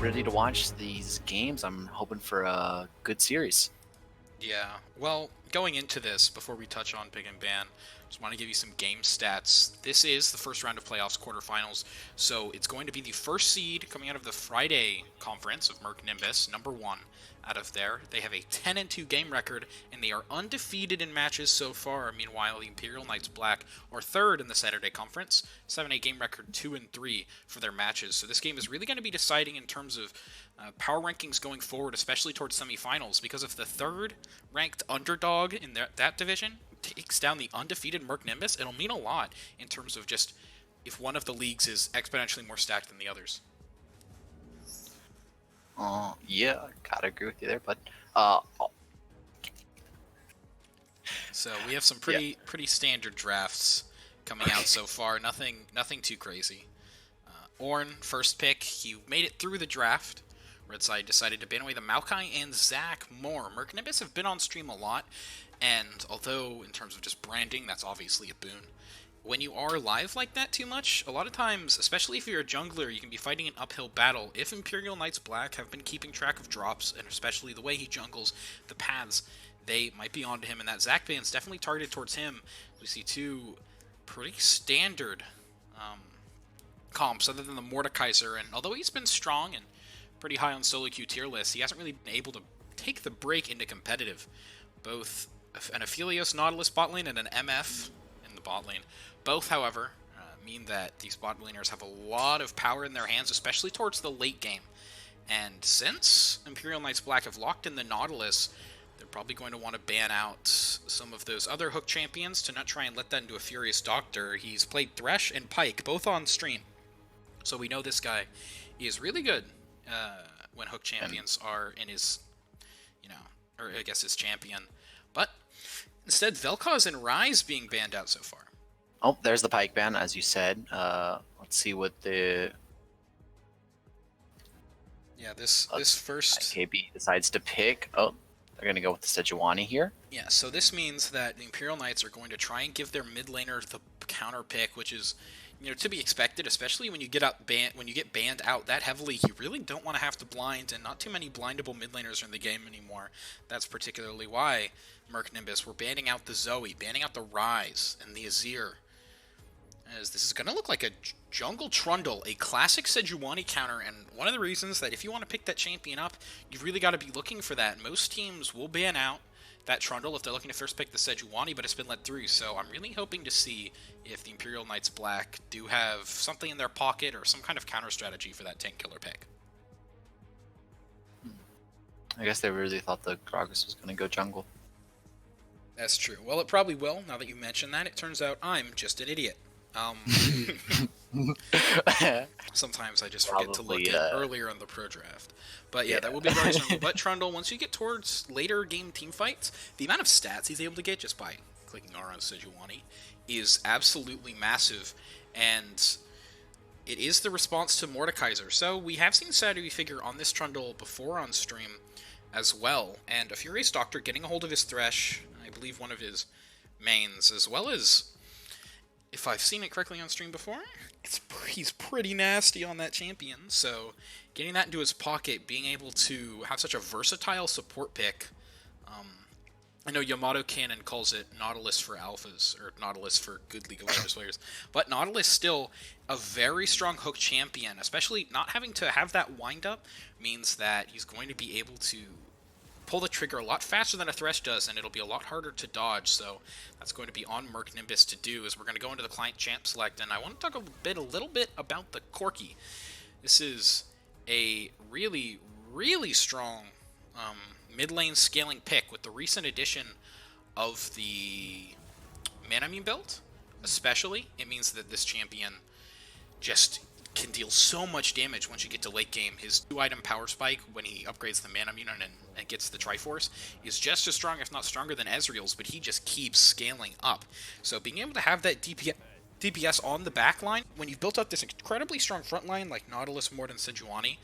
ready to watch these games. I'm hoping for a good series. Yeah, well, going into this, before we touch on Big and Ban, just want to give you some game stats. This is the first round of playoffs quarterfinals, so it's going to be the first seed coming out of the Friday conference of Murk Nimbus, number 1 out of there. They have a 10-2 game record, and they are undefeated in matches so far. Meanwhile, the Imperial Knights Black are third in the Saturday conference, 7-8 game record, 2-3 for their matches. So this game is really going to be deciding in terms of power rankings going forward, especially towards semifinals, because if the third ranked underdog in that division takes down the undefeated Murk Nimbus, it'll mean a lot in terms of just if one of the leagues is exponentially more stacked than the others. Yeah, gotta agree with you there, but So we have some pretty standard drafts coming out so far. Nothing too crazy. Orn, first pick, he made it through the draft. Red side decided to ban away the Maokai and Zach Moore. Murk Nimbus have been on stream a lot, and although in terms of just branding, that's obviously a boon. When you are live like that too much, a lot of times, especially if you're a jungler, you can be fighting an uphill battle. If Imperial Knights Black have been keeping track of drops, and especially the way he jungles the paths, they might be onto him, and that Zach ban's definitely targeted towards him. We see two pretty standard comps other than the Mordekaiser, and although he's been strong and pretty high on solo queue tier list, he hasn't really been able to take the break into competitive. Both an Aphelios Nautilus bot lane and an MF in the bot lane. Both, however, mean that these bot laners have a lot of power in their hands, especially towards the late game. And since Imperial Knights Black have locked in the Nautilus, they're probably going to want to ban out some of those other hook champions to not try and let that into a Furious Doctor. He's played Thresh and Pike, both on stream. So we know this guy is really good when hook champions are in his, or I guess his champion. But instead, Vel'Koz and Ryze being banned out so far. Oh, there's the Pike ban, as you said. Let's see what the this first IKB decides to pick. Oh, they're gonna go with the Sejuani here. Yeah, so this means that the Imperial Knights are going to try and give their mid laner the counter pick, which is to be expected, especially when you get banned out that heavily. You really don't want to have to blind, and not too many blindable mid laners are in the game anymore. That's particularly why Murk Nimbus were banning out the Zoe, banning out the Ryze, and the Azir. As this is going to look like a jungle Trundle, a classic Sejuani counter, and one of the reasons that if you want to pick that champion up, you've really got to be looking for that. Most teams will ban out that Trundle if they're looking to first pick the Sejuani, but it's been let through, so I'm really hoping to see if the Imperial Knights Black do have something in their pocket or some kind of counter strategy for that tank killer pick. I guess they really thought the Gragas was going to go jungle. That's true. Well, it probably will, now that you mention that. It turns out I'm just an idiot. Sometimes I just forget to look at earlier in the pro draft. But yeah, that will be very simple. But Trundle, once you get towards later game team fights, the amount of stats he's able to get just by clicking R on Sejuani is absolutely massive, and it is the response to Mordekaiser. So we have seen Saturday figure on this Trundle before on stream as well, and a Furious Doctor getting a hold of his Thresh, I believe one of his mains, as well as, if I've seen it correctly on stream before, he's pretty nasty on that champion, so getting that into his pocket, being able to have such a versatile support pick. I know Yamato Cannon calls it Nautilus for alphas, or Nautilus for good League of Legends players, but Nautilus still a very strong hook champion, especially not having to have that wind-up means that he's going to be able to pull the trigger a lot faster than a Thresh does, and it'll be a lot harder to dodge, so that's going to be on Murk Nimbus to do, as we're going to go into the client champ select, and I want to talk a little bit about the Corki. This is a really, really strong mid lane scaling pick with the recent addition of the Manamune build, especially. It means that this champion just can deal so much damage once you get to late game. His 2-item power spike when he upgrades the Manamune and gets the Triforce is just as strong, if not stronger, than Ezreal's, but he just keeps scaling up. So being able to have that DPS on the back line, when you've built up this incredibly strong front line like Nautilus, Mord, and Sejuani,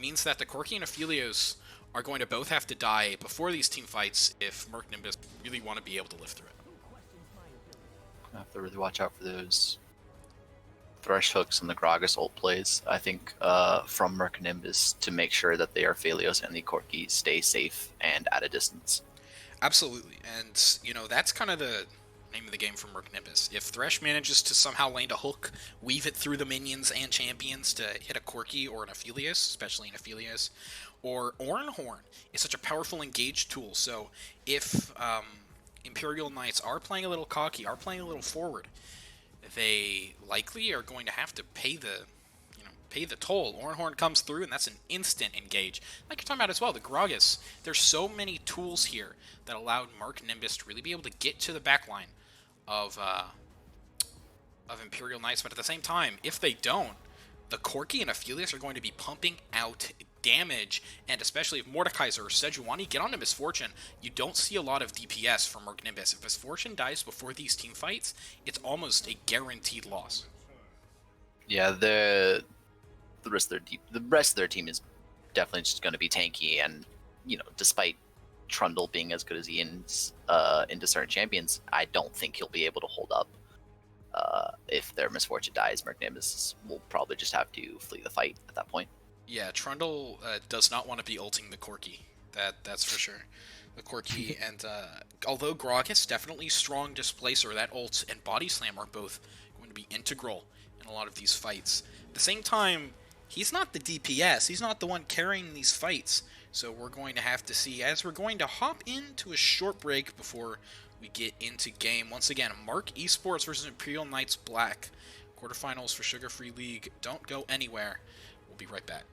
means that the Corki and Aphelios are going to both have to die before these team fights if Murk Nimbus really want to be able to live through it. I have to really watch out for those Thresh hooks and the Gragas ult plays, I think, from Murk and Nimbus to make sure that the Arphelios and the Corki stay safe and at a distance. Absolutely, and that's kind of the name of the game for Murk Nimbus. If Thresh manages to somehow land a hook, weave it through the minions and champions to hit a Corki or an Aphelios, especially an Aphelios, or Orin Horn is such a powerful engaged tool. So if Imperial Knights are playing a little cocky, are playing a little forward, they likely are going to have to pay the toll. Orinhorn comes through, and that's an instant engage. Like you're talking about as well, the Gragas. There's so many tools here that allowed Murk Nimbus to really be able to get to the backline of Imperial Knights, but at the same time, if they don't, the Corki and Aphelios are going to be pumping out damage, and especially if Mordekaiser or Sejuani get onto Misfortune, you don't see a lot of DPS from Murk Nimbus. If Misfortune dies before these team fights, it's almost a guaranteed loss. Yeah, the rest of their team is definitely just going to be tanky, and despite Trundle being as good as he is into certain champions, I don't think he'll be able to hold up. If their Misfortune dies, Murk Nimbus will probably just have to flee the fight at that point. Yeah, Trundle does not want to be ulting the Corki. That's for sure. The Corki, and although Gragas definitely strong displacer, that ult and body slam are both going to be integral in a lot of these fights. At the same time, he's not the DPS. He's not the one carrying these fights. So we're going to have to see, as we're going to hop into a short break before we get into game. Once again, Murk Esports versus Imperial Knights Black. Quarterfinals for Sugar Free League. Don't go anywhere. We'll be right back.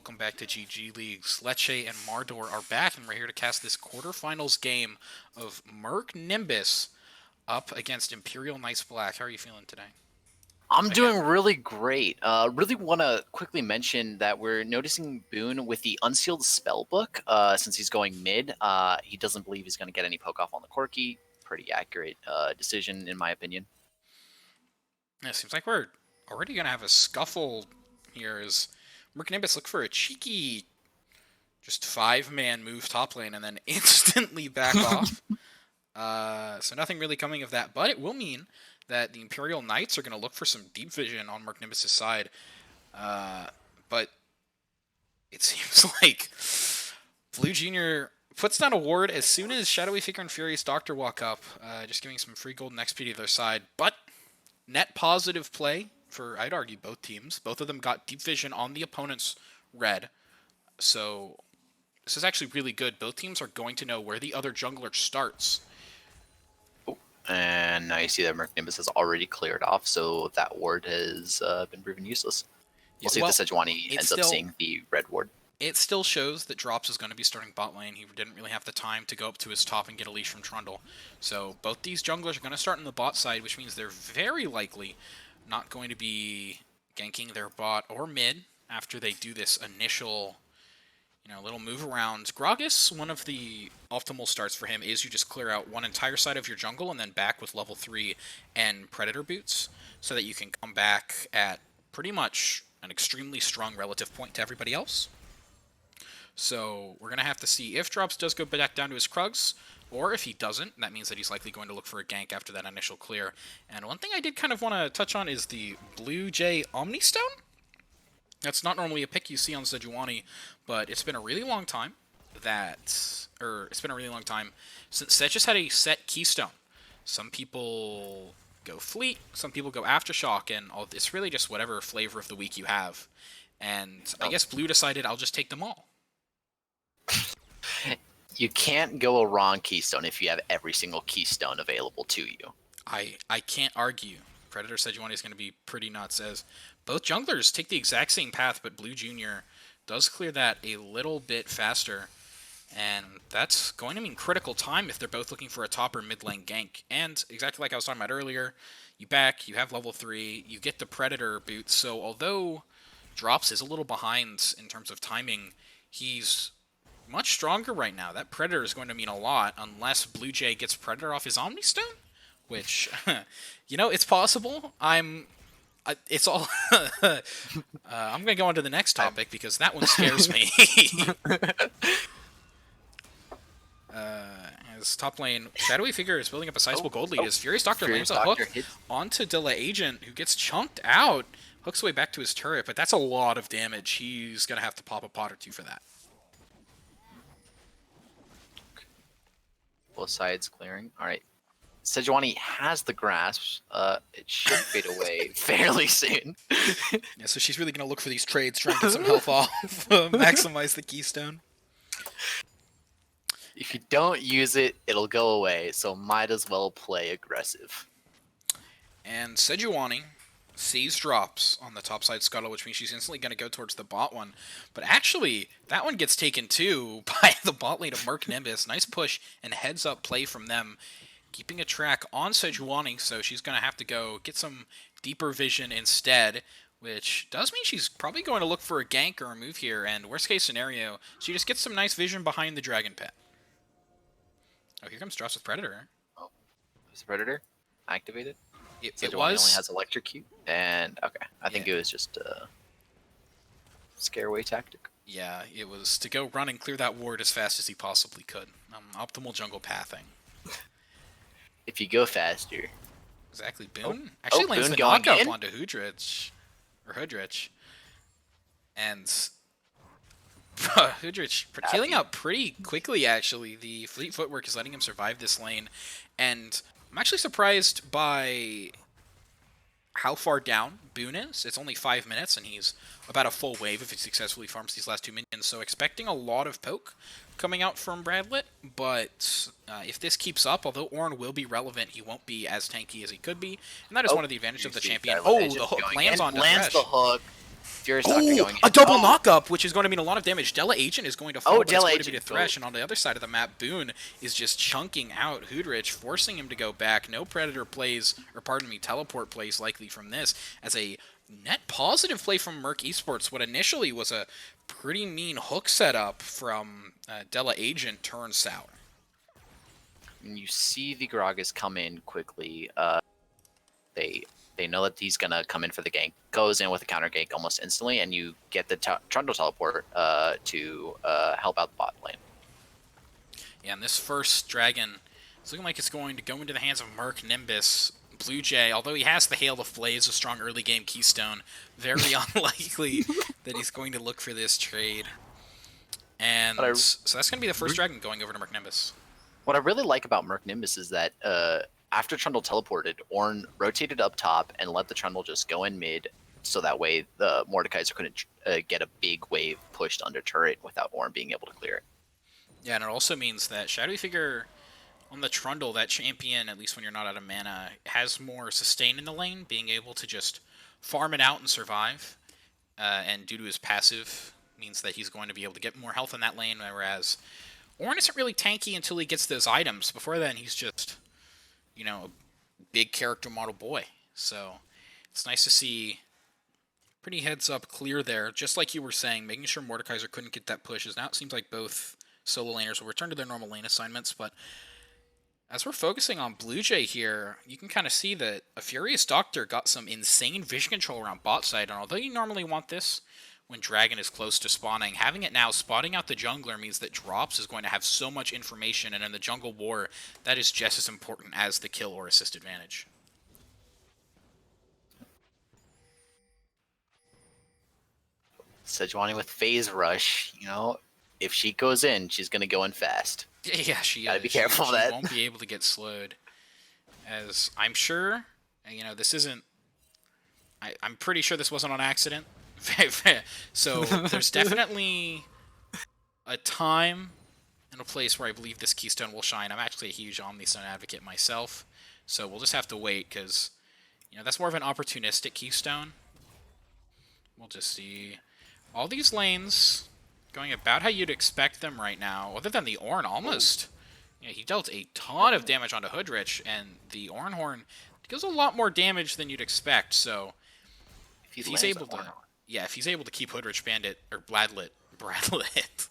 welcome back to GG Leagues. Lecce and Mardor are back, and we're here to cast this quarterfinals game of Murk Nimbus up against Imperial Nice Black. How are you feeling today? I'm doing really great. Really want to quickly mention that we're noticing Boone with the Unsealed Spellbook. Since he's going mid, he doesn't believe he's going to get any poke off on the Corki. Pretty accurate decision, in my opinion. Yeah, it seems like we're already going to have a scuffle here as Murk Nimbus look for a cheeky just 5-man move top lane and then instantly back off. So nothing really coming of that, but it will mean that the Imperial Knights are going to look for some deep vision on Murk Nimbus' side. But it seems like Blue Jr. puts down a ward as soon as Shadowy Figure and Furious Doctor walk up, just giving some free golden XP to their side. But net positive play for, I'd argue, both teams. Both of them got deep vision on the opponent's red. So this is actually really good. Both teams are going to know where the other jungler starts. And now you see that Murk Nimbus has already cleared off, so that ward has been proven useless. We'll see if the Sejuani ends up seeing the red ward. It still shows that Drops is going to be starting bot lane. He didn't really have the time to go up to his top and get a leash from Trundle. So both these junglers are going to start on the bot side, which means they're very likely not going to be ganking their bot or mid after they do this initial little move around. Gragas, one of the optimal starts for him is you just clear out one entire side of your jungle and then back with level 3 and Predator boots so that you can come back at pretty much an extremely strong relative point to everybody else. So we're going to have to see if Drops does go back down to his Krugs, or if he doesn't, that means that he's likely going to look for a gank after that initial clear. And one thing I did kind of want to touch on is the Blue Jay Omnistone. That's not normally a pick you see on Sejuani, but it's been a really long time since Sej just had a set keystone. Some people go Fleet, some people go Aftershock, and it's really just whatever flavor of the week you have. And I guess Blue decided I'll just take them all. You can't go a wrong keystone if you have every single keystone available to you. I can't argue. Predator Sejuani is going to be pretty nuts as both junglers take the exact same path, but Blue Jr. does clear that a little bit faster. And that's going to mean critical time if they're both looking for a top or mid lane gank. And exactly like I was talking about earlier, you have level 3, you get the Predator boots. So although Drops is a little behind in terms of timing, he's much stronger right now. That Predator is going to mean a lot unless Blue Jay gets Predator off his Omnistone, which, it's possible. It's all. I'm going to go on to the next topic because that one scares me. As top lane, Shadowy Figure is building up a sizable gold lead as Furious Doctor lands a hook onto Dilla Agent, who gets chunked out, hooks way back to his turret, but that's a lot of damage. He's going to have to pop a pot or two for that. Both sides clearing. All right. Sejuani has the grasp. It should fade away fairly soon. Yeah, so she's really going to look for these trades, try and get some health off, maximize the keystone. If you don't use it, it'll go away, so might as well play aggressive. And Sejuani sees Drops on the top side scuttle, which means she's instantly going to go towards the bot one. But actually, that one gets taken too by the bot lane of Murk Nimbus. Nice push and heads up play from them, keeping a track on Sejuani, so she's going to have to go get some deeper vision instead, which does mean she's probably going to look for a gank or a move here, and worst case scenario, she just gets some nice vision behind the Dragon Pet. Oh, here comes Drops with Predator. Oh, is the Predator activated? It was. Only has Electrocute, and okay, I think it was just a scare away tactic. Yeah, it was to go run and clear that ward as fast as he possibly could. Optimal jungle pathing. If you go faster. Exactly. Boone actually lands Boone the knockup onto Hoodrich. And Hoodrich healing up pretty quickly, actually. The fleet footwork is letting him survive this lane. And I'm actually surprised by how far down Boone is. It's only 5 minutes, and he's about a full wave if he successfully farms these last 2 minions. So expecting a lot of poke coming out from Bradlet, but if this keeps up, although Ornn will be relevant, he won't be as tanky as he could be, and that is one of the advantages of the champion. Oh, the hook lands on the hook. Furious Doctor going in. A double knock-up, which is going to mean a lot of damage. Dela Agent is going to fall, but it's going to be the Thresh, and on the other side of the map, Boone is just chunking out Hoodrich, forcing him to go back. No Predator plays, or pardon me, teleport plays likely from this, as a net positive play from Murk Esports. What initially was a pretty mean hook setup from Dela Agent turns sour. When you see the Gragas come in quickly, they know that he's gonna come in for the gank, goes in with a counter gank almost instantly, and you get the Trundle teleport to help out the bot lane. Yeah, and this first dragon is looking like it's going to go into the hands of Murk Nimbus. Blue Jay, although he has the Hail of Flays, a strong early game keystone, very unlikely that he's going to look for this trade. And so that's going to be the first dragon going over to Murk Nimbus. What I really like about Murk Nimbus is that after Trundle teleported, Ornn rotated up top and let the Trundle just go in mid, so that way the Mordekaiser couldn't get a big wave pushed under turret without Ornn being able to clear it. Yeah, and it also means that Shadowy Figure on the Trundle, that champion, at least when you're not out of mana, has more sustain in the lane, being able to just farm it out and survive. And due to his passive, means that he's going to be able to get more health in that lane, whereas Ornn isn't really tanky until he gets those items. Before then, he's just, you know, a big character model boy. So it's nice to see pretty heads-up clear there, just like you were saying, making sure Mordekaiser couldn't get that push. As now it seems like both solo laners will return to their normal lane assignments, but as we're focusing on Blue Jay here, you can kind of see that a Furious Doctor got some insane vision control around bot side, and although you normally want this when Dragon is close to spawning, having it now spotting out the jungler means that Drops is going to have so much information, and in the jungle war, that is just as important as the kill or assist advantage. Sejuani with Phase Rush, you know, if she goes in, she's going to go in fast. Yeah, she gotta be careful of that. She won't be able to get slowed. As I'm sure, you know, this isn't... I'm pretty sure this wasn't on accident. So there's definitely a time and a place where I believe this keystone will shine. I'm actually a huge Omnistone advocate myself, so we'll just have to wait, because, you know, that's more of an opportunistic keystone. We'll just see. All these lanes going about how you'd expect them right now, other than the Ornn almost. Yeah, he dealt a ton of damage onto Hoodrich, and the Ornn Horn deals a lot more damage than you'd expect, so if he's able to... Yeah, if he's able to keep Hoodrich Bandit, or Bradlet. Bradlet.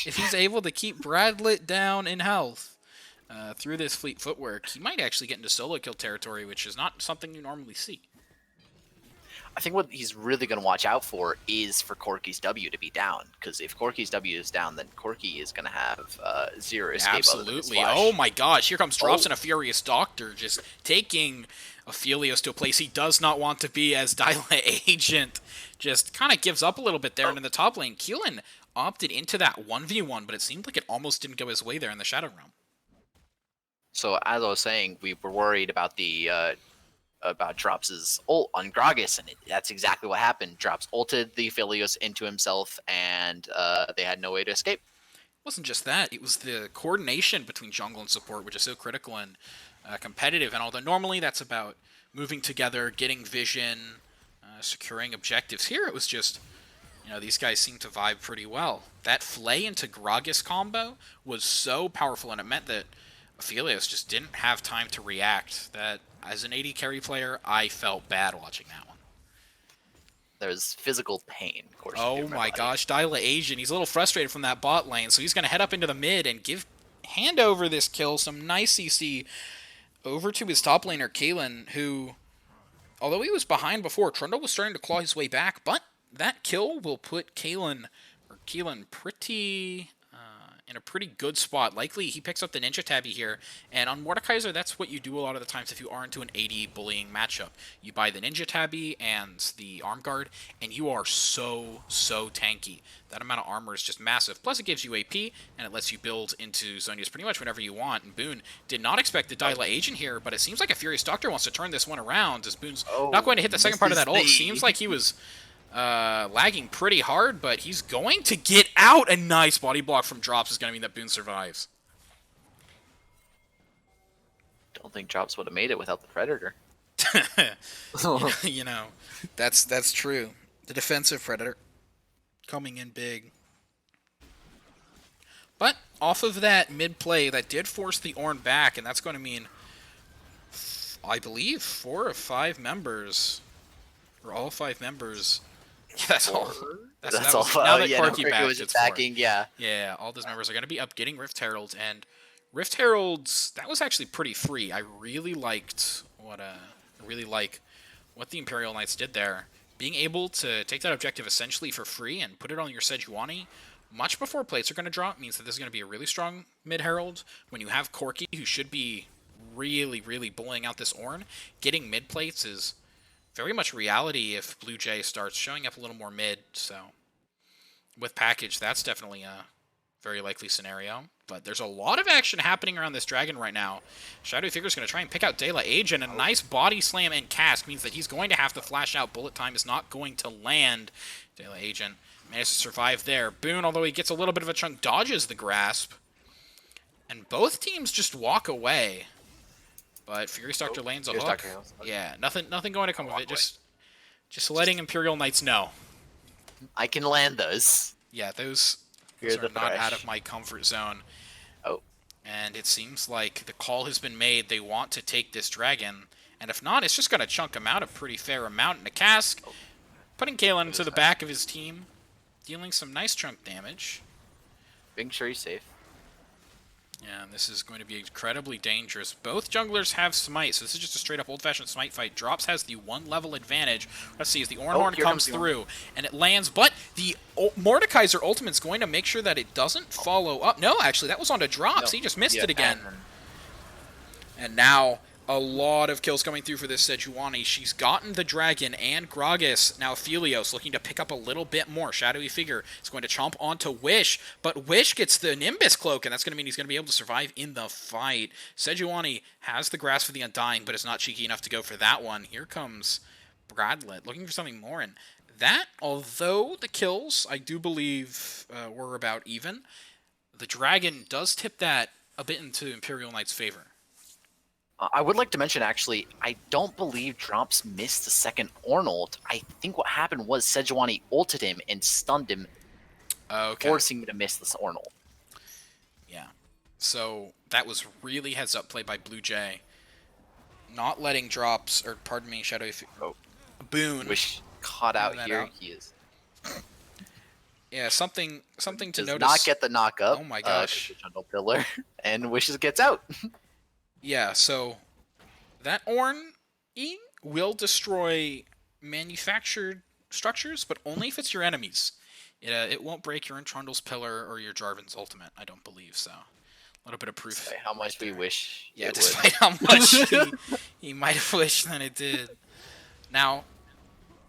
If he's able to keep Bradlet down in health through this fleet footwork, he might actually get into solo kill territory, which is not something you normally see. I think what he's really going to watch out for is for Corki's W to be down, because if Corki's W is down, then Corki is going to have zero escape. Absolutely. Oh my gosh, here comes Drops and a Furious Doctor, just taking Aphelios to a place he does not want to be, as Dyla Agent just kind of gives up a little bit there. And in the top lane, Keelan opted into that 1v1, but it seemed like it almost didn't go his way there in the Shadow Realm. So as I was saying, we were worried about the about Drops' ult on Gragas, and that's exactly what happened. Drops ulted the Aphelios into himself, and they had no way to escape. It wasn't just that, it was the coordination between jungle and support, which is so critical and competitive. And although normally that's about moving together, getting vision, securing objectives, here it was just, you know, these guys seem to vibe pretty well. That Flay into Gragas combo was so powerful, and it meant that Aphelios just didn't have time to react. That, as an AD carry player, I felt bad watching that one. There's physical pain. Of course. Oh my gosh, Dyla Asian, he's a little frustrated from that bot lane, so he's going to head up into the mid and hand over this kill, some nice CC, over to his top laner, Kalen, who, although he was behind before, Trundle was starting to claw his way back, but that kill will put Keelan pretty... in a pretty good spot. Likely he picks up the Ninja Tabby here, and on Mordekaiser, that's what you do a lot of the times if you are into an AD bullying matchup. You buy the Ninja Tabby and the Arm Guard, and you are so tanky. That amount of armor is just massive. Plus it gives you AP, and it lets you build into Zhonya's pretty much whenever you want, and Boone did not expect the Dyla Agent here, but it seems like a Furious Doctor wants to turn this one around, as Boone's not going to hit the second part of that ult. Seems like he was lagging pretty hard, but he's going to get out. A nice body block from Drops is going to mean that Boone survives. Don't think Drops would have made it without the Predator. you know, that's true. The defensive predator coming in big. But off of that mid play, that did force the Ornn back, and that's going to mean, I believe, 4 of 5 members, or all 5 members. Yeah, that's all. That's all. Now that yeah, Corky no, was attacking. 4. Yeah. Yeah, all those members are going to be up getting Rift Heralds, and Rift Heralds, that was actually pretty free. I really liked what the Imperial Knights did there. Being able to take that objective essentially for free and put it on your Sejuani much before plates are going to drop means that this is going to be a really strong mid-herald. When you have Corky, who should be really, really bullying out this Ornn, getting mid plates is very much reality if Blue Jay starts showing up a little more mid. So with package, that's definitely a very likely scenario. But there's a lot of action happening around this dragon right now. Shadowy Figure's going to try and pick out De La Agent, and a nice body slam and cast means that he's going to have to flash out. Bullet time is not going to land. De La Agent manages to survive there. Boone, although he gets a little bit of a chunk, dodges the grasp. And both teams just walk away. But Furious Doctor lands a hook. Yeah, nothing going to come of it. Just letting Imperial Knights know. I can land those. Yeah, those are not out of my comfort zone. Oh. And it seems like the call has been made. They want to take this dragon. And if not, it's just going to chunk him out a pretty fair amount in a cask. Putting Kalen into the back of his team. Dealing some nice chunk damage. Making sure he's safe. Yeah, this is going to be incredibly dangerous. Both junglers have smite, so this is just a straight-up old-fashioned smite fight. Drops has the 1-level advantage. Let's see, as the Ornn comes through, and it lands, but the Mordekaiser ultimate's going to make sure that it doesn't follow up. No, actually, that was on to Drops. No. He just missed it again. And now, a lot of kills coming through for this Sejuani. She's gotten the dragon and Gragas. Now Phelios looking to pick up a little bit more. Shadowy Figure is going to chomp onto Wish, but Wish gets the Nimbus cloak, and that's going to mean he's going to be able to survive in the fight. Sejuani has the grasp for the Undying, but is not cheeky enough to go for that one. Here comes Bradlet looking for something more, and that, although the kills, I do believe, were about even, the dragon does tip that a bit into Imperial Knight's favor. I would like to mention, actually, I don't believe Drops missed the second Ornn ult. I think what happened was Sejuani ulted him and stunned him, forcing me to miss this Ornn ult. Yeah. So that was really heads-up play by Blue Jay. Not letting Drops, or pardon me, Shadowy Boone. Wish caught out here. He is. Yeah, something to notice. Does not get the knock up. Oh my gosh. Jungle Pillar, and Wishes gets out. Yeah, so that Ornn will destroy manufactured structures, but only if it's your enemies. It won't break your Trundle's Pillar or your Jarvan's Ultimate, I don't believe, so. A little bit of proof. Despite how much we wish it despite how much he might have wished that it did. Now,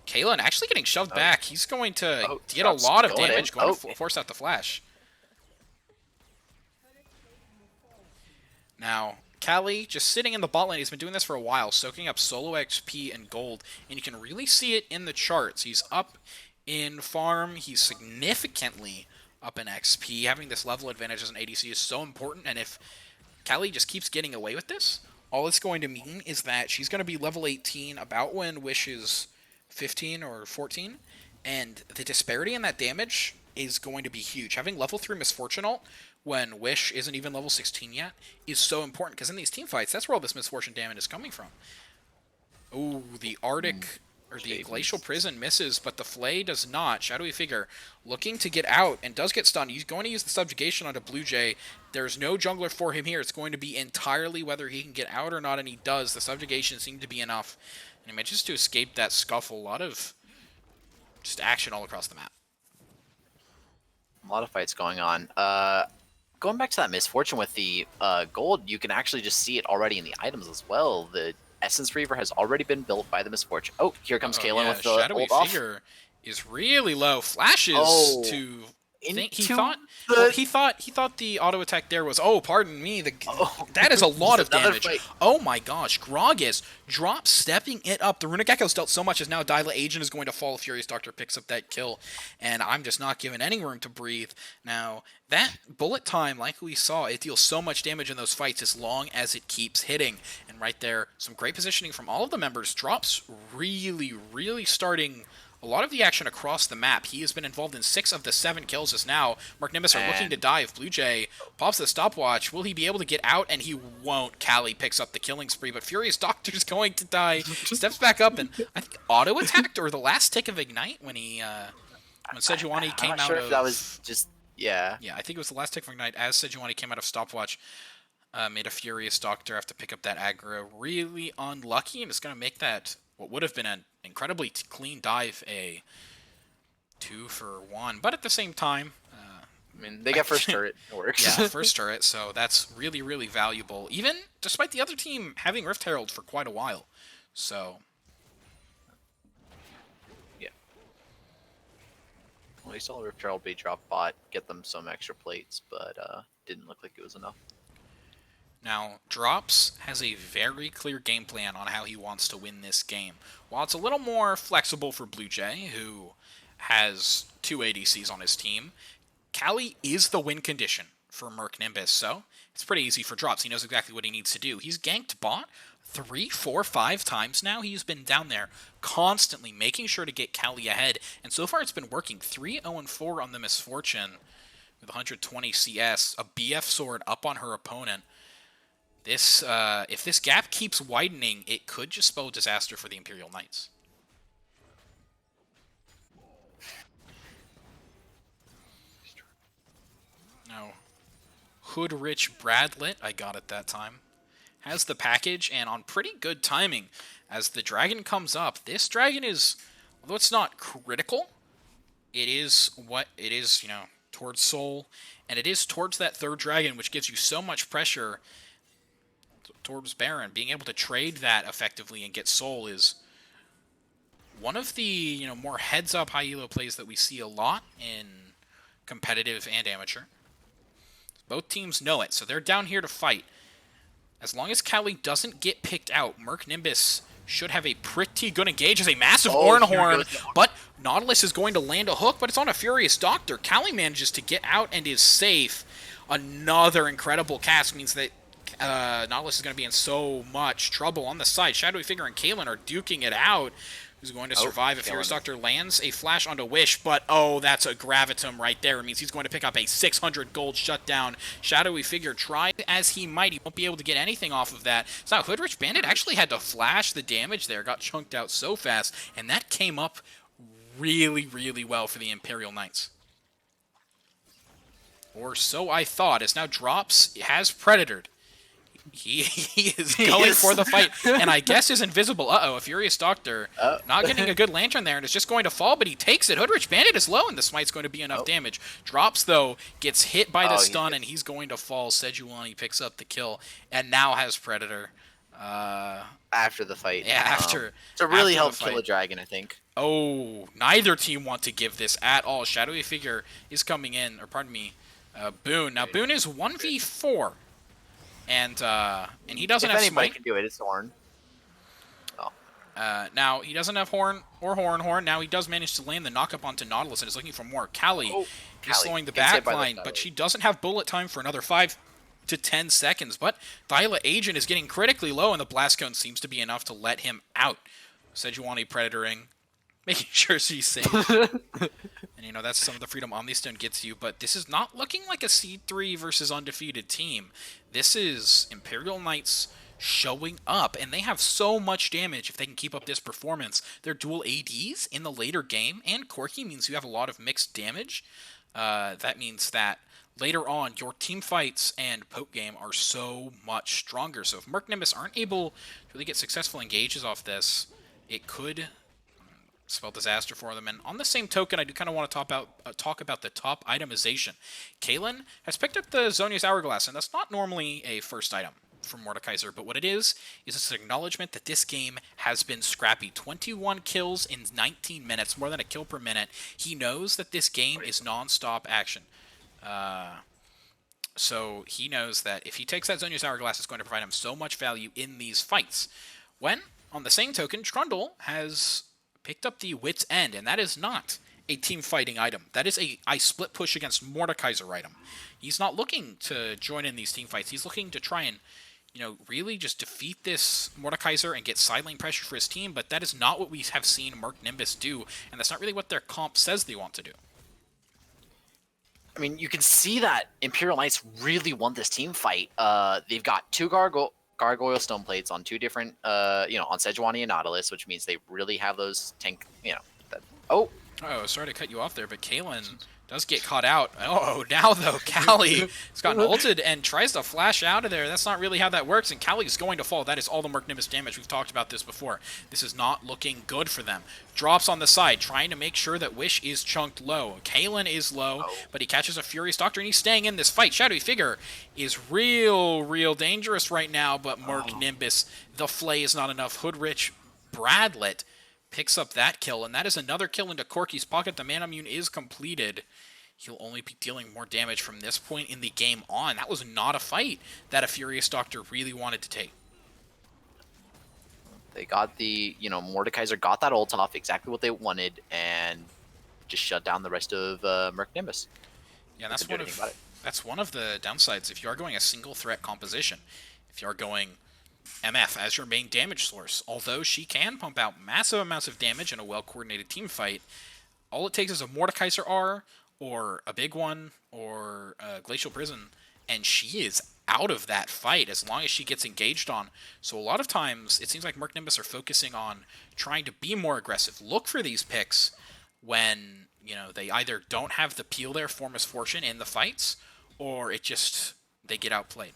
Kalen actually getting shoved back. He's going to get a lot of damage, going to force out the flash. Now, Kali just sitting in the bot lane. He's been doing this for a while, soaking up solo XP and gold, and you can really see it in the charts. He's up in farm. He's significantly up in XP. Having this level advantage as an ADC is so important, and if Kali just keeps getting away with this, all it's going to mean is that she's going to be level 18 about when Wish is 15 or 14, and the disparity in that damage is going to be huge. Having level 3 Misfortune ult when Wish isn't even level 16 yet is so important, because in these team fights, that's where all this Misfortune damage is coming from. Ooh, the Arctic, or the Glacial Prison misses, but the Flay does not. Shadowy Figure looking to get out, and does get stunned. He's going to use the Subjugation onto Blue Jay. There's no jungler for him here. It's going to be entirely whether he can get out or not, and he does. The Subjugation seemed to be enough, and he manages to escape that scuffle. A lot of just action all across the map. A lot of fights going on. Going back to that Misfortune with the gold, you can actually just see it already in the items as well. The Essence Reaver has already been built by the Misfortune. Oh, here comes Kalen with the Shadowy Figure is really low. Flashes to he thought the auto attack there was, oh, pardon me, that is a lot of damage. Fight. Oh my gosh, Gragas drops, stepping it up. The Runic Echo's dealt so much as now Dyla Agent is going to fall. Furious Doctor picks up that kill, and I'm just not given any room to breathe. Now, that bullet time, like we saw, it deals so much damage in those fights as long as it keeps hitting. And right there, some great positioning from all of the members. Drops really, really starting a lot of the action across the map. He has been involved in 6 of the 7 kills as now Murk Nimbus are looking to dive. Blue Jay pops the stopwatch. Will he be able to get out? And he won't. Callie picks up the killing spree, but Furious Doctor's going to die. Steps back up and I think auto-attacked or the last tick of Ignite when Sejuani came out of... I'm not sure if that was just... Yeah. Yeah, I think it was the last tick of Ignite as Sejuani came out of stopwatch. Made a Furious Doctor have to pick up that aggro. Really unlucky, and it's going to make that what would have been an incredibly clean dive a 2-for-1. But at the same time... I mean, they got first turret. It works. Yeah, first turret, so that's really, really valuable. Even despite the other team having Rift Herald for quite a while. So... Yeah. Well, you saw Rift Herald be drop bot, get them some extra plates, but didn't look like it was enough. Now, Drops has a very clear game plan on how he wants to win this game. While it's a little more flexible for Blue Jay, who has 2 ADCs on his team, Callie is the win condition for Murk Nimbus, so it's pretty easy for Drops. He knows exactly what he needs to do. He's ganked bot 3, 4, 5 times now. He's been down there constantly making sure to get Callie ahead, and so far it's been working. 3-0-4 on the Misfortune with 120 CS, a BF sword up on her opponent. This, if this gap keeps widening, it could just spell disaster for the Imperial Knights. Now, Hood-Rich Bradlet, I got it that time, has the package, and on pretty good timing, as the dragon comes up. This dragon is, although it's not critical, it is what it is, towards Soul, and it is towards that 3rd dragon, which gives you so much pressure towards Baron. Being able to trade that effectively and get Soul is one of the more heads-up high elo plays that we see a lot in competitive and amateur. Both teams know it, so they're down here to fight. As long as Callie doesn't get picked out, Murk Nimbus should have a pretty good engage as a massive Horn, but Nautilus is going to land a hook, but it's on a Furious Doctor. Callie manages to get out and is safe. Another incredible cast means that Nautilus is going to be in so much trouble. On the side, Shadowy Figure and Kaylin are duking it out. Who's going to survive if Furious Doctor lands a flash onto Wish, but that's a Gravitum right there. It means he's going to pick up a 600 gold shutdown. Shadowy Figure tried as he might. He won't be able to get anything off of that. So now Hoodrich Bandit actually had to flash the damage there, got chunked out so fast, and that came up really, really well for the Imperial Knights. Or so I thought, as now Drops has Predatored. He is going for the fight, and I guess is invisible. A Furious Doctor not getting a good lantern there, and is just going to fall, but he takes it. Hoodrich Bandit is low, and the smite's going to be enough damage. Drops, though, gets hit by the stun, and he's going to fall. Sejuani picks up the kill, and now has Predator. After the fight. Yeah, after. To really help kill a dragon, I think. Oh, neither team want to give this at all. Shadowy Figure is coming in, or pardon me, Boone. Now, Boone is 1v4. And he doesn't have smite. If anybody can do it, it's Horn. Now, he doesn't have Horn or Horn. Now, he does manage to land the knock-up onto Nautilus and is looking for more. Callie is slowing the back line, but she doesn't have bullet time for another 5 to 10 seconds. But Thyla Agent is getting critically low, and the Blast Cone seems to be enough to let him out. Sejuani Predatoring, making sure she's safe. And, that's some of the freedom Omnistone gets you, but this is not looking like a C3 versus undefeated team. This is Imperial Knights showing up, and they have so much damage if they can keep up this performance. They're dual ADs in the later game, and Corki means you have a lot of mixed damage. That means that later on, your team fights and poke game are so much stronger. So if Murk Nimbus aren't able to really get successful engages off this, it could spell disaster for them. And on the same token, I do kind of want to talk about the top itemization. Kaylin has picked up the Zonia's Hourglass, and that's not normally a first item. from Mordekaiser, but what it is it's an acknowledgement that this game has been scrappy. 21 kills in 19 minutes, more than a kill per minute. He knows that this game is non-stop action. So he knows that if he takes that Zhonya's Hourglass, it's going to provide him so much value in these fights. When, on the same token, Trundle has picked up the Wit's End, and that is not a team fighting item. That is a I split push against Mordekaiser item. He's not looking to join in these team fights. He's looking to try and, really just defeat this Mordekaiser and get side lane pressure for his team, but that is not what we have seen Murk Nimbus do, and that's not really what their comp says they want to do. I mean, you can see that Imperial Knights really want this team fight. They've got two gargoyle stone plates on two different, on Sejuani and Nautilus, which means they really have those tank, Oh, sorry to cut you off there, but Kalen does get caught out. Oh, now though, Callie has gotten ulted and tries to flash out of there. That's not really how that works, and Callie is going to fall. That is all the Murk Nimbus damage. We've talked about this before. This is not looking good for them. Drops on the side, trying to make sure that Wish is chunked low. Kalen is low, but he catches a Furious Doctor, and he's staying in this fight. Shadowy Figure is real dangerous right now, but Murk Nimbus, the Flay is not enough. Hoodrich Bradlet picks up that kill, and that is another kill into Corky's pocket. The Mana Immune is completed. He'll only be dealing more damage from this point in the game on. That was not a fight that a Furious Doctor really wanted to take. They got the, Mordekaiser got that ult off, exactly what they wanted, and just shut down the rest of Murk Nimbus. Yeah, that's one of the downsides. If you are going a single threat composition, if you are going MF as your main damage source, although she can pump out massive amounts of damage in a well-coordinated team fight, all it takes is a Mordekaiser R, or a big one, or a Glacial Prison, and she is out of that fight as long as she gets engaged on. So a lot of times, it seems like Murk Nimbus are focusing on trying to be more aggressive. Look for these picks when, they either don't have the peel there for Misfortune in the fights, or they get outplayed.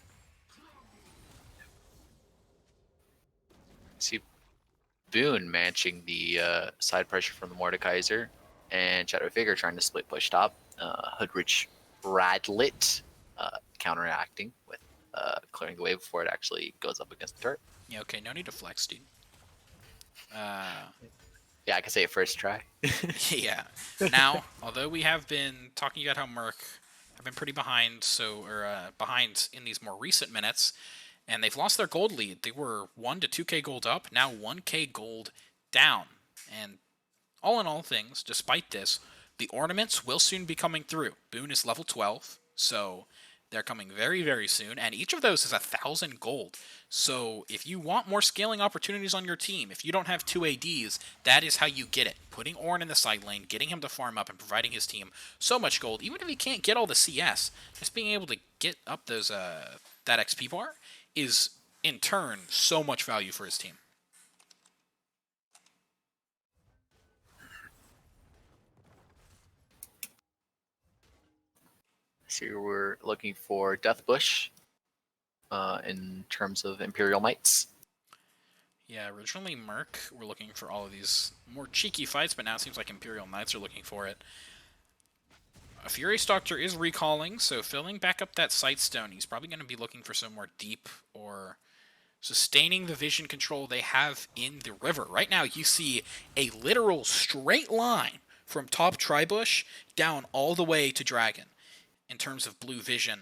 See Boone matching the side pressure from the Mordekaiser, and Shadow Figure trying to split push top. Hoodrich Bradlet counteracting with clearing the way before it actually goes up against the turret. Yeah, okay, no need to flex, dude. Yeah, I can say it first try. Yeah. Now, although we have been talking about how Murk have been pretty behind, behind in these more recent minutes, and they've lost their gold lead. They were 1 to 2k gold up, now 1k gold down. And all in all things, despite this, the ornaments will soon be coming through. Boone is level 12, so they're coming very, very soon, and each of those is 1,000 gold. So if you want more scaling opportunities on your team, if you don't have 2 ADs, that is how you get it. Putting Ornn in the side lane, getting him to farm up, and providing his team so much gold, even if he can't get all the CS, just being able to get up those that XP bar is, in turn, so much value for his team. So we're looking for Death Bush in terms of Imperial Knights. Yeah, originally Murk were looking for all of these more cheeky fights, but now it seems like Imperial Knights are looking for it. A Furious Doctor is recalling, so filling back up that Sightstone, he's probably going to be looking for some more deep or sustaining the vision control they have in the river. Right now, you see a literal straight line from top Tribush down all the way to Dragon in terms of blue vision.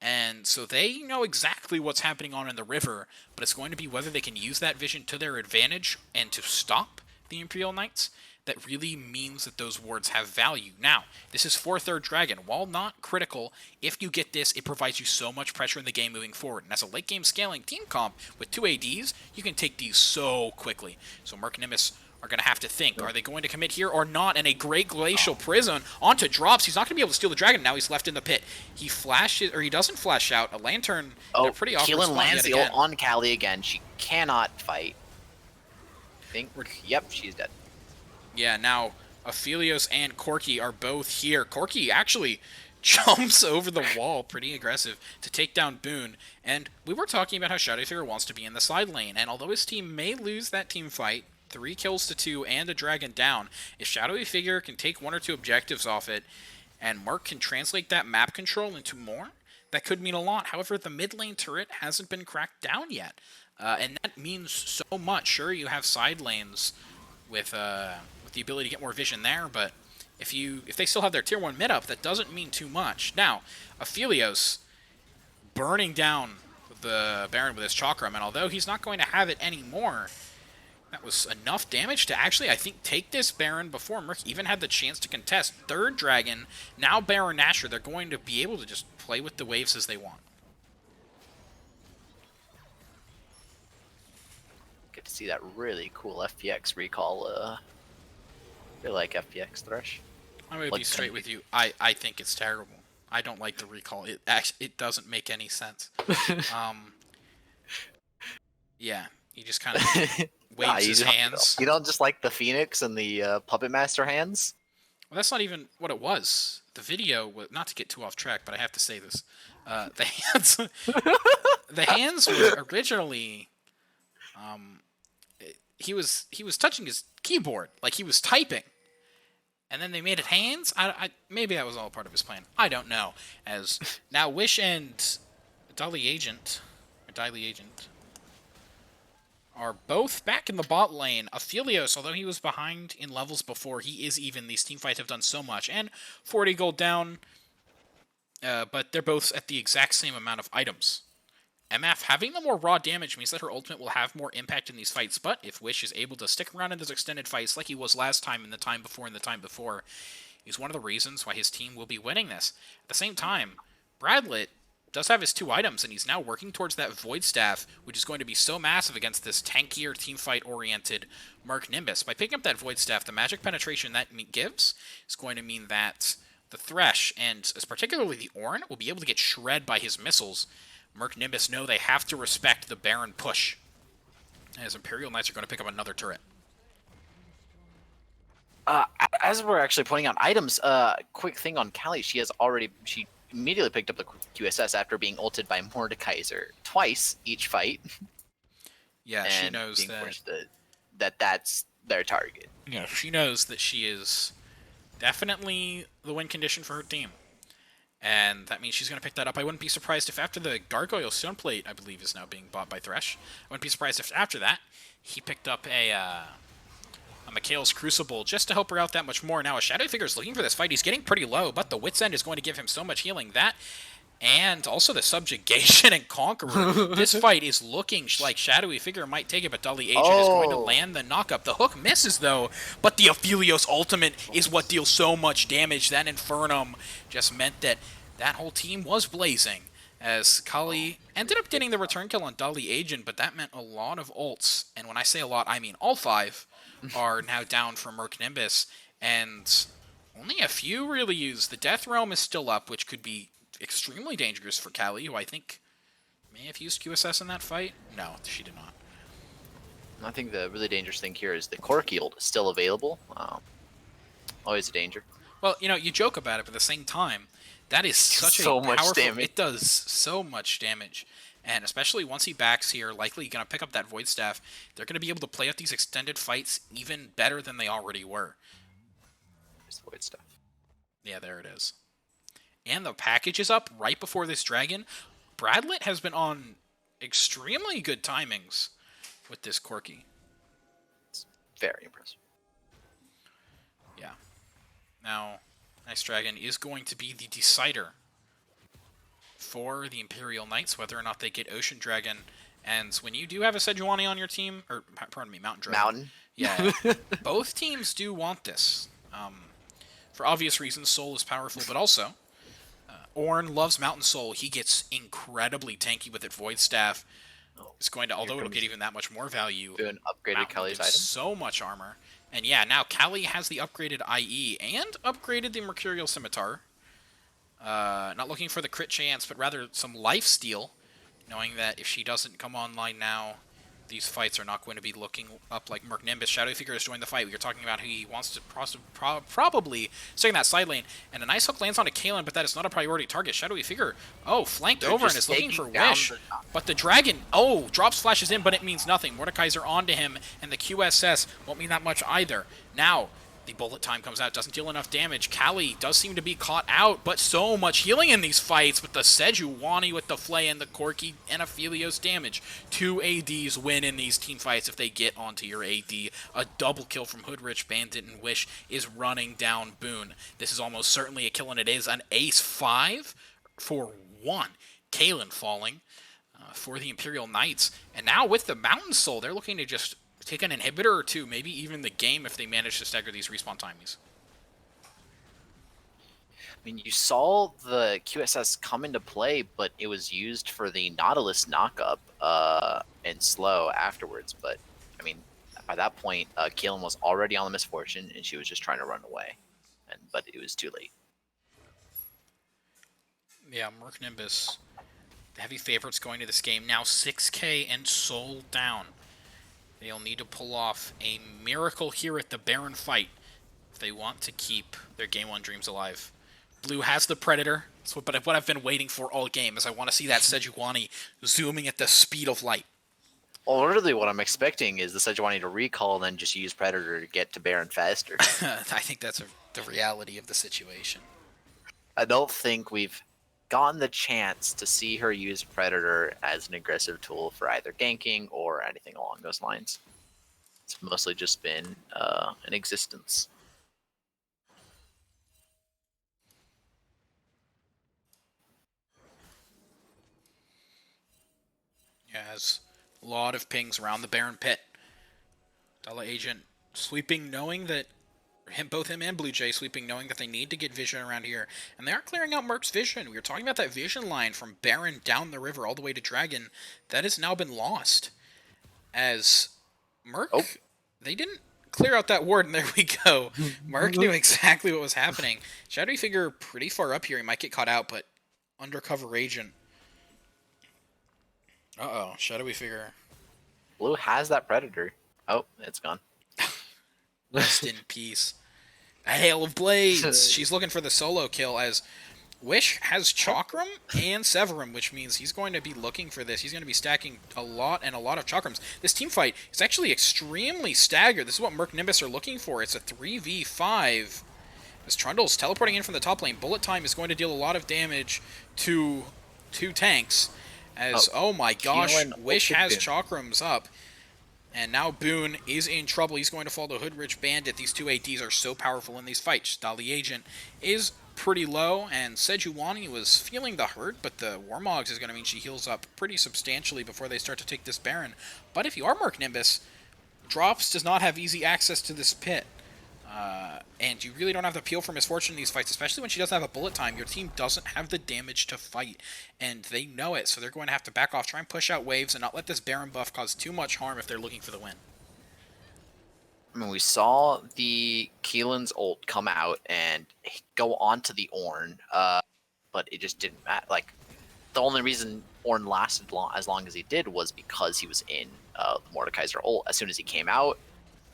And so they know exactly what's happening on in the river, but it's going to be whether they can use that vision to their advantage and to stop the Imperial Knights. That really means that those wards have value. Now, this is 4/3 Dragon. While not critical, if you get this, it provides you so much pressure in the game moving forward. And as a late game scaling team comp with 2 ADs, you can take these so quickly. So Murk Nimbus are going to have to think, are they going to commit here or not? And a great Glacial Prison onto drops. He's not going to be able to steal the Dragon. Now he's left in the pit. He flashes, or he doesn't flash out. A Lantern, they're pretty awkward. Keelan lands the ult on Callie again. She cannot fight. Yep, she's dead. Yeah, now Aphelios and Corky are both here. Corky actually jumps over the wall, pretty aggressive, to take down Boone. And we were talking about how Shadowy Figure wants to be in the side lane, and although his team may lose that team fight, 3 kills to 2 and a Dragon down, if Shadowy Figure can take 1 or 2 objectives off it, and Murk can translate that map control into more, that could mean a lot. However, the mid lane turret hasn't been cracked down yet, and that means so much. Sure, you have side lanes with the ability to get more vision there, but if they still have their tier 1 mid up, that doesn't mean too much. Now, Aphelios burning down the Baron with his Chakram, and although he's not going to have it anymore, that was enough damage to actually, I think, take this Baron before Murk even had the chance to contest. Third Dragon, now Baron Nashor. They're going to be able to just play with the waves as they want. Get to see that really cool FPX recall. They like FPX Thresh. I'm going to be straight with you. I think it's terrible. I don't like the recall. It doesn't make any sense. Yeah, he just kind of waves his hands. You don't just like the Phoenix and the Puppet Master hands? Well, that's not even what it was. The video was, not to get too off track, but I have to say this. The hands, the hands were originally, he was touching his keyboard like he was typing, and then they made it hands. Maybe that was all part of his plan. I don't know. As now, Wish and Dali Agent are both back in the bot lane. Aphelios, although he was behind in levels before, he is even. These team fights have done so much. And 40 gold down, but they're both at the exact same amount of items. MF having the more raw damage means that her ultimate will have more impact in these fights, but if Wish is able to stick around in those extended fights like he was last time and the time before, he's one of the reasons why his team will be winning this. At the same time, Bradlet does have his 2 items, and he's now working towards that Void Staff, which is going to be so massive against this tankier, teamfight-oriented Murk Nimbus. By picking up that Void Staff, the magic penetration that gives is going to mean that the Thresh, and particularly the Ornn, will be able to get shred by his missiles. Murk Nimbus know they have to respect the Baron push, as Imperial Knights are going to pick up another turret. As we're actually pointing out items, quick thing on Callie, she immediately picked up the QSS after being ulted by Mordekaiser twice each fight. Yeah, she knows that's their target. Yeah, she knows that she is definitely the win condition for her team. And that means she's going to pick that up. I wouldn't be surprised if after the Gargoyle Stone Plate, I believe, is now being bought by Thresh, I wouldn't be surprised if after that, he picked up a Mikhail's Crucible just to help her out that much more. Now, a Shadowy Figure is looking for this fight. He's getting pretty low, but the Wit's End is going to give him so much healing. That, and also the Subjugation and Conqueror. This fight is looking like Shadowy Figure might take it, but Dali Agent is going to land the knockup. The hook misses, though, but the Aphelios ultimate is what deals so much damage. That Infernum just meant that that whole team was blazing, as Kali ended up getting the return kill on Dali Agent, but that meant a lot of ults. And when I say a lot, I mean all 5 are now down for Murk Nimbus, and only a few really used. The Death Realm is still up, which could be extremely dangerous for Kali, who I think may have used QSS in that fight. No, she did not. I think the really dangerous thing here is the Cork Yield is still available. Always a danger. Well, you know, you joke about it, but at the same time, that is such a powerful... damage. It does so much damage. And especially once he backs here, likely going to pick up that Void Staff, they're going to be able to play out these extended fights even better than they already were. There's the Void Staff. Yeah, there it is. And the package is up right before this dragon. Bradlet has been on extremely good timings with this Corki. It's very impressive. Yeah. Now, next dragon is going to be the decider for the Imperial Knights, whether or not they get Ocean Dragon. And when you do have a Sejuani on your team, or pardon me, Mountain Dragon. Mountain? Yeah. Both teams do want this. For obvious reasons, Soul is powerful, but also, Ornn loves Mountain Soul. He gets incredibly tanky with it. Void Staff is going to, although it'll get even that much more value, do an upgraded Kali's item. So much armor. And yeah, now Kali has the upgraded IE and upgraded the Mercurial Scimitar. Not looking for the crit chance, but rather some life steal, knowing that if she doesn't come online now, these fights are not going to be looking up like Murk Nimbus. Shadowy Figure has joined the fight. We were talking about who he wants to probably stay in that side lane, and a nice hook lands onto Kaelin, but that is not a priority target. Shadowy Figure, flanked over and is looking for Wish, but the dragon, drops flashes in, but it means nothing. Mordekaiser onto him, and the QSS won't mean that much either. Now, The bullet time comes out, doesn't deal enough damage. Callie does seem to be caught out, but so much healing in these fights. But the Sejuani with the Flay and the Corki and Aphelios damage. 2 ADs win in these team fights if they get onto your AD. A double kill from Hoodrich, Bandit, and Wish is running down Boone. This is almost certainly a kill, and it is an ace 5 for 1. Kalen falling for the Imperial Knights. And now with the Mountain Soul, they're looking to just take an inhibitor or two, maybe even the game if they manage to stagger these respawn timings. I mean, you saw the QSS come into play, but it was used for the Nautilus knockup and slow afterwards. But, I mean, by that point, Keelan was already on the Misfortune, and she was just trying to run away. But it was too late. Yeah, Murk Nimbus, the heavy favorites going to this game. Now 6K and Soul down. They'll need to pull off a miracle here at the Baron fight if they want to keep their Game 1 dreams alive. Blue has the Predator, but what I've been waiting for all game is I want to see that Sejuani zooming at the speed of light. Well, literally what I'm expecting is the Sejuani to recall and then just use Predator to get to Baron faster. I think that's the reality of the situation. I don't think we've gotten the chance to see her use Predator as an aggressive tool for either ganking or anything along those lines. It's mostly just been an existence. Yeah, has a lot of pings around the Baron pit. Dala Agent sweeping, knowing that both him and Blue Jay sweeping, knowing that they need to get vision around here. And they are clearing out Murk's vision. We were talking about that vision line from Baron down the river all the way to Dragon. That has now been lost. As Murk, they didn't clear out that ward, and there we go. Murk knew exactly what was happening. Shadowy Figure pretty far up here. He might get caught out, but Undercover Agent. Uh-oh, Shadowy Figure. Blue has that Predator. Oh, it's gone. Rest in peace. A hail of blades. She's looking for the solo kill as Wish has Chakram and Severum, which means he's going to be looking for this. He's going to be stacking a lot of Chakrams. This team fight is actually extremely staggered. This is what Murk Nimbus are looking for. It's a 3v5. As Trundle's teleporting in from the top lane, bullet time is going to deal a lot of damage to 2 tanks. As, oh my gosh, Wish has Chakrams up. And now Boone is in trouble. He's going to fall to Hoodrich Bandit. These 2 ADs are so powerful in these fights. Dali Agent is pretty low, and Sejuani was feeling the hurt, but the Warmogs is going to mean she heals up pretty substantially before they start to take this Baron. But if you are Murk Nimbus, Drops does not have easy access to this pit. And you really don't have the peel for Misfortune in these fights, especially when she doesn't have a bullet time. Your team doesn't have the damage to fight, and they know it, so they're going to have to back off, try and push out waves, and not let this Baron buff cause too much harm if they're looking for the win. I mean, we saw the Keelan's ult come out and go onto the Ornn, but it just didn't matter. Like, the only reason Ornn lasted as long as he did was because he was in the Mordekaiser ult. As soon as he came out,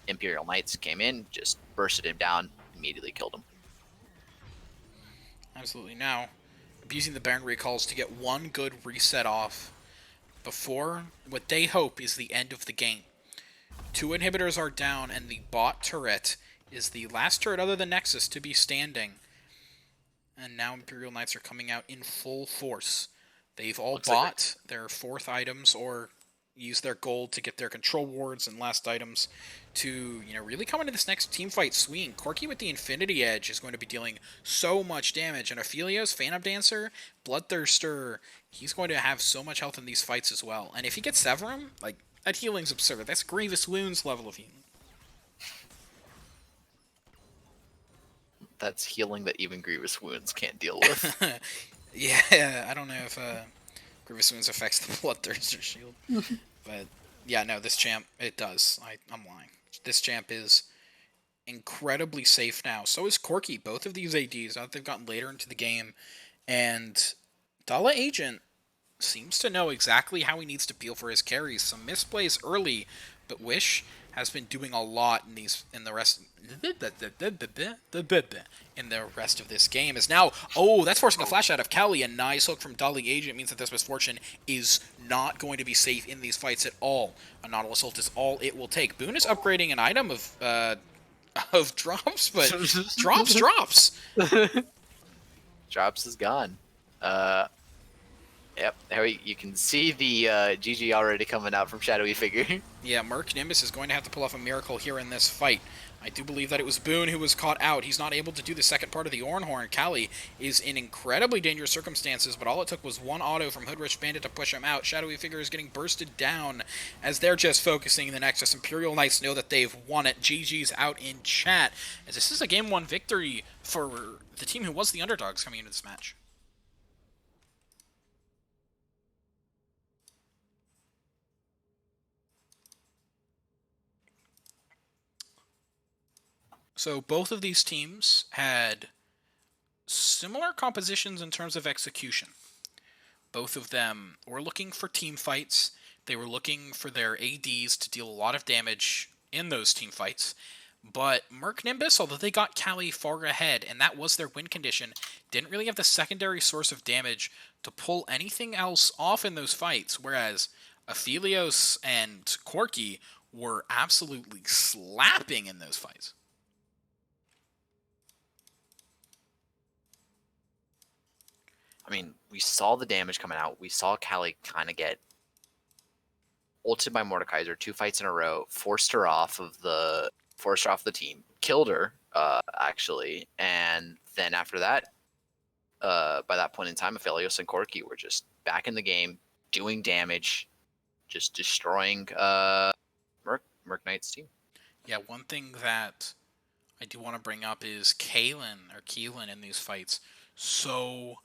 Imperial Knights came in, just bursted him down, immediately killed him. Absolutely. Now, abusing the Baron recalls to get one good reset off before what they hope is the end of the game. 2 inhibitors are down, and the bot turret is the last turret other than Nexus to be standing. And now Imperial Knights are coming out in full force. They've all bought their 4th items or use their gold to get their control wards and last items to, really come into this next team fight swinging. Corki with the Infinity Edge is going to be dealing so much damage, and Aphelios, Phantom Dancer, Bloodthirster, he's going to have so much health in these fights as well. And if he gets Severum, that healing's absurd. That's Grievous Wounds level of healing. That's healing that even Grievous Wounds can't deal with. Yeah, I don't know if Grievous Wounds affects the Bloodthirster shield. But, yeah, no, this champ, it does. I'm lying. This champ is incredibly safe now. So is Corki. Both of these ADs, now that they've gotten later into the game. And Dala Agent seems to know exactly how he needs to peel for his carries. Some misplays early, but Wish has been doing a lot in the rest of this game. Is now, that's forcing a flash out of Callie. A nice hook from Dolly Agent means that this Misfortune is not going to be safe in these fights at all. A Nautilus ult is all it will take. Boone is upgrading an item of of drops, but drops. Drops is gone. Yep, there you can see the GG already coming out from Shadowy Figure. Yeah, Murk Nimbus is going to have to pull off a miracle here in this fight. I do believe that it was Boone who was caught out. He's not able to do the second part of the Ornhorn. Callie is in incredibly dangerous circumstances, but all it took was one auto from Hoodrich Bandit to push him out. Shadowy Figure is getting bursted down as they're just focusing in the Nexus. Imperial Knights know that they've won it. GG's out in chat, as this is a Game 1 victory for the team who was the underdogs coming into this match. So both of these teams had similar compositions in terms of execution. Both of them were looking for team fights. They were looking for their ADs to deal a lot of damage in those team fights. But Murk Nimbus, although they got Callie far ahead, and that was their win condition, didn't really have the secondary source of damage to pull anything else off in those fights, whereas Aphelios and Corky were absolutely slapping in those fights. I mean, we saw the damage coming out. We saw Callie kind of get ulted by Mordekaiser 2 fights in a row, forced her off the team, killed her, actually. And then after that, by that point in time, Aphelios and Corky were just back in the game, doing damage, just destroying Murk Knight's team. Yeah, one thing that I do want to bring up is Keelan in these fights. So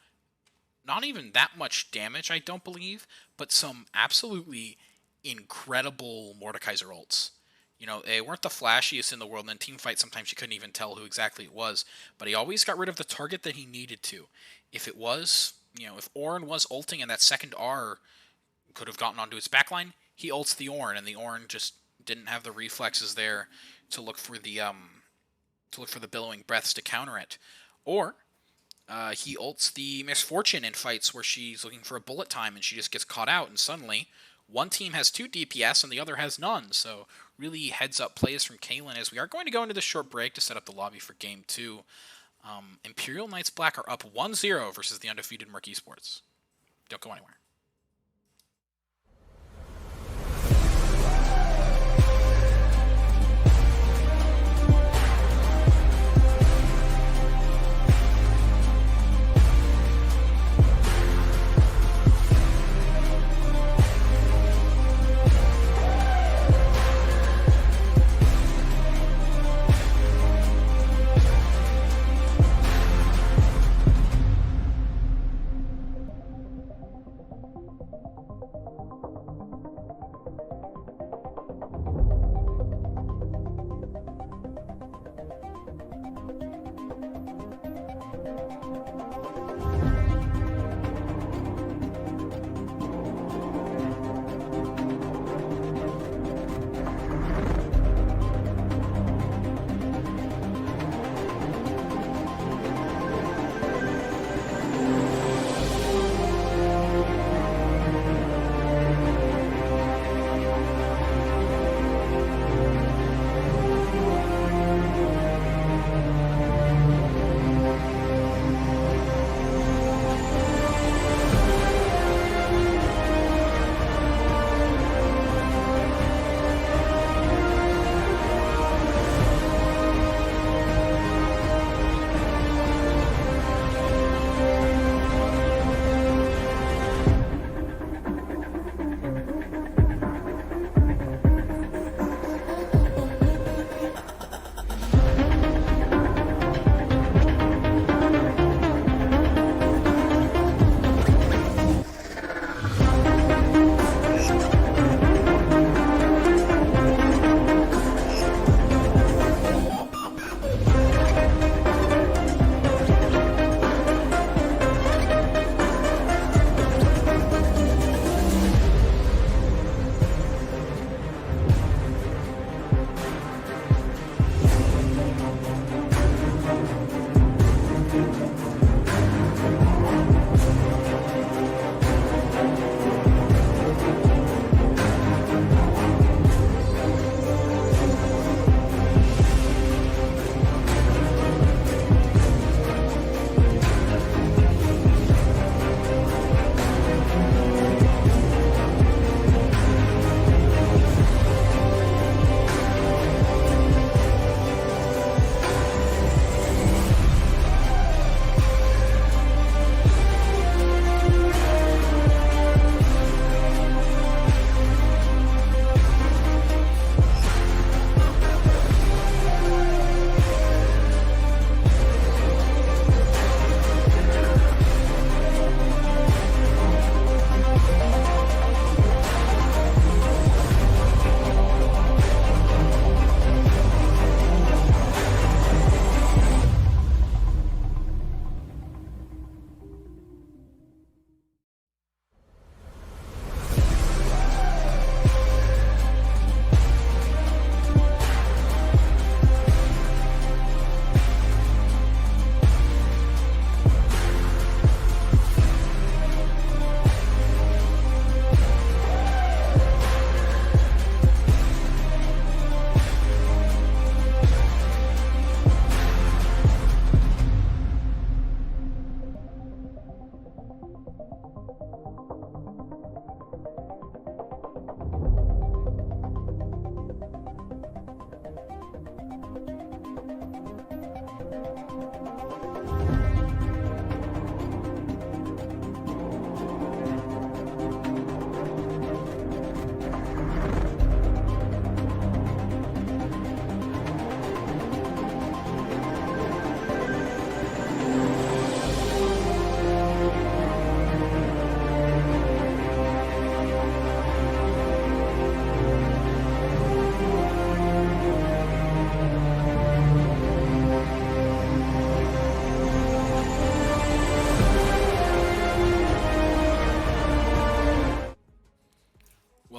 not even that much damage, I don't believe, but some absolutely incredible Mordekaiser ults. You know, they weren't the flashiest in the world, and in team fights, sometimes you couldn't even tell who exactly it was, but he always got rid of the target that he needed to. If it was, you know, if Ornn was ulting and that second R could have gotten onto its backline, he ults the Ornn, and the Ornn just didn't have the reflexes there to look for the billowing breaths to counter it. Or he ults the Misfortune in fights where she's looking for a bullet time and she just gets caught out, and suddenly one team has 2 DPS and the other has none. So really heads up plays from Kaylin, as we are going to go into this short break to set up the lobby for Game 2. Imperial Knights Black are up 1-0 versus the undefeated Murk Esports. Don't go anywhere.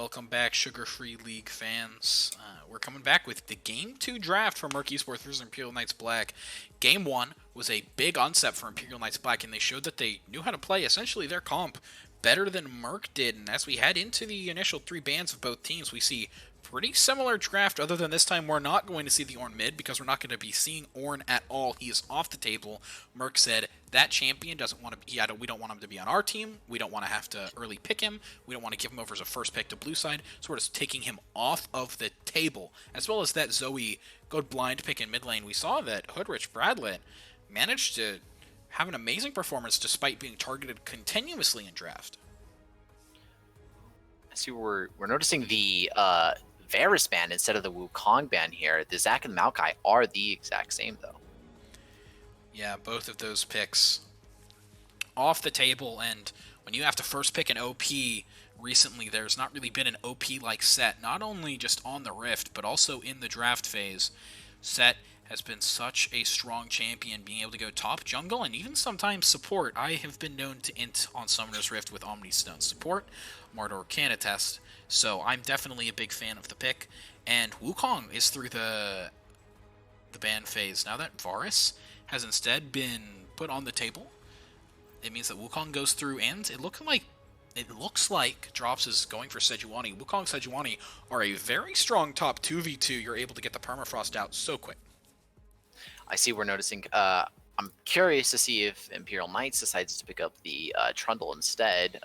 Welcome back, Sugar-Free League fans. We're coming back with the Game 2 draft for Murk Esports versus Imperial Knights Black. Game 1 was a big onset for Imperial Knights Black, and they showed that they knew how to play essentially their comp better than Murk did. And as we head into the initial 3 bans of both teams, we see pretty similar draft, other than this time we're not going to see the Ornn mid because we're not going to be seeing Ornn at all. He is off the table. Murk said that champion doesn't want to be, we don't want him to be on our team. We don't want to have to early pick him. We don't want to give him over as a first pick to blue side. So we're just taking him off of the table. As well as that Zoe good blind pick in mid lane. We saw that Hoodrich Bradlett managed to have an amazing performance despite being targeted continuously in draft. So we're noticing the Varus ban instead of the Wukong ban here. The Zac and the Maokai are the exact same, though. Yeah, both of those picks off the table, and when you have to first pick an OP recently, there's not really been an OP-like set, not only just on the Rift, but also in the draft phase. Set has been such a strong champion, being able to go top jungle and even sometimes support. I have been known to int on Summoner's Rift with Omni Stone support. Mardor can attest. So I'm definitely a big fan of the pick. And Wukong is through the ban phase. Now that Varus has instead been put on the table, it means that Wukong goes through, and it looks like Drops is going for Sejuani. Wukong and Sejuani are a very strong top 2v2. You're able to get the permafrost out so quick. I see we're noticing. I'm curious to see if Imperial Knights decides to pick up the Trundle instead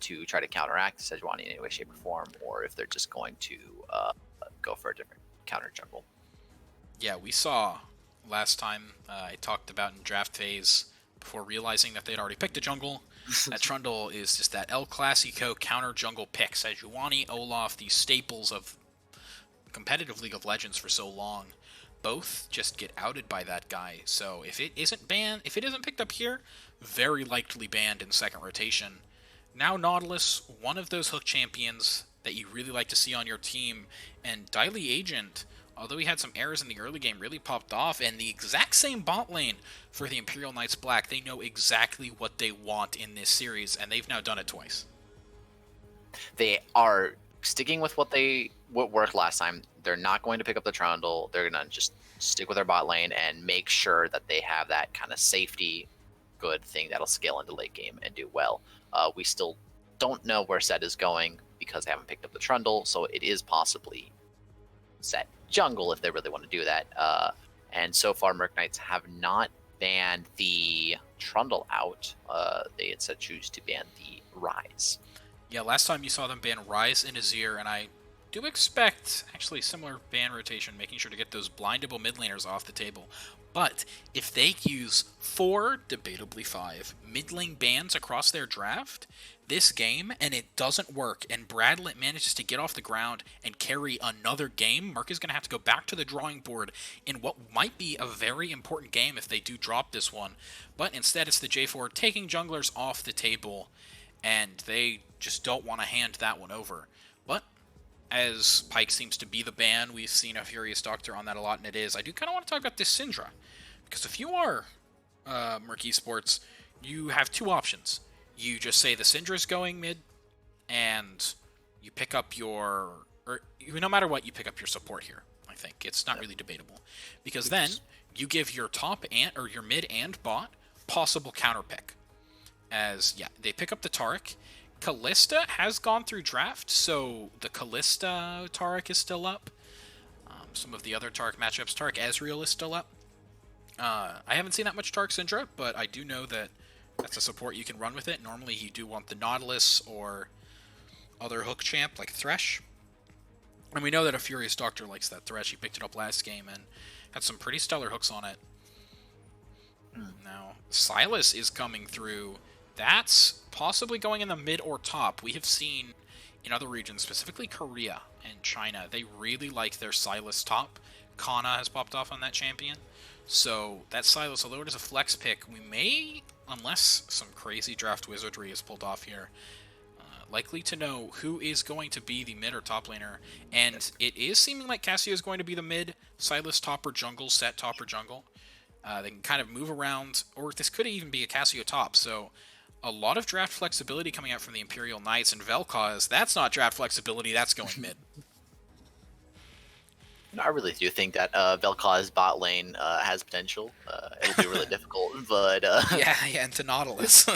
to try to counteract Sejuani in any way, shape, or form, or if they're just going to go for a different counter jungle. Yeah, we saw last time I talked about in draft phase before realizing that they'd already picked a jungle. That Trundle is just that El Clasico counter jungle pick. Sejuani, Olaf, these staples of competitive League of Legends for so long, both just get outed by that guy. So if it isn't picked up here, very likely banned in second rotation. Now Nautilus, one of those hook champions that you really like to see on your team, and Daily Agent, although he had some errors in the early game, really popped off, and the exact same bot lane for the Imperial Knights Black. They know exactly what they want in this series, and they've now done it twice. They are sticking with what worked last time. They're not going to pick up the Trundle. They're going to just stick with their bot lane and make sure that they have that kind of safety good thing that'll scale into late game and do well. We still don't know where Set is going because they haven't picked up the Trundle, so it is possibly Set jungle if they really want to do that. And so far, Murk Knights have not banned the Trundle out. They instead choose to ban the Rise. Yeah, last time you saw them ban Rise and Azir, and I do expect actually similar ban rotation, making sure to get those blindable mid laners off the table. But if they use 4, debatably 5, mid lane bans across their draft this game, and it doesn't work, and Bradlett manages to get off the ground and carry another game, Murk is going to have to go back to the drawing board in what might be a very important game if they do drop this one. But instead, it's the J4 taking junglers off the table, and they just don't want to hand that one over. But as Pyke seems to be the ban, we've seen a Furious Doctor on that a lot, and it is. I do kind of want to talk about this Syndra, because if you are Murk Esports, you have 2 options. You just say the Syndra's going mid, and you pick up no matter what, you pick up your support here. I think it's not really debatable, because then you give your top or your mid and bot possible counter pick. As they pick up the Taric. Kalista has gone through draft, so the Kalista Taric is still up. Some of the other Taric matchups, Taric Ezreal is still up. I haven't seen that much Taric Syndra, but I do know that that's a support you can run with it. Normally you do want the Nautilus or other hook champ like Thresh. And we know that a Furious Doctor likes that Thresh. He picked it up last game and had some pretty stellar hooks on it. Now, Sylas is coming through. That's possibly going in the mid or top. We have seen in other regions, specifically Korea and China, they really like their Sylas top. Kana has popped off on that champion. So that Sylas, although it is a flex pick, we may, unless some crazy draft wizardry is pulled off here, likely to know who is going to be the mid or top laner. And it is seeming like Cassio is going to be the mid, Sylas top or jungle, Set top or jungle. They can kind of move around, or this could even be a Cassio top. So A lot of draft flexibility coming out from the Imperial Knights and Vel'Koz. That's not draft flexibility, that's going mid. I really do think that Vel'Koz bot lane has potential. It'll be really difficult, but yeah, into Nautilus.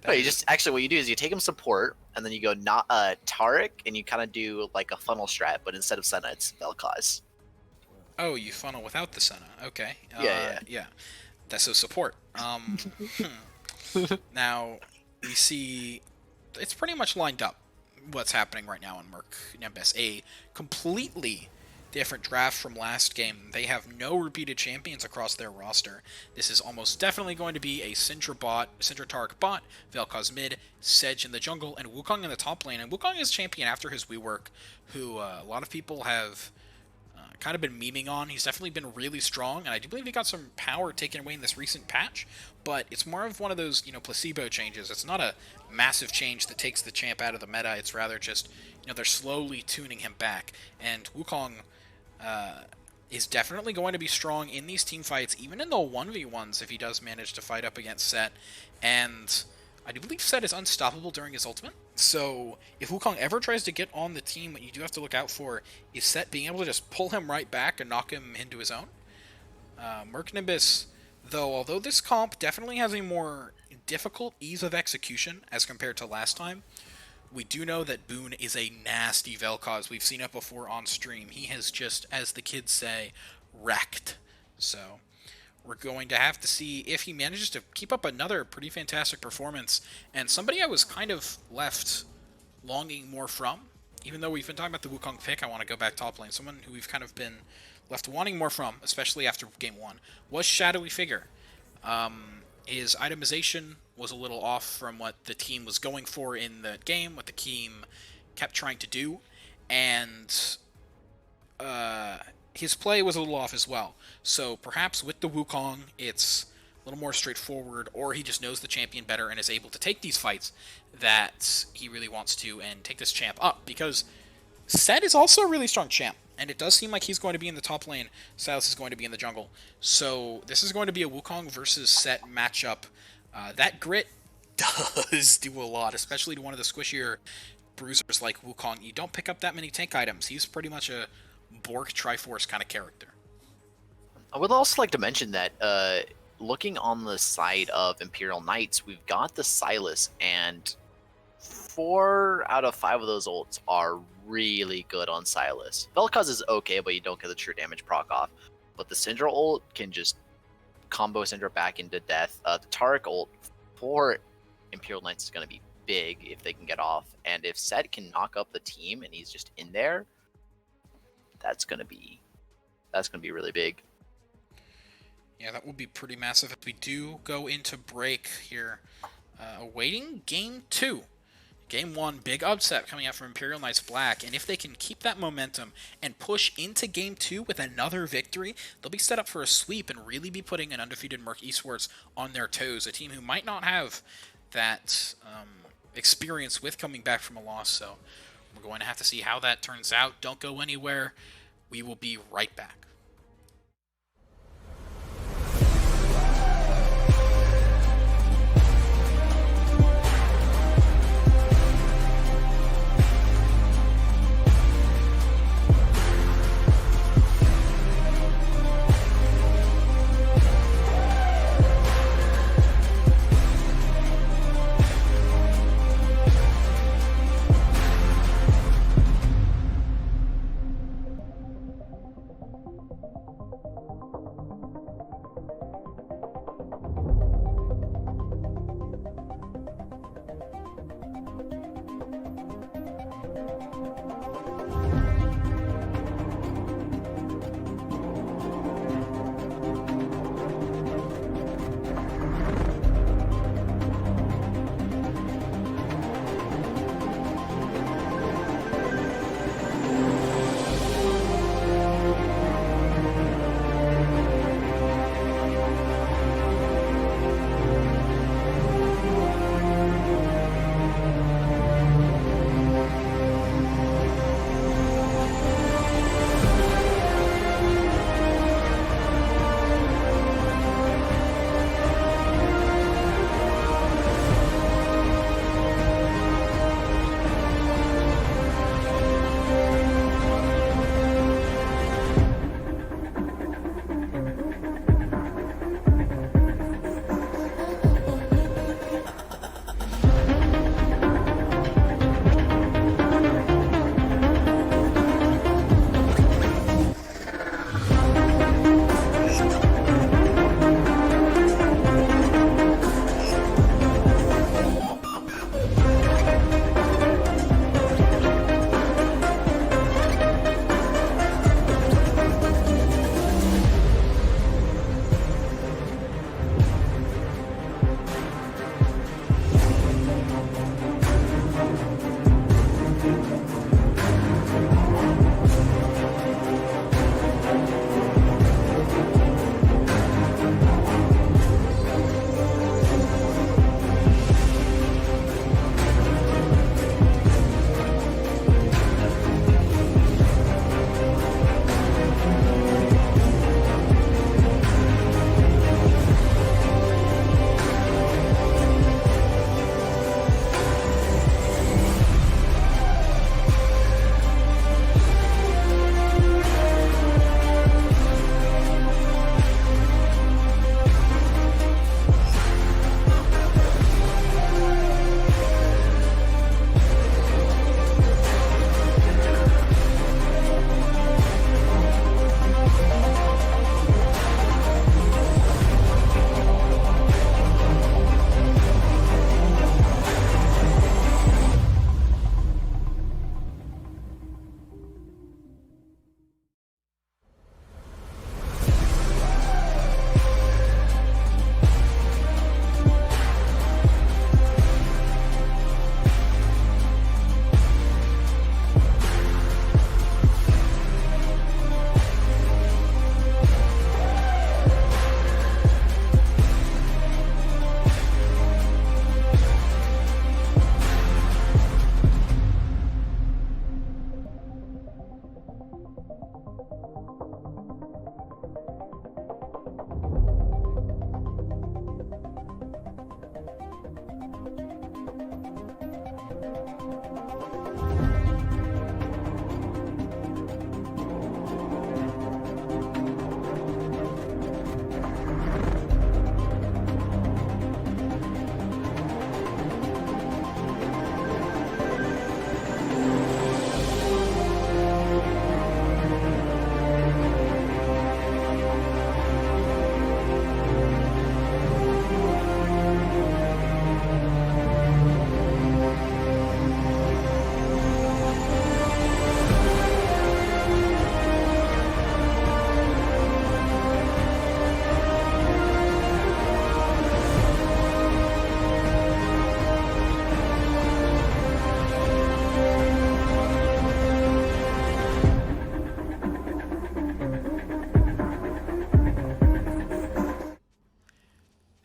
Wait, what you do is you take him support, and then you go not Taric, and you kind of do like a funnel strat, but instead of Senna, it's Vel'Koz. Oh, you funnel without the Senna. Okay. Yeah. That's a support. Now we see it's pretty much lined up. What's happening right now in Murk Nimbus, a completely different draft from last game. They have no repeated champions across their roster. This is almost definitely going to be a Syndra Taric bot, Vel'Koz mid, Sedge in the jungle, and Wukong in the top lane. And Wukong is champion after his rework, who a lot of people have kind of been memeing on. He's definitely been really strong, and I do believe he got some power taken away in this recent patch, but it's more of one of those, placebo changes. It's not a massive change that takes the champ out of the meta. It's rather just, they're slowly tuning him back, and Wukong is definitely going to be strong in these team fights, even in the 1v1s if he does manage to fight up against Set, and I do believe Set is unstoppable during his ultimate, so if Wukong ever tries to get on the team, what you do have to look out for is Set being able to just pull him right back and knock him into his own. Murk Nimbus, although this comp definitely has a more difficult ease of execution as compared to last time, we do know that Boone is a nasty Vel'Koz. We've seen it before on stream. He has just, as the kids say, wrecked. So we're going to have to see if he manages to keep up another pretty fantastic performance. And somebody I was kind of left longing more from, even though we've been talking about the Wukong pick, I want to go back top lane. Someone who we've kind of been left wanting more from, especially after Game 1, was Shadowy Figure. His itemization was a little off from what the team was going for in the game, what the team kept trying to do, and his play was a little off as well. So perhaps with the Wukong, it's a little more straightforward, or he just knows the champion better and is able to take these fights that he really wants to and take this champ up, because Set is also a really strong champ, and it does seem like he's going to be in the top lane, Silas is going to be in the jungle. So this is going to be a Wukong versus Set matchup. That grit does do a lot, especially to one of the squishier bruisers like Wukong. You don't pick up that many tank items. He's pretty much a Bork Triforce kind of character. I would also like to mention that looking on the side of Imperial Knights, we've got the Silas, and 4 out of 5 of those ults are really good on Silas. Vel'Koz is okay, but you don't get the true damage proc off. But the Syndra ult can just combo Syndra back into death. The Taric ult for Imperial Knights is going to be big if they can get off. And if Set can knock up the team and he's just in there, that's going to be really big. Yeah, that will be pretty massive. If we do go into break here, awaiting Game 2. Game 1, big upset coming out from Imperial Knights Black, and if they can keep that momentum and push into Game 2 with another victory, they'll be set up for a sweep and really be putting an undefeated Murk Esports on their toes, a team who might not have that experience with coming back from a loss, so we're going to have to see how that turns out. Don't go anywhere. We will be right back.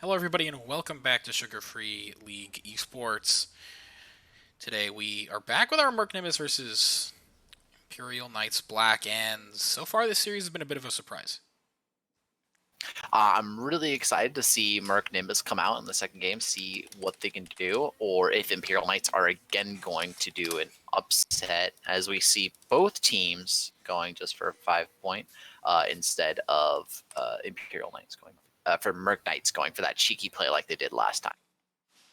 Hello everybody and welcome back to Sugar Free League Esports. Today we are back with our Murk Nimbus versus Imperial Knights Black, and so far this series has been a bit of a surprise. I'm really excited to see Murk Nimbus come out in the second game, see what they can do, or if Imperial Knights are again going to do an upset, as we see both teams going just for a 5-point instead of Imperial Knights going for Murk Knights going for that cheeky play like they did last time.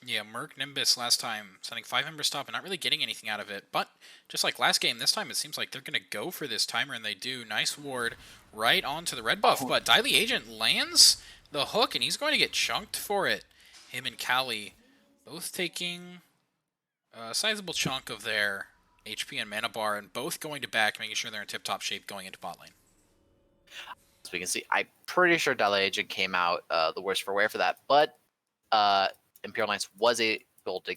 Yeah, Murk Nimbus last time sending 5-member stop and not really getting anything out of it, but just like last game, this time it seems like they're going to go for this timer, and they do. Nice ward right onto the red buff, but Daily Agent lands the hook, and he's going to get chunked for it. Him and Callie both taking a sizable chunk of their HP and mana bar, and both going to back, making sure they're in tip-top shape going into bot lane. As we can see, I'm pretty sure Daily Agent came out the worst for wear for that, but Imperial Knights was able to,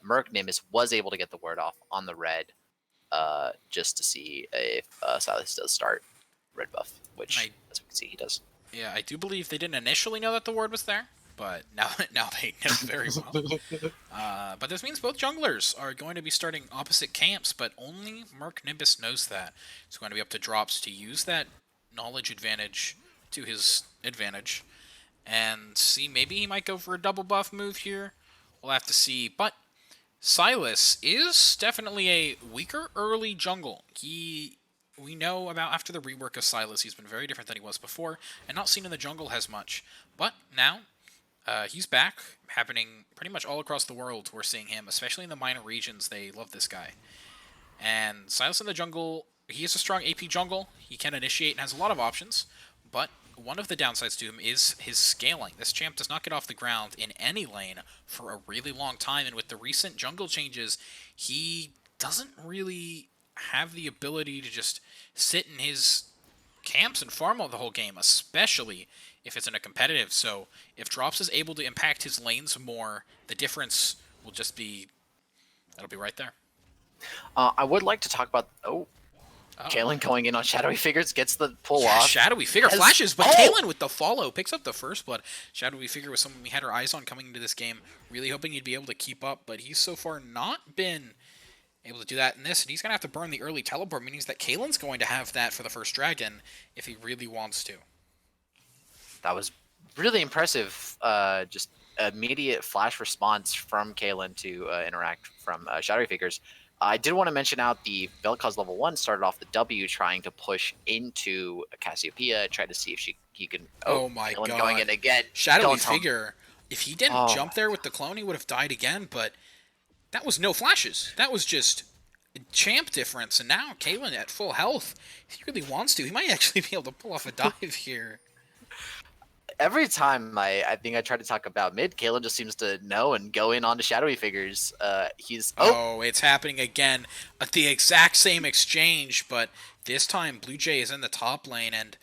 Murk Nimbus was able to get the word off on the red just to see if Silas does start red buff, which, as we can see, he does. Yeah, I do believe they didn't initially know that the ward was there, but now they know very well. But this means both junglers are going to be starting opposite camps, but only Murk Nimbus knows that. It's going to be up to Drops to use that knowledge advantage to his advantage and see, maybe he might go for a double buff move here. We'll have to see, but Silas is definitely a weaker early jungle. We know about after the rework of Silas, he's been very different than he was before, and not seen in the jungle as much. But now, he's back, happening pretty much all across the world. We're seeing him, especially in the minor regions. They love this guy. And Silas in the jungle, he is a strong AP jungle. He can initiate and has a lot of options, but one of the downsides to him is his scaling. This champ does not get off the ground in any lane for a really long time, and with the recent jungle changes, he doesn't really have the ability to just sit in his camps and farm all the whole game, especially if it's in a competitive. So if Drops is able to impact his lanes more, the difference will just be, that'll be right there. I would like to talk about, Kalen going in on Shadowy Figures, gets the pull off. Shadowy Figure flashes, but Kalen with the follow picks up the first blood. Shadowy Figure was someone we had our eyes on coming into this game, really hoping he'd be able to keep up, but he's so far not been able to do that in this, and he's going to have to burn the early teleport, meaning that Kalen's going to have that for the first dragon if he really wants to. That was really impressive, just immediate flash response from Kalen to interact from Shadowy Figures. I did want to mention out the Vel'Koz level 1 started off the W trying to push into Cassiopeia, try to see if he can... Oh my god. Going in again. Shadowy Figure, if he didn't jump there with the clone, he would have died again, but that was no flashes. That was just champ difference, and now Kalen at full health. If he really wants to, he might actually be able to pull off a dive here. Every time I think I try to talk about mid, Kalen just seems to know and go in onto Shadowy Figures. It's happening again. The exact same exchange, but this time Blue Jay is in the top lane, and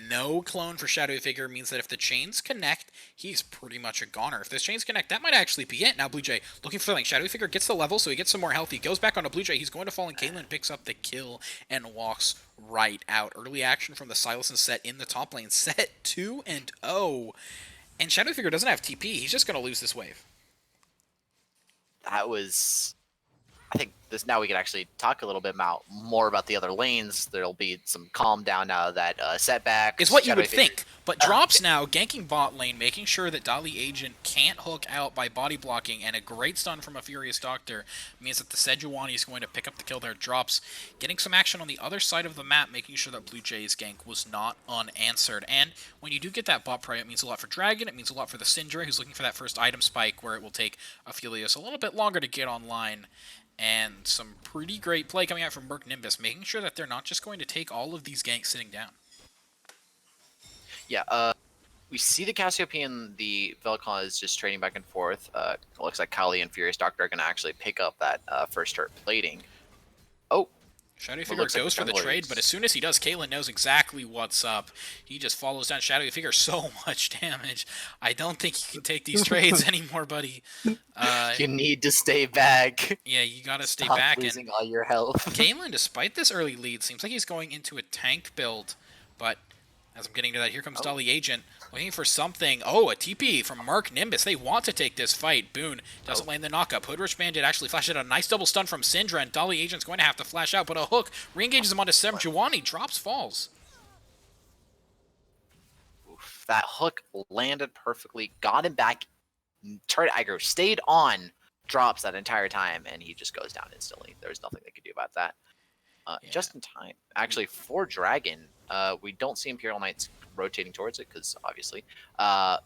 no clone for Shadowy Figure means that if the chains connect, he's pretty much a goner. If the chains connect, that might actually be it. Now Blue Jay looking for the lane. Shadowy Figure gets the level, so he gets some more health. He goes back onto Blue Jay. He's going to fall, and Caitlyn picks up the kill and walks right out. Early action from the Silas set in the top lane. Set 2-0. And Shadowy Figure doesn't have TP. He's just going to lose this wave. That was... I think now we can actually talk a little bit more about the other lanes. There'll be some calm down now that setback. Is what you would think. But Drops now, ganking bot lane, making sure that Dali Agent can't hook out by body blocking, and a great stun from a Furious Doctor means that the Sejuani is going to pick up the kill there. Drops getting some action on the other side of the map, making sure that Blue Jay's gank was not unanswered. And when you do get that bot pry, it means a lot for Dragon, it means a lot for the Syndra, who's looking for that first item spike, where it will take Aphelios a little bit longer to get online. And some pretty great play coming out from Murk Nimbus, making sure that they're not just going to take all of these ganks sitting down. Yeah, we see the Cassiopeia and the Velcon is just trading back and forth. It looks like Kali and Furious Doctor are going to actually pick up that first start plating. Oh. Shadowy Figure goes for the trade, but as soon as he does, Caitlyn knows exactly what's up. He just follows down Shadowy Figure, so much damage. I don't think you can take these trades anymore, buddy. You need to stay back. Yeah, you gotta stay back. Losing all your health. Caitlyn, despite this early lead, seems like he's going into a tank build, but as I'm getting to that, here comes Dali Agent, looking for something. Oh, a TP from Murk Nimbus. They want to take this fight. Boone doesn't land the knockup. Hoodrich Bandit actually flashed out a nice double stun from Syndra, and Dali Agent's going to have to flash out, but a hook re-engages him onto Sejuani. Drops, falls. Oof, that hook landed perfectly, got him back, tried to aggro, stayed on, drops that entire time, and he just goes down instantly. There's nothing they could do about that. Just in time. Actually, for Dragon, we don't see Imperial Knights rotating towards it, because obviously, but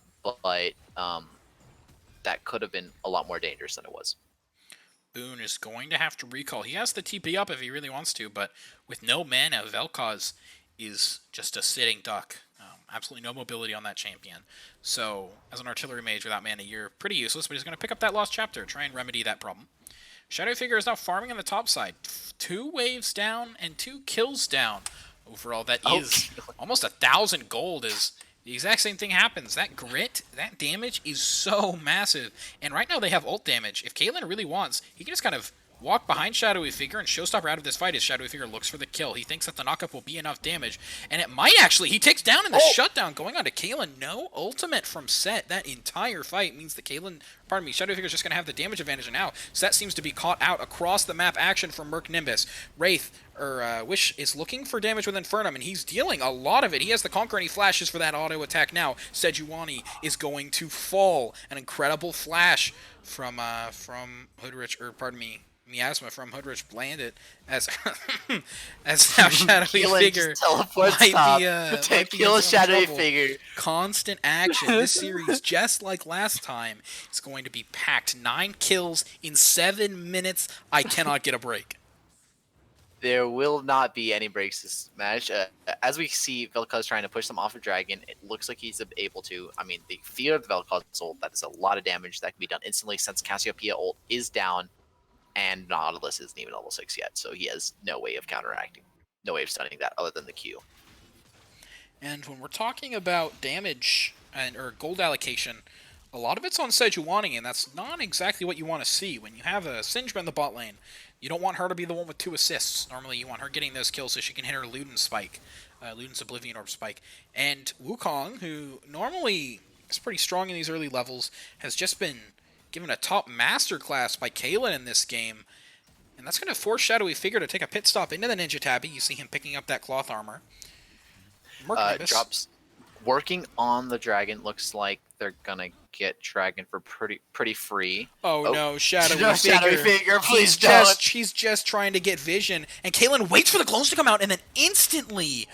that could have been a lot more dangerous than it was. Boone is going to have to recall. He has the TP up if he really wants to, but with no mana, Vel'Koz is just a sitting duck. Absolutely no mobility on that champion. So, as an artillery mage without mana, you're pretty useless, but he's going to pick up that lost chapter, try and remedy that problem. Shadow Figure is now farming on the top side. 2 waves down and 2 kills down. Overall, that is almost 1,000 gold. Is the exact same thing happens. That grit, that damage is so massive. And right now they have ult damage. If Caitlyn really wants, he can just kind of walk behind Shadowy Figure and showstopper out of this fight as Shadowy Figure looks for the kill. He thinks that the knockup will be enough damage, and it might actually. He takes down in the shutdown going on to Caitlyn. No ultimate from Set. That entire fight means that Shadowy Figure is just going to have the damage advantage, and now Set seems to be caught out across the map action from Murk Nimbus. Wish is looking for damage with Infernum, and he's dealing a lot of it. He has the Conquer, and he flashes for that auto attack now. Sejuani is going to fall. An incredible flash from Miasma from Hoodrich landed as now Shadowy Figure might be Shadowy Figure. Constant action. This series, just like last time, is going to be packed. 9 kills in 7 minutes. I cannot get a break. There will not be any breaks this match. As we see Vel'Koz trying to push them off of Dragon, it looks like he's able to. I mean, the fear of the Vel'Koz ult, that is a lot of damage that can be done instantly since Cassiopeia ult is down. And Nautilus isn't even level 6 yet, so he has no way of counteracting, no way of stunning that other than the Q. And when we're talking about damage or gold allocation, a lot of it's on Sejuani, and that's not exactly what you want to see. When you have a Syndra in the bot lane, you don't want her to be the one with 2 assists. Normally you want her getting those kills so she can hit her Luden's spike, Luden's Oblivion Orb spike. And Wukong, who normally is pretty strong in these early levels, has just been given a top masterclass by Caitlyn in this game. And that's going to force Shadowy Figure to take a pit stop into the Ninja Tabby. You see him picking up that cloth armor. Drops working on the Dragon. Looks like they're going to get Dragon for pretty free. Oh no, Shadowy Figure. Please don't. She's just trying to get vision. And Caitlyn waits for the clones to come out, and then instantly,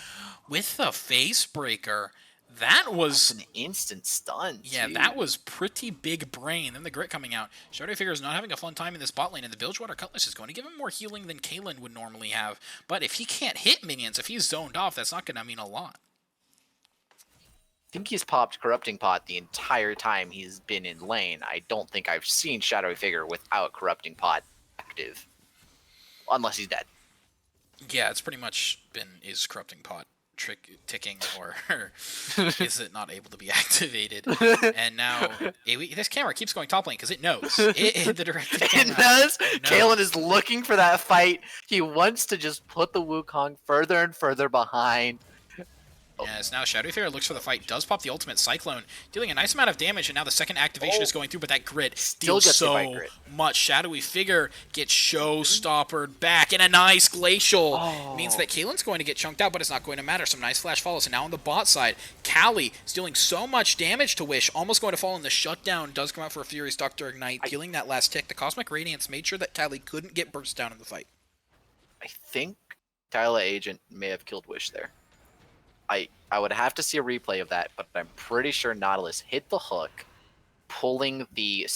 with the face breaker, that's an instant stun. Yeah, that was pretty big brain. Then the grit coming out. Shadowy Figure is not having a fun time in this bot lane, and the Bilgewater Cutlass is going to give him more healing than Caitlyn would normally have. But if he can't hit minions, if he's zoned off, that's not going to mean a lot. I think he's popped Corrupting Pot the entire time he's been in lane. I don't think I've seen Shadowy Figure without Corrupting Pot active. Unless he's dead. Yeah, it's pretty much been his Corrupting Pot ticking, or is it not able to be activated? And now this camera keeps going top lane because it knows the directive. It knows. Caitlyn is looking for that fight. He wants to just put the Wukong further and further behind. Yes, now Shadowy Figure looks for the fight, does pop the ultimate Cyclone, dealing a nice amount of damage, and now the second activation is going through, but that grid deals so much. Shadowy Figure gets showstoppered back, and a nice Glacial. Means that Kalen's going to get chunked out, but it's not going to matter. Some nice flash follows, and now on the bot side, Callie is dealing so much damage to Wish, almost going to fall in the shutdown, does come out for a Fury's Doctor Ignite, dealing that last tick. The Cosmic Radiance made sure that Callie couldn't get burst down in the fight. I think Tyler Agent may have killed Wish there. I would have to see a replay of that, but I'm pretty sure Nautilus hit the hook, pulling the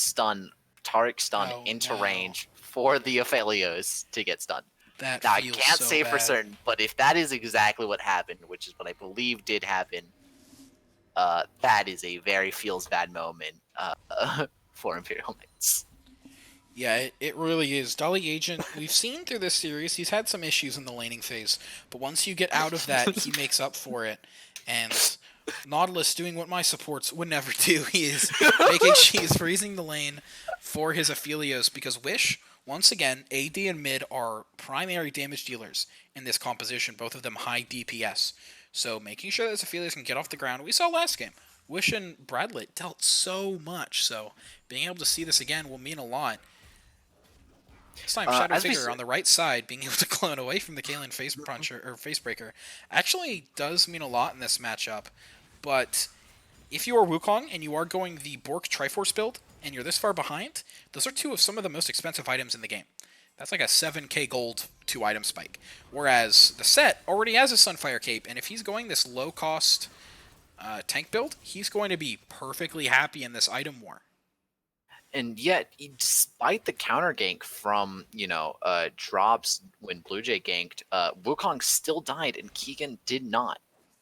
Taric stun into range for the Aphelios to get stunned. Now, I can't say for certain, but if that is exactly what happened, which is what I believe did happen, that is a very feels bad moment for Imperial Knights. Yeah, it really is. Dolly Agent, we've seen through this series, he's had some issues in the laning phase, but once you get out of that, he makes up for it. And Nautilus doing what my supports would never do. He's freezing the lane for his Aphelios, because Wish, once again, AD and mid are primary damage dealers in this composition, both of them high DPS. So making sure that his Aphelios can get off the ground, we saw last game. Wish and Bradlett dealt so much, so being able to see this again will mean a lot. This time, Shadow Figure on the right side, being able to clone away from the Kalen face puncher or face breaker, actually does mean a lot in this matchup. But if you are Wukong and you are going the Bork Triforce build and you're this far behind, those are two of some of the most expensive items in the game. That's like a 7k gold 2-item spike. Whereas the set already has a Sunfire Cape, and if he's going this low-cost tank build, he's going to be perfectly happy in this item war. And yet, despite the counter gank from, drops when Blue Jay ganked, Wukong still died and Keegan did not.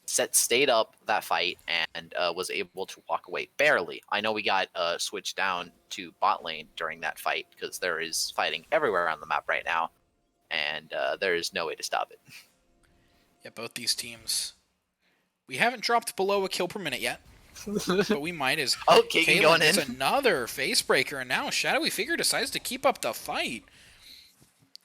Set stayed up that fight and was able to walk away barely. I know we got switched down to bot lane during that fight because there is fighting everywhere on the map right now, and there is no way to stop it. Yeah, both these teams. We haven't dropped below a kill per minute yet. But we might as Keegan going in. Another face breaker, and now Shadowy Figure decides to keep up the fight.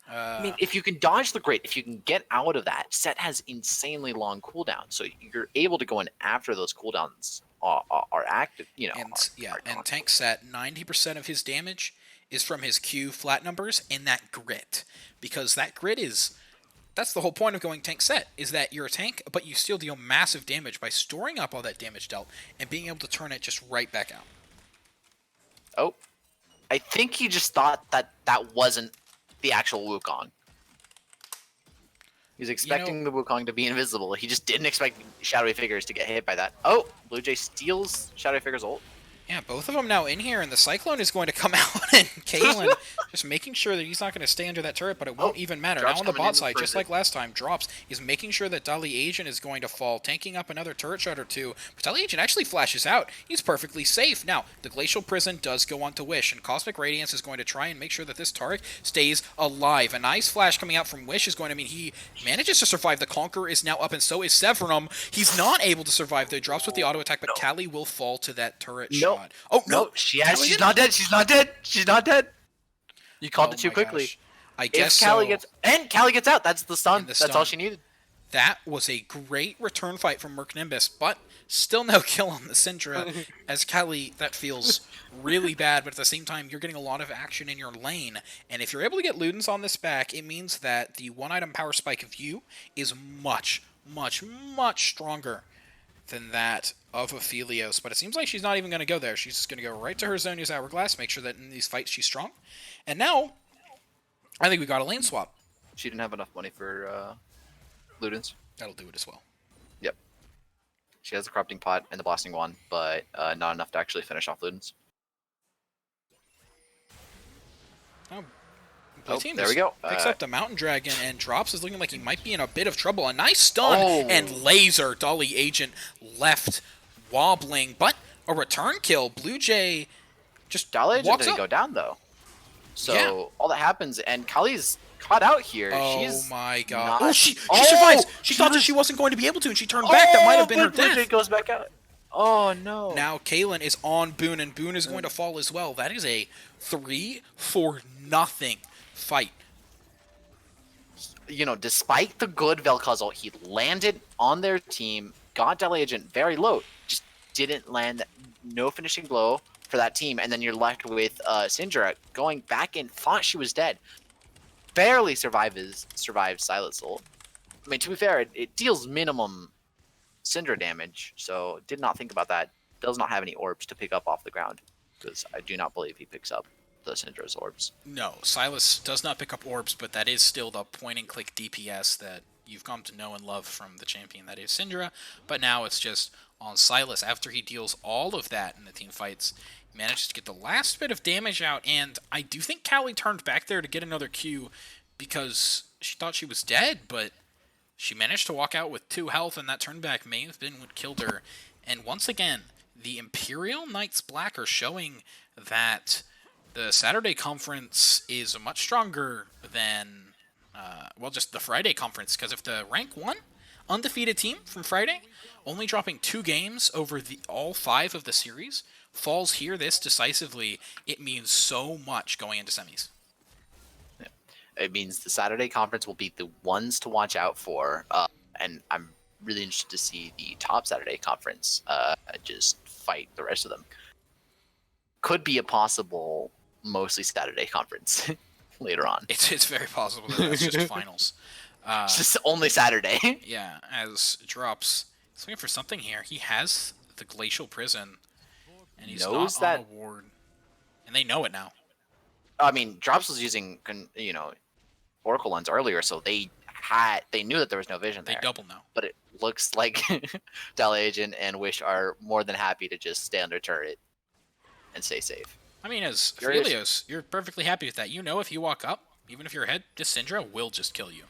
I mean, if you can dodge the great, if you can get out of that, Set has insanely long cooldowns, so you're able to go in after those cooldowns are active. And Tank Set, 90% of his damage is from his Q flat numbers and that grit, because that grit is. That's the whole point of going tank set, is that you're a tank, but you still deal massive damage by storing up all that damage dealt and being able to turn it just right back out. Oh, I think he just thought that wasn't the actual Wukong. He's expecting the Wukong to be invisible. He just didn't expect Shadowy Figures to get hit by that. Oh, Blue Jay steals Shadowy Figures' ult. Yeah, both of them now in here, and the Cyclone is going to come out, and Kalen just making sure that he's not going to stay under that turret, but it won't even matter. Now on the bot side, just like last time, Drops is making sure that Dolly Agent is going to fall, tanking up another turret shot or two, but Dolly Agent actually flashes out. He's perfectly safe. Now, the Glacial Prison does go on to Wish, and Cosmic Radiance is going to try and make sure that this Taric stays alive. A nice flash coming out from Wish is going to mean he manages to survive. The Conqueror is now up, and so is Severum. He's not able to survive. They drops with the auto attack, but Callie will fall to that turret shot. Oh, no. She's not dead. She's not dead. She's not dead. You called it too quickly. Gosh. I guess Callie gets out. That's the stun. That's all she needed. That was a great return fight from Murk Nimbus, but still no kill on the Syndra. As Callie, that feels really bad, but at the same time, you're getting a lot of action in your lane. And if you're able to get Ludens on this back, it means that the one-item power spike of you is much, much, much stronger than that of Aphelios, but it seems like she's not even going to go there. She's just going to go right to her Zonia's Hourglass, make sure that in these fights she's strong. And now, I think we got a lane swap. She didn't have enough money for Ludens. That'll do it as well. Yep. She has the Corrupting Pot and the Blasting Wand, but not enough to actually finish off Ludens. There we go. Picks up the Mountain Dragon, and Drops is looking like he might be in a bit of trouble. A nice stun and laser. Dolly Agent left wobbling, but a return kill. Blue Jay just Dolly Agent didn't go down, though. So all that happens, and Kali's caught out here. Oh my god. She survives. She thought that she wasn't going to be able to, and she turned back. That might have been her death. Blue Jay goes back out. Oh no. Now Kalen is on Boone, and Boone is going to fall as well. That is a 3-for-0 fight. Despite the good Vel'Koz ult, he landed on their team got Delay Agent very low, just didn't land no finishing blow for that team, and then you're left with Syndra going back in, thought she was dead, barely survived Silent Soul. I mean, to be fair, it deals minimum Syndra damage, so did not think about that. Does not have any orbs to pick up off the ground, because I do not believe he picks up the Syndra's orbs. No, Silas does not pick up orbs, but that is still the point-and-click DPS that you've come to know and love from the champion that is Syndra, but now it's just on Silas. After he deals all of that in the team fights, he manages to get the last bit of damage out, and I do think Callie turned back there to get another Q because she thought she was dead, but she managed to walk out with 2 health, and that turn back may have been what killed her. And once again, the Imperial Knights Black are showing that the Saturday conference is much stronger than, well, just the Friday conference, because if the rank 1 undefeated team from Friday, only dropping 2 games over all 5 of the series, falls here this decisively, it means so much going into semis. Yeah. It means the Saturday conference will be the ones to watch out for, and I'm really interested to see the top Saturday conference just fight the rest of them. Could be a possible mostly Saturday conference later on. It's very possible that that's just finals. It's just only Saturday. Yeah, as Drops, he's looking for something here. He has the Glacial Prison, and he's knows not that on a ward. And they know it now. I mean, Drops was using, Oracle Lens earlier, so they knew that there was no vision there. They double now. But it looks like Delay Agent and Wish are more than happy to just stay under turret and stay safe. I mean, as Felios, you're perfectly happy with that. You know if you walk up, even if you're ahead, this Syndra will just kill you.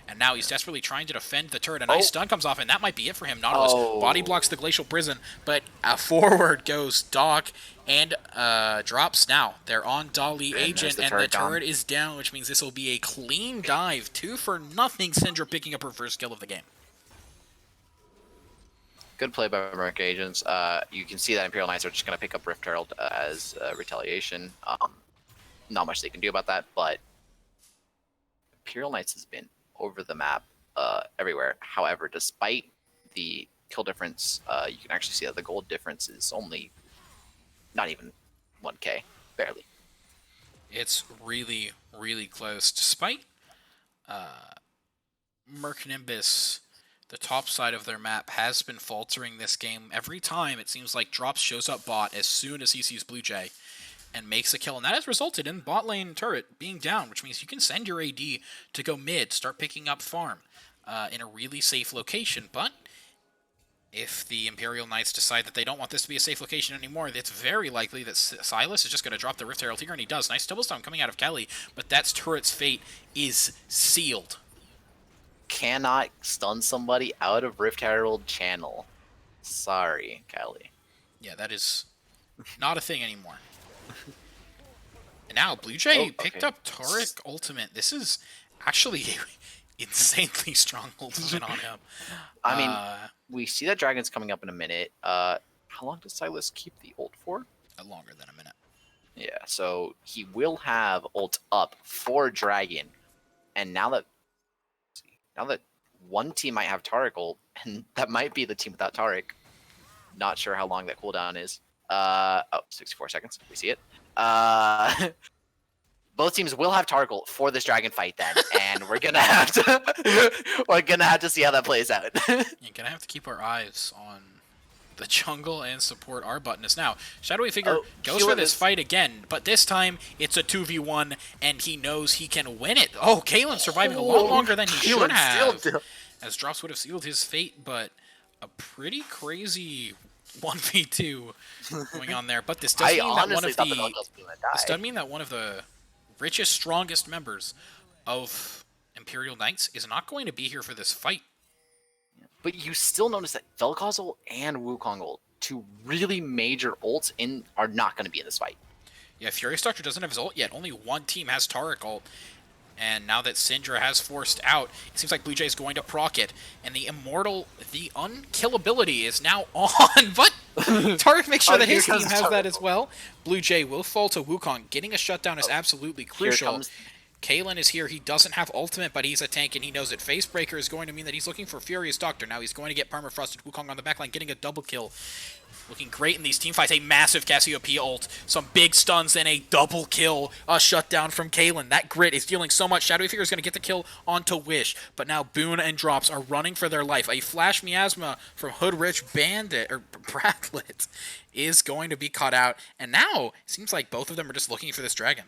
And now he's desperately trying to defend the turret. A nice stun comes off, and that might be it for him. Nautilus body blocks the Glacial Prison, but forward goes Doc and Drops now. They're on Dolly Agent, and the turret is down, which means this will be a clean dive. 2-0. Syndra picking up her first kill of the game. Good play by Murk Agents. You can see that Imperial Knights are just going to pick up Rift Herald as retaliation. Not much they can do about that, but Imperial Knights has been over the map everywhere. However, despite the kill difference, you can actually see that the gold difference is only not even 1k, barely. It's really, really close. Despite Murk Nimbus, the top side of their map has been faltering this game. Every time it seems like Drops shows up bot as soon as he sees Blue Jay and makes a kill, and that has resulted in bot lane turret being down, which means you can send your AD to go mid, start picking up farm in a really safe location. But if the Imperial Knights decide that they don't want this to be a safe location anymore, it's very likely that Silas is just going to drop the Rift Herald here, and he does. Nice double stun coming out of Kelly, but that turret's fate is sealed. Cannot stun somebody out of Rift Herald channel. Sorry, Kelly. Yeah, that is not a thing anymore. And now Blue Jay picked up Taric Ultimate. This is actually insanely strong ultimate on him. I mean, we see that Dragon's coming up in a minute. How long does Silas keep the ult for? Longer than a minute. Yeah, so he will have ult up for Dragon. And now that one team might have Taric ult, and that might be the team without Taric. Not sure how long that cooldown is. 64 seconds. We see it. Both teams will have Taric ult for this Dragon fight then, and we're gonna have to see how that plays out. You're gonna have to keep our eyes on the jungle and support our buttoness. Now, Shadowy Figure goes for this fight again, but this time it's a 2v1, and he knows he can win it. Oh, Kalen surviving a lot longer than he should have, as Drops would have sealed his fate, but a pretty crazy 1v2 going on there. But this does mean that one of the richest, strongest members of Imperial Knights is not going to be here for this fight. But you still notice that Vel'Koz ult and Wukong ult, 2 really major ults, are not going to be in this fight. Yeah, Furious Doctor doesn't have his ult yet. Only one team has Taric ult. And now that Syndra has forced out, it seems like Blue Jay is going to proc it. And the Immortal, the unkillability is now on. But Taric makes sure that his team has that as well. Blue Jay will fall to Wukong. Getting a shutdown is absolutely crucial. Kalen is here. He doesn't have ultimate, but he's a tank, and he knows that Facebreaker is going to mean that he's looking for Furious Doctor. Now he's going to get permafrosted Wukong on the backline, getting a double kill. Looking great in these team fights. A massive Cassiopeia ult, some big stuns, and a double kill. A shutdown from Kalen. That grit is dealing so much. Shadowy Figure is going to get the kill onto Wish, but now Boone and Drops are running for their life. A Flash Miasma from Hood Rich Bandit, or Bradlet, is going to be caught out, and now it seems like both of them are just looking for this dragon.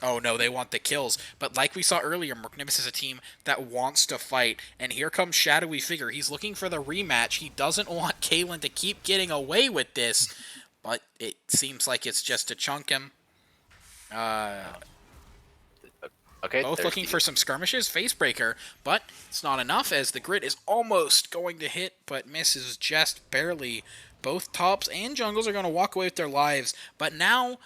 Oh no, they want the kills. But like we saw earlier, Murk Nimbus is a team that wants to fight. And here comes Shadowy Figure. He's looking for the rematch. He doesn't want Kalen to keep getting away with this. But it seems like it's just to chunk him. Okay. Both looking for some skirmishes. Facebreaker. But it's not enough as the grid is almost going to hit, but misses just barely. Both tops and jungles are going to walk away with their lives. But now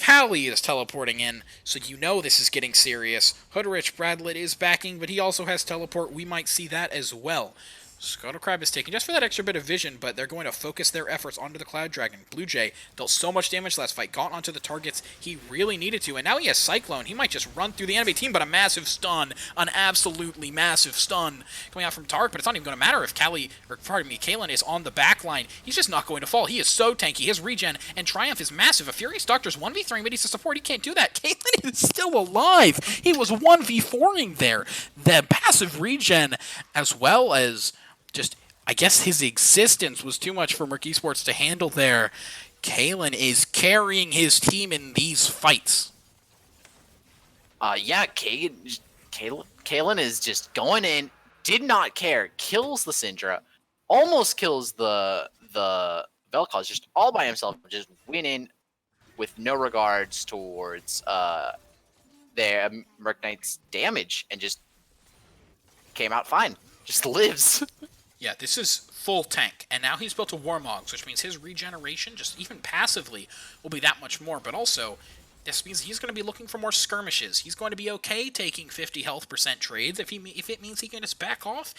Callie is teleporting in, so you know this is getting serious. Hoodrich Bradlet is backing, but he also has teleport. We might see that as well. Scuttlecrab is taken just for that extra bit of vision, but they're going to focus their efforts onto the Cloud Dragon. Blue Jay dealt so much damage last fight, got onto the targets he really needed to, and now he has Cyclone. He might just run through the enemy team, but a massive stun, an absolutely massive stun coming out from Tark, but it's not even going to matter if Kalen is on the back line. He's just not going to fall. He is so tanky. His regen and Triumph is massive. A Furious Doctor's 1v3, but he's a support. He can't do that. Kalen is still alive. He was 1v4ing there. The passive regen, as well as just, I guess his existence was too much for Murk Esports to handle there. Kalen is carrying his team in these fights. Yeah, Kalen is just going in, did not care, kills the Syndra, almost kills the Vel'Koz just all by himself, just went in with no regards towards their Murk Knight's damage and just came out fine. Just lives. Yeah, this is full tank, and now he's built a Warmogs, which means his regeneration, just even passively, will be that much more, but also, this means he's going to be looking for more skirmishes. He's going to be okay taking 50 health % trades if it means he can just back off,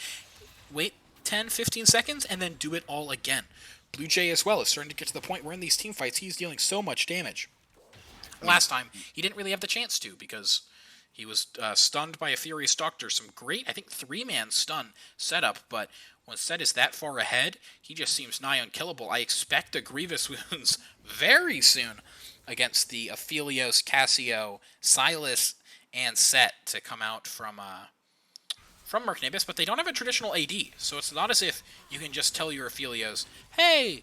wait 10, 15 seconds, and then do it all again. Blue Jay as well is starting to get to the point where in these team fights, he's dealing so much damage. Last time, he didn't really have the chance to, because he was stunned by a Furious Doctor. Some great, I think, 3-man stun setup, but when Set is that far ahead, he just seems nigh unkillable. I expect the Grievous Wounds very soon against the Aphelios, Cassio, Silas, and Set to come out from Murk Nimbus, but they don't have a traditional AD, so it's not as if you can just tell your Aphelios, hey,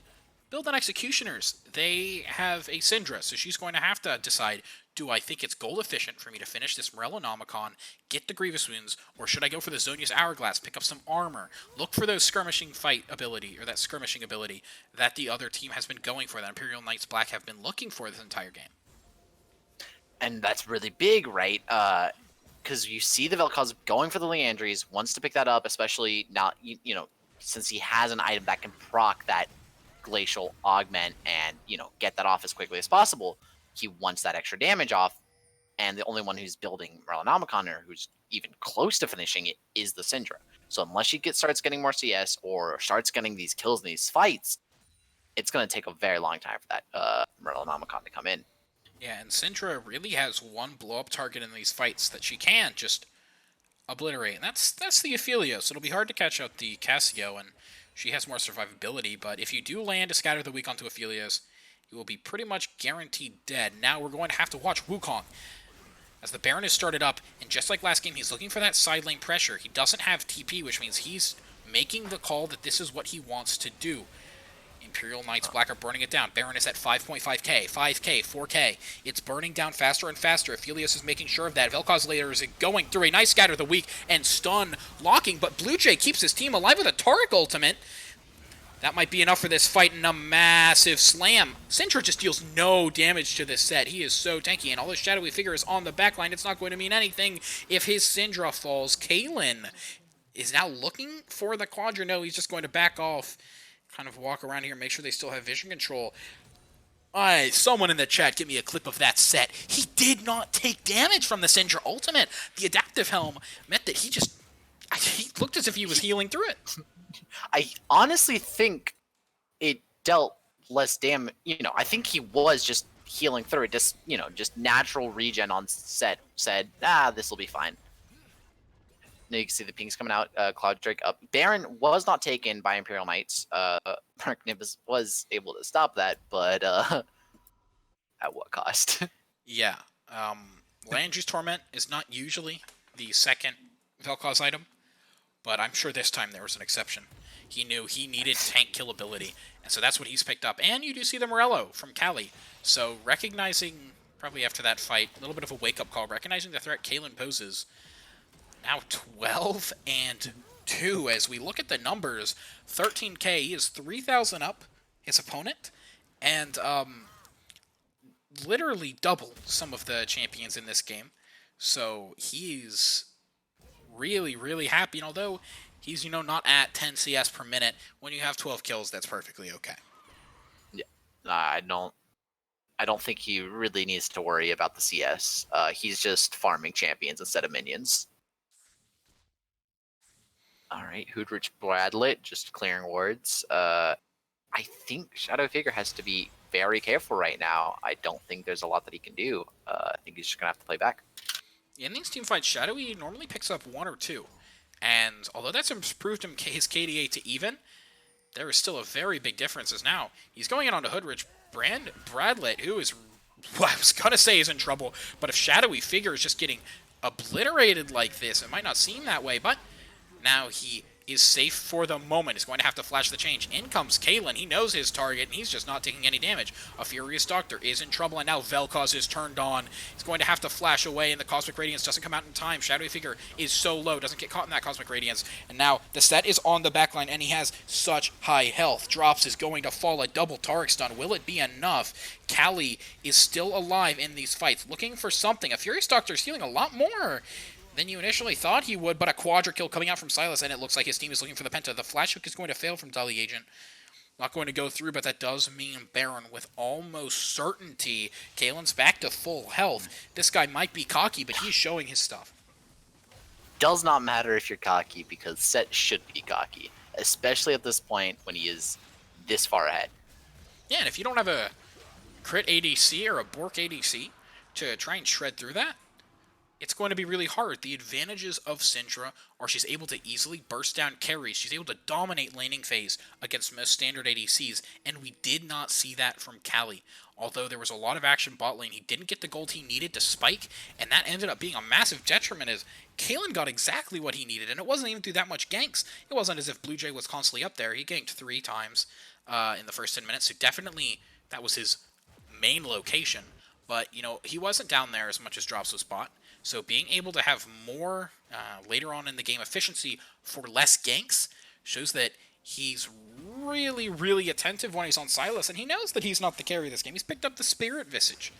build an Executioners. They have a Syndra, so she's going to have to decide, do I think it's gold efficient for me to finish this Morellonomicon, get the Grievous Wounds, or should I go for the Zonia's Hourglass, pick up some armor, look for those skirmishing fight ability, or that skirmishing ability that the other team has been going for, that Imperial Knights Black have been looking for this entire game. And that's really big, right? Because you see the Vel'Koz going for the Leandries, wants to pick that up, especially now, you know, since he has an item that can proc that Glacial Augment and, you know, get that off as quickly as possible. He wants that extra damage off, and the only one who's building Morellonomicon or who's even close to finishing it is the Syndra. So unless she starts getting more CS or starts getting these kills in these fights, it's going to take a very long time for that Morellonomicon to come in. Yeah, and Syndra really has one blow-up target in these fights that she can just obliterate, and that's the Aphelios. It'll be hard to catch out the Cassio, and she has more survivability, but if you do land a Scatter the Weak onto Aphelios, you will be pretty much guaranteed dead. Now we're going to have to watch Wukong, as the Baron has started up, and just like last game, he's looking for that side lane pressure. He doesn't have TP, which means he's making the call that this is what he wants to do. Imperial Knights Black are burning it down. Baron is at 5.5k, 5k, 4k. It's burning down faster and faster. Aphelios is making sure of that. Vel'Koz later is going through a nice Scatter of the Weak and stun locking, but Blue Jay keeps his team alive with a Taric ultimate. That might be enough for this fight, and a massive slam. Syndra just deals no damage to this set. He is so tanky, and all this Shadowy Figure is on the backline. It's not going to mean anything if his Syndra falls. Kalen is now looking for the Quadra. No, he's just going to back off, kind of walk around here, make sure they still have vision control. Someone in the chat, give me a clip of that set. He did not take damage from the Syndra ultimate. The Adaptive Helm meant that he looked as if he was healing through it. I honestly think it dealt less damage. You know, I think he was just healing through it, just natural regen on set said, this will be fine. Now you can see the pings coming out. Cloud Drake up. Baron was not taken by Imperial Knights. Murk Nimbus was able to stop that, but at what cost? Yeah. Landry's Torment is not usually the second Vel'Koz item, but I'm sure this time there was an exception. He knew he needed tank kill ability, and so that's what he's picked up. And you do see the Morello from Cali. So recognizing, probably after that fight, a little bit of a wake-up call, recognizing the threat Kaylin poses. Now 12-2 as we look at the numbers. 13K, he is 3,000 up his opponent, and literally double some of the champions in this game. So he's really, really happy. And although he's, not at 10 CS per minute, when you have 12 kills, that's perfectly okay. Yeah, I don't think he really needs to worry about the CS. He's just farming champions instead of minions. All right, Hoodrich Bradlet just clearing wards. I think Shadow Figure has to be very careful right now. I don't think there's a lot that he can do. I think he's just going to have to play back. In these team fights, Shadowy normally picks up 1 or 2. And although that's improved his KDA to even, there is still a very big difference as now he's going in onto Hoodrich Bradlet, who is, I was going to say is in trouble, but if Shadowy Figure is just getting obliterated like this, it might not seem that way, but now he is safe for the moment. He's going to have to flash the change. In comes Kaylin. He knows his target, and he's just not taking any damage. A Furious Doctor is in trouble, and now Vel'Koz is turned on. He's going to have to flash away, and the Cosmic Radiance doesn't come out in time. Shadowy Figure is so low, doesn't get caught in that Cosmic Radiance. And now the set is on the backline, and he has such high health. Drops is going to fall. A double Taric stun. Will it be enough? Cali is still alive in these fights, looking for something. A Furious Doctor is healing a lot more than you initially thought he would, but a quadra kill coming out from Sylas, and it looks like his team is looking for the Penta. The flash hook is going to fail from Dolly Agent. Not going to go through, but that does mean Baron with almost certainty. Kaylin's back to full health. This guy might be cocky, but he's showing his stuff. Does not matter if you're cocky, because Set should be cocky, especially at this point when he is this far ahead. Yeah, and if you don't have a crit ADC or a Bork ADC to try and shred through that, it's going to be really hard. The advantages of Syndra are she's able to easily burst down carries. She's able to dominate laning phase against most standard ADCs, and we did not see that from Cali. Although there was a lot of action bot lane, he didn't get the gold he needed to spike, and that ended up being a massive detriment as Kaylin got exactly what he needed, and it wasn't even through that much ganks. It wasn't as if Blue Jay was constantly up there. He ganked 3 times in the first 10 minutes, so definitely that was his main location. But, he wasn't down there as much as Drops was bot. So being able to have more later on in the game efficiency for less ganks shows that he's really, really attentive when he's on Sylas, and he knows that he's not the carry this game. He's picked up the Spirit Visage,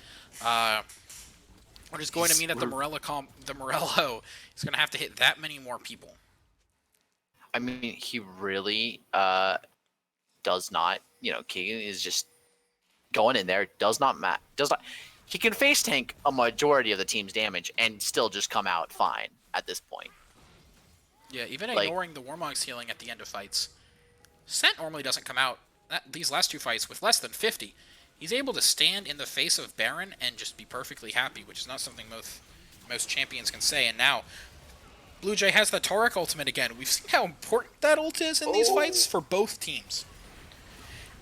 which is going to mean that the Morello is going to have to hit that many more people. I mean, he really does not. Keegan is just going in there. Does not. He can face tank a majority of the team's damage and still just come out fine at this point. Yeah, even ignoring the Warmog's healing at the end of fights. Sent normally doesn't come out these last 2 fights with less than 50. He's able to stand in the face of Baron and just be perfectly happy, which is not something most champions can say. And now, Blue Jay has the Taric ultimate again. We've seen how important that ult is in these fights for both teams.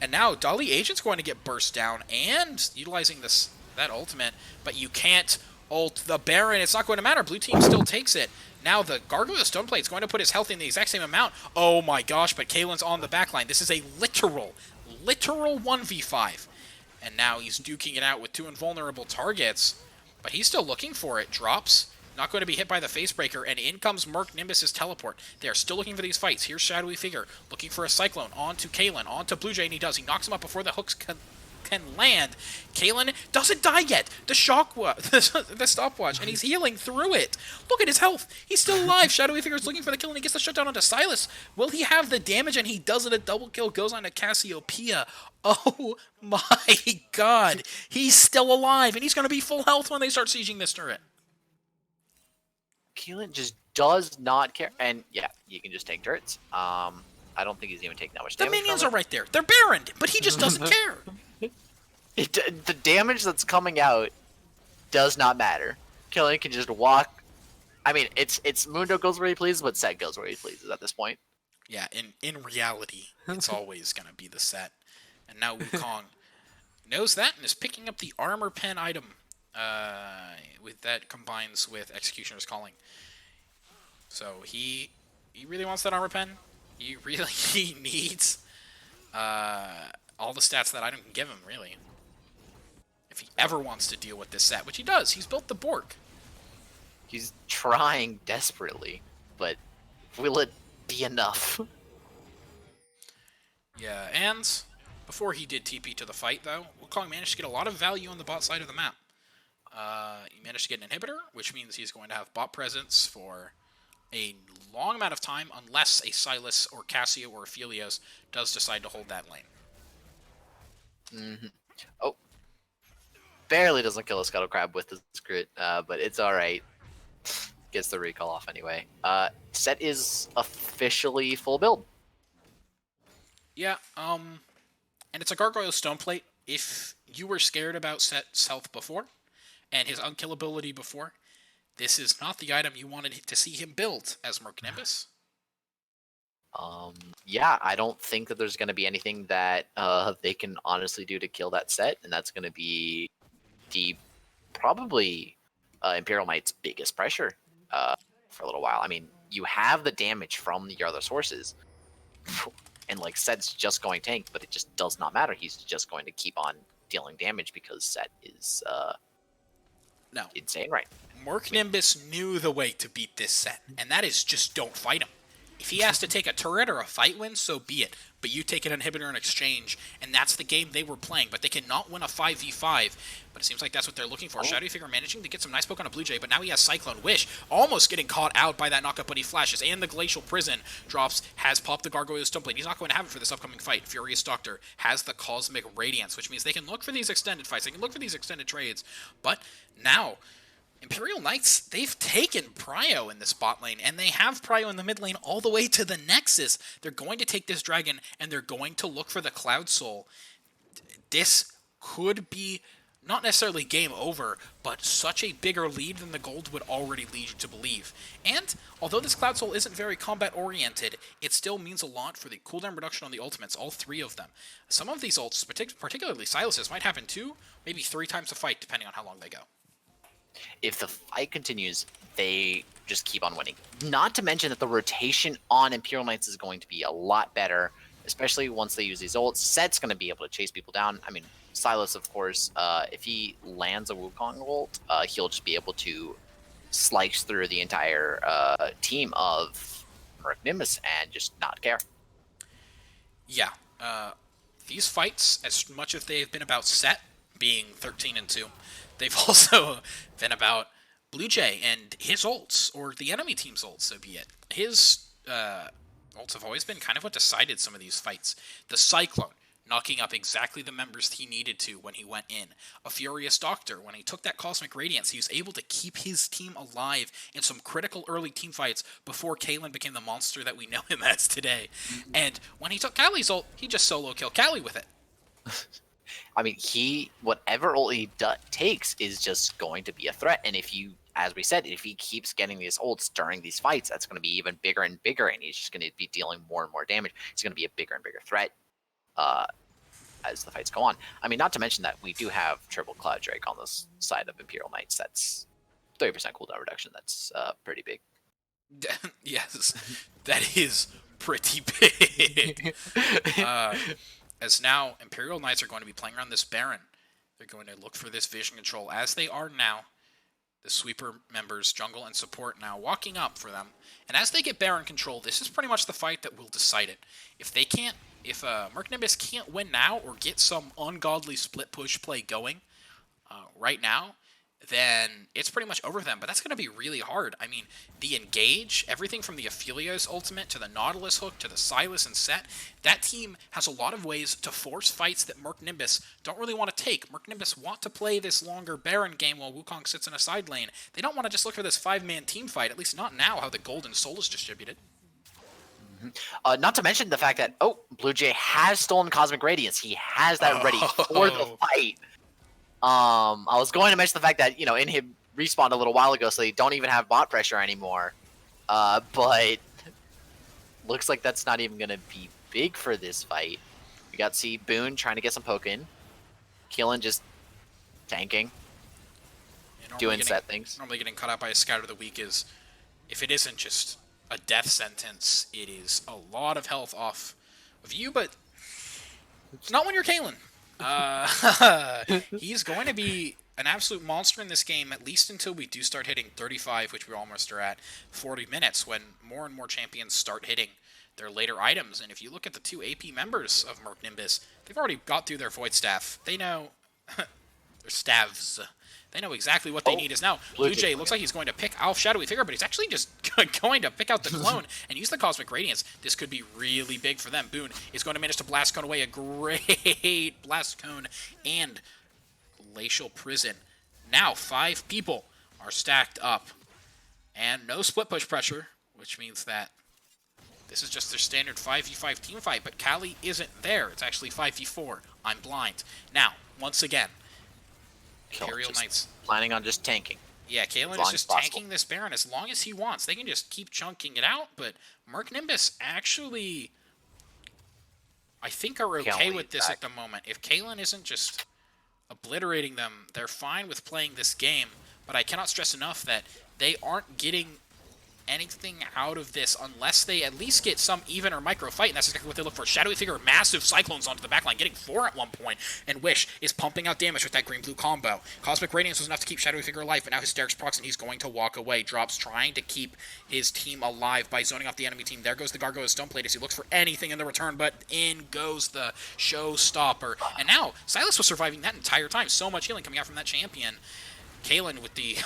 And now, Dolly Agent's going to get burst down and utilizing that ultimate, but you can't ult the Baron. It's not going to matter. Blue team still takes it. Now the Gargoyle Stoneplate is going to put his health in the exact same amount. Oh my gosh, but Kaylin's on the backline. This is a literal 1v5. And now he's duking it out with 2 invulnerable targets, but he's still looking for it. Drops, not going to be hit by the Facebreaker, and in comes Murk Nimbus' teleport. They are still looking for these fights. Here's Shadowy Figure, looking for a Cyclone, onto Kaylin, onto Blue Jay, and he does. He knocks him up before the hooks can land. Kaylin doesn't die yet. The stopwatch, and he's healing through it. Look at his health. He's still alive. Shadowy Figure is looking for the kill, and he gets the shutdown onto Sylas. Will he have the damage? And he does it. A double kill goes on to Cassiopeia. Oh my god. He's still alive, and he's going to be full health when they start sieging this turret. Kaylin just does not care. And yeah, you can just take turrets. I don't think he's even taking that much damage. The minions are right there. They're Baron, but he just doesn't care. The damage that's coming out does not matter. Killian can just walk. I mean, it's Mundo goes where he pleases, but Set goes where he pleases at this point. Yeah, in reality, it's always gonna be the Set. And now Wukong knows that and is picking up the armor pen item. With that combines with Executioner's Calling. So he really wants that armor pen. He needs all the stats that item can give him, really. If he ever wants to deal with this set, which he does. He's built the Bork. He's trying desperately, but will it be enough? Yeah, and before he did TP to the fight, though, Wukong managed to get a lot of value on the bot side of the map. He managed to get an inhibitor, which means he's going to have bot presence for a long amount of time, unless a Sylas or Cassio or Aphelios does decide to hold that lane. Mm-hmm. Oh. Barely doesn't kill a Scuttle Crab with the crit, but it's alright. Gets the recall off anyway. Set is officially full build. Yeah, and it's a Gargoyle Stoneplate. If you were scared about Set's health before, and his unkillability before, this is not the item you wanted to see him build as Murk Nimbus. Yeah, I don't think that there's going to be anything that they can honestly do to kill that Set, and that's going to be the probably Imperial Knight's biggest pressure for a little while. I mean, you have the damage from your other sources, and like Set's just going tank, but it just does not matter. He's just going to keep on dealing damage because Set is insane right now. Murk Nimbus knew the way to beat this Set, and that is just don't fight him. If he has to take a turret or a fight win, so be it. But you take an inhibitor in exchange, and that's the game they were playing. But they cannot win a 5v5. But it seems like that's what they're looking for. Shadowy Figure managing to get some nice poke on a Blue Jay, but now he has Cyclone Wish, almost getting caught out by that knockup, but he flashes. And the Glacial Prison drops, has popped the Gargoyle Stoneplate. He's not going to have it for this upcoming fight. Furious Doctor has the Cosmic Radiance, which means they can look for these extended fights. They can look for these extended trades. But now Imperial Knights, they've taken Prio in this bot lane, and they have Prio in the mid lane all the way to the Nexus. They're going to take this dragon, and they're going to look for the Cloud Soul. This could be not necessarily game over, but such a bigger lead than the gold would already lead you to believe. And although this Cloud Soul isn't very combat-oriented, it still means a lot for the cooldown reduction on the ultimates, all three of them. Some of these ults, particularly Sylas's, might happen 2, maybe 3 times a fight, depending on how long they go. If the fight continues, they just keep on winning. Not to mention that the rotation on Imperial Knights is going to be a lot better, especially once they use these ults. Set's going to be able to chase people down. I mean, Sylas, of course, if he lands a Wukong ult, he'll just be able to slice through the entire team of Murk Nimbus and just not care. Yeah. These fights, as much as they've been about Set being 13-2, they've also been about Blue Jay and his ults, or the enemy team's ults, so be it. His ults have always been kind of what decided some of these fights. The Cyclone, knocking up exactly the members he needed to when he went in. A Furious Doctor, when he took that Cosmic Radiance, he was able to keep his team alive in some critical early team fights before Caitlyn became the monster that we know him as today. And when he took Callie's ult, he just solo killed Callie with it. I mean, whatever ult he takes is just going to be a threat. And if you, as we said, if he keeps getting these ults during these fights, that's going to be even bigger and bigger, and he's just going to be dealing more and more damage. He's going to be a bigger and bigger threat as the fights go on. I mean, not to mention that we do have triple Cloud Drake on this side of Imperial Knights. That's 30% cooldown reduction. That's pretty big. Yes, that is pretty big. As now, Imperial Knights are going to be playing around this Baron. They're going to look for this vision control, as they are now. The sweeper members, jungle and support now walking up for them. And as they get Baron control, this is pretty much the fight that will decide it. If Murk Nimbus can't win now or get some ungodly split push play going right now, then it's pretty much over for them. But that's going to be really hard. I mean, the engage, everything from the Aphelios ultimate to the Nautilus hook to the Sylas and Set, that team has a lot of ways to force fights that Murk Nimbus don't really want to take. Murk Nimbus want to play this longer Baron game while Wukong sits in a side lane. They don't want to just look for this 5-man team fight, at least not now how the gold and soul is distributed. Not to mention the fact that, Blue Jay has stolen Cosmic Radiance. He has that ready for the fight. I was going to mention the fact that, Inhib respawned a little while ago, so they don't even have bot pressure anymore. But looks like that's not even going to be big for this fight. We got Boone trying to get some poke in. Keelan just tanking. Doing set things. Normally getting caught out by a Scout of the Week is, if it isn't just a death sentence, it is a lot of health off of you, but it's not when you're Kalen. He's going to be an absolute monster in this game, at least until we do start hitting 35, which we almost are at 40 minutes, when more and more champions start hitting their later items. And if you look at the 2 AP members of Murk Nimbus, they've already got through their Void Staff. They know their staves. They know exactly what they need is now. Blue Jay looks like he's going to pick Alf Shadowy Figure, but he's actually just going to pick out the clone and use the Cosmic Radiance. This could be really big for them. Boone is going to manage to Blast Cone away. A great Blast Cone and Glacial Prison. Now 5 people are stacked up. And no split push pressure, which means that this is just their standard 5v5 team fight, but Kali isn't there. It's actually 5v4. I'm blind. Now, once again, Imperial Knights planning on just tanking. Yeah, Kalen is just tanking this Baron as long as he wants. They can just keep chunking it out, but Murk Nimbus actually, I think, are okay with this at the moment. If Kalen isn't just obliterating them, they're fine with playing this game, but I cannot stress enough that they aren't getting anything out of this unless they at least get some even or micro fight, and that's exactly what they look for. Shadowy Figure, massive Cyclones onto the backline, getting 4 at one point, and Wish is pumping out damage with that green-blue combo. Cosmic Radiance was enough to keep Shadowy Figure alive, but now Hysteric's procs, and he's going to walk away. Drops trying to keep his team alive by zoning off the enemy team. There goes the Gargoyle Stoneplate as he looks for anything in the return, but in goes the Showstopper. And now, Silas was surviving that entire time. So much healing coming out from that champion. Kalen with the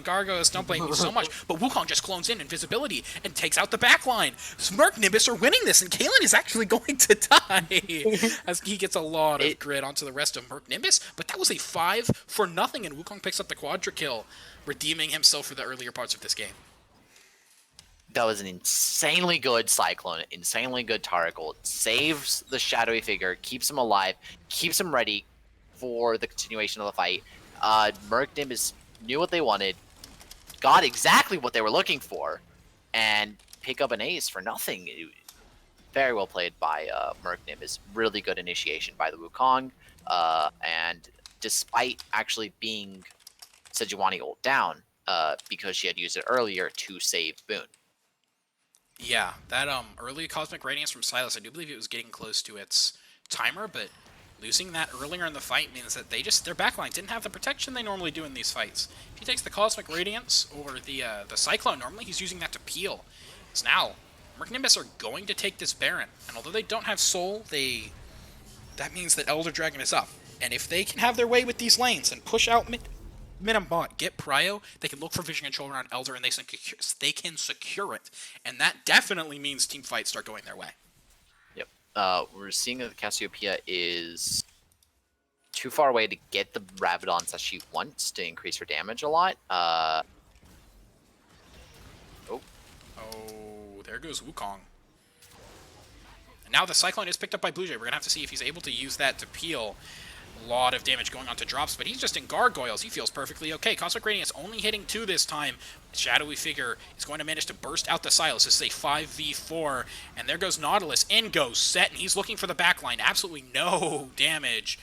Gargoyle Stoneplate so much, but Wukong just clones in invisibility and takes out the backline. Murk Nimbus are winning this, and Kalen is actually going to die as he gets a lot of grid onto the rest of Murk Nimbus, but that was a 5-for-0, and Wukong picks up the quadra kill, redeeming himself for the earlier parts of this game. That was an insanely good Cyclone, insanely good Taracle. Saves the Shadowy Figure, keeps him alive, keeps him ready for the continuation of the fight. Murk Nimbus knew what they wanted, got exactly what they were looking for, and pick up an ace for nothing. Very well played by Murk Nimbus. Really good initiation by the Wukong, and despite actually being Sejuani ult down, because she had used it earlier to save Boone. Yeah, that early Cosmic Radiance from Silas, I do believe it was getting close to its timer, but losing that earlier in the fight means that their backline didn't have the protection they normally do in these fights. If he takes the Cosmic Radiance or the Cyclone, normally he's using that to peel. So now, Murk Nimbus are going to take this Baron, and although they don't have Soul, that means that Elder Dragon is up. And if they can have their way with these lanes and push out mid and bot, get Prio, they can look for vision control around Elder, and they can secure it. And that definitely means team fights start going their way. We're seeing that the Cassiopeia is too far away to get the Rabadons that she wants to increase her damage a lot. There goes Wukong. And now the Cyclone is picked up by Blue Jay. We're going to have to see if he's able to use that to peel. A lot of damage going on to drops, but he's just in Gargoyles. He feels perfectly okay. Cosmic Radiance only hitting 2 this time. Shadowy Figure is going to manage to burst out the Silas. This is a 5v4, and there goes Nautilus. In goes Set, and he's looking for the backline. Absolutely no damage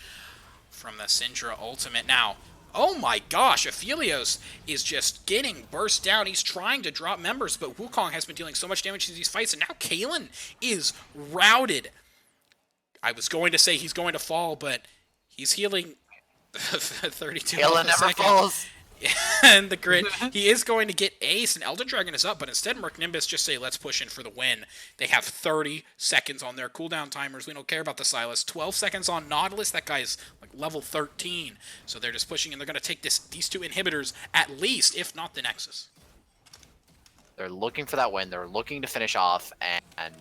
from the Syndra ultimate. Now, oh my gosh, Aphelios is just getting burst down. He's trying to drop members, but Wukong has been dealing so much damage to these fights, and now Kalen is routed. I was going to say he's going to fall, but he's healing 32 Kalen never falls. And the grid, he is going to get ace, and Elder Dragon is up, but instead Murk Nimbus just say, let's push in for the win. They have 30 seconds on their cooldown timers. We don't care about the Silas. 12 seconds on Nautilus. That guy's like level 13. So they're just pushing, and they're going to take these 2 inhibitors at least, if not the Nexus. They're looking for that win. They're looking to finish off, and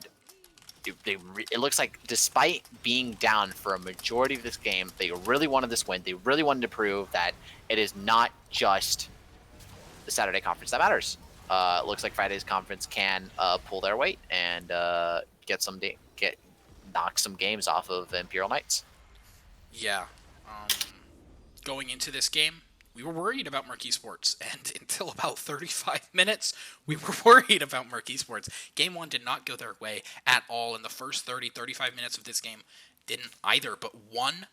it looks like despite being down for a majority of this game, they really wanted this win. They really wanted to prove that it is not just the Saturday conference that matters. it looks like Friday's conference can pull their weight and knock some games off of Imperial Knights. Yeah. Going into this game, we were worried about Murk Esports, and until about 35 minutes, we were worried about Murk Esports. Game 1 did not go their way at all in the first 35 minutes of this game. Didn't either, but one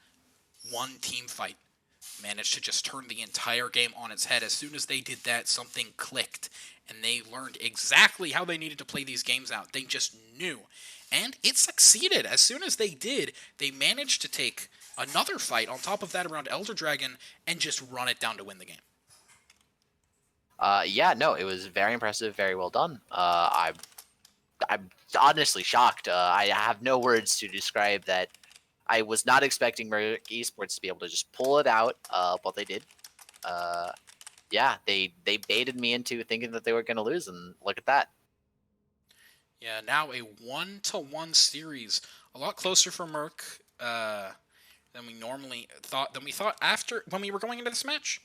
team fight managed to just turn the entire game on its head. As soon as they did that, something clicked, and they learned exactly how they needed to play these games out. They just knew, and it succeeded. As soon as they did, they managed to take another fight on top of that around Elder Dragon and just run it down to win the game. Yeah, no, it was very impressive, very well done. I'm honestly shocked. I have no words to describe that. I was not expecting Murk Esports to be able to just pull it out, but they did. Yeah, they baited me into thinking that they were going to lose, and look at that. Yeah, now a 1-1 series, a lot closer for Murk than we thought after when we were going into this match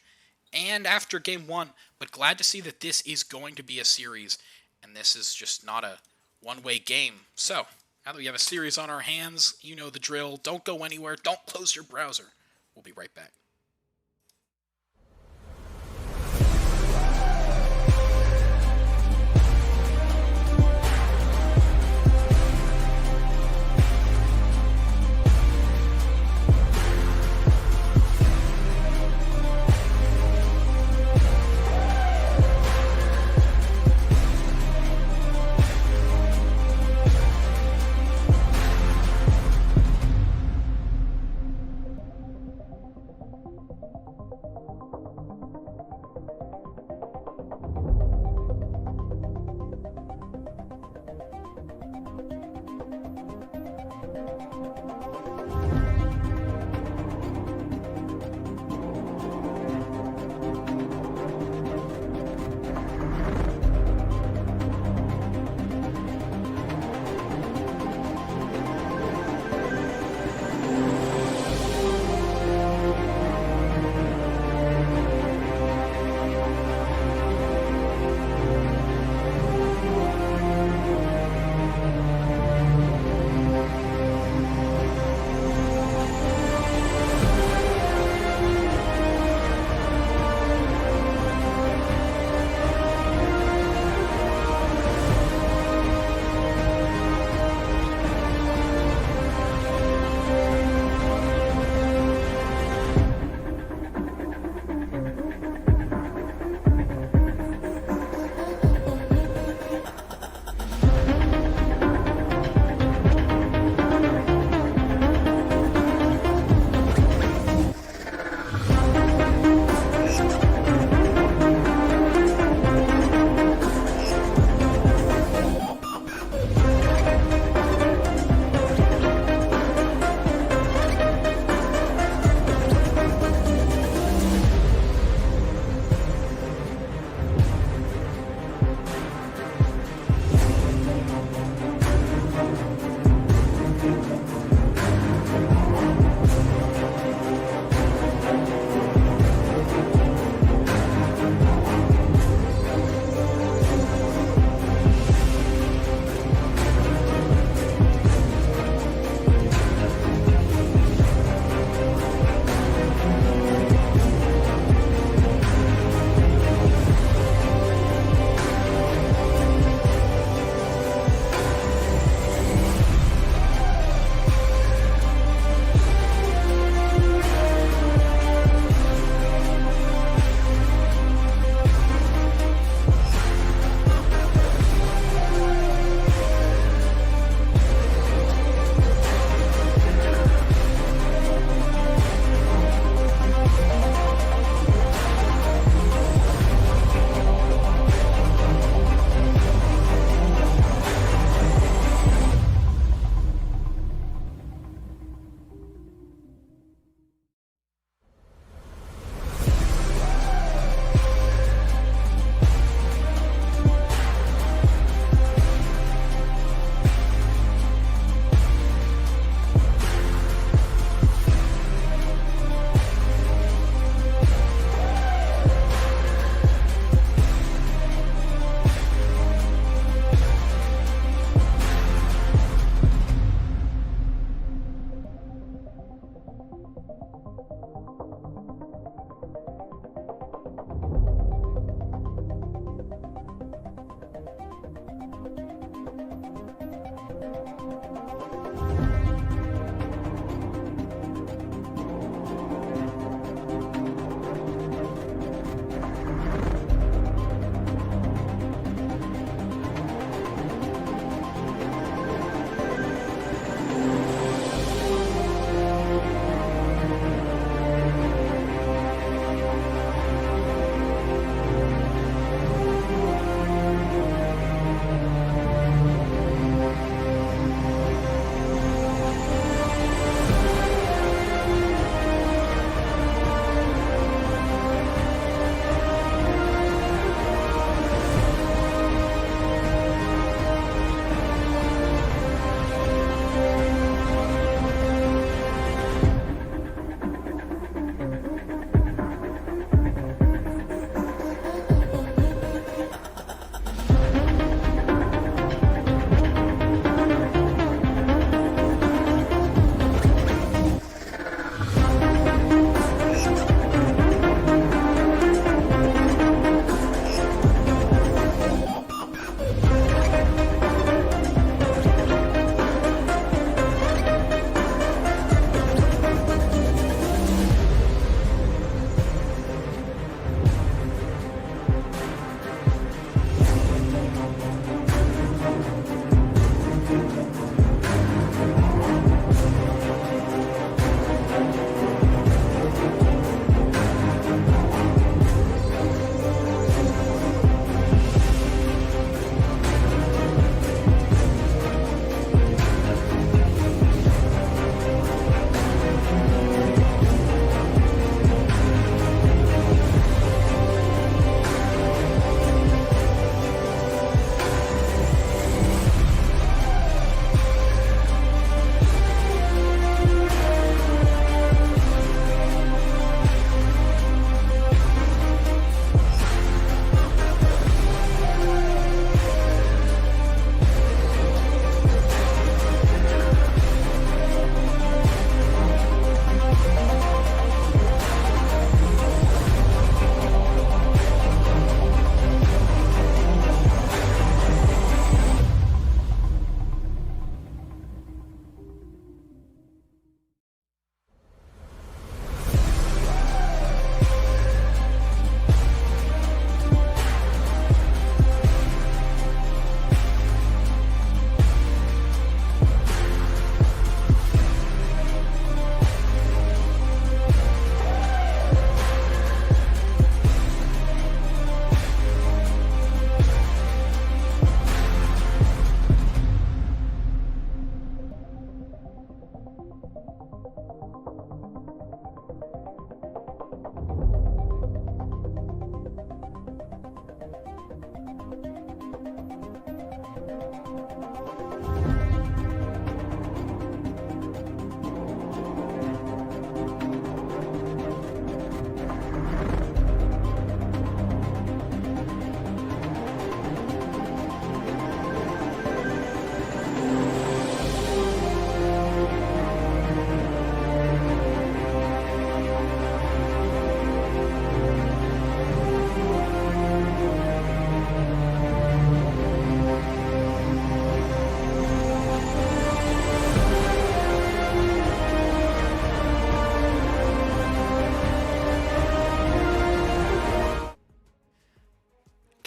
and after game 1. But glad to see that this is going to be a series, and this is just not a one-way game. So now that we have a series on our hands, you know the drill. Don't go anywhere. Don't close your browser. We'll be right back.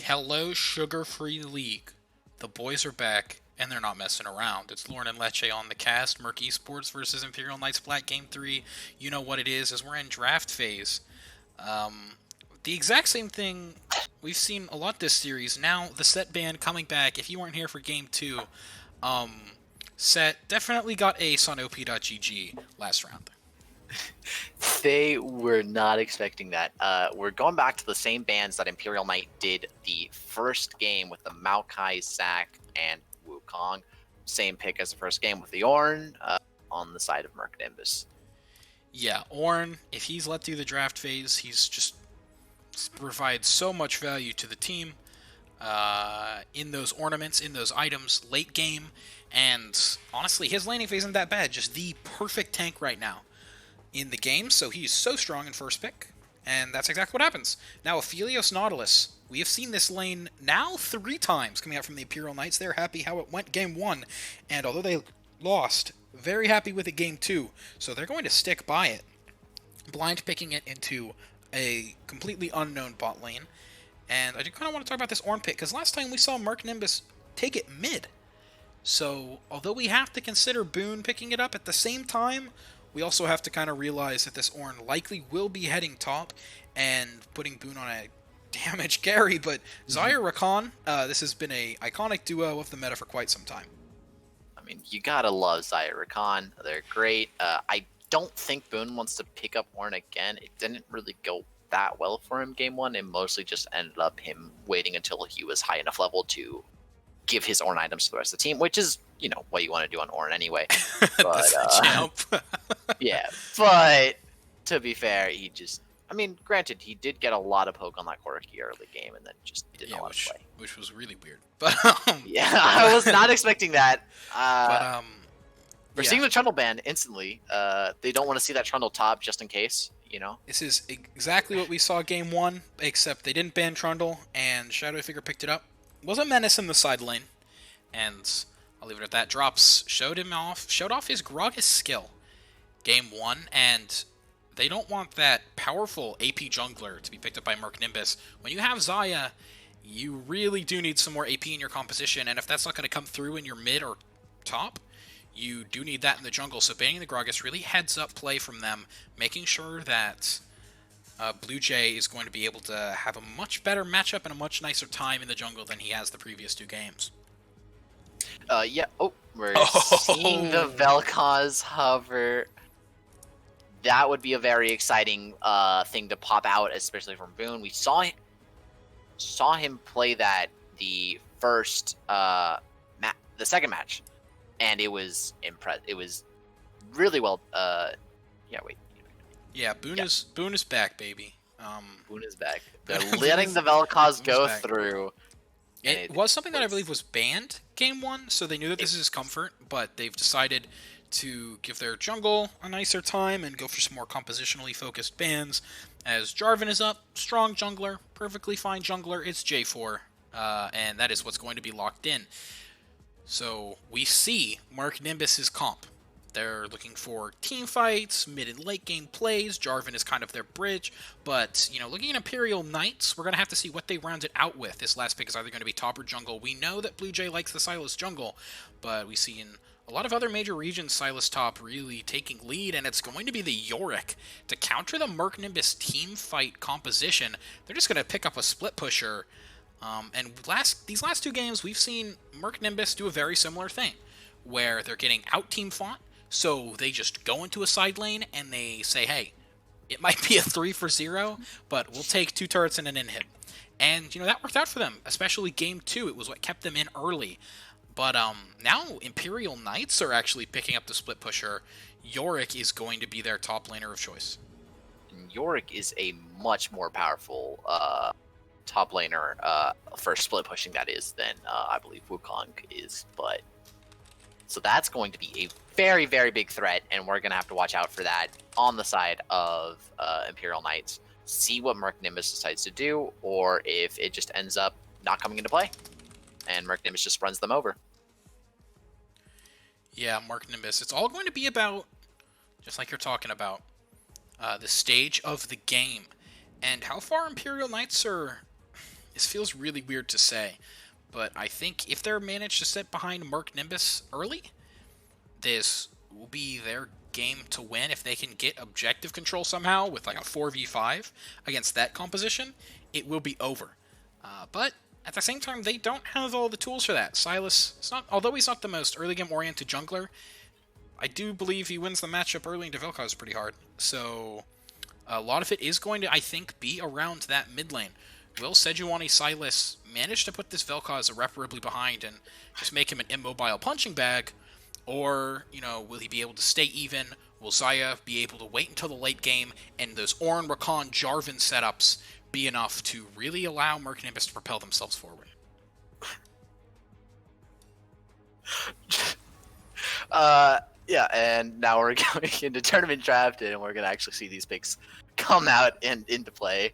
Hello, sugar-free league. The boys are back, and they're not messing around. It's Lauren and Leche on the cast. Murk Esports versus Imperial Knights Black Game 3. You know what it is, as we're in draft phase. The exact same thing we've seen a lot this series. Now, the set ban coming back. If you weren't here for Game 2, set definitely got ace on OP.GG last round. They were not expecting that. We're going back to the same bans that Imperial Knight did the first game with the Maokai, Zac, and Wukong. Same pick as the first game with the Ornn on the side of Murk Nimbus. Yeah, Ornn, if he's let through the draft phase, he's just provides so much value to the team in those ornaments, in those items, late game. And honestly, his laning phase isn't that bad. Just the perfect tank right now in the game, so he's so strong in first pick. And that's exactly what happens. Now, Aphelios Nautilus. We have seen this lane now 3 times coming out from the Imperial Knights. They're happy how it went game 1. And although they lost, very happy with it game 2. So they're going to stick by it. Blind picking it into a completely unknown bot lane. And I do kind of want to talk about this Ornn pick, because last time we saw Murk Nimbus take it mid. So, although we have to consider Boone picking it up, at the same time, we also have to kind of realize that this Ornn likely will be heading top and putting Boone on a damage carry. But Xayah Rakan, this has been a iconic duo of the meta for quite some time. I mean, you gotta love Xayah Rakan. They're great. I don't think Boone wants to pick up Ornn again. It didn't really go that well for him game 1. It mostly just ended up him waiting until he was high enough level to give his Ornn items to the rest of the team, which is, you know, what you want to do on Ornn anyway. But, yeah, but to be fair, he just, I mean, granted, he did get a lot of poke on that Corki early game and then just didn't want to play. Which was really weird. But yeah, I was not expecting that. We're seeing the Trundle ban instantly. They don't want to see that Trundle top just in case, you know? This is exactly what we saw game 1, except they didn't ban Trundle, and Shadow Figure picked it up. Was a menace in the side lane, and I'll leave it at that. Drops showed off his Gragas skill game 1, and they don't want that powerful AP jungler to be picked up by Murk Nimbus. When you have Xayah, you really do need some more AP in your composition, and if that's not going to come through in your mid or top, you do need that in the jungle. So banning the Gragas really heads up play from them, making sure that Blue Jay is going to be able to have a much better matchup and a much nicer time in the jungle than he has the previous 2 games. Yeah. Oh, we're seeing the Vel'Koz hover. That would be a very exciting thing to pop out, especially from Boone. We saw him play that the second match, and it was It was really well. Yeah. Wait. Yeah, Boone is back, baby. Boone is back. They're letting the Vel'Koz go through. It was something that I believe was banned game 1, so they knew that this is his comfort, but they've decided to give their jungle a nicer time and go for some more compositionally focused bans. As Jarvan is up, strong jungler, perfectly fine jungler, it's J4, and that is what's going to be locked in. So we see Murk Nimbus's comp. They're looking for team fights, mid and late game plays. Jarvan is kind of their bridge. But, you know, looking at Imperial Knights, we're going to have to see what they round it out with. This last pick is either going to be top or jungle. We know that Blue Jay likes the Sylas jungle, but we see in a lot of other major regions Sylas top really taking lead, and it's going to be the Yorick. To counter the Murk Nimbus team fight composition, they're just going to pick up a split pusher. And these last 2 games, we've seen Murk Nimbus do a very similar thing, where they're getting out-team fought. So they just go into a side lane and they say, hey, it might be a 3-for-0, but we'll take 2 turrets and an inhib. And, you know, that worked out for them, especially game 2. It was what kept them in early. But now Imperial Knights are actually picking up the split pusher. Yorick is going to be their top laner of choice. Yorick is a much more powerful top laner for split pushing, that is, than I believe Wukong is. But so that's going to be a very, very big threat, and we're going to have to watch out for that on the side of Imperial Knights. See what Murk Nimbus decides to do, or if it just ends up not coming into play, and Murk Nimbus just runs them over. Yeah, Murk Nimbus. It's all going to be about, just like you're talking about, the stage of the game, and how far Imperial Knights are. This feels really weird to say, but I think if they're managed to sit behind Murk Nimbus early, this will be their game to win. If they can get objective control somehow with like a 4v5 against that composition, it will be over. But at the same time, they don't have all the tools for that. Sylas, although he's not the most early game oriented jungler, I do believe he wins the matchup early into Vel'Koz pretty hard. So a lot of it is going to, I think, be around that mid lane. Will Sejuani Sylas manage to put this Vel'Koz irreparably behind and just make him an immobile punching bag? Or, you know, will he be able to stay even? Will Xayah be able to wait until the late game and those Ornn, Rakan, Jarvan setups be enough to really allow Murk Nimbus to propel themselves forward? Yeah, and now we're going into tournament draft, and we're gonna actually see these picks come out and into play.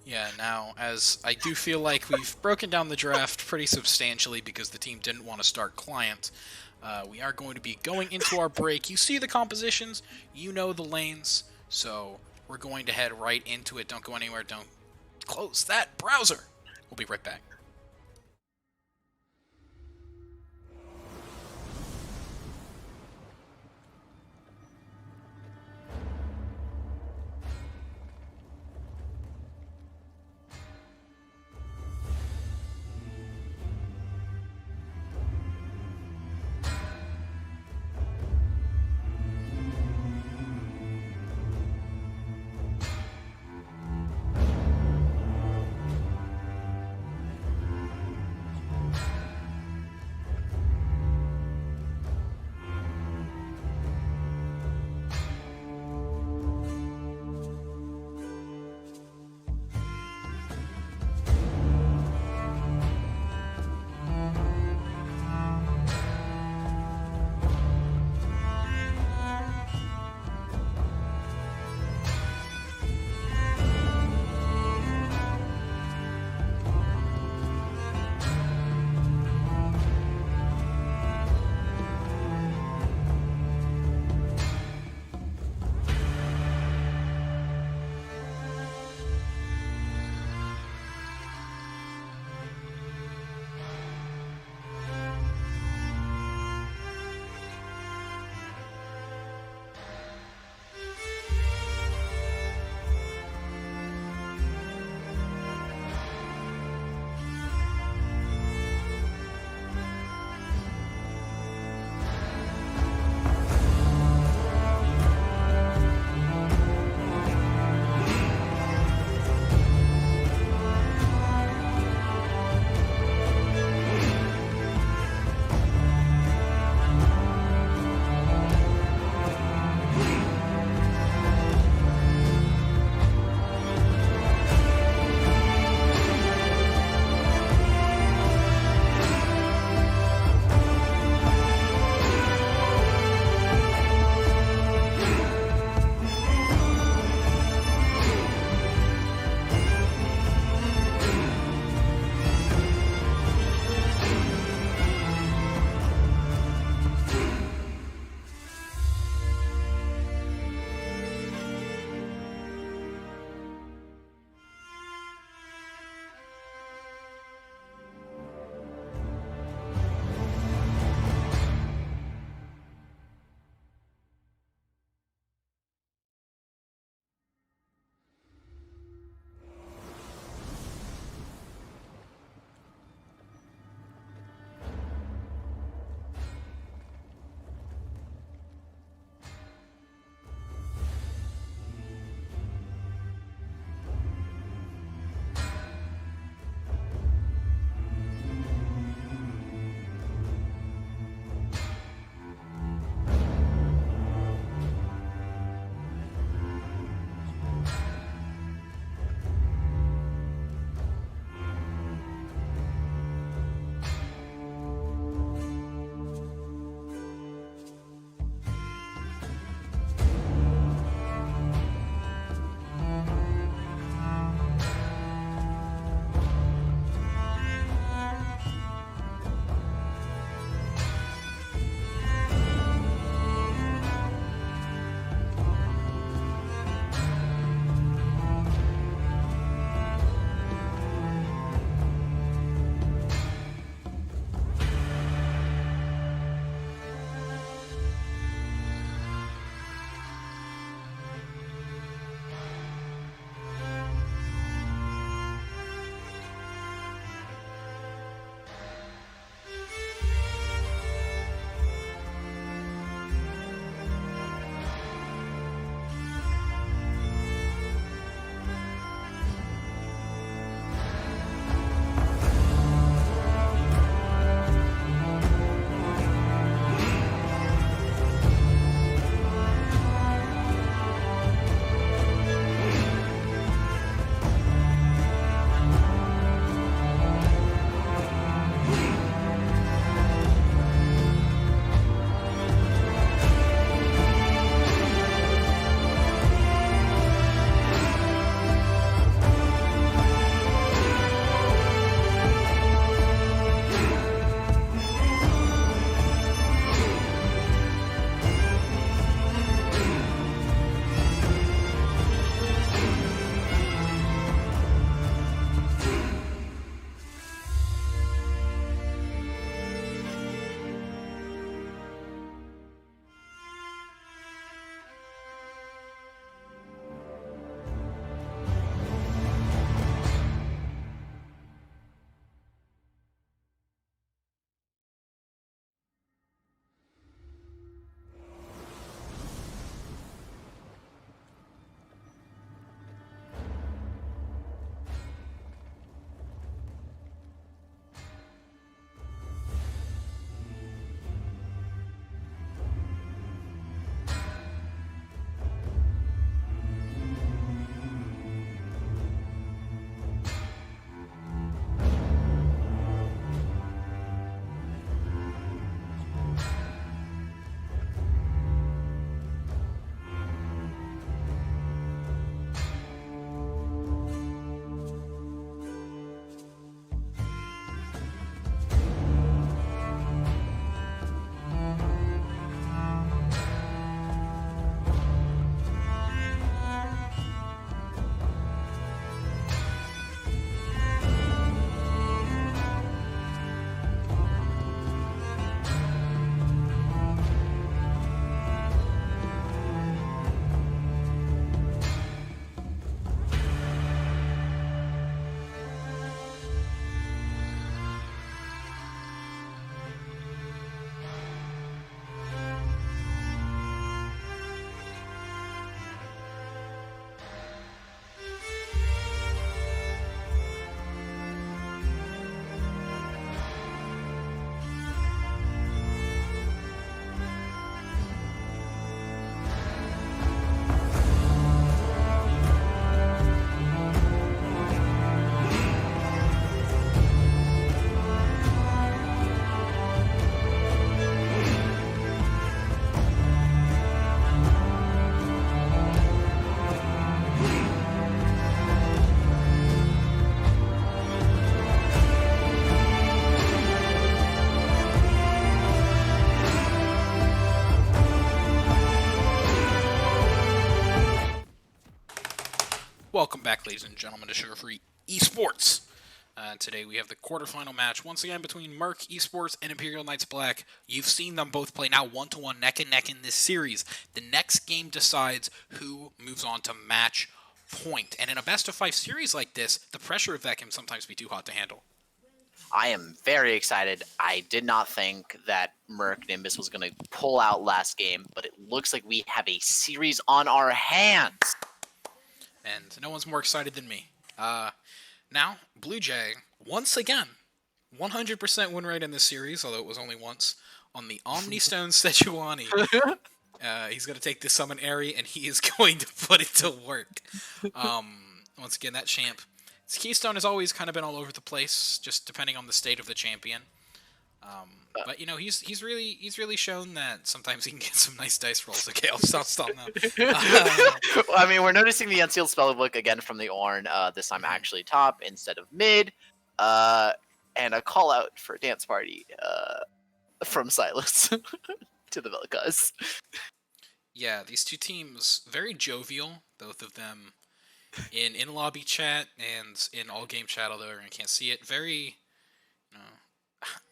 Yeah, now, as I do feel like we've broken down the draft pretty substantially because the team didn't want to start client, we are going to be going into our break. You see the compositions, you know the lanes, so we're going to head right into it. Don't go anywhere, don't close that browser. We'll be right back. back, ladies and gentlemen, to Sugar Free Esports. Today we have the quarterfinal match, once again, between Murk Esports and Imperial Knights Black. You've seen them both play now 1-1, neck and neck in this series. The next game decides who moves on to match point. And in a best-of-5 series like this, the pressure of that can sometimes be too hot to handle. I am very excited. I did not think that Murk Nimbus was going to pull out last game, but it looks like we have a series on our hands. And no one's more excited than me. Now, Blue Jay, once again, 100% win rate in this series, although it was only once, on the Omnistone Sejuani. He's going to take the Summon Airy, and he is going to put it to work. Once again, that champ. His keystone has always kind of been all over the place, just depending on the state of the champion. But you know, he's really shown that sometimes he can get some nice dice rolls. Okay, I'll stop now. Well, I mean, we're noticing the unsealed spellbook again from the Ornn. This time actually top instead of mid, and a call out for Dance Party from Silas to the Velkas. Yeah, these two teams very jovial, both of them. In lobby chat and in all game chat, although I can't see it, very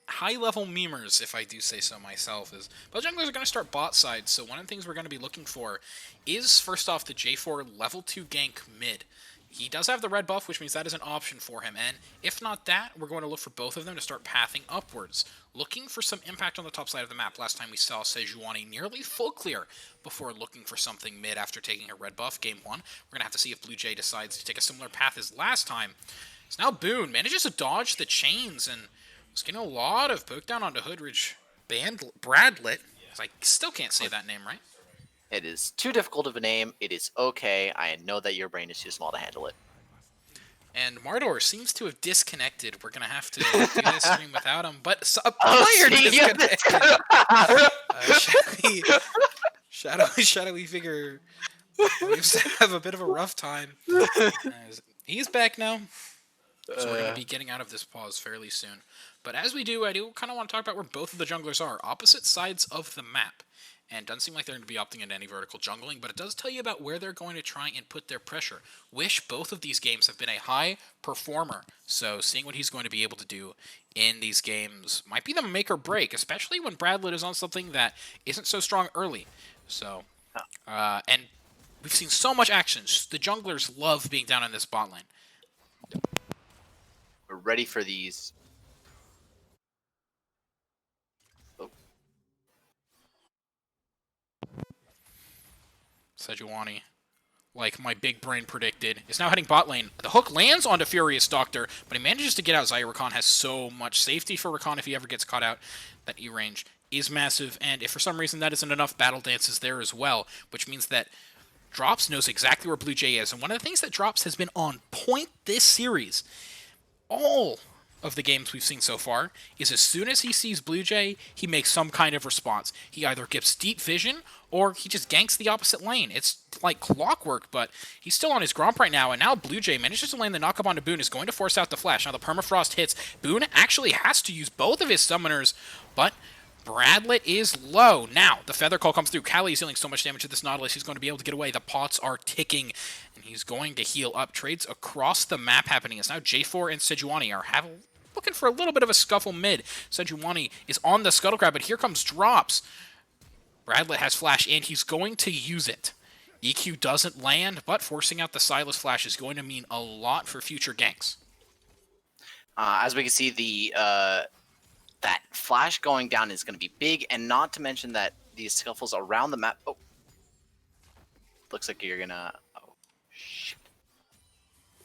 high-level memers, if I do say so myself, is both junglers are going to start bot side, so one of the things we're going to be looking for is, first off, the J4 level 2 gank mid. He does have the red buff, which means that is an option for him, and if not that, we're going to look for both of them to start pathing upwards, looking for some impact on the top side of the map. Last time we saw Sejuani nearly full clear before looking for something mid after taking a red buff, game 1. We're going to have to see if Blue Jay decides to take a similar path as last time. So now Boone manages to dodge the chains, and was getting a lot of poke down onto Hoodridge. Bradlet, I still can't say that name right. It is too difficult of a name. It is okay. I know that your brain is too small to handle it. And Mardor seems to have disconnected. We're going to have to do this stream without him. But a player disconnected. Shadowy figure seems to have a bit of a rough time. He's back now. So we're going to be getting out of this pause fairly soon. But as we do, I do kind of want to talk about where both of the junglers are. Opposite sides of the map. And it doesn't seem like they're going to be opting into any vertical jungling, but it does tell you about where they're going to try and put their pressure. Wish both of these games have been a high performer, so seeing what he's going to be able to do in these games might be the make or break, especially when Bradlet is on something that isn't so strong early. So, and we've seen so much action. The junglers love being down in this bot lane. We're ready for these. Sejuani, like my big brain predicted, is now heading bot lane. The hook lands onto Furious Doctor, but he manages to get out. Zaya Rakan has so much safety for Rakan if he ever gets caught out. That E-range is massive, and if for some reason that isn't enough, Battle Dance is there as well, which means that Drops knows exactly where Blue Jay is. And one of the things that Drops has been on point this series, all of the games we've seen so far, is as soon as he sees Blue Jay, he makes some kind of response. He either gives deep vision, or he just ganks the opposite lane. It's like clockwork, but he's still on his Gromp right now, and now Blue Jay manages to land the knockup onto Boone, is going to force out the flash. Now the Permafrost hits. Boone actually has to use both of his summoners, but Bradlet is low. Now, the Feather Call comes through. Callie is dealing so much damage to this Nautilus, he's going to be able to get away. The pots are ticking, and he's going to heal up. Trades across the map happening. It's now J4 and Sejuani are looking for a little bit of a scuffle mid. Sejuani is on the Scuttle Crab, but here comes Drops. Bradlet has flash, and he's going to use it. EQ doesn't land, but forcing out the Silas flash is going to mean a lot for future ganks. As we can see, the that flash going down is going to be big, and not to mention that these scuffles around the map. Oh, looks like you're gonna. Oh, shit!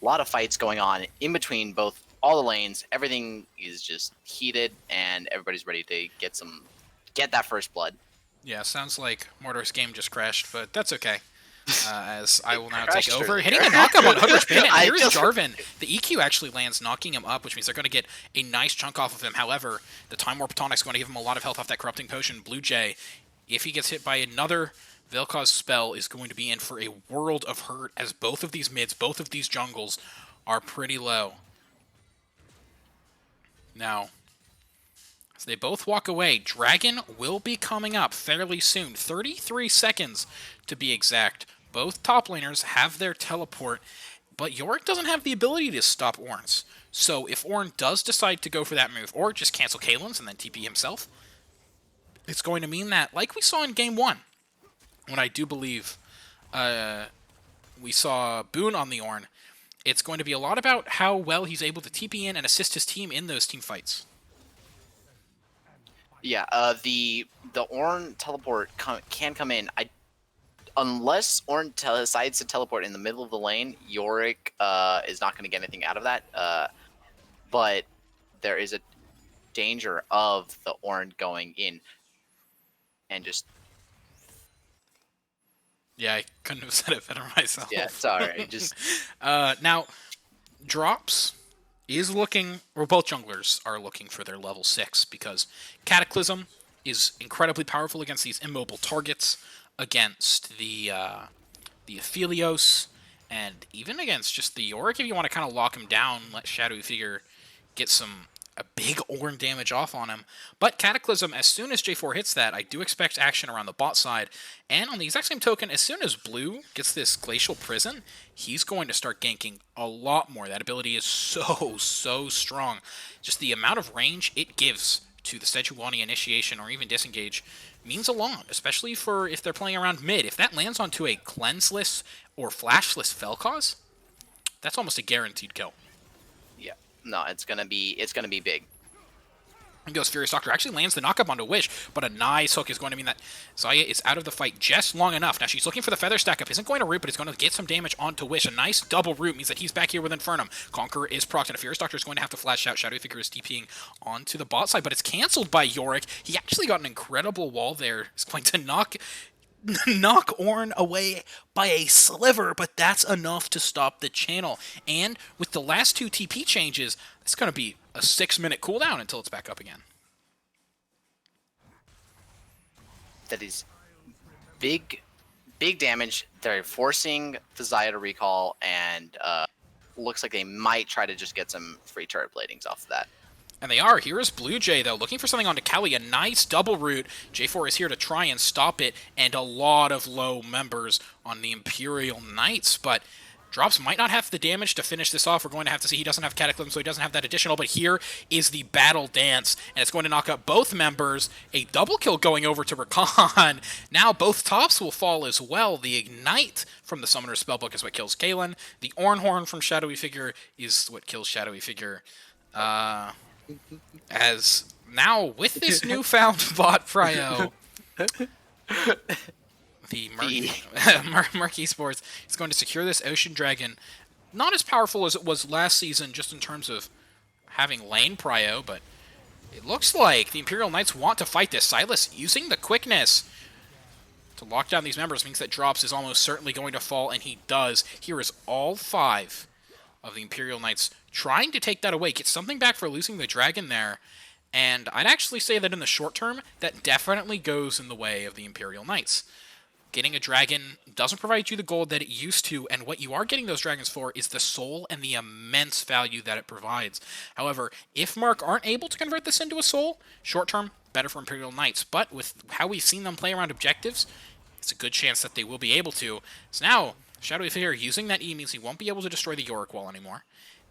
A lot of fights going on in between all the lanes. Everything is just heated, and everybody's ready to get that first blood. Yeah, sounds like Mordor's game just crashed, but that's okay. As I will now take over. Hitting a knockup on Hoodridge Bandit. Here's Jarvan. The EQ actually lands, knocking him up, which means they're going to get a nice chunk off of him. However, the Time Warp Tonic's going to give him a lot of health off that Corrupting Potion. Blue Jay, if he gets hit by another Vel'Koz spell, is going to be in for a world of hurt, as both of these mids, both of these jungles, are pretty low. Now, as they both walk away, Dragon will be coming up fairly soon. 33 seconds to be exact. Both top laners have their teleport. but Yorick doesn't have the ability to stop Ornn's. So if Ornn does decide to go for that move, or just cancel Kalen's and then TP himself, it's going to mean that, like we saw in Game 1, when I do believe we saw Boone on the Ornn, it's going to be a lot about how well he's able to TP in and assist his team in those team fights. Yeah, the Ornn teleport can come in. Unless Ornn decides to teleport in the middle of the lane, Yorick is not going to get anything out of that. But there is a danger of the Ornn going in and just... Yeah, I couldn't have said it better myself. Yeah, sorry. Just now, Drops is looking, or both junglers are looking for their level 6, because Cataclysm is incredibly powerful against these immobile targets, against the Aphelios, and even against just the Yorick if you want to kind of lock him down, let Shadowy Figure get a big Ornn damage off on him. But Cataclysm, as soon as J4 hits that, I do expect action around the bot side. And on the exact same token, as soon as Blue gets this Glacial Prison, he's going to start ganking a lot more. That ability is so strong. Just the amount of range it gives to the Sejuani initiation or even disengage means a lot, especially for if they're playing around mid. If that lands onto a cleanseless or flashless Felcause, that's almost a guaranteed kill. Yeah. No, it's gonna be big. And goes Furious Doctor. Actually lands the knockup onto Wish, but a nice hook is going to mean that Xayah is out of the fight just long enough. Now she's looking for the Feather Stack Up. Isn't going to root, but it's going to get some damage onto Wish. A nice double root means that he's back here with Infernum. Conqueror is procced, and a Furious Doctor is going to have to flash out. Shadowy Figure is TPing onto the bot side, but it's cancelled by Yorick. He actually got an incredible wall there. He's going to knock Ornn away by a sliver, but that's enough to stop the channel. And with the last 2 TP changes, it's going to be a 6-minute cooldown until it's back up again. That is big damage. They're forcing the Xayah to recall, and looks like they might try to just get some free turret bladings off of that. And they are. Here is Blue Jay, though, looking for something onto Kali. A nice double root. J4 is here to try and stop it, and a lot of low members on the Imperial Knights. But Drops might not have the damage to finish this off. We're going to have to see. He doesn't have Cataclysm, so he doesn't have that additional. But here is the Battle Dance, and it's going to knock out both members. A double kill going over to Rakan. Now both tops will fall as well. The Ignite from the Summoner's Spellbook is what kills Kalen. The Ornhorn from Shadowy Figure is what kills Shadowy Figure. As now, with this newfound bot prio, the Murk Esports is going to secure this Ocean Dragon. Not as powerful as it was last season, just in terms of having lane prio, but it looks like the Imperial Knights want to fight this. Silas using the quickness to lock down these members means that Drops is almost certainly going to fall, and he does. Here is all 5 of the Imperial Knights trying to take that away, get something back for losing the dragon there, and I'd actually say that in the short term, that definitely goes in the way of the Imperial Knights. Getting a dragon doesn't provide you the gold that it used to, and what you are getting those dragons for is the soul and the immense value that it provides. However, if Murk aren't able to convert this into a soul, short term, better for Imperial Knights, but with how we've seen them play around objectives, it's a good chance that they will be able to. So now, Shadowy Figure using that E means he won't be able to destroy the Yorick wall anymore,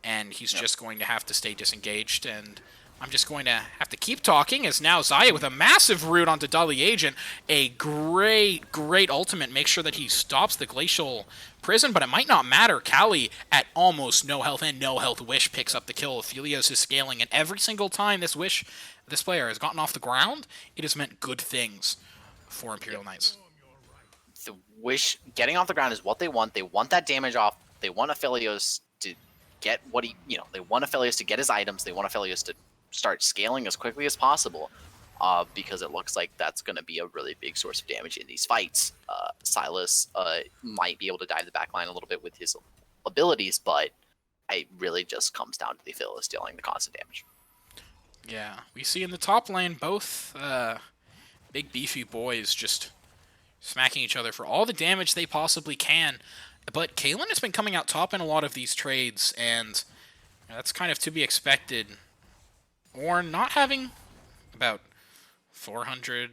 and he's just going to have to stay disengaged, and I'm just going to have to keep talking, as now Xayah with a massive root onto Dolly Agent. A great ultimate. Make sure that he stops the Glacial Prison, but it might not matter. Kali at almost no health and no health. Wish picks up the kill. Aphelios is scaling, and every single time this player has gotten off the ground, it has meant good things for Imperial Knights. The Wish getting off the ground is what they want. They want that damage off. They want Aphelios to get what they want Aphelios to get his items. They want Aphelios to start scaling as quickly as possible, because it looks like that's going to be a really big source of damage in these fights. Silas might be able to dive the backline a little bit with his abilities, but it really just comes down to the Aphelios dealing the constant damage. Yeah, we see in the top lane both big beefy boys just smacking each other for all the damage they possibly can. But Kalen has been coming out top in a lot of these trades, and that's kind of to be expected. Ornn not having about 400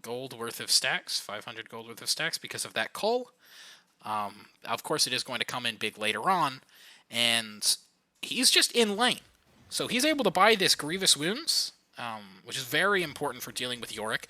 gold worth of stacks, 500 gold worth of stacks because of that cull. Of course, it is going to come in big later on, and he's just in lane. So he's able to buy this Grievous Wounds, which is very important for dealing with Yorick.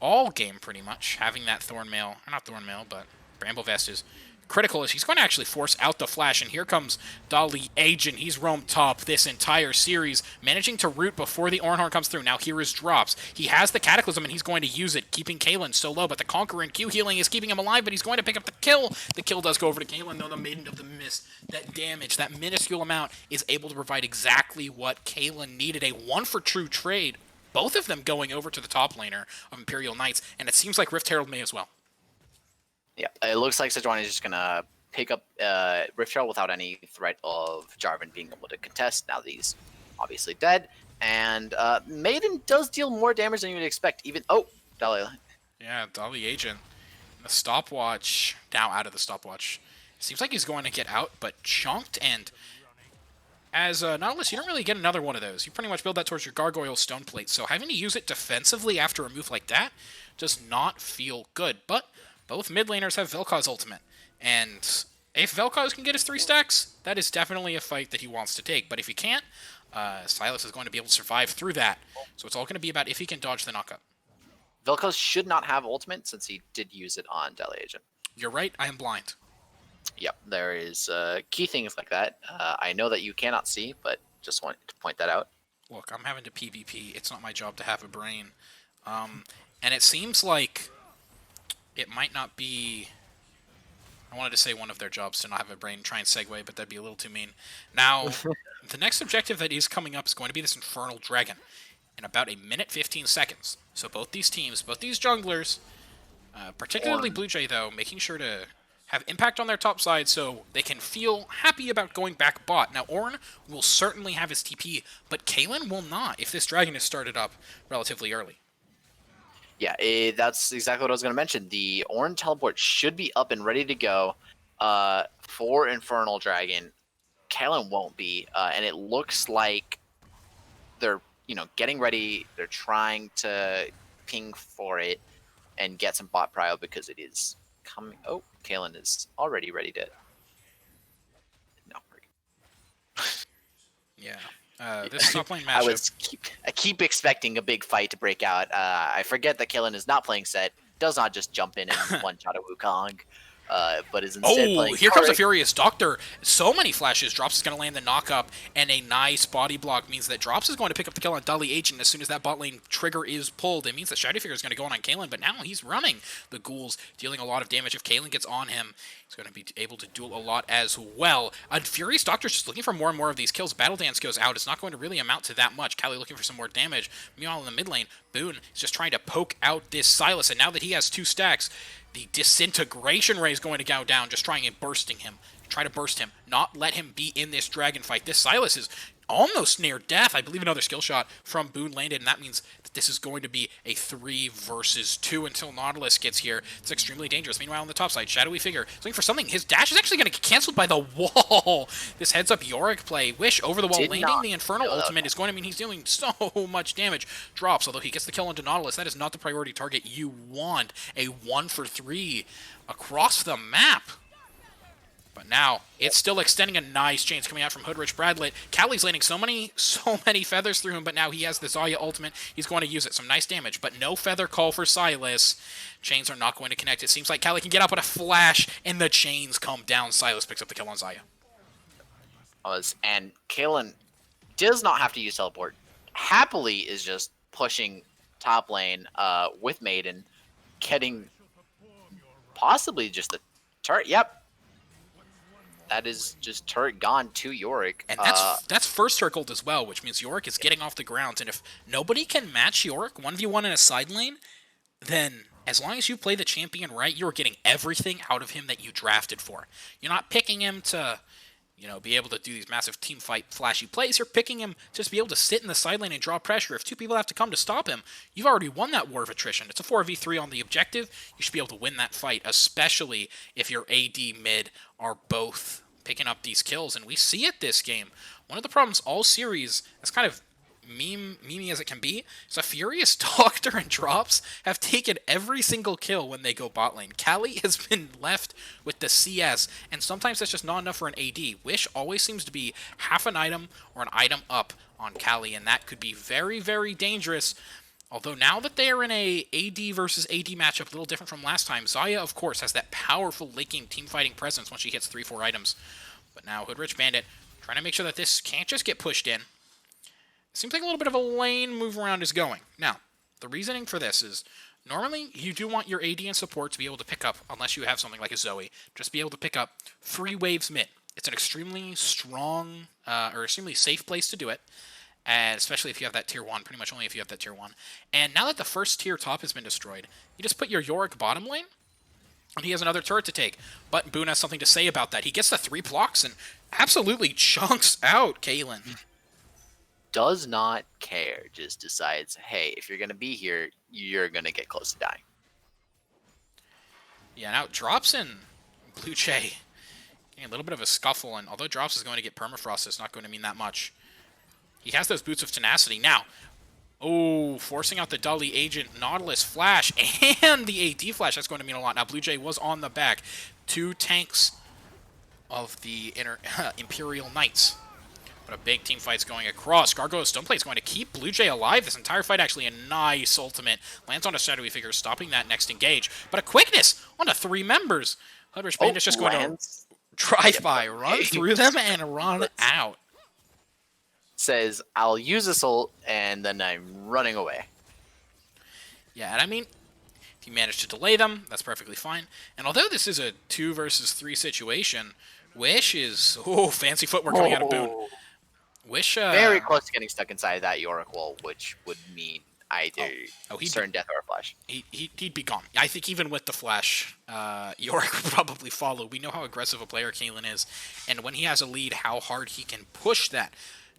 All game, pretty much, having that Thornmail, or not Thornmail, but Bramble Vest is critical as he's going to actually force out the flash, and here comes Dali Agent. He's roamed top this entire series, managing to root before the Ornhorn comes through. Now here is drops. He has the Cataclysm, and he's going to use it, keeping Kalen so low, but the Conqueror and Q healing is keeping him alive, but he's going to pick up the kill. The kill does go over to Kalen, though the Maiden of the Mist, that damage, that minuscule amount, is able to provide exactly what Kalen needed. A one for true trade. Both of them going over to the top laner of Imperial Knights, and it seems like Rift Herald may as well. Yeah, it looks like Sejuani is just going to pick up Rift Herald without any threat of Jarvan being able to contest, now that he's obviously dead. And Maiden does deal more damage than you would expect. Even Dali. Yeah, Dali Agent. The stopwatch, now out of the stopwatch. Seems like he's going to get out, but chunked, and as Nautilus, you don't really get another one of those. You pretty much build that towards your Gargoyle Stone Plate, so having to use it defensively after a move like that does not feel good. But both mid laners have Vel'Koz ultimate, and if Vel'Koz can get his 3 stacks, that is definitely a fight that he wants to take. But if he can't, Sylas is going to be able to survive through that. So it's all going to be about if he can dodge the knockup. Vel'Koz should not have ultimate since he did use it on Dali Agent. You're right, I am blind. Yep, there is key things like that. I know that you cannot see, but just wanted to point that out. Look, I'm having to PvP. It's not my job to have a brain. And it seems like it might not be... I wanted to say one of their jobs to not have a brain, try and segue, but that'd be a little too mean. Now, the next objective that is coming up is going to be this Infernal Dragon in about a minute 15 seconds. So both these teams, both these junglers, particularly Blue Jay though, making sure to have impact on their top side so they can feel happy about going back bot. Now, Ornn will certainly have his TP, but Kalen will not if this dragon is started up relatively early. Yeah, that's exactly what I was going to mention. The Ornn teleport should be up and ready to go for Infernal Dragon. Kalen won't be, and it looks like they're getting ready. They're trying to ping for it and get some bot prio because it is coming. Oh, Kalen is already ready to. No. Yeah. This top lane matchup. I keep expecting a big fight to break out. I forget that Kalen is not playing set, does not just jump in and one-shot a Wukong, but is instead playing. Here comes a Furious Doctor. So many flashes. Drops is going to land the knock-up, and a nice body block means that Drops is going to pick up the kill on Dali Agent as soon as that bot lane trigger is pulled. It means that Shadow Figure is going to go on Kalen, but now he's running the ghouls, dealing a lot of damage. If Kalen gets on him, he's going to be able to do a lot as well. Furious Doctor's just looking for more and more of these kills. Battle Dance goes out. It's not going to really amount to that much. Callie looking for some more damage. Meanwhile, in the mid lane, Boone is just trying to poke out this Sylas, and now that he has 2 stacks, the Disintegration Ray is going to go down, just trying and bursting him. Try to burst him, not let him be in this dragon fight. This Sylas is almost near death. I believe another skill shot from Boone landed, and that means that this is going to be a 3 versus 2 until Nautilus gets here. It's extremely dangerous. Meanwhile, on the top side, Shadowy Figure is looking for something. His dash is actually going to get canceled by the wall. This heads up Yorick play. Wish over the wall landing the Infernal ultimate is going to mean he's doing so much damage. Drops, although he gets the kill onto Nautilus. That is not the priority target you want. A 1 for 3 across the map. But now, it's still extending. A nice chains coming out from Hoodrich Bradlett. Callie's landing so many feathers through him, but now he has the Zarya ultimate. He's going to use it. Some nice damage, but no feather call for Sylas. Chains are not going to connect. It seems like Callie can get up with a flash, and the chains come down. Sylas picks up the kill on Zarya. And Kalen does not have to use teleport. Happily is just pushing top lane with Maiden, getting possibly just the turret. Yep. That is just turret gone to Yorick. And that's first turret gold as well, which means Yorick is getting off the ground. And if nobody can match Yorick 1v1 in a side lane, then as long as you play the champion right, you're getting everything out of him that you drafted for. You're not picking him to, be able to do these massive team fight flashy plays. You're picking him to just be able to sit in the side lane and draw pressure. If 2 people have to come to stop him, you've already won that war of attrition. It's a 4v3 on the objective. You should be able to win that fight, especially if your AD mid are both picking up these kills. And we see it this game. One of the problems all series that's kind of memey as it can be, is a Furious Doctor and Drops have taken every single kill when they go bot lane. Kali has been left with the CS, and sometimes that's just not enough for an AD. Wish always seems to be half an item or an item up on Kali, and that could be very, very dangerous. Although now that they are in a AD versus AD matchup, a little different from last time, Xayah, of course, has that powerful linking team-fighting presence once she hits 3-4 items. But now Hoodrich Bandit trying to make sure that this can't just get pushed in. Seems like a little bit of a lane move around is going. Now, the reasoning for this is, normally you do want your AD and support to be able to pick up, unless you have something like a Zoe, just be able to pick up 3 waves mid. It's an extremely strong, or extremely safe place to do it, and especially if you have that tier 1, pretty much only if you have that tier 1. And now that the first tier top has been destroyed, you just put your Yorick bottom lane, and he has another turret to take. But Boone has something to say about that. He gets the 3 blocks and absolutely chunks out Caitlyn. Does not care, just decides, hey, if you're going to be here, you're going to get close to dying. Yeah, now Drops in Blue Jay. Getting a little bit of a scuffle, and although Drops is going to get permafrost, it's not going to mean that much. He has those boots of tenacity. Now, forcing out the Dully Agent Nautilus Flash and the AD Flash. That's going to mean a lot. Now, Blue Jay was on the back. 2 tanks of the Imperial Knights. But a big team fight's going across. Gargoyle's Stoneplate's going to keep Blue Jay alive this entire fight. Actually, a nice ultimate. Lands on a shadowy figure, stopping that next engage. But a quickness onto 3 members. Hoodrich Bandit's just going to drive by, run through them, and run out. Says, I'll use this ult, and then I'm running away. Yeah, and I mean, if you manage to delay them, that's perfectly fine. And although this is a 2 versus 3 situation, Wish is... fancy footwork coming out of Boone. Wish... very close to getting stuck inside that Yorick wall, which would mean either certain death or a flash. He'd be gone. I think even with the flash, Yorick would probably follow. We know how aggressive a player Caitlyn is, and when he has a lead, how hard he can push that.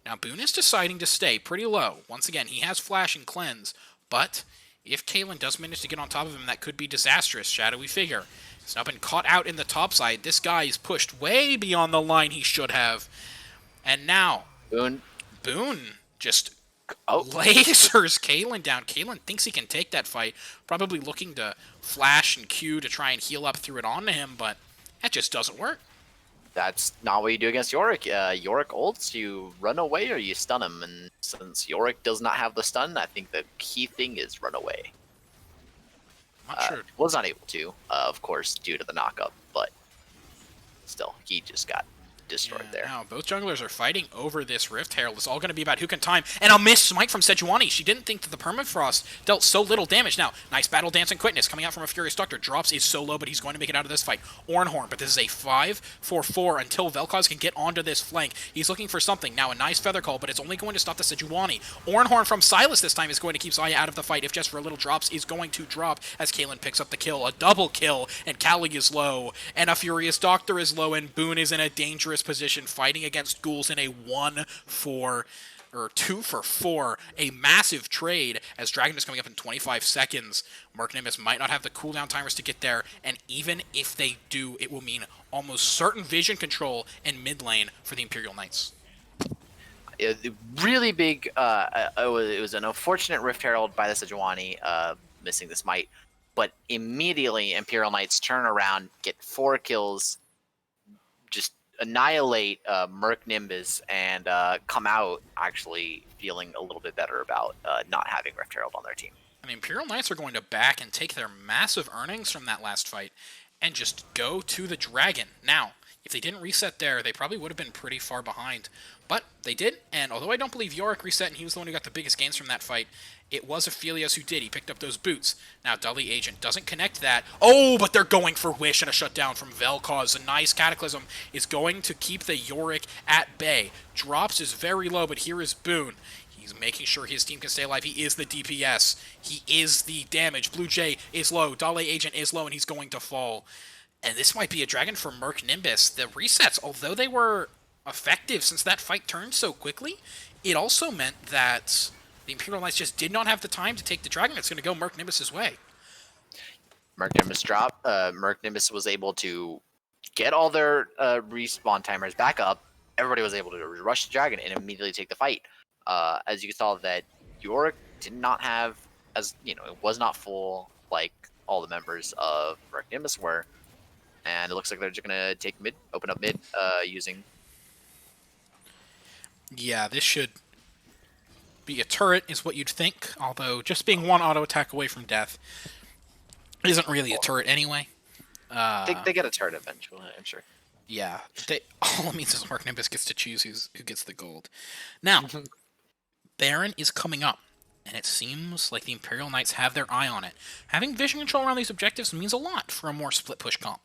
Now, Boone is deciding to stay pretty low. Once again, he has flash and cleanse, but if Caitlyn does manage to get on top of him, that could be disastrous. Shadowy figure. He's now been caught out in the top side. This guy is pushed way beyond the line he should have. And now, Boone just lasers Caitlyn down. Caitlyn thinks he can take that fight, probably looking to flash and Q to try and heal up through it onto him, but that just doesn't work. That's not what you do against Yorick. Yorick ults, you run away or you stun him, and since Yorick does not have the stun, I think the key thing is run away. Not sure. Was not able to, of course, due to the knockup, but still, he just got destroyed there. Now, both junglers are fighting over this Rift Herald. It's all going to be about who can time. And a missed smite from Sejuani. She didn't think that the Permafrost dealt so little damage. Now, nice battle dance and quickness coming out from a Furious Doctor. Drops is so low, but he's going to make it out of this fight. Ornhorn, but this is a 5-4-4 until Vel'Koz can get onto this flank. He's looking for something. Now, a nice Feather Call, but it's only going to stop the Sejuani. Ornhorn from Silas this time is going to keep Xayah out of the fight, if just for a little. Drops is going to drop as Caitlyn picks up the kill. A double kill, and Kali is low, and a Furious Doctor is low, and Boone is in a dangerous position fighting against ghouls in a 2-for-4, a massive trade as Dragon is coming up in 25 seconds. Murk Nimbus might not have the cooldown timers to get there, and even if they do, it will mean almost certain vision control in mid lane for the Imperial Knights. Really big, it was an unfortunate Rift Herald by the Sejuani, missing the smite, but immediately Imperial Knights turn around, get 4 kills, just annihilate Murk Nimbus, and come out actually feeling a little bit better about not having Rift Herald on their team. And the Imperial Knights are going to back and take their massive earnings from that last fight and just go to the Dragon. Now, if they didn't reset there, they probably would have been pretty far behind. But they did, and although I don't believe Yorick reset and he was the one who got the biggest gains from that fight, it was Aphelios who did. He picked up those boots. Now, Dully Agent doesn't connect that. Oh, but they're going for Wish and a shutdown from Vel'Koz. A nice Cataclysm is going to keep the Yorick at bay. Drops is very low, but here is Boone. He's making sure his team can stay alive. He is the DPS. He is the damage. Blue Jay is low. Dully Agent is low, and he's going to fall. And this might be a dragon for Murk Nimbus. The resets, although they were effective since that fight turned so quickly, it also meant that the Imperial Knights just did not have the time to take the dragon. It's going to go Murk Nimbus's way. Murk Nimbus dropped. Murk Nimbus was able to get all their respawn timers back up. Everybody was able to rush the dragon and immediately take the fight. as you saw that Yorick did not have, as it was not full like all the members of Murk Nimbus were, and it looks like they're just gonna take mid, open up mid, using. Yeah, this should be a turret, is what you'd think. Although just being one auto attack away from death isn't really a turret anyway. They get a turret eventually, I'm sure. Yeah, all it means is Murk Nimbus gets to choose who gets the gold. Now, Baron is coming up, and it seems like the Imperial Knights have their eye on it. Having vision control around these objectives means a lot for a more split push comp.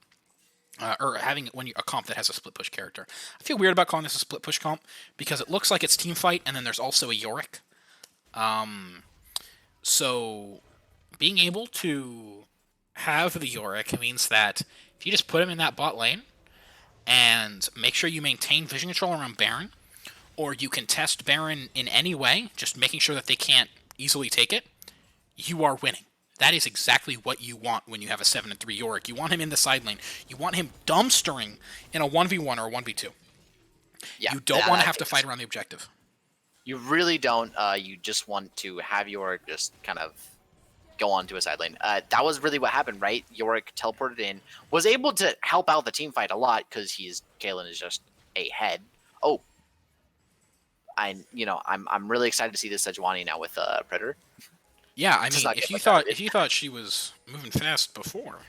Or having a comp that has a split push character. I feel weird about calling this a split push comp because it looks like it's team fight, and then there's also a Yorick. So being able to have the Yorick means that if you just put him in that bot lane and make sure you maintain vision control around Baron, or you can test Baron in any way, just making sure that they can't easily take it, you are winning. That is exactly what you want when you have a 7-3 Yorick. You want him in the side lane. You want him dumpstering in a 1v1 or a 1v2. Yeah, you don't want to have to fight around the objective. You really don't. You just want to have Yorick just kind of go on to a side lane. That was really what happened, right? Yorick teleported in, was able to help out the team fight a lot because Kaelin is just a head. Oh, I'm really excited to see this Sejuani now with Predator. Yeah, I mean, if you thought she was moving fast before,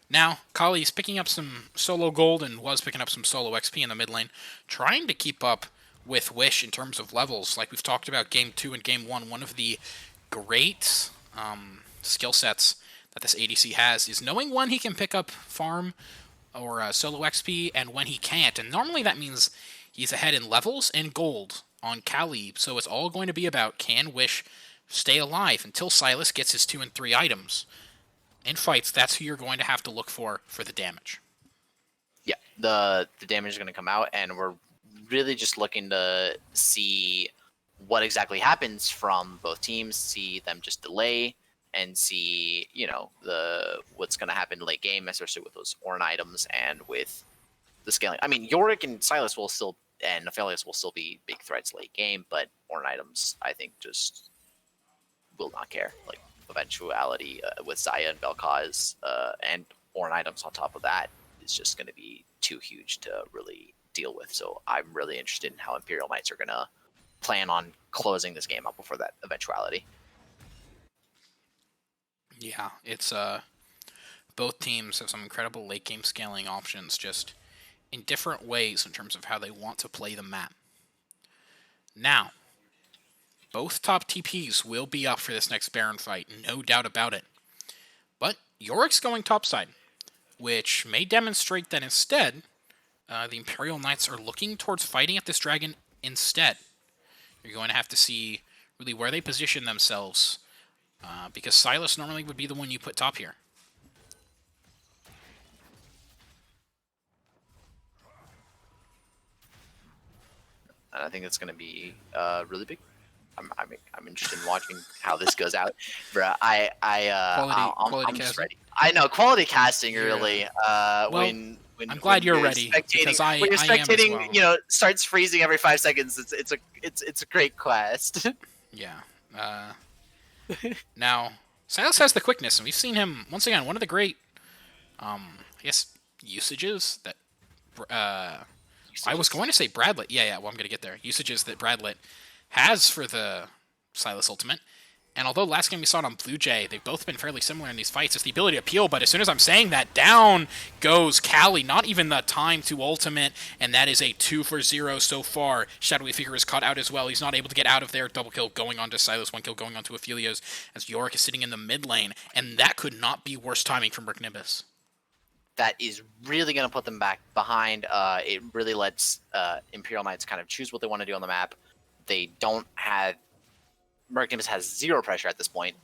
now Kali's picking up some solo gold and was picking up some solo XP in the mid lane, trying to keep up with Wish in terms of levels. Like we've talked about Game 2 and Game 1, one of the great skill sets that this ADC has is knowing when he can pick up farm or solo XP and when he can't. And normally that means he's ahead in levels and gold on Kali. So it's all going to be about, can Wish stay alive until Sylas gets his 2 and 3 items. In fights, that's who you're going to have to look for the damage. Yeah, the damage is going to come out, and we're really just looking to see what exactly happens from both teams, see them just delay, and see, what's going to happen late game, especially with those Ornn items and with the scaling. I mean, Yorick and Sylas will still, and Aphelios will still be big threats late game, but Ornn items, I think, just will not care. Like, eventuality with Xayah and Vel'Koz, and Ornn items on top of that is just going to be too huge to really deal with. So I'm really interested in how Imperial Knights are going to plan on closing this game up before that eventuality. Yeah, it's both teams have some incredible late game scaling options, just in different ways in terms of how they want to play the map. Now, both top TPs will be up for this next Baron fight, no doubt about it. But Yorick's going topside, which may demonstrate that instead, the Imperial Knights are looking towards fighting at this dragon instead. You're going to have to see really where they position themselves, because Sylas normally would be the one you put top here. And I think it's going to be really big. I'm interested in watching how this goes out, bro. I'm just ready. I know quality casting really. When I'm glad you're ready because I am as well. Starts freezing every 5 seconds. It's a great quest. Yeah. Now Sylas has the quickness, and we've seen him once again. One of the great, I guess, usages that. I was going to say Bradlet. Yeah. Well, I'm going to get there. Usages that Bradlet has for the Sylas ultimate. And although last game we saw it on Blue Jay, they've both been fairly similar in these fights. It's the ability to peel, but as soon as I'm saying that, down goes Kali. Not even the time to ultimate, and that is a 2-for-0 so far. Shadowy Figure is caught out as well. He's not able to get out of there. Double kill going on to Sylas, 1 kill going on to Aphelios, as Yorick is sitting in the mid lane, and that could not be worse timing from Murk Nimbus. That is really going to put them back behind. It really lets Imperial Knights kind of choose what they want to do on the map. They don't have... Murk Nimbus has 0 pressure at this point,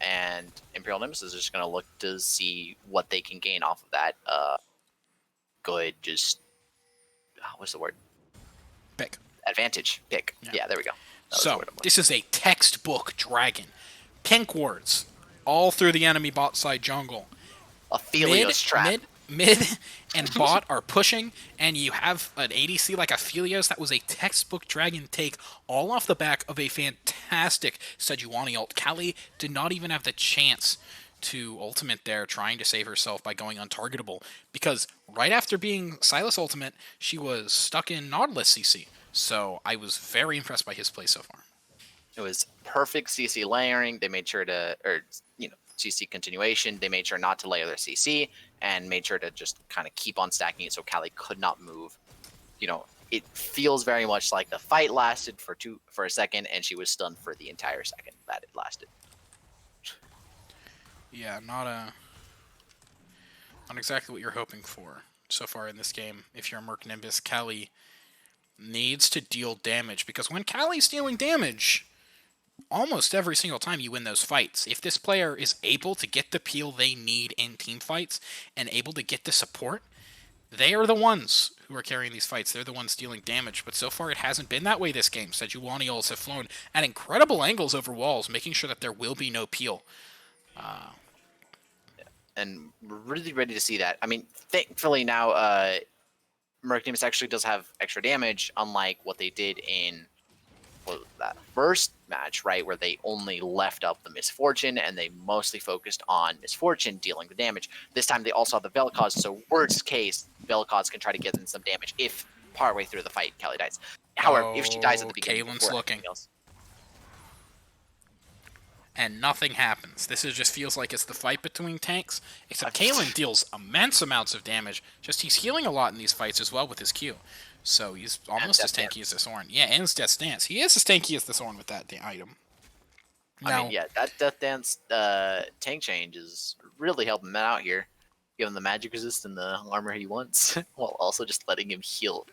and Imperial Nimbus is just going to look to see what they can gain off of that. What's the word? Pick. Advantage. Pick. Yeah, there we go. So, this is a textbook dragon. Pink wards all through the enemy bot side jungle. Aphelios trap. Mid and bot are pushing, and you have an ADC like Aphelios that was a textbook Dragon take, all off the back of a fantastic Sejuani ult. Kali did not even have the chance to ultimate there, trying to save herself by going untargetable, because right after being Sylas ultimate, she was stuck in Nautilus CC. So I was very impressed by his play so far. It was perfect CC layering. They made sure to, or CC continuation. They made sure not to layer their CC and made sure to just kind of keep on stacking it so Kali could not move. It feels very much like the fight lasted for a second, and she was stunned for the entire second that it lasted. Yeah, not exactly what you're hoping for so far in this game. If you're a Murk Nimbus, Kali needs to deal damage, because when Kali's dealing damage, almost every single time you win those fights. If this player is able to get the peel they need in team fights and able to get the support, they are the ones who are carrying these fights. They're the ones dealing damage, but so far it hasn't been that way this game. Sejuani ults have flown at incredible angles over walls, making sure that there will be no peel. And we're really ready to see that. I mean, thankfully now, Murk Nimbus actually does have extra damage, unlike what they did in that first match, right, where they only left up the Misfortune and they mostly focused on Misfortune dealing the damage. This time they also have the Vel'Koz, so worst case, Vel'Koz can try to get in some damage if partway through the fight Kali dies. However, if she dies at the beginning, Caitlyn's looking. And nothing happens. This just feels like it's the fight between tanks, except Caitlyn deals immense amounts of damage. Just he's healing a lot in these fights as well with his Q. So he's almost as tanky as this Ornn. Yeah, and his Death Dance. He is as tanky as this Ornn with that item. Now, I mean, yeah, that Death Dance tank change is really helping him out here. Giving the magic resist and the armor he wants, while also just letting him heal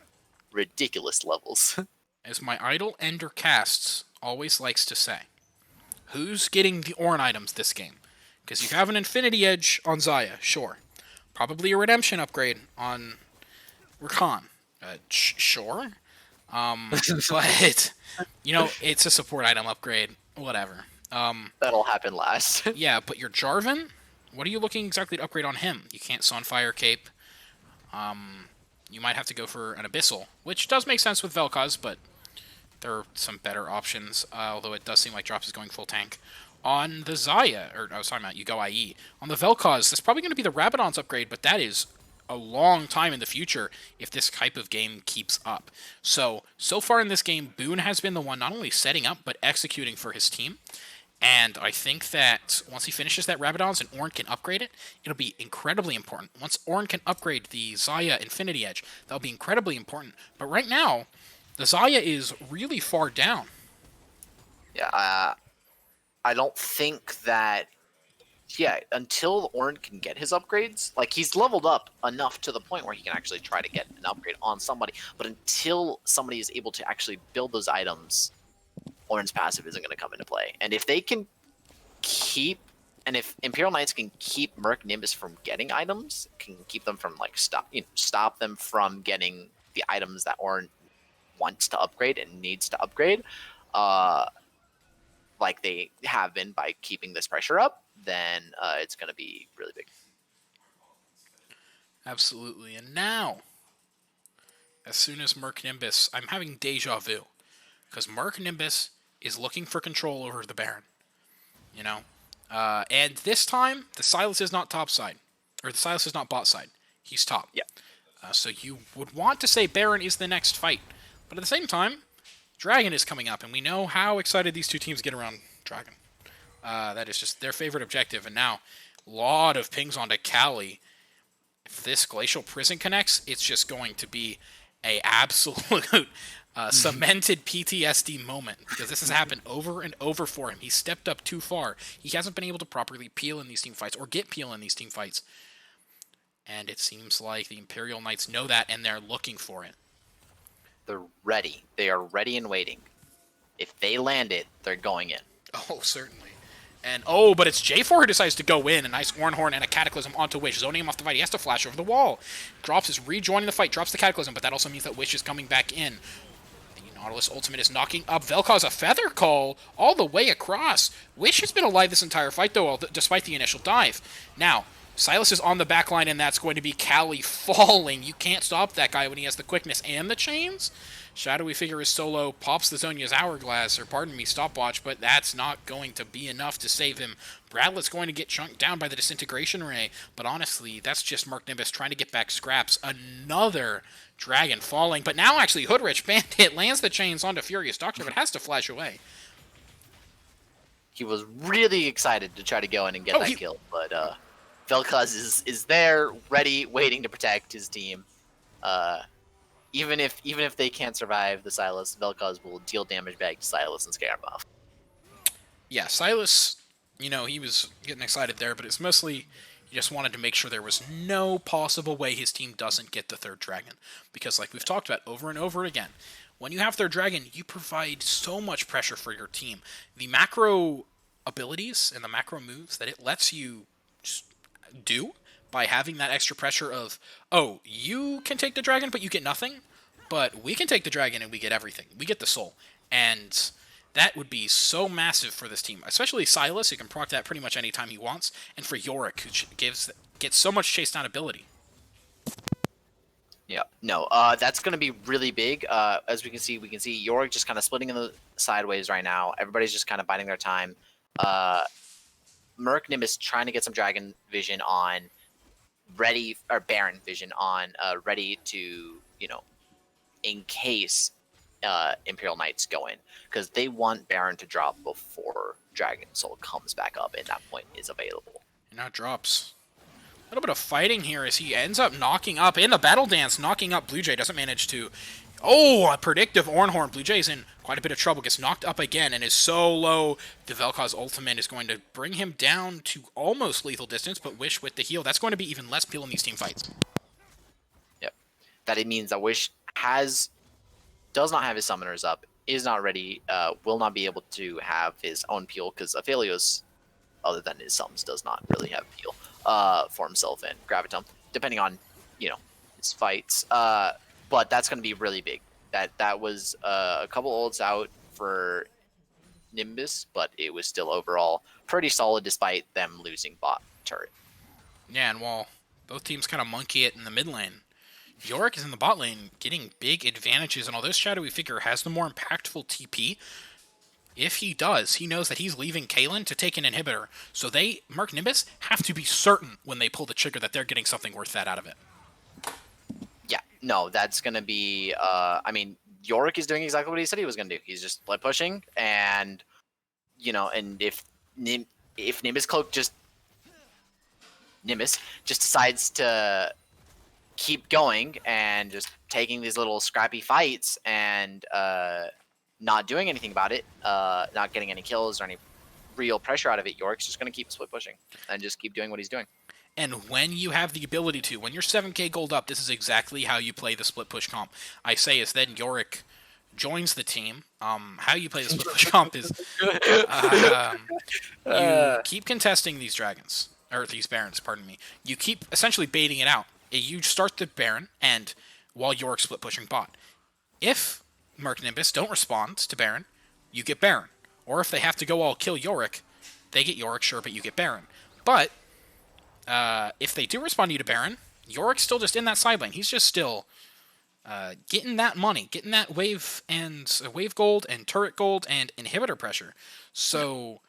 ridiculous levels. As my idol Ender Casts always likes to say, who's getting the Ornn items this game? Because you have an Infinity Edge on Xayah, sure. Probably a Redemption upgrade on Rakan. Sure. But, it's a support item upgrade. Whatever. That'll happen last. Yeah, but your Jarvan, what are you looking exactly to upgrade on him? You can't Sunfire Cape. You might have to go for an Abyssal, which does make sense with Vel'Koz, but there are some better options, although it does seem like Drops is going full tank. On the Xayah, or I was talking about, you go IE. On the Vel'Koz, that's probably going to be the Rabadon's upgrade, but that is a long time in the future if this type of game keeps up. So far in this game, Boone has been the one not only setting up, but executing for his team. And I think that once he finishes that Rabadon's and Ornn can upgrade it, it'll be incredibly important. Once Ornn can upgrade the Xayah Infinity Edge, that'll be incredibly important. But right now, the Xayah is really far down. Yeah, I don't think that... Yeah, until Ornn can get his upgrades, like, he's leveled up enough to the point where he can actually try to get an upgrade on somebody, but until somebody is able to actually build those items, Ornn's passive isn't going to come into play. And if they can if Imperial Knights can keep Murk Nimbus from getting items, can keep them from, like, stop them from getting the items that Ornn wants to upgrade and needs to upgrade, like they have been by keeping this pressure up, then it's going to be really big. Absolutely. And now, as soon as Murk Nimbus, I'm having deja vu, because Murk Nimbus is looking for control over the Baron. And this time, the Sylas is not top side, or the Sylas is not bot side. He's top. Yeah. So you would want to say Baron is the next fight. But at the same time, Dragon is coming up, and we know how excited these two teams get around Dragon. That is just their favorite objective. And now, a lot of pings onto Kali. If this Glacial Prison connects, it's just going to be a absolute cemented PTSD moment, because this has happened over and over for him. He stepped up too far. He hasn't been able to properly peel in these team fights, or get peel in these team fights. And it seems like the Imperial Knights know that, and they're looking for it. They're ready. They are ready and waiting. If they land it, they're going in. Oh, certainly. And, but it's J4 who decides to go in. A nice Ornhorn and a Cataclysm onto Wish, zoning him off the fight. He has to flash over the wall. Drops is rejoining the fight, drops the Cataclysm, but that also means that Wish is coming back in. The Nautilus ultimate is knocking up Vel'Koz. A Feather Call all the way across. Wish has been alive this entire fight, though, despite the initial dive. Now, Sylas is on the back line, and that's going to be Callie falling. You can't stop that guy when he has the quickness and the chains. Shadowy Figure is solo, pops the Zhonya's Hourglass, or pardon me, Stopwatch, but that's not going to be enough to save him. Bradlett's going to get chunked down by the Disintegration Ray, but honestly, that's just Murk Nimbus trying to get back scraps. Another Dragon falling, but now actually Hoodrich Bandit lands the chains onto Furious Doctor, but has to flash away. He was really excited to try to go in and get that kill, but Vel'Koz is there, ready, waiting to protect his team. Even if they can't survive the Sylas, Vel'Koz will deal damage back to Sylas and scare him off. Yeah, Sylas, he was getting excited there, but it's mostly he just wanted to make sure there was no possible way his team doesn't get the third dragon. Because like we've talked about over and over again, when you have third dragon, you provide so much pressure for your team. The macro abilities and the macro moves that it lets you do by having that extra pressure of, oh, you can take the dragon, but you get nothing, but we can take the dragon and we get everything. We get the soul. And that would be so massive for this team, especially Sylas, who can proc that pretty much any time he wants, and for Yorick, who gets so much chase down ability. Yeah, no, that's going to be really big. As we can see Yorick just kind of splitting in the sideways right now. Everybody's just kind of biding their time. Murk Nimbus trying to get some Dragon Vision on, ready, or Baron Vision on, ready to, in case Imperial Knights go in, because they want Baron to drop before Dragon Soul comes back up and that point is available. And now drops. A little bit of fighting here as he ends up knocking up, in the battle dance, knocking up Blue Jay, doesn't manage to... Oh, a predictive Ornhorn. Blue Jay's in quite a bit of trouble, gets knocked up again, and is so low. The Vel'Koz ultimate is going to bring him down to almost lethal distance, but Wish with the heal. That's going to be even less peel in these team fights. Yep. That it means that Wish does not have his summoners up, is not ready, will not be able to have his own peel, because Aphelios, other than his summons, does not really have peel for himself and Gravitum, depending on, his fights. But that's going to be really big. That was a couple ults out for Nimbus, but it was still overall pretty solid despite them losing bot turret. Yeah, and while both teams kind of monkey it in the mid lane, Yorick is in the bot lane getting big advantages, and although Shadowy Figure has the more impactful TP, if he does, he knows that he's leaving Kaelin to take an inhibitor, so Murk Nimbus, have to be certain when they pull the trigger that they're getting something worth that out of it. Yeah, no, that's going to be, Yorick is doing exactly what he said he was going to do. He's just split pushing, and, and if Nimbus Cloak Nimbus just decides to keep going and just taking these little scrappy fights and not doing anything about it, not getting any kills or any real pressure out of it, Yorick's just going to keep split pushing and just keep doing what he's doing. And when you have the ability to, when you're 7k gold up, this is exactly how you play the split push comp. I say is then Yorick joins the team. How you play the split push comp is you keep contesting these dragons, or these barons, pardon me. You keep essentially baiting it out. You start the baron, and while Yorick split pushing bot. If Murk Nimbus don't respond to baron, you get baron. Or if they have to go all kill Yorick, they get Yorick, sure, but you get baron. But if they do respond to you to baron, Yorick's still just in that side lane. He's just still getting that money, getting that wave gold and turret gold and inhibitor pressure. So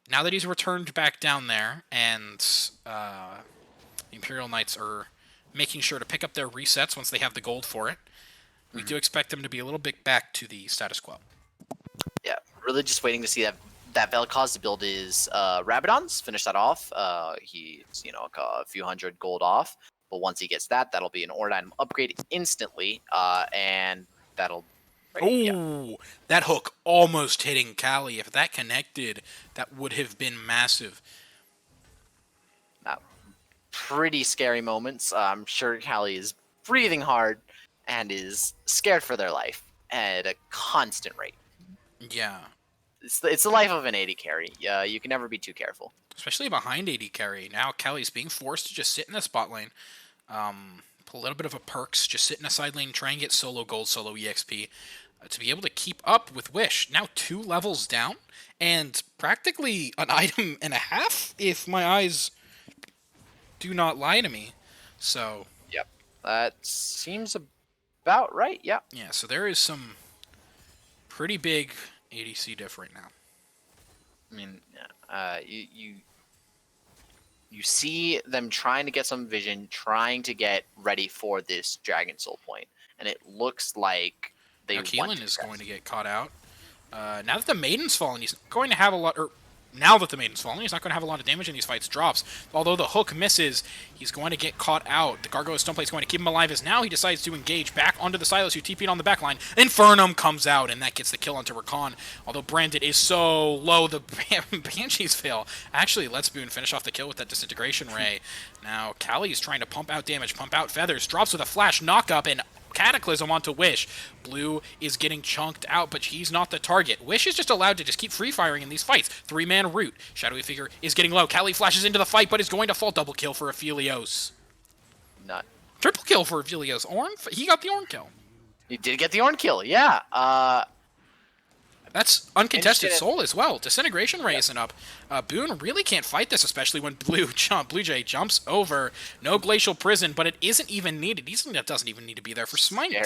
now that he's returned back down there, and the Imperial Knights are making sure to pick up their resets once they have the gold for it, we do expect them to be a little bit back to the status quo. Yeah, really just waiting to see that Vel'Koz to build his Rabadons, finish that off. He's, a few hundred gold off. But once he gets that, that'll be an Ord item upgrade instantly. And that'll... That hook almost hitting Callie. If that connected, that would have been massive. Pretty scary moments. I'm sure Callie is breathing hard and is scared for their life at a constant rate. Yeah. It's the life of an AD carry. You can never be too careful. Especially behind AD carry. Now Callie's being forced to just sit in the spot lane. Pull a little bit of a perks. Just sit in a side lane. Try and get solo gold, solo EXP. To be able to keep up with Wish. Now 2 levels down. And practically an item and a half, if my eyes Do not lie to me. So Yep, that seems about right. Yeah. yeah, so there is some pretty big ADC diff right now. I mean, you see them trying to get some vision, trying to get ready for this Dragon Soul point, and it looks like they Now want Keelan to is press. going to get caught out. Now that the Maiden's fallen, he's going to have a lot. Or now that the Maiden's fallen, he's not going to have a lot of damage in these fights. Drops. Although the hook misses, he's going to get caught out. The Gargoyle Stoneplate is going to keep him alive as now he decides to engage back onto the Silas, who TP'd on the backline. Infernum comes out, and that gets the kill onto Rakan. Although Branded is so low, the Banshees fail. Actually, let's Boone finish off the kill with that Disintegration Ray. Now, Kali is trying to pump out damage, pump out feathers, drops with a flash knock-up, and Cataclysm onto Wish. Blue is getting chunked out, but he's not the target. Wish is just allowed to just keep free firing in these fights. 3-man root. Shadowy Figure is getting low. Kali flashes into the fight, but is going to fall. Double kill for Aphelios. Not. Triple kill for Aphelios. Ornn, he got the Ornn kill. He did get the Ornn kill. Yeah. That's uncontested soul as well. Disintegration Ray isn't up. Boone really can't fight this, especially when Blue Jay jumps over. No Glacial Prison, but it isn't even needed. That doesn't even need to be there for Smite.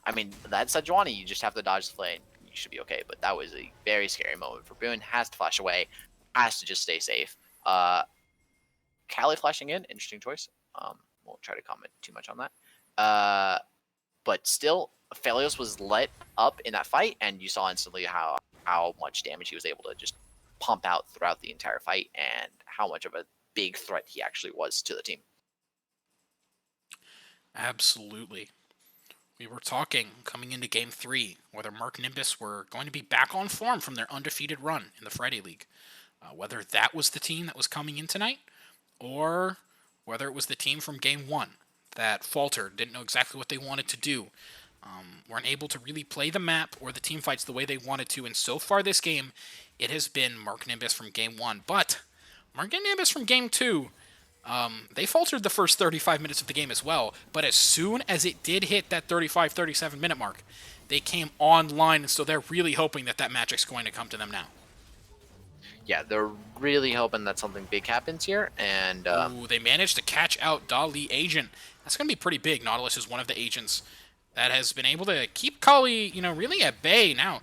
I mean, that's Sejuani. You just have to dodge the flame. You should be okay. But that was a very scary moment for Boone. Has to flash away. Has to just stay safe. Kali flashing in. Interesting choice. Won't try to comment too much on that. But still, Aphelios was let up in that fight, and you saw instantly how much damage he was able to just pump out throughout the entire fight, and how much of a big threat he actually was to the team. Absolutely. We were talking coming into Game 3 whether Murk Nimbus were going to be back on form from their undefeated run in the Friday League. Whether that was the team that was coming in tonight, or whether it was the team from Game 1 that faltered, didn't know exactly what they wanted to do, weren't able to really play the map or the team fights the way they wanted to. And so far this game, it has been Murk Nimbus from Game 1. But Murk Nimbus from Game 2, they faltered the first 35 minutes of the game as well. But as soon as it did hit that 35-37 minute mark, they came online. And so they're really hoping that magic's going to come to them now. Yeah, they're really hoping that something big happens here. And they managed to catch out Dali Agent. That's going to be pretty big. Nautilus is one of the agents that has been able to keep Kali, really at bay. Now,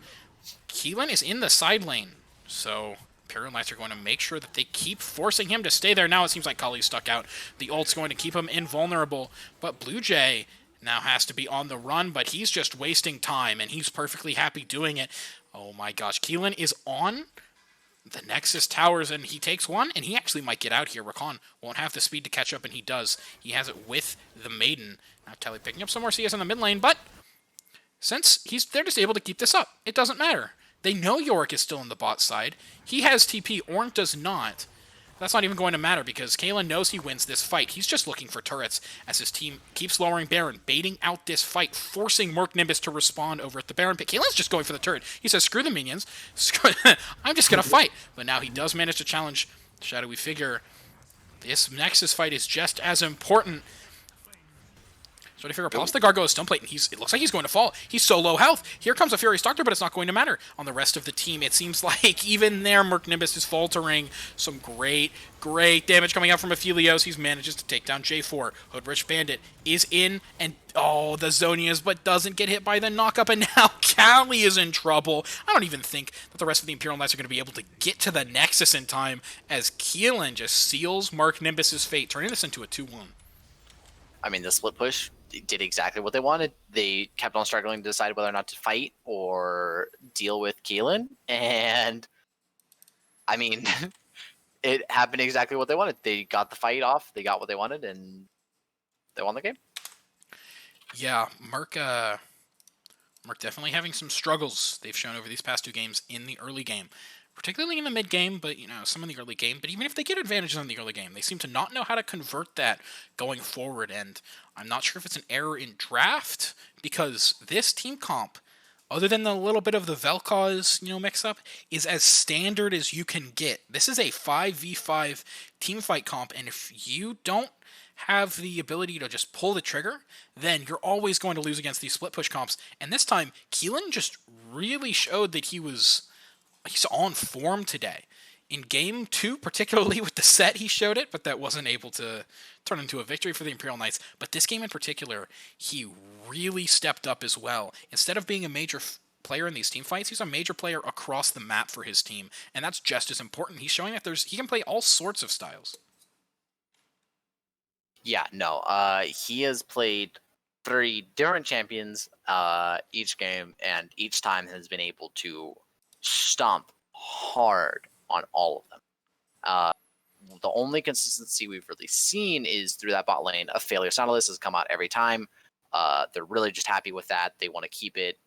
Keelan is in the side lane, so Imperial Knights are going to make sure that they keep forcing him to stay there. Now it seems like Kali's stuck out. The ult's going to keep him invulnerable, but Blue Jay now has to be on the run, but he's just wasting time, and he's perfectly happy doing it. Oh my gosh, Keelan is on the Nexus towers, and he takes one, and he actually might get out here. Rakan won't have the speed to catch up, and he does. He has it with the Maiden. Now Telly picking up some more CS in the mid lane, but since they're just able to keep this up, it doesn't matter. They know Yorick is still on the bot side. He has TP, Ornn does not. That's not even going to matter because Kalen knows he wins this fight. He's just looking for turrets as his team keeps lowering Baron, baiting out this fight, forcing Murk Nimbus to respond over at the Baron pit. Kalen's just going for the turret. He says, screw the minions. I'm just going to fight. But now he does manage to challenge Shadowy Figure. This Nexus fight is just as important. Shadowy Figure pops the Gargoyle Stoneplate, and it looks like he's going to fall. He's so low health. Here comes a Furious Doctor, but it's not going to matter. On the rest of the team, it seems like even there, Murk Nimbus is faltering. Some great damage coming out from Aphelios. He manages to take down J4. Hoodrich Bandit is in, and the Zonias, but doesn't get hit by the knockup, and now Kali is in trouble. I don't even think that the rest of the Imperial Knights are going to be able to get to the Nexus in time, as Keelan just seals Murk Nimbus' fate, turning this into a 2-1. I mean, the split push did exactly what they wanted. They kept on struggling to decide whether or not to fight or deal with Keelan, and I mean, it happened exactly what they wanted. They got the fight off, they got what they wanted, and they won the game. Yeah, Murk definitely having some struggles they've shown over these past 2 games in the early game. Particularly in the mid game, but some in the early game. But even if they get advantages in the early game, they seem to not know how to convert that going forward. And I'm not sure if it's an error in draft, because this team comp, other than the little bit of the Vel'Koz, mix-up, is as standard as you can get. This is a 5v5 teamfight comp, and if you don't have the ability to just pull the trigger, then you're always going to lose against these split push comps. And this time, Keelan just really showed that he's on form today. in game 2, particularly with the set, he showed it, but that wasn't able to turn into a victory for the Imperial Knights. But this game in particular, he really stepped up as well. Instead of being a major player in these team fights, he's a major player across the map for his team, and that's just as important. He's showing that he can play all sorts of styles. Yeah, no, he has played 3 different champions each game, and each time has been able to stomp hard on all of them. The only consistency we've really seen is through that bot lane. A failure Nautilus has come out every time. They're really just happy with that. They want to keep it.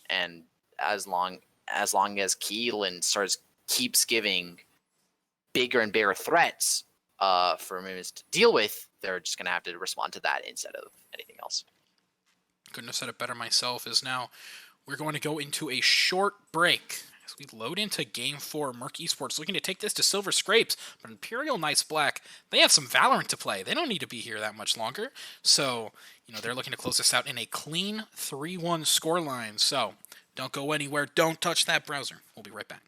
And as long as Keelan keeps giving bigger and bigger threats for Nimbus to deal with, they're just going to have to respond to that instead of anything else. Couldn't have said it better myself. Is now we're going to go into a short break as we load into Game 4. Murk Esports looking to take this to Silver Scrapes, but Imperial Knights Black, they have some Valorant to play. They don't need to be here that much longer. So, they're looking to close this out in a clean 3-1 scoreline. So, don't go anywhere. Don't touch that browser. We'll be right back.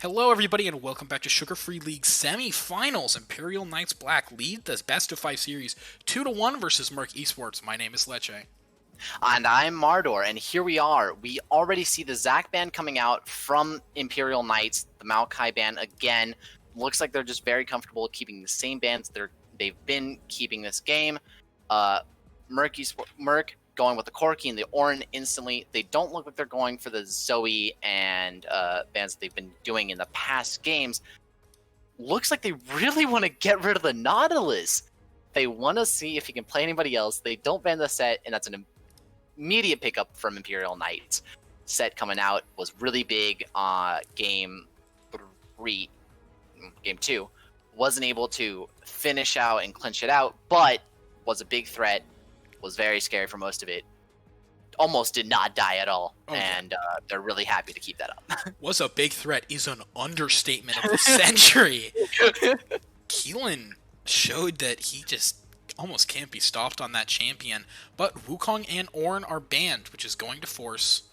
Hello, everybody, and welcome back to Sugar Free League semi-finals. Imperial Knights Black lead the best-of-5 series 2-1 versus Murk Esports. My name is Leche. And I'm Mardor, and here we are. We already see the Zac ban coming out from Imperial Knights, the Maokai ban again. Looks like they're just very comfortable keeping the same bans they've been keeping this game. Murk going with the Corki and the Orin instantly. They don't look like they're going for the Zoe and bans that they've been doing in the past games. Looks like they really want to get rid of the Nautilus. They want to see if he can play anybody else. They don't ban the set, and that's an immediate pickup from Imperial Knights. Set coming out was really big. Game 2 wasn't able to finish out and clinch it out, but was a big threat. Was very scary for most of it. Almost did not die at all, and they're really happy to keep that up. Was a big threat is an understatement of the century. Keelan showed that he just almost can't be stopped on that champion, but Wukong and Ornn are banned, which is going to force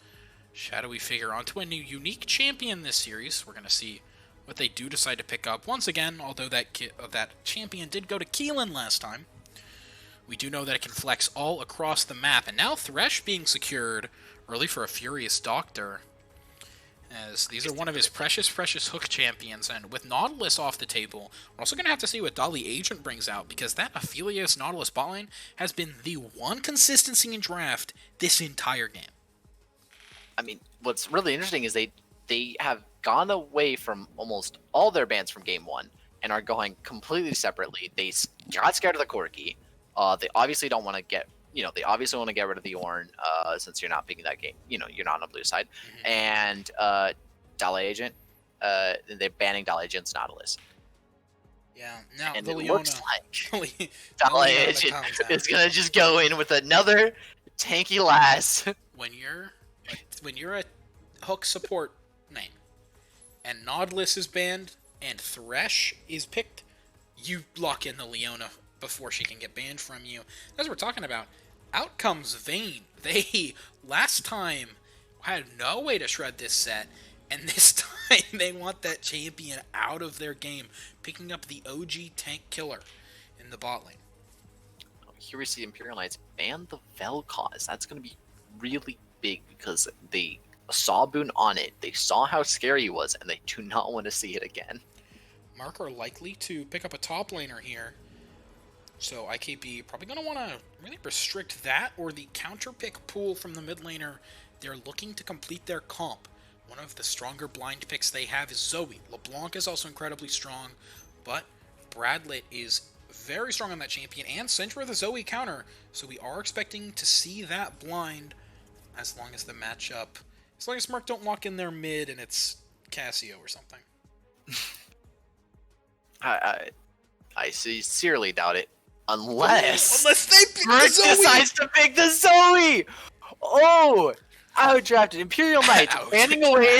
Shadowy Figure onto a new unique champion this series. We're going to see what they do decide to pick up. Once again, although that champion did go to Keelan last time, we do know that it can flex all across the map. And now Thresh being secured early for a Furious Doctor, as these are one of his precious hook champions. And with Nautilus off the table, we're also going to have to see what Dolly Agent brings out, because that Aphelios Nautilus bot lane has been the one consistency in draft this entire game. I mean, what's really interesting is they have gone away from almost all their bans from game 1 and are going completely separately. They got scared of the Corki. They obviously don't want to get, they obviously want to get rid of the Ornn, since you're not picking that game. You're not on the blue side. Mm-hmm. And Dolly Agent, they're banning Dolly Agent's Nautilus. Yeah, now and it looks like Dolly Agent is gonna just go in with another tanky lass. When you're a hook support name, and Nautilus is banned, and Thresh is picked, you lock in the Leona before she can get banned from you. As we're talking about, out comes Vayne. They, last time, had no way to shred this set, and this time they want that champion out of their game, picking up the OG tank killer in the bot lane. Here we see Imperial Knights ban the Vel'Koz. That's going to be really big, because they saw Boone on it, they saw how scary he was, and they do not want to see it again. Murk are likely to pick up a top laner here, so IKB probably going to want to really restrict that or the counter pick pool from the mid laner. They're looking to complete their comp. One of the stronger blind picks they have is Zoe. LeBlanc is also incredibly strong, but Bradlet is very strong on that champion, and Syndra the Zoe counter, so we are expecting to see that blind as long as Murk don't walk in their mid and it's Cassio or something. I sincerely doubt it. Unless they pick Murk the Zoe! decides to pick the Zoe! Oh! Outdrafted. Imperial Knights banning away.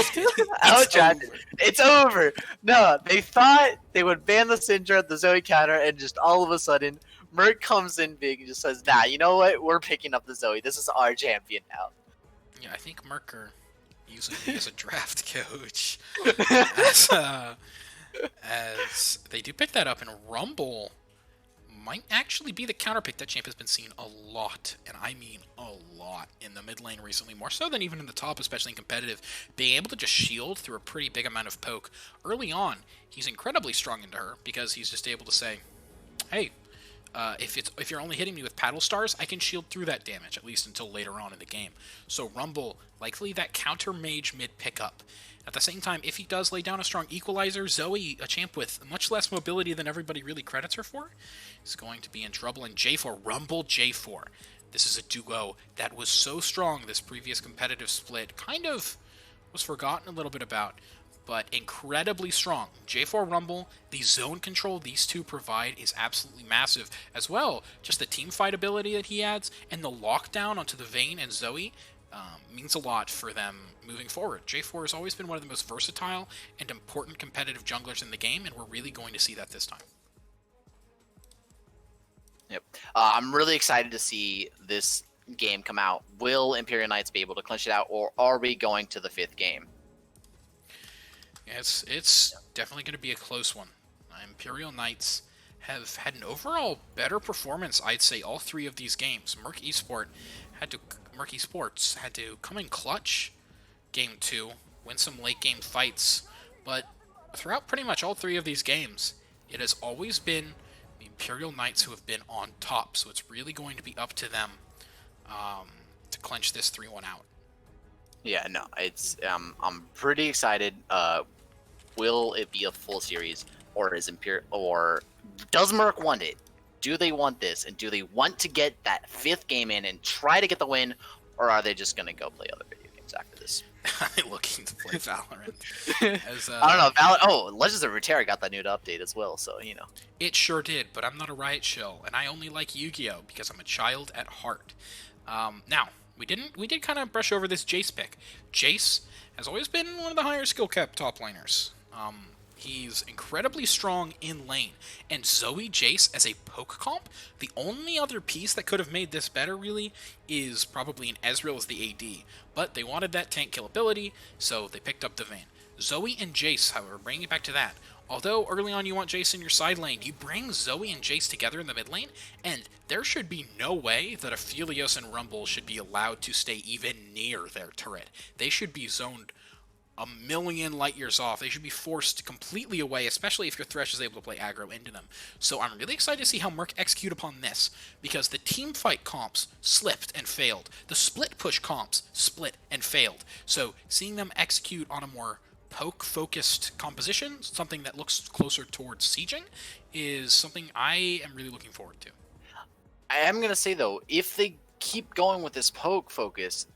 Outdrafted. It's over. No, they thought they would ban the Syndra, the Zoe counter, and just all of a sudden, Murk comes in big and just says, nah, you know what? We're picking up the Zoe. This is our champion now. Yeah, I think Murk are using me as a draft coach. As they do pick that up, and Rumble might actually be the counter pick. That champ has been seen a lot, and I mean a lot, in the mid lane recently, more so than even in the top, especially in competitive. Being able to just shield through a pretty big amount of poke early on, he's incredibly strong into her, because he's just able to say, hey, if you're only hitting me with paddle stars, I can shield through that damage, at least until later on in the game. So Rumble, likely that counter mage mid pickup. At the same time, if he does lay down a strong equalizer, Zoe, a champ with much less mobility than everybody really credits her for, is going to be in trouble. And J4, Rumble J4. This is a duo that was so strong this previous competitive split, kind of was forgotten a little bit about, but incredibly strong. J4 Rumble, the zone control these two provide is absolutely massive. As well, just the team fight ability that he adds, and the lockdown onto the Vayne and Zoe, means a lot for them moving forward. J4 has always been one of the most versatile and important competitive junglers in the game, and we're really going to see that this time. Yep. I'm really excited to see this game come out. Will Imperial Knights be able to clinch it out, or are we going to the 5th game? It's definitely going to be a close one. Imperial Knights have had an overall better performance, I'd say, all three of these games. Murk Esports had to come in clutch game 2, win some late game fights, but throughout pretty much all three of these games, it has always been the Imperial Knights who have been on top, so it's really going to be up to them to clinch this 3-1 out. Yeah, no, it's I'm pretty excited. Will it be a full series, or is does Murk want it? Do they want this, and do they want to get that 5th game in and try to get the win, or are they just gonna go play other video games after this? I'm looking to play Valorant. I don't know. Legends of Runeterra got that new update as well, so you know. It sure did, but I'm not a Riot shill, and I only like Yu-Gi-Oh because I'm a child at heart. Now, we did kind of brush over this Jace pick. Jace has always been one of the higher skill cap top laners. He's incredibly strong in lane, and Zoe Jace as a poke comp, the only other piece that could have made this better really is probably an Ezreal as the AD, but they wanted that tank kill ability, so they picked up the Vayne. Zoe and Jace, however, bringing it back to that, although early on you want Jace in your side lane, you bring Zoe and Jace together in the mid lane, and there should be no way that Aphelios and Rumble should be allowed to stay even near their turret. They should be zoned a million light years off. They should be forced completely away, especially if your Thresh is able to play aggro into them. So I'm really excited to see how Murk execute upon this, because the team fight comps slipped and failed. The split push comps split and failed. So seeing them execute on a more poke-focused composition, something that looks closer towards sieging, is something I am really looking forward to. I am going to say, though, if they keep going with this poke focus,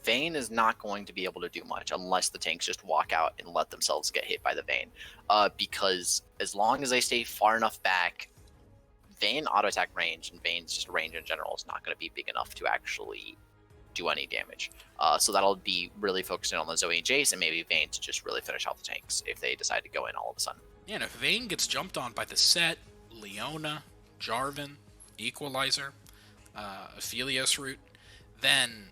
Vayne is not going to be able to do much unless the tanks just walk out and let themselves get hit by the Vayne. Because as long as they stay far enough back, Vayne auto attack range and Vayne's just range in general is not going to be big enough to actually do any damage. So that'll be really focusing on the Zoe and Jace, and maybe Vayne to just really finish off the tanks if they decide to go in all of a sudden. Yeah, and if Vayne gets jumped on by the Set, Leona, Jarvan, Equalizer, Aphelios route, then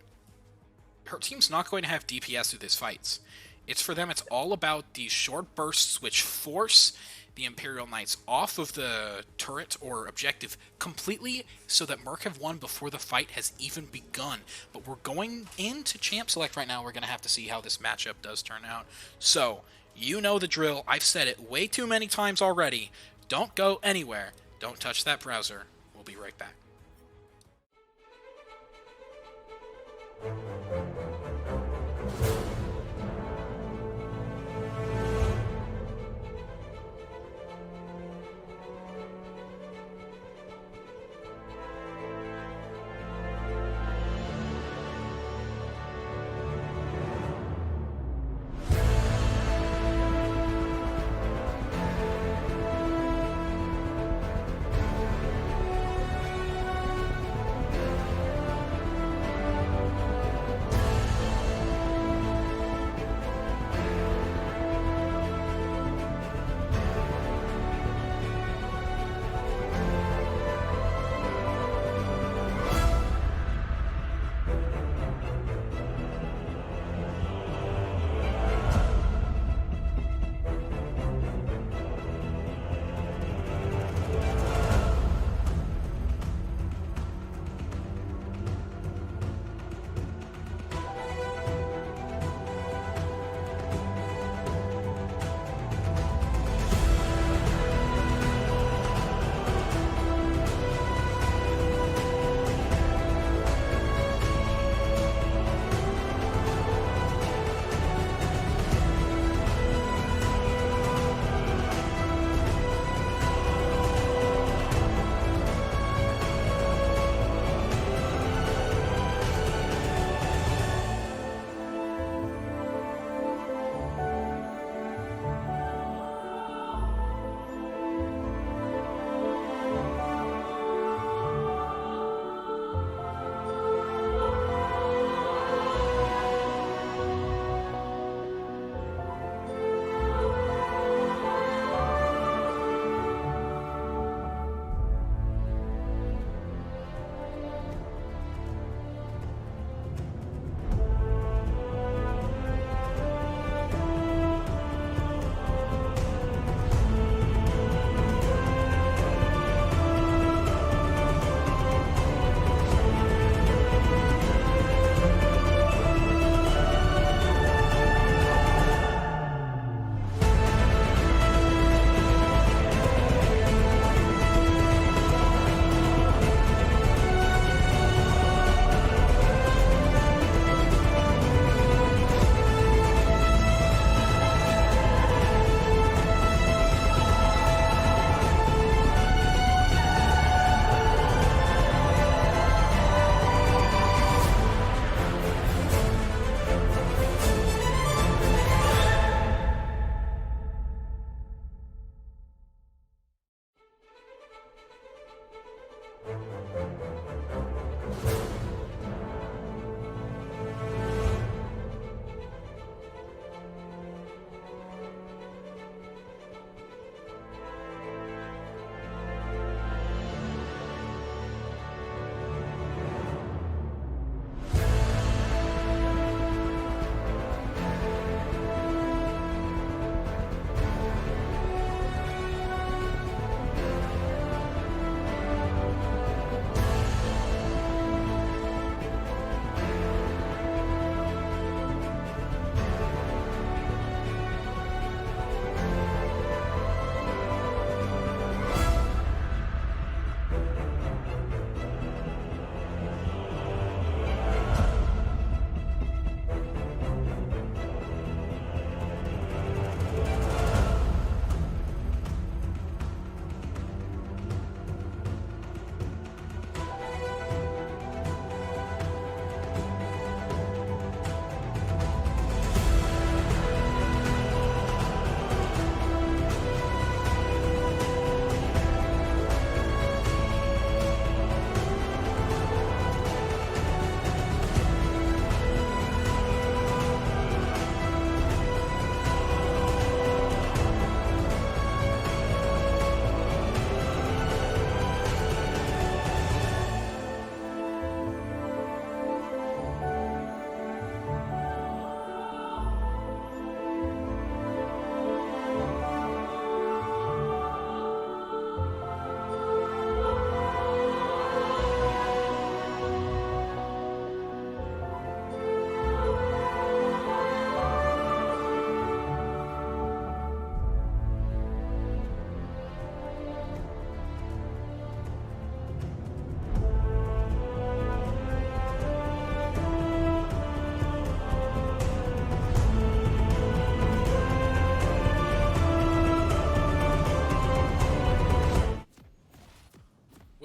her team's not going to have DPS through these fights. It's for them, it's all about these short bursts which force the Imperial Knights off of the turret or objective completely, so that Murk have won before the fight has even begun. But we're going into Champ Select right now. We're going to have to see how this matchup does turn out. So, you know the drill. I've said it way too many times already. Don't go anywhere. Don't touch that browser. We'll be right back.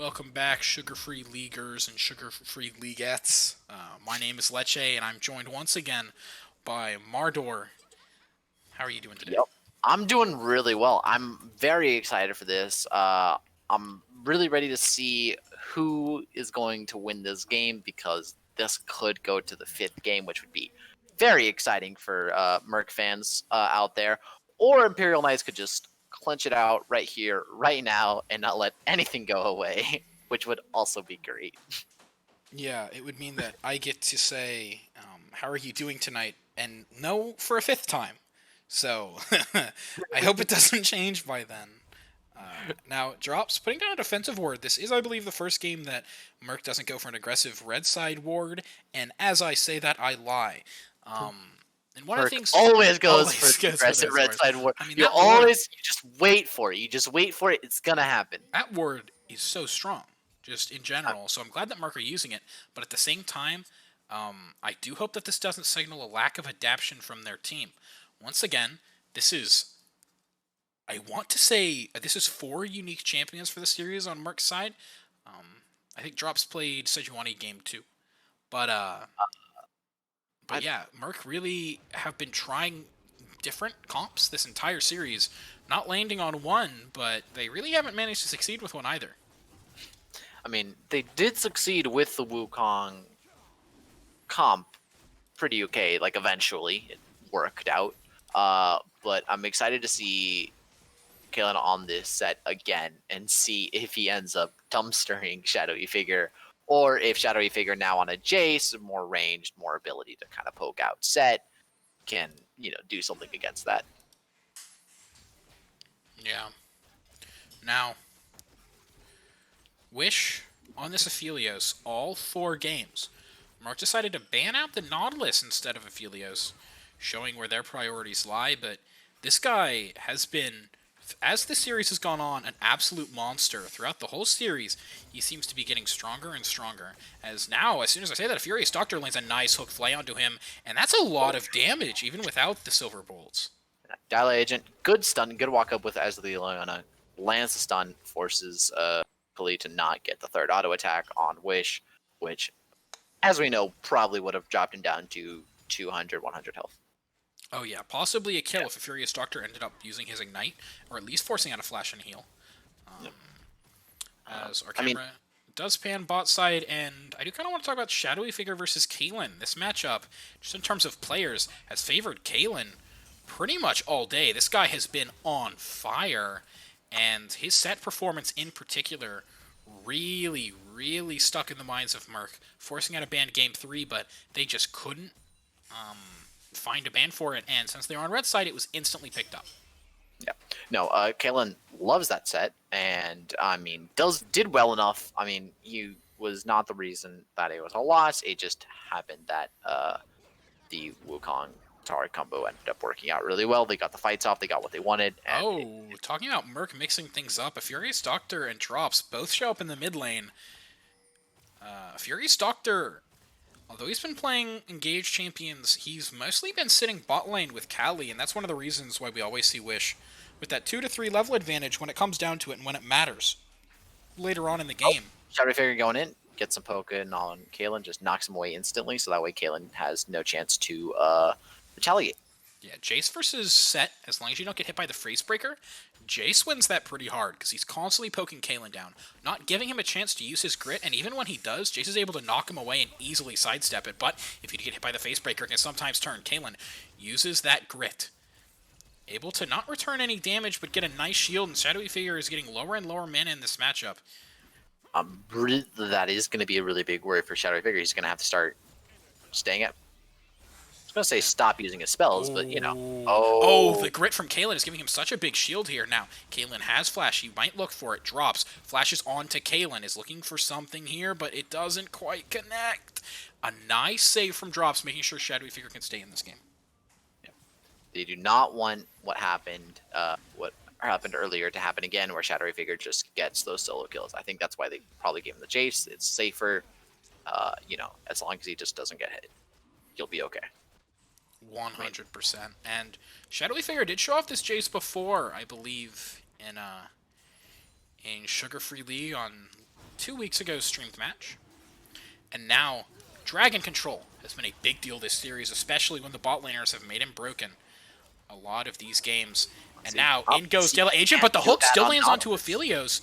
Welcome back, sugar-free leaguers and sugar-free leaguettes. My name is Leche, and I'm joined once again by Mardor. How are you doing today? Yep. I'm doing really well. I'm very excited for this. I'm really ready to see who is going to win this game because this could go to the 5th game, which would be very exciting for Murk fans out there. Or Imperial Knights could just clinch it out right here, right now, and not let anything go away, which would also be great. Yeah, it would mean that I get to say, how are you doing tonight? And no for a 5th time. So, I hope it doesn't change by then. Now, Drops, putting down a defensive ward. This is, I believe, the first game that Murk doesn't go for an aggressive red side ward, and as I say that, I lie. And one of the things always goes for the aggressive red side ward. I mean, you just wait for it. You just wait for it. It's gonna happen. That ward is so strong, just in general. So I'm glad that Murk are using it, but at the same time, I do hope that this doesn't signal a lack of adaptation from their team. Once again, this is, I want to say, this is 4 unique champions for the series on Murk's side. I think Drops played Sejuani game 2. But yeah, Murk really have been trying different comps this entire series, not landing on one, but they really haven't managed to succeed with one either. I mean, they did succeed with the Wukong comp pretty okay. Like, eventually, it worked out. But I'm excited to see Kalen on this set again and see if he ends up dumpstering Shadowy Figure, or if Shadowy Figure now on a Jace, more ranged, more ability to kind of poke out set, can, do something against that. Yeah. Now, Wish on this Aphelios, all 4 games. Mark decided to ban out the Nautilus instead of Aphelios, showing where their priorities lie, but this guy has been, as the series has gone on, an absolute monster. Throughout the whole series, he seems to be getting stronger and stronger. As now, as soon as I say that, a Furious Doctor lands a nice hook fly onto him, and that's a lot of damage, even without the Silver Bolts. Dial Agent, good stun, good walk up with as the Leona lands the stun, forces Kali to not get the 3rd auto attack on Wish, which, as we know, probably would have dropped him down to 200, 100 health. Oh yeah, possibly a kill if a Furious Doctor ended up using his Ignite, or at least forcing out a flash and heal. As our camera does pan bot side, and I do kind of want to talk about Shadowy Figure versus Kaylin. This matchup, just in terms of players, has favored Kaylin pretty much all day. This guy has been on fire, and his set performance in particular really, really stuck in the minds of Murk, forcing out a ban game 3, but they just couldn't find a ban for it, and since they're on red side, it was instantly picked up. Yeah. No, Kalen loves that set, and, I mean, did well enough. I mean, he was not the reason that it was a loss. It just happened that the Wukong Tari combo ended up working out really well. They got the fights off. They got what they wanted. And talking about Murk mixing things up, a Furious Doctor and Drops both show up in the mid lane. Furious Doctor, although he's been playing engaged champions, he's mostly been sitting bot lane with Kali, and that's one of the reasons why we always see Wish with that 2 to 3 level advantage when it comes down to it and when it matters later on in the game. Shadowy Figure going in, gets some poke in on Kalen, just knocks him away instantly, so that way Kalen has no chance to retaliate. Yeah, Jace versus Set, as long as you don't get hit by the Freeze Breaker, Jace wins that pretty hard, because he's constantly poking Kalen down, not giving him a chance to use his grit, and even when he does, Jace is able to knock him away and easily sidestep it, but if you get hit by the Face Breaker, it can sometimes turn. Kalen uses that grit, able to not return any damage, but get a nice shield, and Shadowy Figure is getting lower and lower mana in this matchup. That is going to be a really big worry for Shadowy Figure. He's going to have to start staying up. I was going to say stop using his spells, but, Oh, the grit from Kalen is giving him such a big shield here. Now, Kalen has flash. He might look for it. Drops. Flashes onto Kalen. Is looking for something here, but it doesn't quite connect. A nice save from Drops, making sure Shadowy Figure can stay in this game. Yeah. They do not want what happened earlier to happen again, where Shadowy Figure just gets those solo kills. I think that's why they probably gave him the Jace. It's safer. As long as he just doesn't get hit, he'll be okay. 100%. And Shadowy Figure did show off this Jace before, I believe, in Sugar Free League on 2 weeks ago streamed match. And now, Dragon Control has been a big deal this series, especially when the bot laners have made him broken a lot of these games. And now, in goes De La Agent, but the hook still lands onto Aphelios.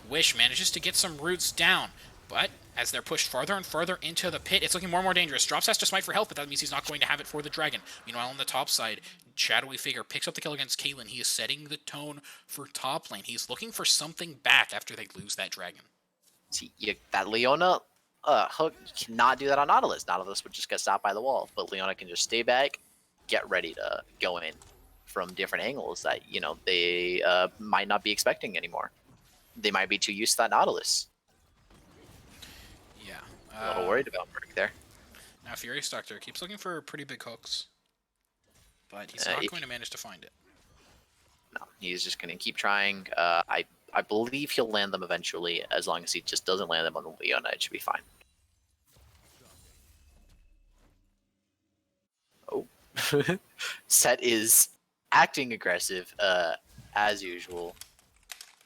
Wish manages to get some roots down, but as they're pushed farther and farther into the pit, it's looking more and more dangerous. Drops has to smite for health, but that means he's not going to have it for the dragon. Meanwhile, on the top side, Shadowy Figure picks up the kill against Caitlyn. He is setting the tone for top lane. He's looking for something back after they lose that dragon. See, that Leona hook cannot do that on Nautilus. Nautilus would just get stopped by the wall, but Leona can just stay back, get ready to go in from different angles that, they might not be expecting anymore. They might be too used to that Nautilus. Yeah. A little worried about Murk there. Now, Furious Doctor keeps looking for pretty big hooks, but he's not going to manage to find it. No, he's just going to keep trying. I believe he'll land them eventually, as long as he just doesn't land them on Leona. It should be fine. Oh. Set is acting aggressive, as usual.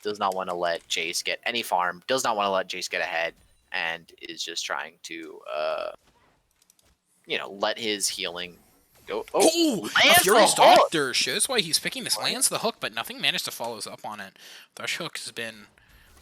Does not want to let Jace get any farm. Does not want to let Jace get ahead. And is just trying to, let his healing go. Oh, a Furious Doctor shows why he's picking this. Lands the hook, but nothing managed to follow up on it. Thrush Hook has been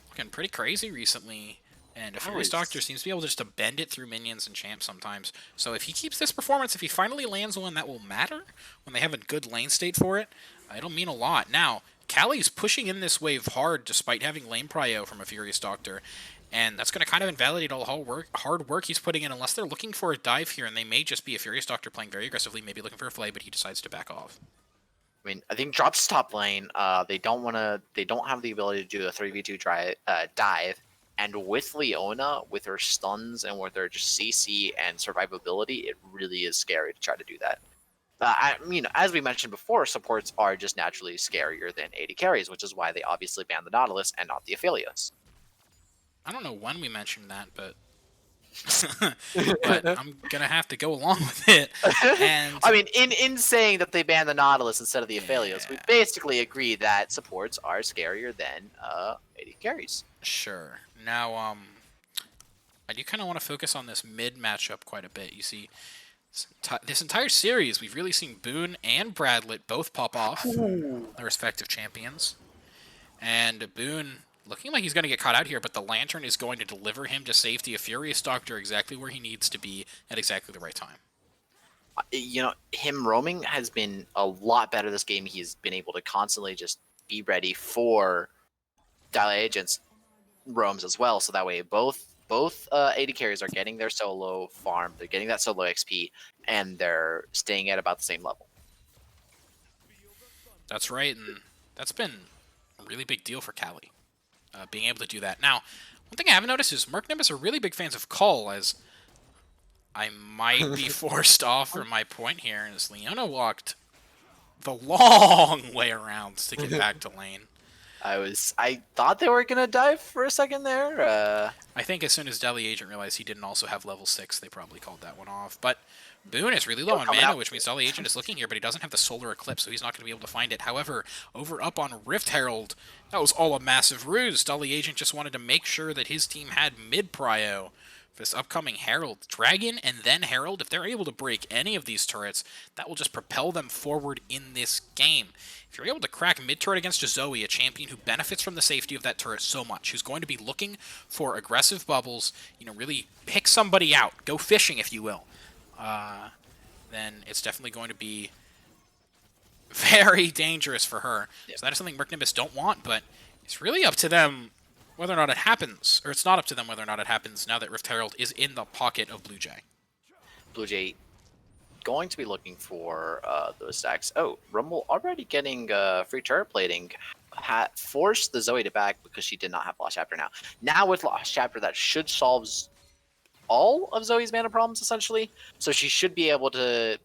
looking pretty crazy recently. And a Furious Doctor seems to be able just to bend it through minions and champs sometimes. So if he keeps this performance, if he finally lands one that will matter, when they have a good lane state for it, it'll mean a lot. Now, Callie's pushing in this wave hard despite having lane prio from a Furious Doctor. And that's going to kind of invalidate all the hard work he's putting in, unless they're looking for a dive here, and they may just be a Furious Doctor playing very aggressively, maybe looking for a flay, but he decides to back off. I mean, I think drops top lane. They don't have the ability to do a 3v2 dive. And with Leona, with her stuns and with her just CC and survivability, it really is scary to try to do that. As we mentioned before, supports are just naturally scarier than AD carries, which is why they obviously banned the Nautilus and not the Aphelios. I don't know when we mentioned that, but but I'm gonna have to go along with it. And I mean, in saying that they banned the Nautilus instead of the Aphelios, we basically agree that supports are scarier than AD carries. Sure. Now, I do kind of want to focus on this mid matchup quite a bit. You see, this entire series, we've really seen Boone and Bradlet both pop off their respective champions, and Boone looking like he's going to get caught out here, but the Lantern is going to deliver him to safety. A Furious Doctor exactly where he needs to be at exactly the right time. Him roaming has been a lot better this game. He's been able to constantly just be ready for Dial Agents roams as well, so that way both AD carries are getting their solo farm, they're getting that solo XP, and they're staying at about the same level. That's right, and that's been a really big deal for Callie. Being able to do that. Now, one thing I haven't noticed is Murk Nimbus are really big fans of Cull, as I might be forced off from my point here, as Leona walked the long way around to get back to lane. I thought they were gonna dive for a second there. I think as soon as Deli Agent realized he didn't also have level 6, they probably called that one off. But Boone is really low on mana, which means Deli Agent is looking here, but he doesn't have the Solar Eclipse, so he's not going to be able to find it. However, over up on Rift Herald, that was all a massive ruse. Deli Agent just wanted to make sure that his team had mid-prio for this upcoming Herald. Dragon and then Herald, if they're able to break any of these turrets, that will just propel them forward in this game. If you're able to crack mid-turret against a Zoe, a champion who benefits from the safety of that turret so much, who's going to be looking for aggressive bubbles, really pick somebody out, go fishing if you will, then it's definitely going to be very dangerous for her. Yep. So that is something Murk Nimbus don't want, but it's really up to them whether or not it happens. Or it's not up to them whether or not it happens now that Rift Herald is in the pocket of Blue Jay. Blue Jay going to be looking for those stacks. Oh, Rumble already getting free turret plating. Forced the Zoe to back because she did not have Lost Chapter now. Now with Lost Chapter, that should solve all of Zoe's mana problems, essentially. So she should be able to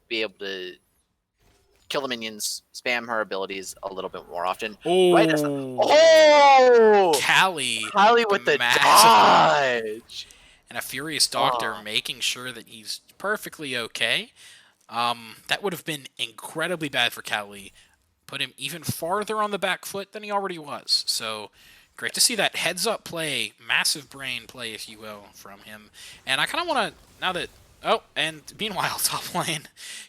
kill the minions, spam her abilities a little bit more often. Oh, right Callie with the dodge. And a Furious Doctor making sure that he's perfectly okay. That would have been incredibly bad for Callie. Put him even farther on the back foot than he already was. So Great to see that heads-up play, massive brain play, if you will, from him. And I kind of want to, now that... Oh, and meanwhile, top lane,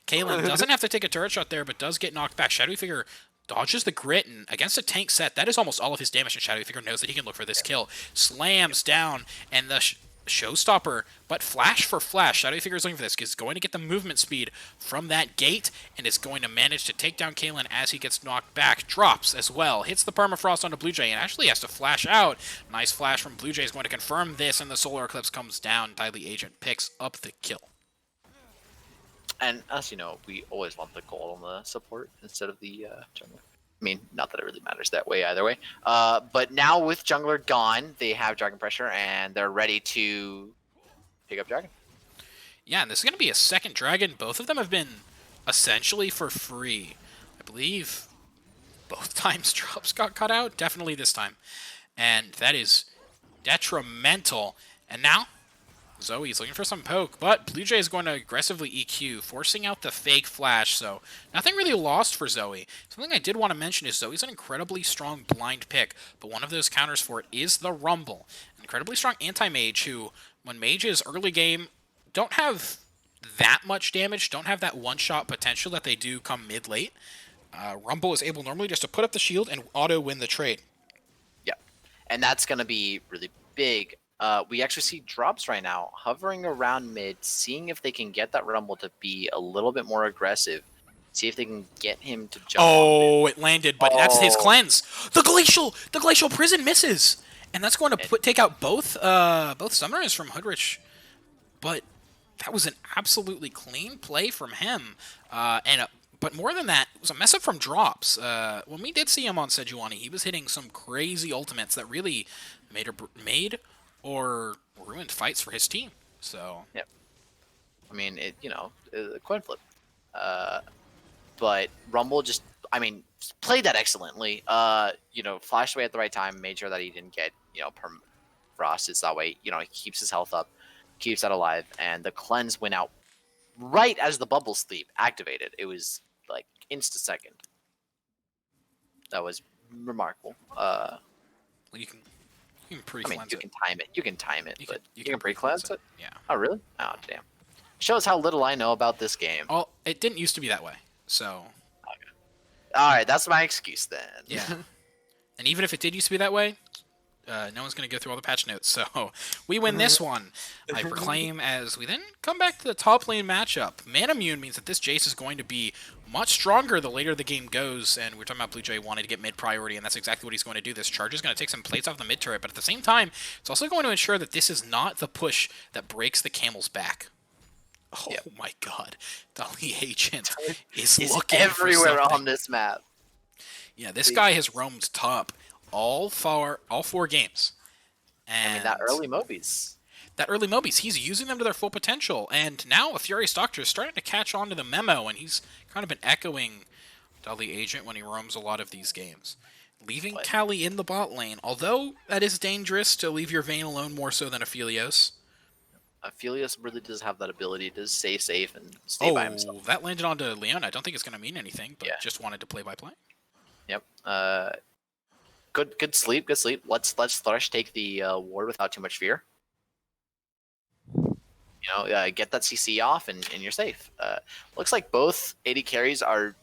Kalen doesn't have to take a turret shot there, but does get knocked back. Shadowy Figure dodges the grit, and against a tank set, that is almost all of his damage, and Shadowy Figure knows that he can look for this kill. Slams down, and the showstopper, but flash for flash. Shadowy Figure is looking for this, is going to get the movement speed from that gate, and is going to manage to take down Kalen as he gets knocked back. Drops as well, hits the permafrost onto Blue Jay, and actually has to flash out. Nice flash from Blue Jay is going to confirm this, and the Solar Eclipse comes down. Deadly Agent picks up the kill. And as you know, we always want the gold on the support instead of the jungler. I mean, not that it really matters that way either way. But now with jungler gone, they have Dragon Pressure, and they're ready to pick up Dragon. Yeah, and this is going to be a second Dragon. Both of them have been essentially for free. I believe both times drops got cut out. Definitely this time. And that is detrimental. And now Zoe's looking for some poke, but Blue Jay is going to aggressively EQ, forcing out the fake flash, so nothing really lost for Zoe. Something I did want to mention is Zoe's an incredibly strong blind pick, but one of those counters for it is the Rumble. An incredibly strong anti-mage who, when mages early game don't have that much damage, don't have that one-shot potential that they do come mid-late, Rumble is able normally just to put up the shield and auto-win the trade. Yeah, and that's going to be really big. We actually see drops right now hovering around mid, seeing if they can get that Rumble to be a little bit more aggressive. See if they can get him to jump. Oh, it landed, but that's his cleanse. The glacial prison misses, and that's going to take out both summoners from Hoodrich. But that was an absolutely clean play from him. But more than that, it was a mess up from drops. When we did see him on Sejuani, he was hitting some crazy ultimates that really made or ruined fights for his team. So yep. I mean, coin flip. But Rumble just, played that excellently. Flashed away at the right time, made sure that he didn't get, frost. It's that way, he keeps his health up, keeps that alive, and the cleanse went out right as the bubble sleep activated. It was like insta-second. That was remarkable. You can pre-cleanse you can time it. You can time it, but you can pre-cleanse it? Yeah. Oh, really? Oh, damn. Shows how little I know about this game. Well, it didn't used to be that way, so... Okay. Alright, that's my excuse then. Yeah. And even if it did used to be that way, no one's going to go through all the patch notes, so we win this one. I proclaim as we then come back to the top lane matchup. Manamune means that this Jace is going to be much stronger the later the game goes, and we're talking about Blue Jay wanting to get mid priority, and that's exactly what he's going to do. This charge is going to take some plates off the mid turret, but at the same time, it's also going to ensure that this is not the push that breaks the camel's back. Oh my god. Deadly Agent is looking everywhere on this map. Yeah, this guy has roamed top all four games. And that early Mobies. He's using them to their full potential. And now a Furious Doctor is starting to catch on to the memo, and he's kind of been echoing Deadly Agent when he roams a lot of these games. Leaving Callie in the bot lane, although that is dangerous to leave your Vayne alone more so than Aphelios. Aphelios really does have that ability to stay safe and stay by himself. Oh, that landed onto Leona. I don't think it's going to mean anything, but just wanted to play by play. Yep. Good sleep. Let's Thrush take the ward without too much fear. Get that CC off and you're safe. Looks like both AD carries are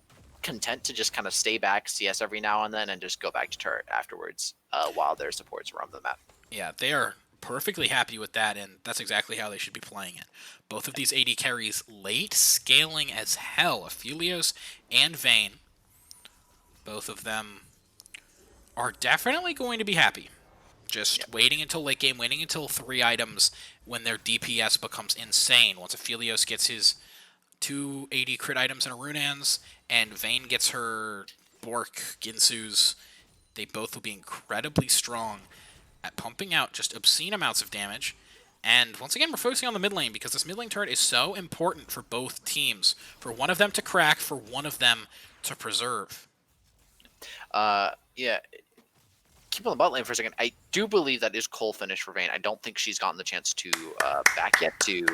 content to just kind of stay back, CS every now and then, and just go back to turret afterwards while their supports roam the map. Yeah, they are perfectly happy with that, and that's exactly how they should be playing it. Both of these AD carries late, scaling as hell. Aphelios and Vayne. Both of them are definitely going to be happy. Just waiting until late game, waiting until 3 items when their DPS becomes insane. Once Aphelios gets his 2 AD crit items in a Runeans, and Vayne gets her Bork, Ginsu's, they both will be incredibly strong at pumping out just obscene amounts of damage. And once again, we're focusing on the mid lane because this mid lane turret is so important for both teams. For one of them to crack, for one of them to preserve. Yeah. Keep on the bot lane for a second. I do believe that is Cole finish for Vayne. I don't think she's gotten the chance to back yet to...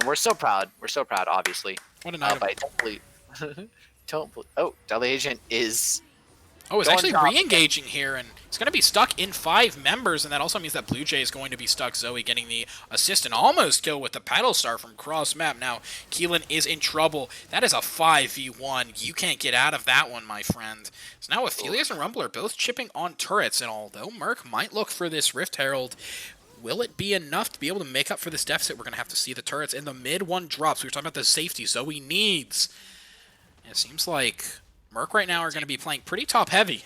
we're so proud. We're so proud, obviously. What an item. But I don't believe... Oh, Deadly Agent is Oh, it's actually re-engaging here, and it's going to be stuck in 5 members, and that also means that Blue Jay is going to be stuck. Zoe getting the assist and almost kill with the paddle star from cross map. Now, Keelan is in trouble. That is a 5v1. You can't get out of that one, my friend. So now Aphelios and Rumble are both chipping on turrets, and although Murk might look for this Rift Herald, will it be enough to be able to make up for this deficit? We're going to have to see the turrets in the mid one drops. We were talking about the safety Zoe needs. And it seems like Murk right now are going to be playing pretty top heavy.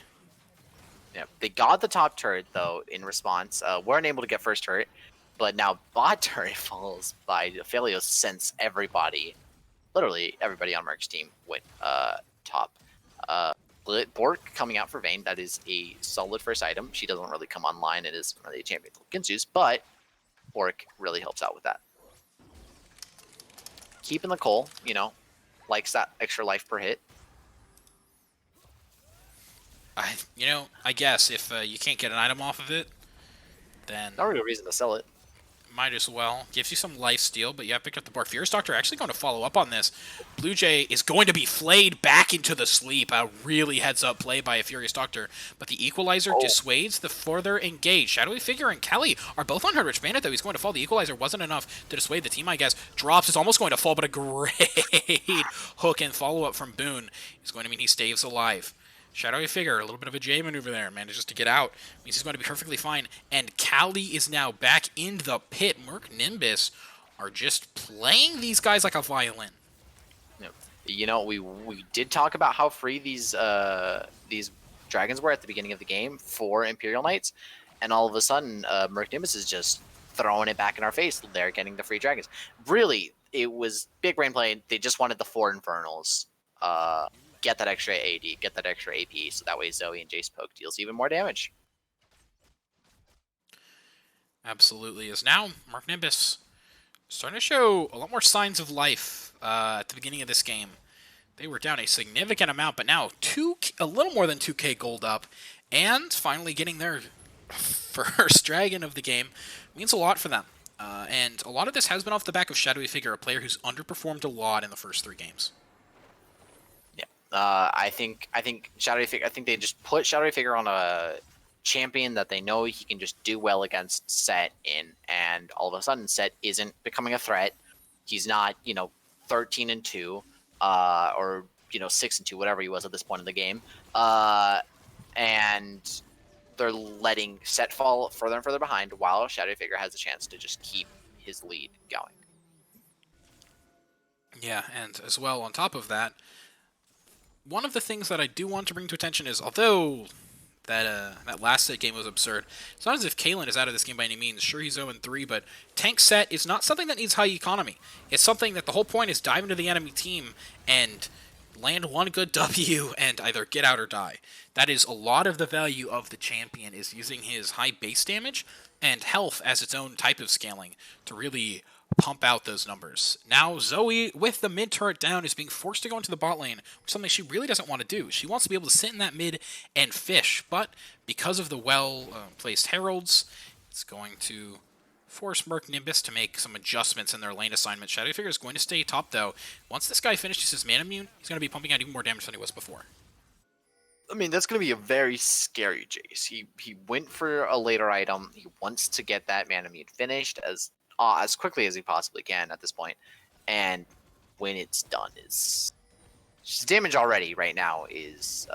Yeah, they got the top turret though in response. Weren't able to get first turret, but now bot turret falls by Aphelios since everybody, literally everybody on Murk's team went top. Bork coming out for Vayne, that is a solid first item. She doesn't really come online. It is really a champion Ginsu's, but Bork really helps out with that. Keeping the Cole, you know, likes that extra life per hit. I guess if you can't get an item off of it, then not really a reason to sell it. Might as well. Gives you some life steal, but yeah, picked up the bar. Furious Doctor actually going to follow up on this. Blue Jay is going to be flayed back into the sleep. A really heads-up play by a Furious Doctor, but the Equalizer dissuades the further engage. Shadowy Figure and Kelly are both on Herdrich Bandit, though. He's going to fall. The Equalizer wasn't enough to dissuade the team, I guess. Drops is almost going to fall, but a great hook and follow-up from Boone is going to mean he stays alive. Shadowy Figure, a little bit of a J maneuver there, manages to get out. Means he's going to be perfectly fine. And Callie is now back in the pit. Murk, Nimbus are just playing these guys like a violin. You know, we did talk about how free these dragons were at the beginning of the game for Imperial Knights, and all of a sudden, Murk Nimbus is just throwing it back in our face. They're getting the free dragons. Really, it was big brain play. They just wanted the 4 Infernals. Get that extra AD, get that extra AP, so that way Zoe and Jace poke deals even more damage. Absolutely. Is now Murk Nimbus starting to show a lot more signs of life at the beginning of this game. They were down a significant amount, but now a little more than 2k gold up, and finally getting their first dragon of the game means a lot for them. And a lot of this has been off the back of Shadowy Figure, a player who's underperformed a lot in the first 3 games. I think Shadowy Figure. I think they just put Shadowy Figure on a champion that they know he can just do well against Set in, and all of a sudden Set isn't becoming a threat. He's not, 13-2, or 6-2, whatever he was at this point in the game. And they're letting Set fall further and further behind, while Shadowy Figure has a chance to just keep his lead going. Yeah, and as well on top of that, one of the things that I do want to bring to attention is, although that last Set game was absurd, it's not as if Kalen is out of this game by any means. Sure, he's 0-3, but tank Set is not something that needs high economy. It's something that the whole point is dive into the enemy team and land one good W and either get out or die. That is a lot of the value of the champion, is using his high base damage and health as its own type of scaling to really pump out those numbers. Now Zoe, with the mid turret down, is being forced to go into the bot lane, which is something she really doesn't want to do. She wants to be able to sit in that mid and fish, but because of the well-placed heralds, it's going to force Murk Nimbus to make some adjustments in their lane assignment. Shadowy Figure is going to stay top, though. Once this guy finishes his mana immune, he's going to be pumping out even more damage than he was before. I mean, that's going to be a very scary Jace. He went for a later item. He wants to get that mana immune finished as quickly as he possibly can at this point, and when it's done, is damage already right now is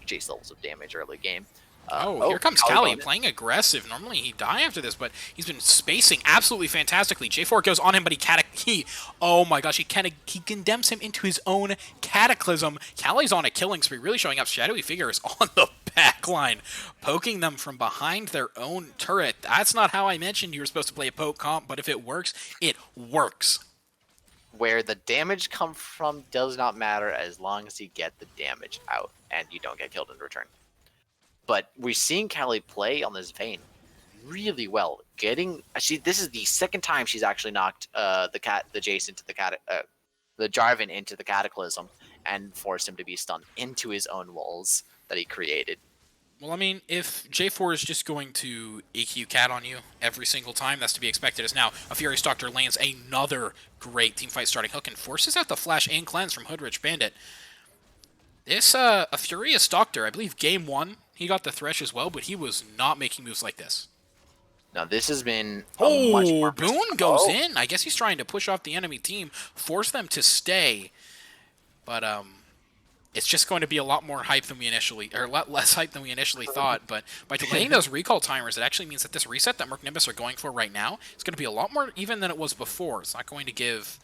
Jace levels of damage early game. Here comes Callie playing aggressive. Normally he'd die after this, but he's been spacing absolutely fantastically. J4 goes on him, but oh my gosh, he condemns him into his own cataclysm. Callie's on a killing spree, really showing up. Shadowy Figure is on the back line, poking them from behind their own turret. That's not how I mentioned you were supposed to play a poke comp, but if it works, it works. Where the damage comes from does not matter as long as you get the damage out and you don't get killed in return. But we're seeing Callie play on this Vayne really well. This is the second time she's actually knocked the Jace into the Jarvan into the Cataclysm and forced him to be stunned into his own walls that he created. Well, I mean, if J4 is just going to EQ Cat on you every single time, that's to be expected. As now a Furious Doctor lands another great teamfight starting hook and forces out the Flash and Cleanse from Hoodrich Bandit. This, a Furious Doctor, I believe game 1, he got the Thresh as well, but he was not making moves like this. Now this has been a much more Boone goes in. I guess he's trying to push off the enemy team, force them to stay. But it's just going to be a lot more hype than we initially, or a lot less hype than we initially thought. But by delaying those recall timers, it actually means that this reset that Murk Nimbus are going for right now is going to be a lot more even than it was before. It's not going to give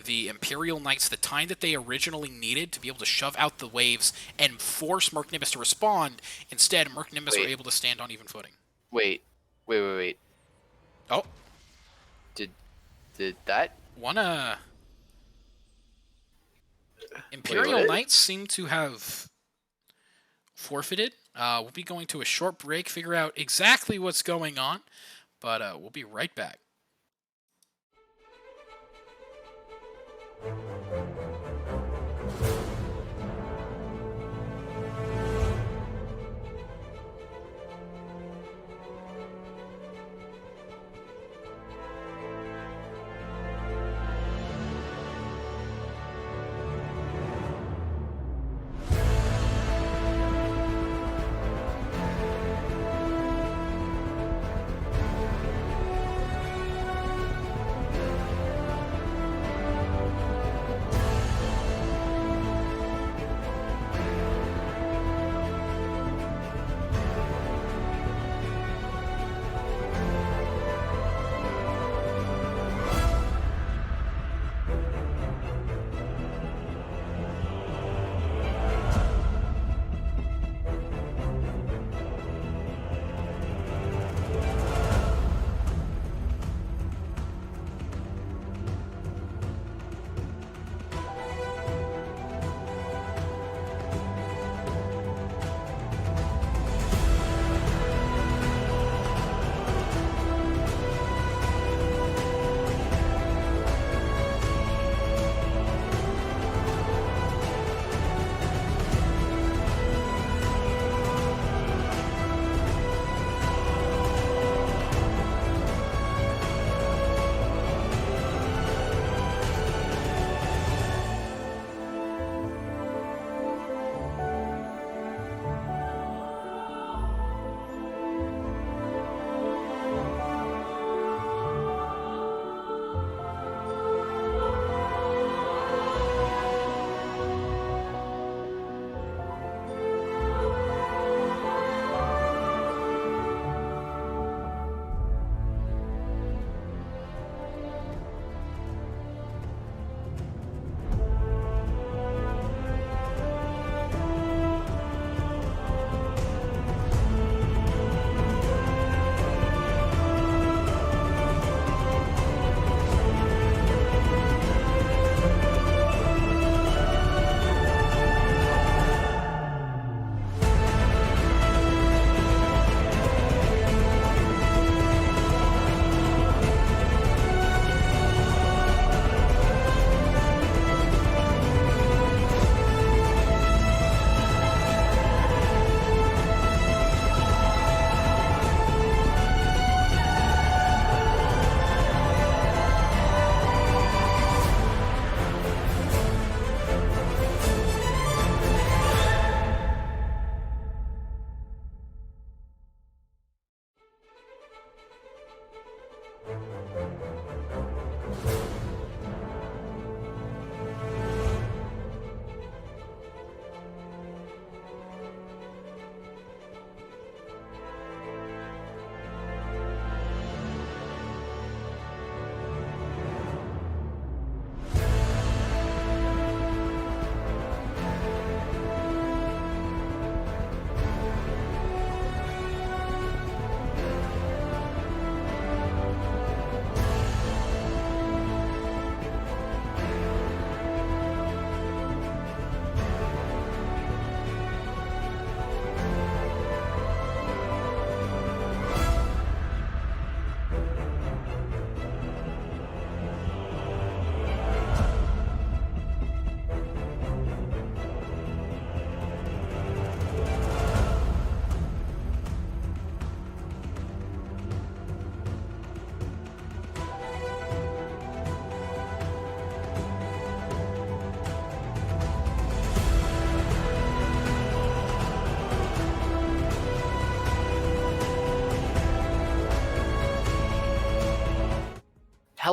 the Imperial Knights the time that they originally needed to be able to shove out the waves and force Murk Nimbus to respond. Instead, Murk Nimbus were able to stand on even footing. Wait. Oh. Did that? Imperial Knights seem to have forfeited. We'll be going to a short break, figure out exactly what's going on, but we'll be right back.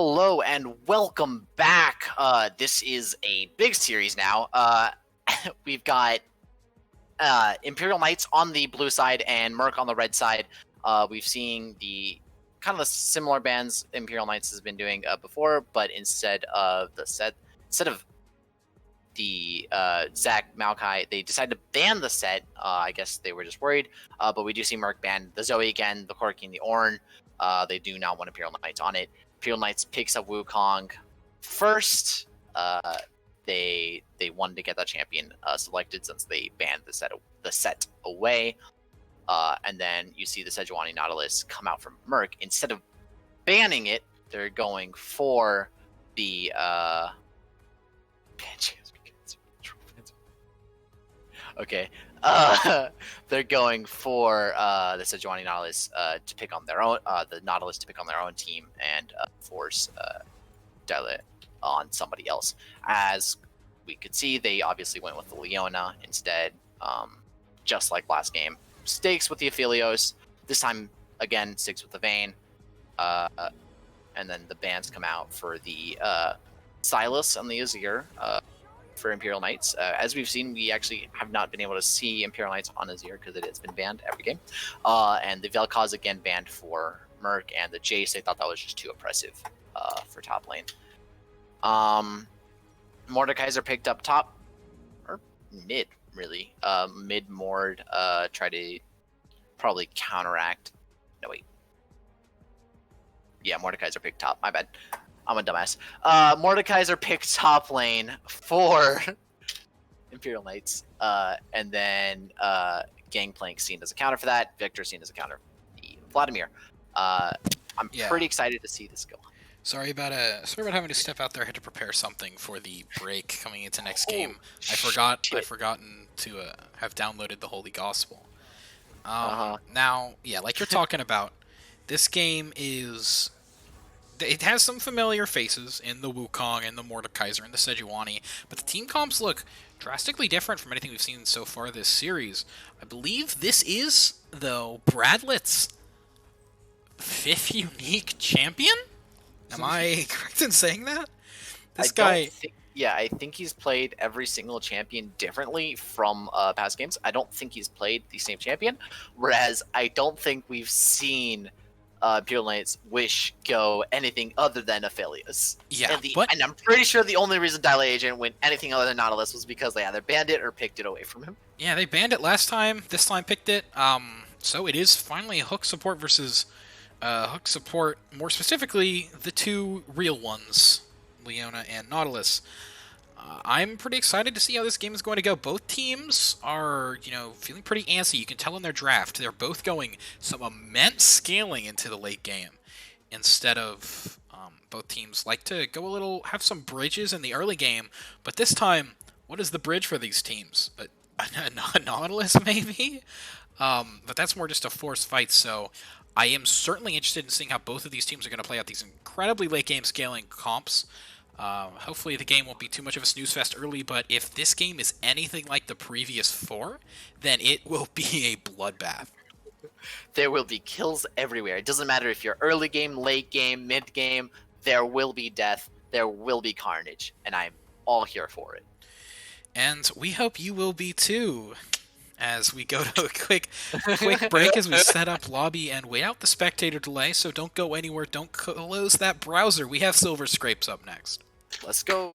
Hello and welcome back. This is a big series now. We've got Imperial Knights on the blue side and Murk on the red side. We've seen the kind of the similar bans Imperial Knights has been doing before, but instead of the Zach Maokai, they decided to ban the set. I guess they were just worried. But we do see Murk ban the Zoe again, the Corki, and the Ornn. They do not want Imperial Knights on it. Imperial Knights picks up Wukong first. They wanted to get that champion selected since they banned the set away. And then you see the Sejuani Nautilus come out from Murk. Instead of banning it, they're going for the Okay. They're going for the Sejuani Nautilus to pick on their own, the Nautilus to pick on their own team and force Dele on somebody else. As we could see, they obviously went with the Leona instead, just like last game. Stakes with the Aphelios. This time, again, sticks with the Vayne. And then the bans come out for the Silas and the Azir. For Imperial Knights. As we've seen, we actually have not been able to see Imperial Knights on Azir because it has been banned every game. And the Vel'Koz again banned for Murk, and the Jace, they thought that was just too oppressive for top lane. Mordekaiser picked up top, or mid, really. Mid Mord, try to probably counteract. No, wait. Yeah, Mordekaiser picked top, my bad. I'm a dumbass. Mordekaiser picked top lane for Imperial Knights, and then Gangplank seen as a counter for that. Victor seen as a counter for Vladimir. I'm pretty excited to see this go. Sorry about having to step out there. I had to prepare something for the break coming into next game. I'd forgotten to have downloaded the Holy Gospel. Now, yeah, like you're talking about, this game is. It has some familiar faces in the Wukong and the Mordekaiser and the Sejuani, but the team comps look drastically different from anything we've seen so far this series. I believe this is, though, Bradlett's 5th unique champion? Am I correct in saying that? I think he's played every single champion differently from past games. I don't think he's played the same champion, whereas I don't think we've seen Imperial Knights wish go anything other than Aphelios. Yeah, and I'm pretty sure the only reason Dele Agent went anything other than Nautilus was because they either banned it or picked it away from him. Yeah, they banned it last time. This time picked it. So it is finally hook support versus hook support. More specifically, the two real ones, Leona and Nautilus. I'm pretty excited to see how this game is going to go. Both teams are, feeling pretty antsy. You can tell in their draft. They're both going some immense scaling into the late game. Instead of both teams like to go have some bridges in the early game. But this time, what is the bridge for these teams? A Nautilus, maybe? But that's more just a forced fight. So I am certainly interested in seeing how both of these teams are going to play out these incredibly late game scaling comps. Hopefully the game won't be too much of a snooze fest early, but if this game is anything like the previous 4, then it will be a bloodbath. There will be kills everywhere. It doesn't matter if you're early game, late game, mid game, there will be death, there will be carnage, and I'm all here for it. And we hope you will be too, as we go to a quick break as we set up lobby and wait out the spectator delay, so don't go anywhere, don't close that browser. We have Silver Scrapes up next. Let's go.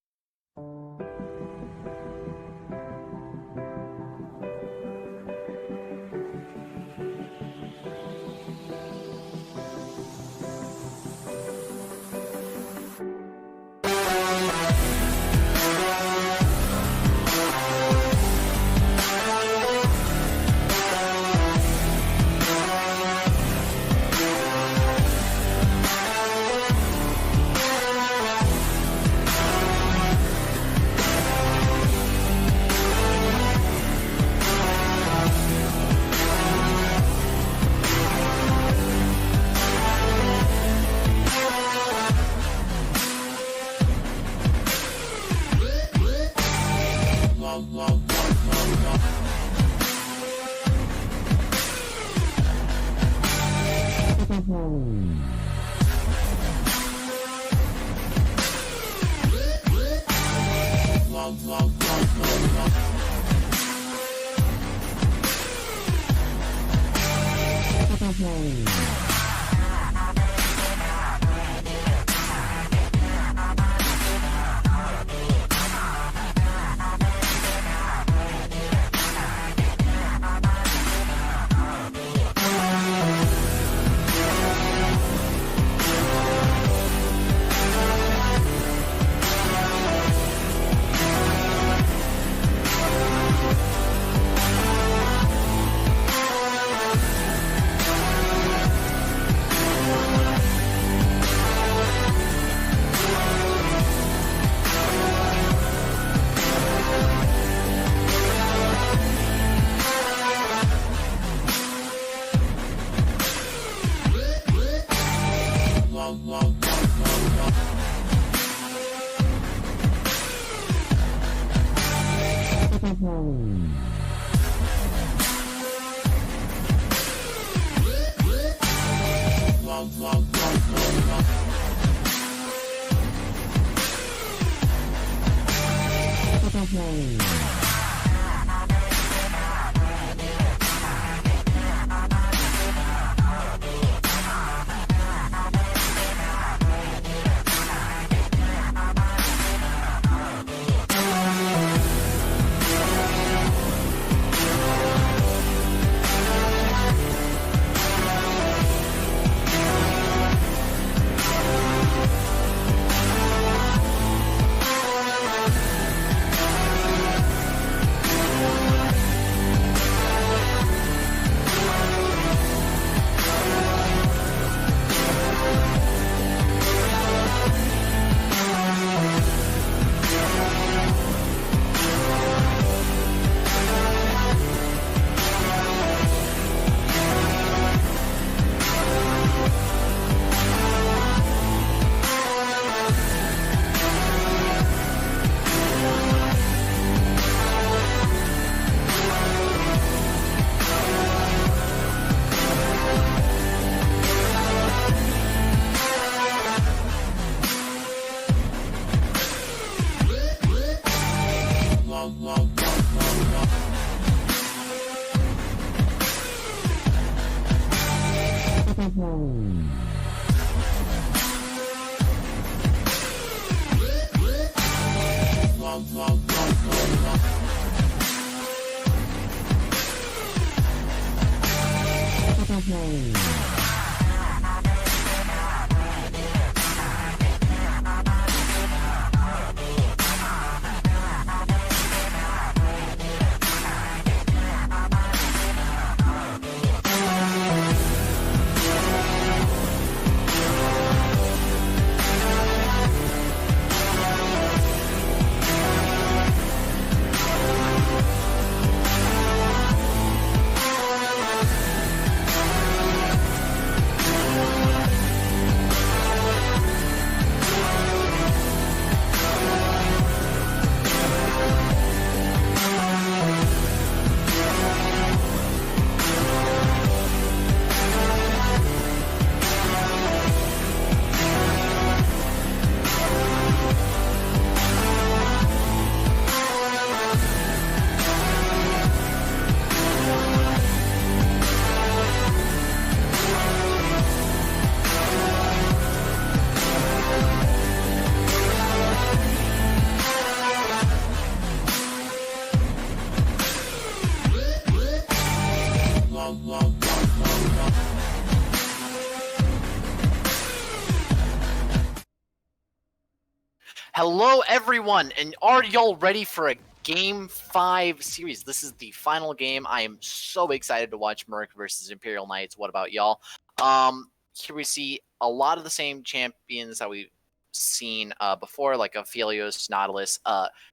Hello, everyone, and are y'all ready for a Game 5 series? This is the final game. I am so excited to watch Murk versus Imperial Knights. What about y'all? Here we see a lot of the same champions that we've seen before, like Aphelios, Nautilus.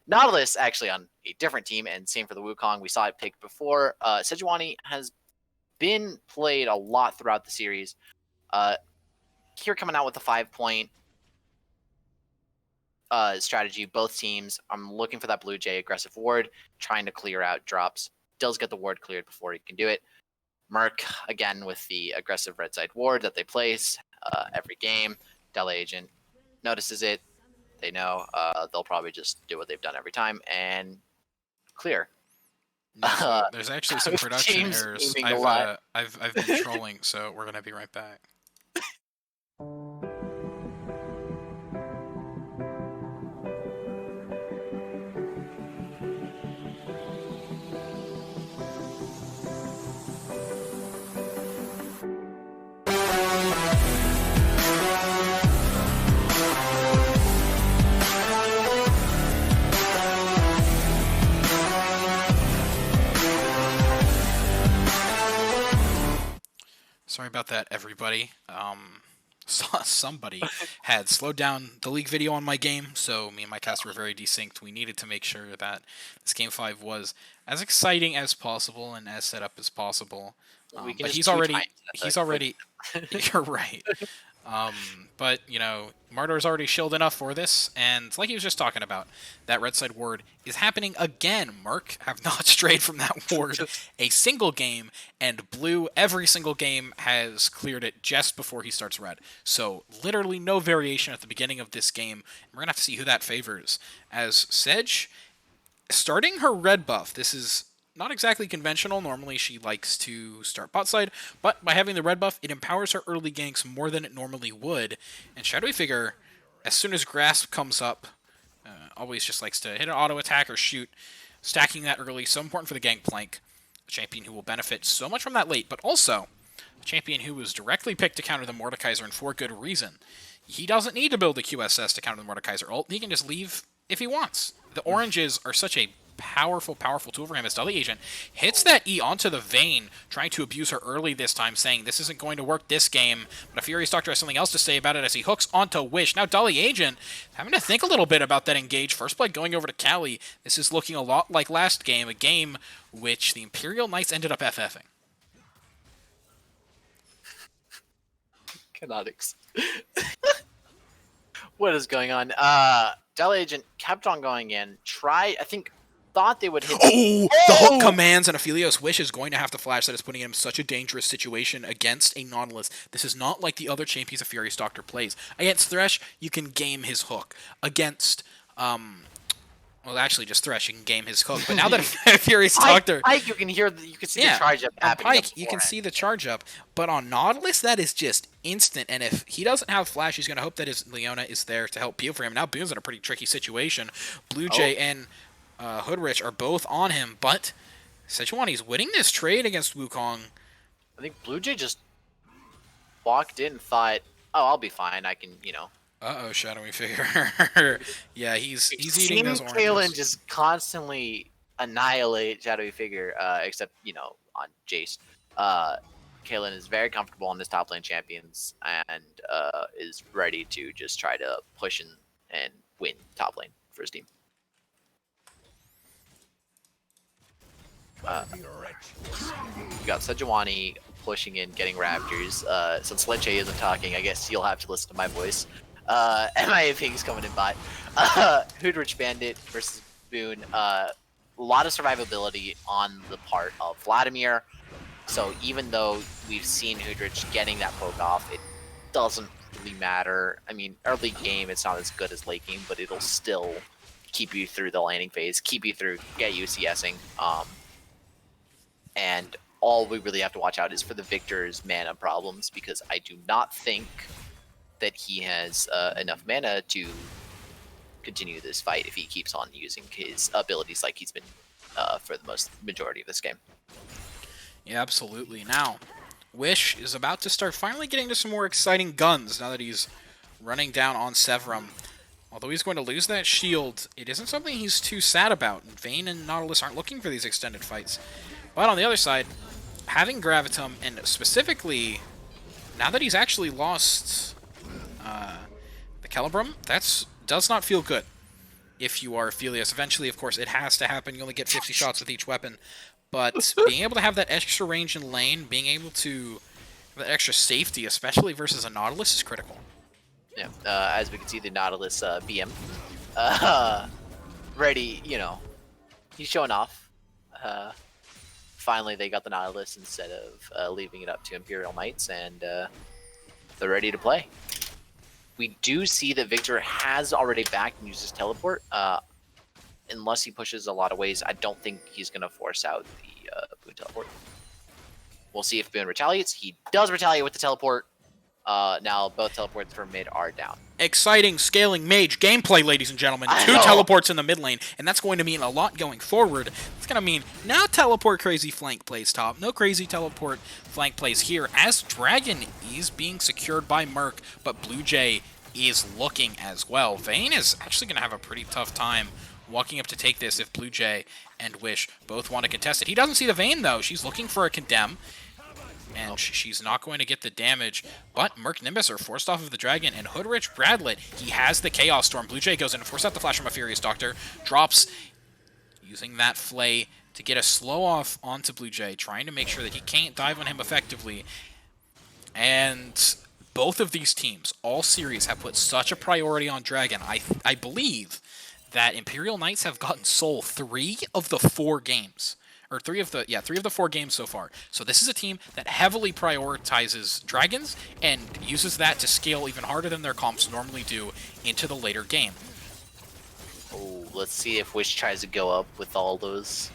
Nautilus actually on a different team, and same for the Wukong. We saw it picked before. Sejuani has been played a lot throughout the series. Here coming out with a 5-point strategy, both teams. I'm looking for that Blue Jay aggressive ward, trying to clear out drops. Does get the ward cleared before he can do it. Murk, again, with the aggressive red side ward that they place every game. Dele Agent notices it. They know they'll probably just do what they've done every time and clear. Yeah, so there's actually some production James errors. aiming a lot. I've been trolling, so we're gonna be right back. Sorry about that, everybody. Somebody had slowed down the league video on my game, so me and my cast were very desynced. We needed to make sure that this Game 5 was as exciting as possible and as set up as possible. But he's already, you're right. But, you know, Mardor's already shielded enough for this, and like he was just talking about, that red side ward is happening again. Murk have not strayed from that ward a single game, and Blue, every single game, has cleared it just before he starts red. So, literally no variation at the beginning of this game. We're going to have to see who that favors. As Sedge, starting her red buff, this is not exactly conventional. Normally she likes to start bot side, but by having the red buff, it empowers her early ganks more than it normally would. And Shadowy Figure, as soon as Grasp comes up, always just likes to hit an auto attack or shoot, stacking that early, so important for the Gangplank. A champion who will benefit so much from that late, but also a champion who was directly picked to counter the Mordekaiser, and for good reason. He doesn't need to build a QSS to counter the Mordekaiser ult, he can just leave if he wants. The oranges are such a powerful tool for him as Dully Agent hits that E onto the Vayne, trying to abuse her early this time, saying this isn't going to work this game, but a Furious Doctor has something else to say about it as he hooks onto Wish. Now Dully Agent having to think a little bit about that engage. First blood going over to Callie. This is looking a lot like last game, a game which the Imperial Knights ended up FFing. Canonics. What is going on? Dully Agent kept on going in. Thought they would hit. Oh! The hook commands, and Aphelios Wish is going to have to flash. That is putting him in such a dangerous situation against a Nautilus. This is not like the other champions a Furious Doctor plays. Against Thresh, you can game his hook. Against, well, actually, just Thresh, you can game his hook. But now that Furious Doctor... Pike, you can see the charge up happening. Pike, you can see the charge up. But on Nautilus, that is just instant. And if he doesn't have Flash, he's going to hope that his Leona is there to help peel for him. Now Boone's in a pretty tricky situation. Blue Jay and Hoodrich are both on him, but Sejuani's winning this trade against Wukong. I think Blue Jay just walked in and thought, oh, I'll be fine. I can, you know. Uh-oh, Shadowy Figure. Yeah, he's eating those oranges. Kaylin just constantly annihilate Shadowy Figure, except, you know, on Jace. Kaylin is very comfortable on this top lane champions and is ready to just try to push and win top lane for his team. We got Sejuani pushing in, getting Raptors. Since Leche isn't talking, I guess you'll have to listen to my voice. MIA Ping's coming in bot. Hoodrich Bandit versus Boone. A lot of survivability on the part of Vladimir. So even though we've seen Hoodrich getting that poke off, it doesn't really matter. I mean, early game, it's not as good as late game, but it'll still keep you through the laning phase, keep you through, get you CSing. And all we really have to watch out is for the Victor's mana problems, because I do not think that he has enough mana to continue this fight if he keeps on using his abilities like he's been for the majority of this game. Yeah, absolutely. Now, Wish is about to start finally getting to some more exciting guns now that he's running down on Severum. Although he's going to lose that shield, it isn't something he's too sad about. Vayne and Nautilus aren't looking for these extended fights. But on the other side, having Gravitum, and specifically, now that he's actually lost the Celebrum, that does not feel good if you are Aphelios. Eventually, of course, it has to happen. You only get 50 shots with each weapon. But being able to have that extra range in lane, being able to have that extra safety, especially versus a Nautilus, is critical. Yeah, as we can see, the Nautilus BM ready, you know, he's showing off. Finally, they got the Nautilus instead of leaving it up to Imperial Knights, and they're ready to play. We do see that Victor has already backed and used his teleport. unless he pushes a lot of ways, I don't think he's going to force out the Boon teleport. We'll see if Boon retaliates. He does retaliate with the teleport. Now both teleports for mid are down. Exciting scaling mage gameplay, ladies and gentlemen. 2 teleports in the mid lane, and that's going to mean a lot going forward. It's going to mean no teleport crazy flank plays top, no crazy teleport flank plays here, as Dragon is being secured by Murk, but Blue Jay is looking as well. Vayne is actually going to have a pretty tough time walking up to take this if Blue Jay and Wish both want to contest it. He doesn't see the Vayne, though. She's looking for a condemn, and she's not going to get the damage, but Murk Nimbus are forced off of the Dragon, and Hoodrich Bradlet, he has the Chaos Storm. Blue Jay goes in to force out the flash from a Furious Doctor, drops, using that Flay to get a slow off onto Blue Jay, trying to make sure that he can't dive on him effectively. And both of these teams, all series, have put such a priority on Dragon. I believe that Imperial Knights have gotten Soul 3 of the 4 games. Or 3 of the 4 games so far. So this is a team that heavily prioritizes Dragons and uses that to scale even harder than their comps normally do into the later game. Oh, let's see if Wish tries to go up with all those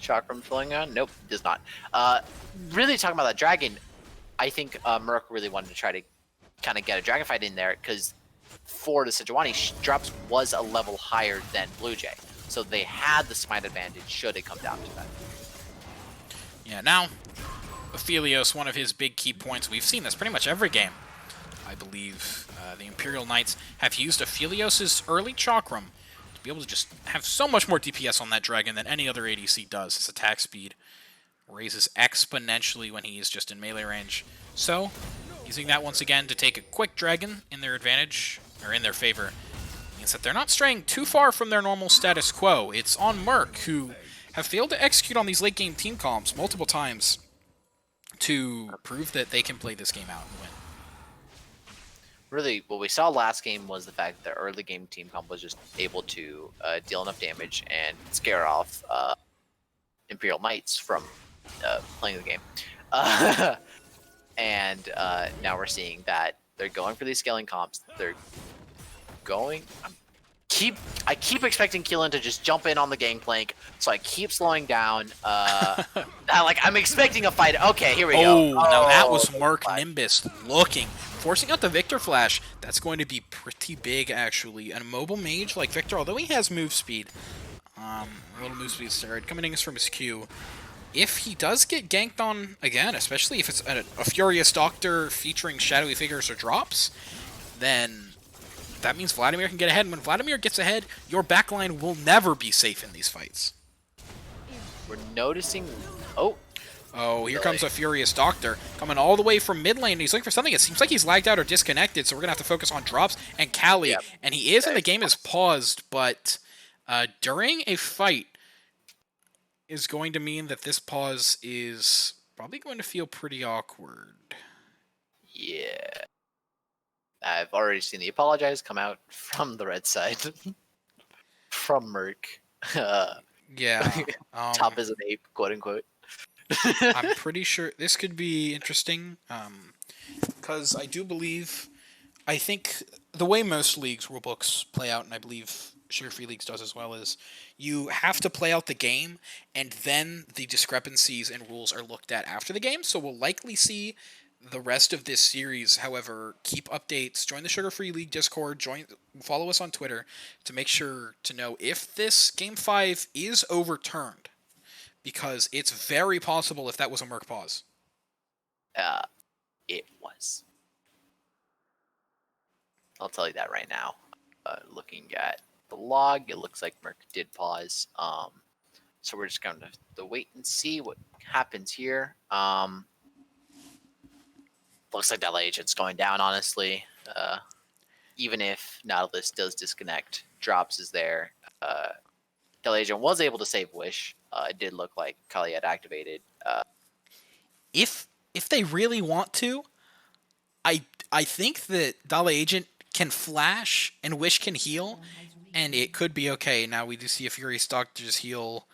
chakram flowing on. Nope, does not. Really talking about that Dragon, I think Murk really wanted to try to kind of get a Dragon fight in there, because for the Sejuani, drops was a level higher than Blue Jay. So they had the smite advantage should it come down to that. Yeah, now, Aphelios, one of his big key points, we've seen this pretty much every game. I believe the Imperial Knights have used Aphelios' early chakram to be able to just have so much more DPS on that Dragon than any other ADC does. His attack speed raises exponentially when he is just in melee range. So, using that once again to take a quick Dragon in their advantage, or in their favor, means that they're not straying too far from their normal status quo. It's on Murk, who have failed to execute on these late-game team comps multiple times to prove that they can play this game out and win. Really, what we saw last game was the fact that the early game team comp was just able to deal enough damage and scare off Imperial Knights from playing the game. And now we're seeing that they're going for these scaling comps. They're going. I keep expecting Keelan to just jump in on the gangplank, so I keep slowing down. I'm expecting a fight. Okay, here we go. Now that was Murk Nimbus looking, forcing out the Victor Flash. That's going to be pretty big, actually. A mobile mage like Victor, although he has move speed, a little move speed steroid coming in from his Q. If he does get ganked on again, especially if it's a Furious Doctor featuring shadowy figures or drops, then that means Vladimir can get ahead, and when Vladimir gets ahead, your backline will never be safe in these fights. We're noticing... Oh, here comes a Furious Doctor, coming all the way from mid lane, and he's looking for something. It seems like he's lagged out or disconnected, so we're going to have to focus on drops and Kali. Yep. And he is, and the game is paused, but during a fight is going to mean that this pause is probably going to feel pretty awkward. Yeah. I've already seen the apologize come out from the red side. From Murk. Yeah. Top is an ape, quote unquote. I'm pretty sure this could be interesting. Because I think the way most leagues rulebooks play out, and I believe Sugar Free Leagues does as well, is you have to play out the game, and then the discrepancies and rules are looked at after the game. So we'll likely see the rest of this series, however, keep updates, join the Sugar Free League Discord, follow us on Twitter to make sure to know if this Game 5 is overturned, because it's very possible if that was a Murk pause. It was. I'll tell you that right now. Looking at the log, it looks like Murk did pause. So we're just going to wait and see what happens here. Looks like that agent's going down, honestly. Even if Nautilus does disconnect, Drops is there. That agent was able to save Wish. It did look like Kali had activated. If they really want to, I think that Dala Agent can flash and Wish can heal, and it could be okay. Now we do see a Furious Doctor's heal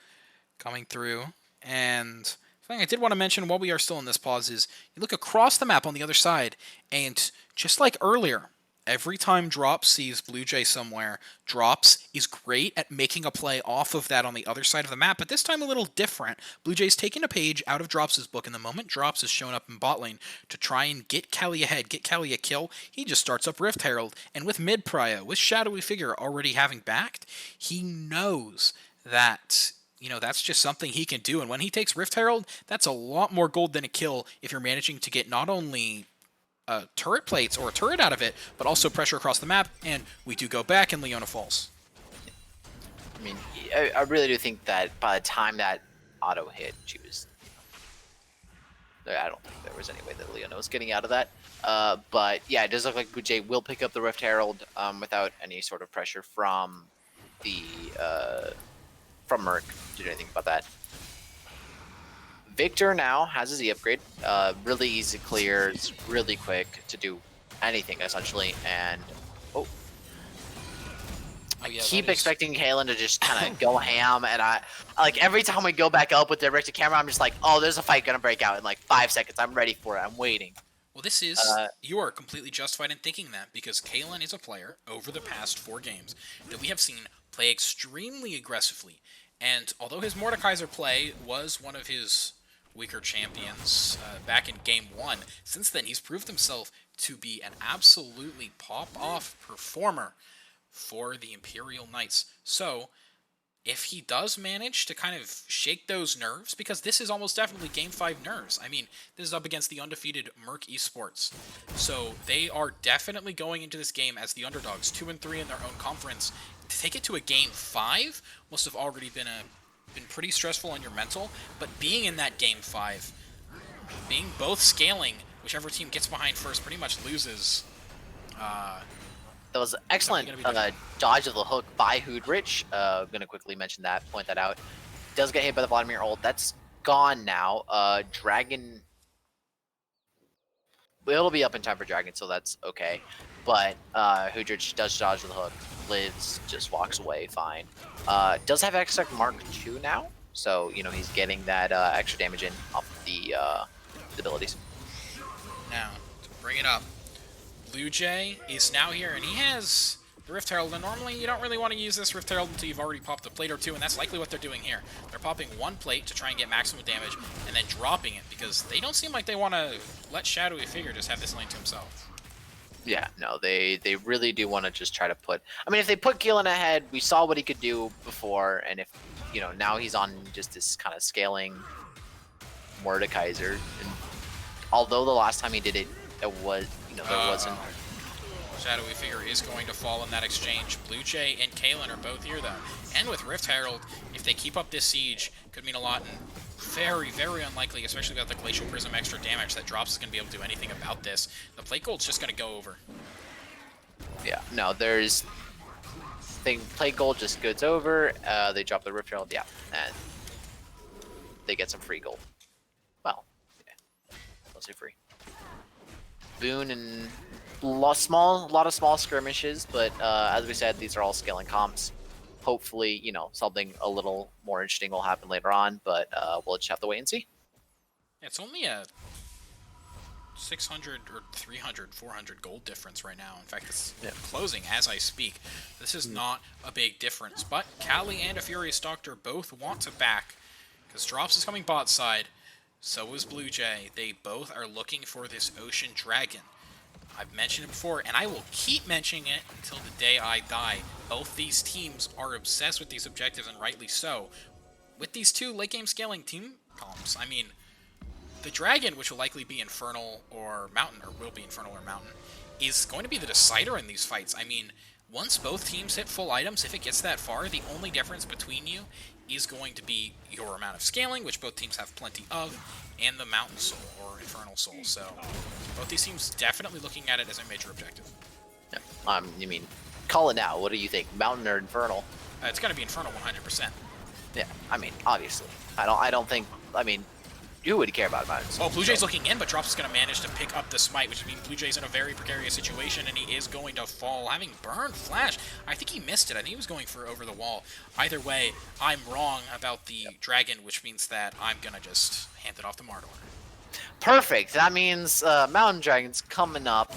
coming through, and thing I did want to mention while we are still in this pause is you look across the map on the other side, and just like earlier, every time Drops sees Blue Jay somewhere, Drops is great at making a play off of that on the other side of the map, but this time a little different. Blue Jay's taking a page out of Drops' book, and the moment Drops is shown up in bot lane to try and get Kelly ahead, get Kelly a kill, he just starts up Rift Herald, and with mid prio, with Shadowy Figure already having backed, he knows that that's just something he can do. And when he takes Rift Herald, that's a lot more gold than a kill if you're managing to get not only turret plates or a turret out of it, but also pressure across the map. And we do go back, and Leona falls. I mean, I really do think that by the time that auto hit, she was... I don't think there was any way that Leona was getting out of that. But yeah, it does look like Blue Jay will pick up the Rift Herald without any sort of pressure from the from Murk to do anything about that. Victor now has his E upgrade. Really easy to clear. It's really quick to do anything essentially. And I keep expecting Kalen to just kind of go ham, and I like every time we go back up with the directed camera, I'm just like, oh, there's a fight gonna break out in like 5 seconds. I'm ready for it. I'm waiting. Well, this is you are completely justified in thinking that, because Kalen is a player over the past 4 games that we have seen play extremely aggressively. And although his Mordekaiser play was one of his weaker champions back in Game 1, since then he's proved himself to be an absolutely pop-off performer for the Imperial Knights. So, if he does manage to kind of shake those nerves, because this is almost definitely Game 5 nerves. I mean, this is up against the undefeated Murk Esports. So, they are definitely going into this game as the underdogs, 2-3 in their own conference. To take it to a Game 5 must have already been pretty stressful on your mental, but being in that Game 5, being both scaling, whichever team gets behind first pretty much loses. That was excellent dodge of the hook by Hoodrich. I'm going to quickly mention that, point that out. Does get hit by the Vladimir ult. That's gone now. Dragon... It'll be up in time for Dragon, so that's okay. But Hoodrich does dodge the hook. Lives, just walks away, fine. Does have extra Mark 2 now, so, he's getting that extra damage in off the abilities. Now, to bring it up, Blue Jay is now here, and he has the Rift Herald, and normally you don't really want to use this Rift Herald until you've already popped a plate or 2, and that's likely what they're doing here. They're popping 1 plate to try and get maximum damage, and then dropping it, because they don't seem like they want to let Shadowy Figure just have this lane to himself. Yeah, no, they really do want to just try to put... I mean, if they put Keelan ahead, we saw what he could do before, and if, now he's on just this kind of scaling Mordekaiser, and although the last time he did it, it was... there wasn't... Shadowy Figure is going to fall in that exchange. Blue Jay and Kalen are both here, though. And with Rift Herald, if they keep up this siege, could mean a lot, and very, very unlikely, especially without the Glacial Prism extra damage, that Drops is going to be able to do anything about this. The plate gold's just going to go over. Yeah, no, there's... Plate gold just goes over, they drop the Rift Herald, yeah, and they get some free gold. Well, yeah, mostly free. Boon and a lot of small skirmishes, but as we said, these are all scaling comps. Hopefully, something a little more interesting will happen later on, but we'll just have to wait and see. It's only a 600 or 300, 400 gold difference right now. In fact, it's closing as I speak. This is not a big difference, but Callie and a Furious Doctor both want to back, because Drops is coming bot side, so is Blue Jay. They both are looking for this Ocean Dragon. I've mentioned it before, and I will keep mentioning it until the day I die. Both these teams are obsessed with these objectives, and rightly so. With these 2 late game scaling team columns, I mean, the Dragon, which will likely be Infernal or Mountain, or will be Infernal or Mountain, is going to be the decider in these fights. I mean, once both teams hit full items, if it gets that far, the only difference between you is going to be your amount of scaling, which both teams have plenty of, and the Mountain Soul or Infernal Soul. So both these teams definitely looking at it as a major objective. Yeah. You mean, call it now. What do you think, Mountain or Infernal? It's going to be Infernal 100%. Yeah, I mean, obviously. I don't think... I mean, who would care about Mountain? Oh, Blue Jay's looking in, but Drops is going to manage to pick up the smite, which means Blue Jay's in a very precarious situation, and he is going to fall. Having burned Flash, I think he missed it. I think he was going for over the wall. Either way, I'm wrong about the Dragon, which means that I'm going to just hand it off to Mardor. Perfect. That means Mountain Dragon's coming up.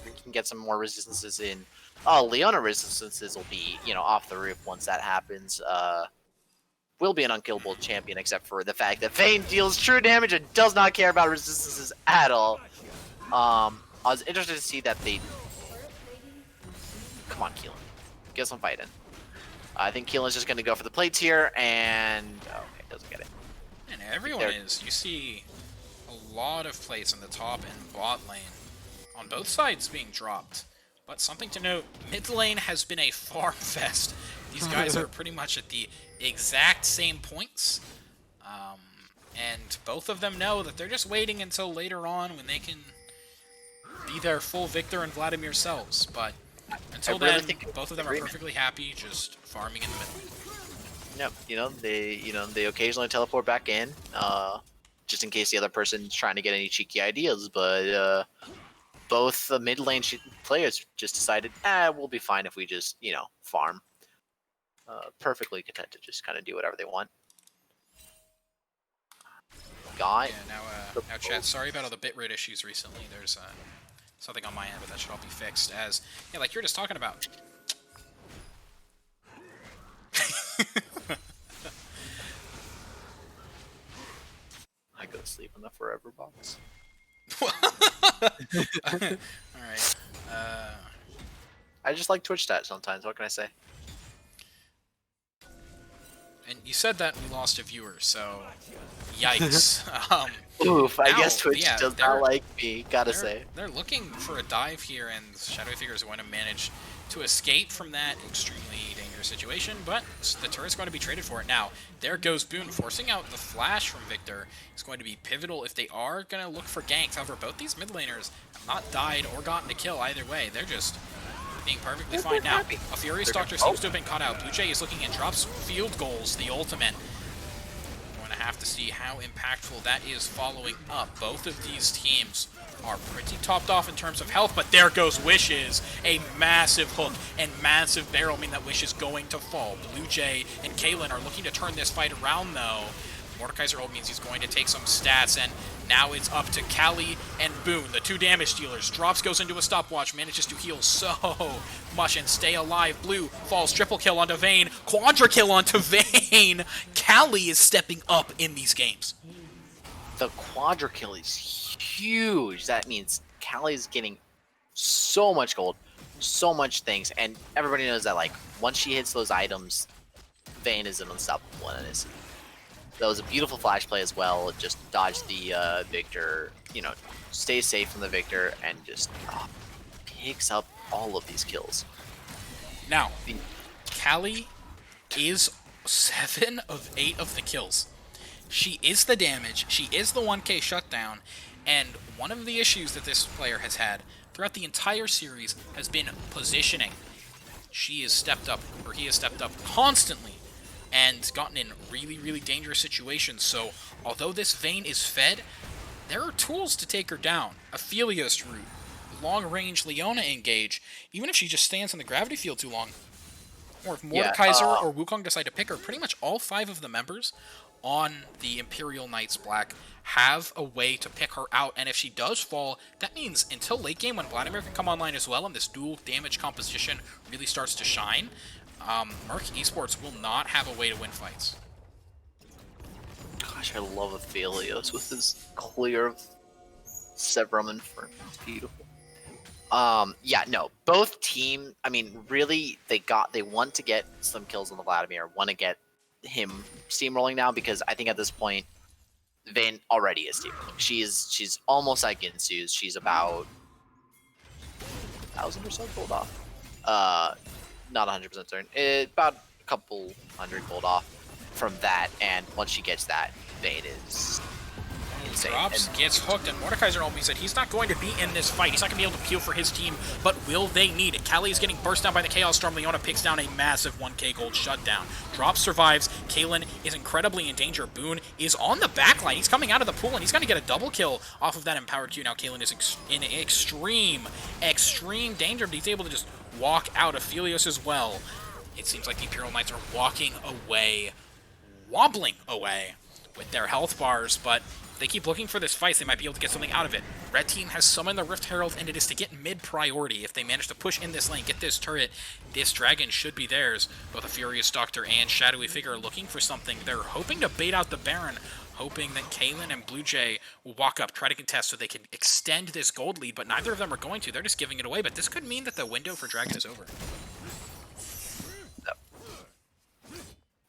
We can get some more resistances in. Oh, Leona resistances will be, off the roof once that happens. Will be an unkillable champion, except for the fact that Vayne deals true damage and does not care about resistances at all. I was interested to see that they... Come on, Keelan. Get some fight in. I think Keelan's just going to go for the plates here, and... Okay, doesn't get it. And everyone is. You see a lot of plates in the top and bot lane on both sides being dropped. But something to note, mid lane has been a farm fest. These guys are pretty much at the exact same points. And both of them know that they're just waiting until later on when they can be their full Victor and Vladimir selves. But until then, both of them are perfectly happy just farming in the middle. Yep, they occasionally teleport back in, just in case the other person's trying to get any cheeky ideas, but both the mid lane players just decided, we'll be fine if we just, farm. Perfectly content to just kind of do whatever they want. Yeah, now chat, sorry about all the bitrate issues recently. There's something on my end, but that should all be fixed. As, yeah, like you're just talking about. I go to sleep in the forever box. Alright. I just like Twitch stats sometimes, what can I say? And you said that we lost a viewer, so yikes. Oof, I guess Twitch does not like me, gotta say. They're looking for a dive here, and Shadowy Figure is going to manage to escape from that extremely dangerous situation, but the turret's going to be traded for it. Now, there goes Boone, forcing out the flash from Victor. It's going to be pivotal if they are going to look for ganks. However, both these mid laners have not died or gotten a kill either way. They're just being perfectly fine. Now, a Furious Doctor seems to have been caught out. Blue Jay is looking and drops field goals, the ultimate. We're going to have to see how impactful that is following up. Both of these teams are pretty topped off in terms of health, but there goes Wishes. A massive hook and massive barrel mean that Wish is going to fall. Blue Jay and Kaylin are looking to turn this fight around, though. Mordekaiser ult means he's going to take some stats, and now it's up to Callie and Boone, the two damage dealers. Drops goes into a stopwatch, manages to heal so much and stay alive. Blue falls, triple kill onto Vayne, quadra kill onto Vayne. Callie is stepping up in these games. The quadra kill is huge. That means Callie is getting so much gold, so much things, and everybody knows that, like, once she hits those items, Vayne is an unstoppable one. That was a beautiful flash play as well. Just dodge the Victor, stay safe from the Victor, and just picks up all of these kills. Now, Callie is 7 of 8 of the kills. She is the damage, she is the 1k shutdown, and one of the issues that this player has had throughout the entire series has been positioning. She has stepped up, or he has stepped up constantly and gotten in really, really dangerous situations. So, although this Vayne is fed, there are tools to take her down. Aphelios route, long-range Leona engage, even if she just stands in the gravity field too long. Or if Mordekaiser or Wukong decide to pick her, pretty much all 5 of the members on the Imperial Knights Black have a way to pick her out, and if she does fall, that means until late game when Vladimir can come online as well and this dual damage composition really starts to shine, Murk Esports will not have a way to win fights. Gosh, I love Aphelios with his clear Severum Inferno. It's beautiful. Yeah, no, both team, I mean, really, they want to get some kills on the Vladimir, want to get him steamrolling now, because I think at this point, Vayne already is steamrolling. She's almost like Ginsu's. She's about 1,000 or so gold off. Not 100% certain. About a couple hundred gold off from that, and once she gets that, Vayne is insane. Drops, gets hooked, and Mordekaiser told me that he's not going to be in this fight. He's not going to be able to peel for his team, but will they need it? Callie is getting burst down by the Chaos Storm. Leona picks down a massive 1k gold shutdown. Drops survives. Kaylin is incredibly in danger. Boone is on the backline. He's coming out of the pool, and he's going to get a double kill off of that empowered Q. Now Kaylin is in extreme danger, but he's able to just walk out. Aphelios as well. It seems like the Imperial Knights are walking away, wobbling away with their health bars, but if they keep looking for this fight, they might be able to get something out of it. Red team has summoned the Rift Herald, and it is to get mid-priority. If they manage to push in this lane, get this turret, this dragon should be theirs. Both a Furious Doctor and Shadowy Figure are looking for something. They're hoping to bait out the Baron, hoping that Kaylin and Blue Jay will walk up, try to contest so they can extend this gold lead, but neither of them are going to. They're just giving it away, but this could mean that the window for Dragon is over.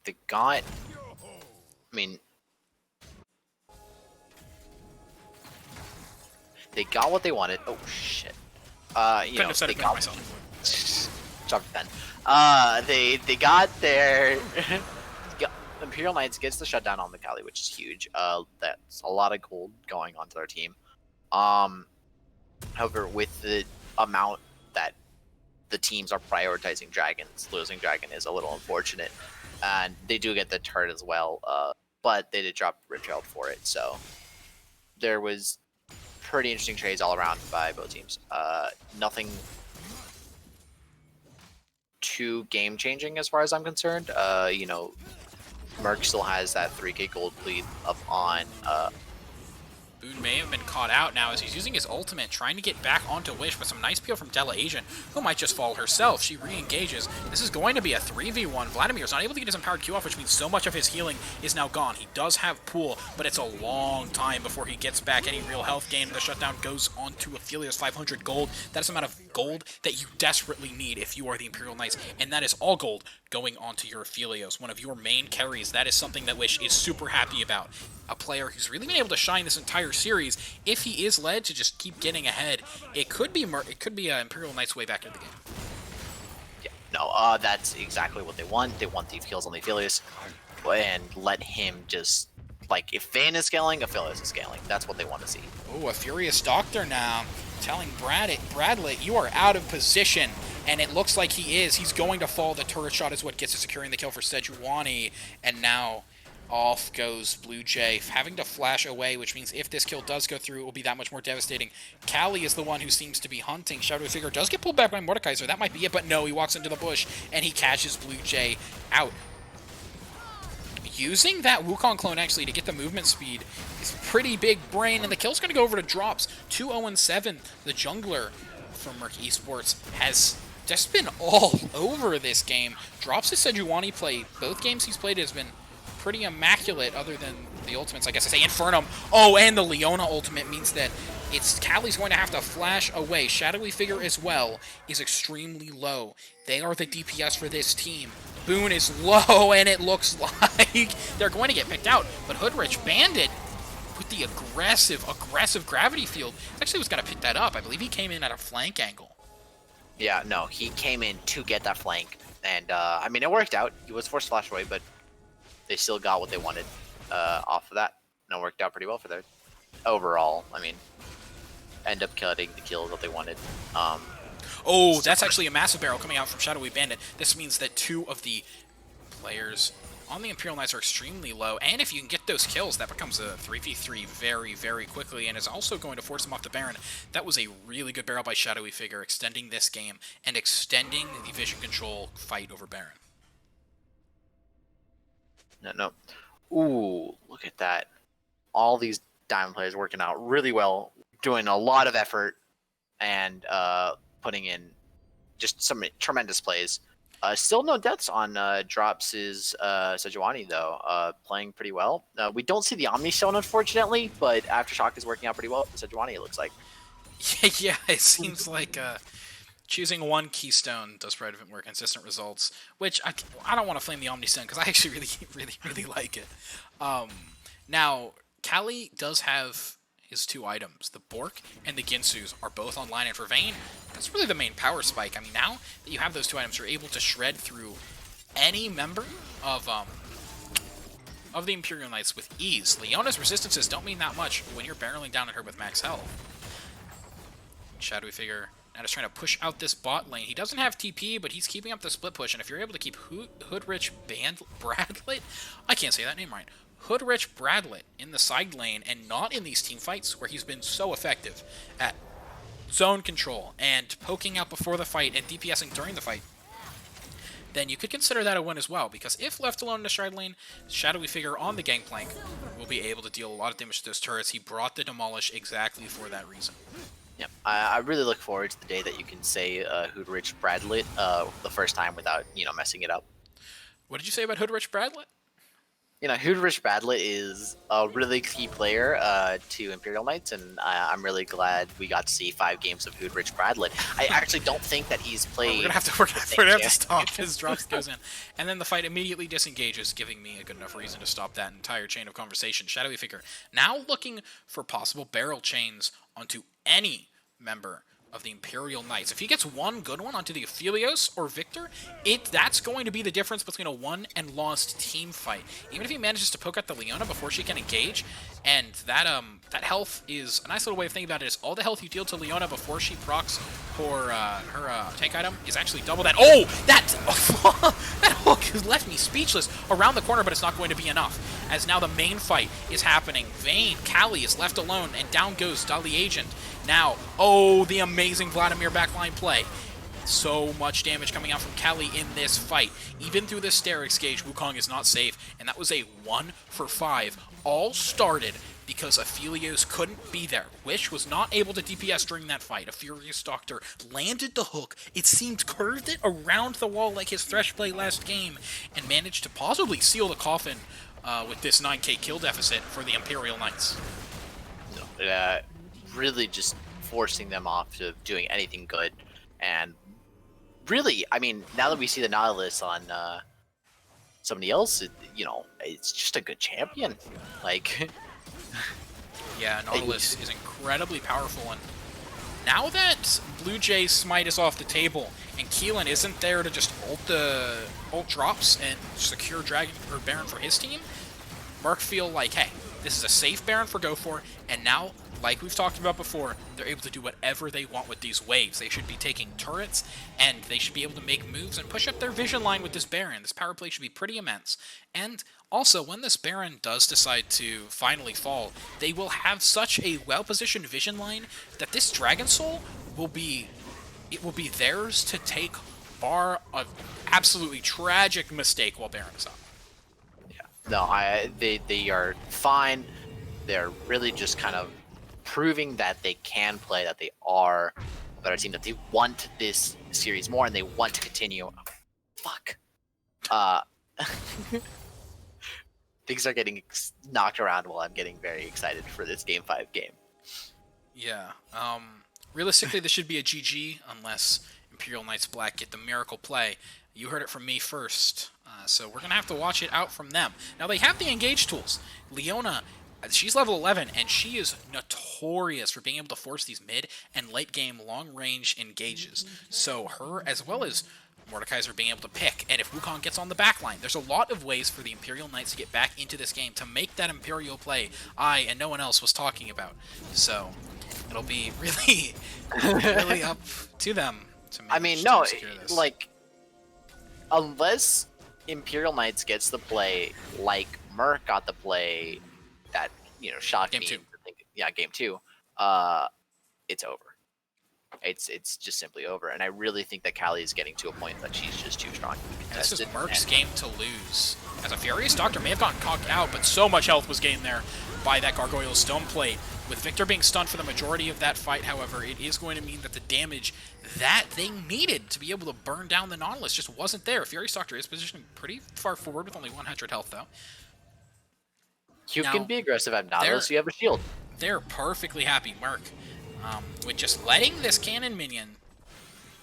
They got... I mean... They got what they wanted. Oh, shit. You know, they got... Jump then. They got their... Imperial Knights gets the shutdown on the Kali, which is huge. That's a lot of gold going onto their team. However, with the amount that the teams are prioritizing dragons, losing dragon is a little unfortunate. And they do get the turret as well, but they did drop Richard for it. So there was pretty interesting trades all around by both teams. Nothing too game-changing as far as I'm concerned. You know, Murk still has that 3k gold lead up on... Boone may have been caught out now as he's using his ultimate, trying to get back onto Wish, but some nice peel from Della Asian, who might just fall herself. She re-engages. This is going to be a 3v1. Vladimir's not able to get his empowered Q off, which means so much of his healing is now gone. He does have pool, but it's a long time before he gets back any real health gain. The shutdown goes on to Aphelios 500 gold. That is the amount of gold that you desperately need if you are the Imperial Knights, and that is all gold going onto your Aphelios, one of your main carries. That is something that Wish is super happy about. A player who's really been able to shine this entire series. If he is led to just keep getting ahead, it could be Imperial Knights' way back into the game. Yeah, no, that's exactly what they want. They want the kills on the Aphelios, and let him just, like, if Vayne is scaling, Aphelios is scaling. That's what they want to see. Oh, a Furious Doctor now telling Bradlett, you are out of position. And it looks like he is. He's going to fall. The turret shot is what gets us securing the kill for Sejuani. And now off goes Blue Jay, having to flash away, which means if this kill does go through, it will be that much more devastating. Kali is the one who seems to be hunting. Shadowy Figure does get pulled back by Mordekaiser. That might be it, but no, he walks into the bush, and he catches Blue Jay out. Using that Wukong clone, actually, to get the movement speed is pretty big brain, and the kill's going to go over to Drops. 2-0-7, the jungler from Murk Esports has just been all over this game. Drops his Sejuani play. Both games he's played has been pretty immaculate, other than the ultimates, I guess I say. Infernum. Oh, and the Leona ultimate means that Kali's going to have to flash away. Shadowy Figure as well is extremely low. They are the DPS for this team. Boone is low, and it looks like they're going to get picked out. But Hoodrich Bandit with the aggressive gravity field actually was going to pick that up. I believe he came in at a flank angle. Yeah, no, he came in to get that flank, and I mean, it worked out. He was forced to flash away, but they still got what they wanted off of that. And it worked out pretty well for their overall. I mean, end up getting the kills that they wanted. Oh, that's actually a massive barrel coming out from Shadowy Bandit. This means that two of the players on the Imperial Knights are extremely low, and if you can get those kills, that becomes a 3v3 very, very quickly, and is also going to force them off the Baron. That was a really good barrel by Shadowy Figure, extending this game, and extending the vision control fight over Baron. No. Ooh, look at that. All these Diamond players working out really well, doing a lot of effort, and putting in just some tremendous plays. Still no deaths on Drops' Sejuani, though. Playing pretty well. We don't see the Omni Stone, unfortunately, but Aftershock is working out pretty well for Sejuani, it looks like. Yeah, it seems like choosing one keystone does provide more consistent results, which I don't want to flame the Omni Stone, because I actually really like it. Now, Kali does have his two items. The Bork and the Ginsus are both online, and for Vayne, that's really the main power spike. I mean, now that you have those two items, you're able to shred through any member of the Imperial Knights with ease. Leona's resistances don't mean that much when you're barreling down at her with max health. Shadowy Figure now just trying to push out this bot lane. He doesn't have TP, but he's keeping up the split push, and if you're able to keep Hoodrich Bradlett, I can't say that name right, Hoodrich Bradlett in the side lane and not in these team fights where he's been so effective at zone control and poking out before the fight and DPSing during the fight, then you could consider that a win as well, because if left alone in the side lane, Shadowy Figure on the Gangplank will be able to deal a lot of damage to those turrets. He brought the Demolish exactly for that reason. Yeah, I really look forward to the day that you can say Hoodrich Bradlet the first time without, messing it up. What did you say about Hoodrich Bradlet? Hoodrich Bradlet is a really key player to Imperial Knights, and I'm really glad we got to see 5 games of Hoodrich Bradlet. I actually don't think that he's played. We're gonna have to stop. His drops goes in, and then the fight immediately disengages, giving me a good enough reason to stop that entire chain of conversation. Shadowy Figure now looking for possible barrel chains onto any member of the Imperial Knights. If he gets one good one onto the Aphelios or Victor, that's going to be the difference between a won and lost team fight. Even if he manages to poke out the Leona before she can engage, and that health is a nice little way of thinking about it, is all the health you deal to Leona before she procs for her take item is actually double that. Oh, that hook has left me speechless around the corner, but it's not going to be enough, as now the main fight is happening. Vayne, Kali is left alone, and down goes Dali Agent. Now, the amazing Vladimir backline play. So much damage coming out from Kali in this fight. Even through this Sterix gauge, Wukong is not safe, and that was a 1 for 5. All started because Aphelios couldn't be there. Wish was not able to DPS during that fight. A Furious Doctor landed the hook. It seemed curved it around the wall like his Thresh play last game, and managed to possibly seal the coffin with this 9k kill deficit for the Imperial Knights. Really just forcing them off to doing anything good. And really, I mean, now that we see the Nautilus on somebody else, it's just a good champion. Like, yeah, Nautilus is incredibly powerful, and now that Blue Jay's smite is off the table and Keelan isn't there to just ult drops and secure Dragon or Baron for his team, Murk feel like, hey, this is a safe Baron for go for, and now, like we've talked about before, they're able to do whatever they want with these waves. They should be taking turrets, and they should be able to make moves and push up their vision line with this Baron. This power play should be pretty immense. And also, when this Baron does decide to finally fall, they will have such a well-positioned vision line that this Dragon Soul will be theirs to take, bar an absolutely tragic mistake while Baron is up. No, they are fine. They're really just kind of proving that they can play, that they are a better team, that they want this series more, and they want to continue. Fuck. Things are getting knocked around while I'm getting very excited for this Game 5 game. Yeah. Realistically, this should be a GG unless Imperial Knights Black get the miracle play. You heard it from me first, so we're going to have to watch it out from them. Now, they have the engage tools. Leona, she's level 11, and she is notorious for being able to force these mid and late game long-range engages. So her, as well as Mordekaiser, being able to pick, and if Wukong gets on the backline, there's a lot of ways for the Imperial Knights to get back into this game to make that Imperial play I and no one else was talking about. So it'll be really, really up to them to manage to secure this. Like, unless Imperial Knights gets the play like Murk got the play that, shocked me. Game 2. It's over. It's just simply over. And I really think that Kali is getting to a point that she's just too strong to be contested. This is Murk's game to lose. As a Furious Doctor may have gotten cocked out, but so much health was gained there by that Gargoyle Stone Plate. With Victor being stunned for the majority of that fight, however, it is going to mean that the damage that they needed to be able to burn down the Nautilus just wasn't there. Furious Doctor is positioned pretty far forward with only 100 health, though. You can be aggressive at Nautilus, you have a shield. They're perfectly happy, Murk, with just letting this cannon minion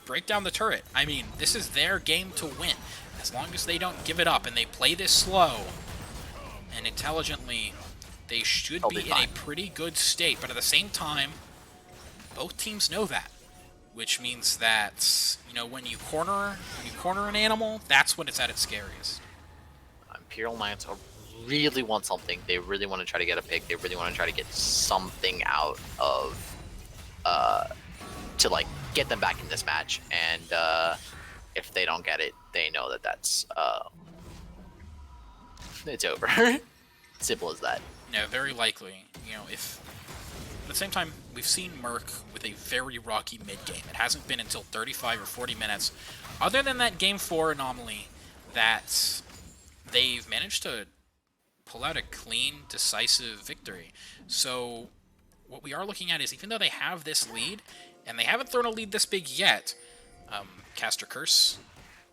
break down the turret. I mean, this is their game to win. As long as they don't give it up and they play this slow and intelligently, they should be in a pretty good state. But at the same time, both teams know that, which means that, when you corner an animal, that's when it's at its scariest. Imperial Knights really want something. They really want to try to get a pick. They really want to try to get something out of to get them back in this match. And if they don't get it, they know that that's it's over. Simple as that. No, very likely. If at the same time, we've seen Murk with a very rocky mid game. It hasn't been until 35 or 40 minutes other than that Game 4 anomaly, that they've managed to pull out a clean, decisive victory. So what we are looking at is, even though they have this lead, and they haven't thrown a lead this big yet, Caster Curse,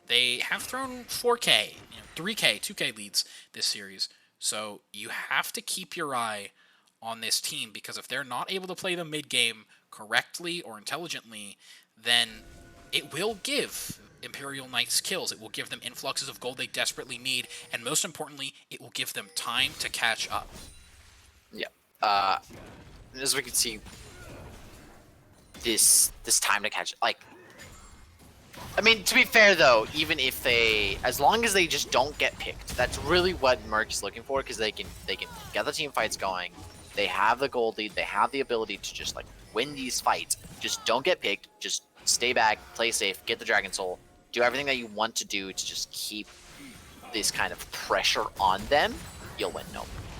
they have thrown 4K, 3K, 2K leads this series. So you have to keep your eye on this team, because if they're not able to play the mid game correctly or intelligently, then it will give Imperial Knights kills. It will give them influxes of gold they desperately need, and most importantly, it will give them time to catch up. Yeah. As we can see, this time to catch, like, I mean, to be fair though, even if as long as they just don't get picked, that's really what Murk is looking for, because they can get the team fights going. They have the gold lead. They have the ability to just like win these fights. Just don't get picked. Just stay back, play safe, get the Dragon Soul, do everything that you want to do to just keep this kind of pressure on them. You'll win,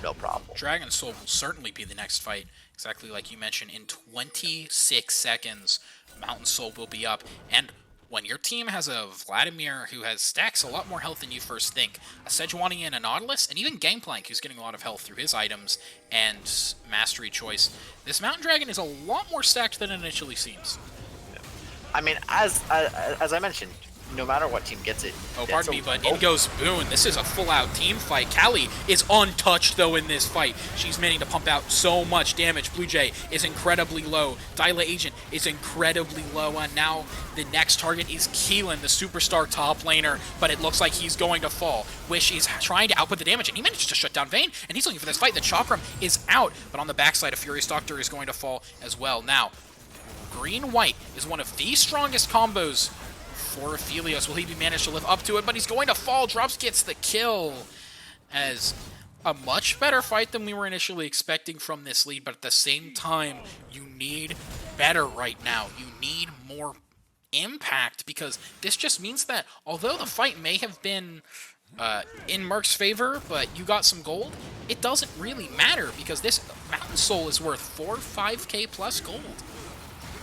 no problem. Dragon Soul will certainly be the next fight. Exactly like you mentioned, in 26 seconds, Mountain Soul will be up. And when your team has a Vladimir who stacks a lot more health than you first think, a Sejuani and a Nautilus, and even Gangplank, who's getting a lot of health through his items and Mastery Choice, this Mountain Dragon is a lot more stacked than it initially seems. I mean, as I mentioned, no matter what team gets it. Oh, pardon me, but in goes Boone. This is a full-out team fight. Callie is untouched, though, in this fight. She's managing to pump out so much damage. Blue Jay is incredibly low. Dyla Agent is incredibly low. And now the next target is Keelan, the superstar top laner, but it looks like he's going to fall. Wish is trying to output the damage, and he managed to shut down Vayne, and he's looking for this fight. The Chakram is out, but on the backside, a Furious Doctor is going to fall as well. Now, Green-White is one of the strongest combos for Aphelios. Will he be managed to live up to it? But he's going to fall. Drops gets the kill, as a much better fight than we were initially expecting from this lead. But at the same time, you need better right now. You need more impact, because this just means that although the fight may have been in Murk's favor, but you got some gold, it doesn't really matter, because this Mountain Soul is worth 4 or 5k plus gold.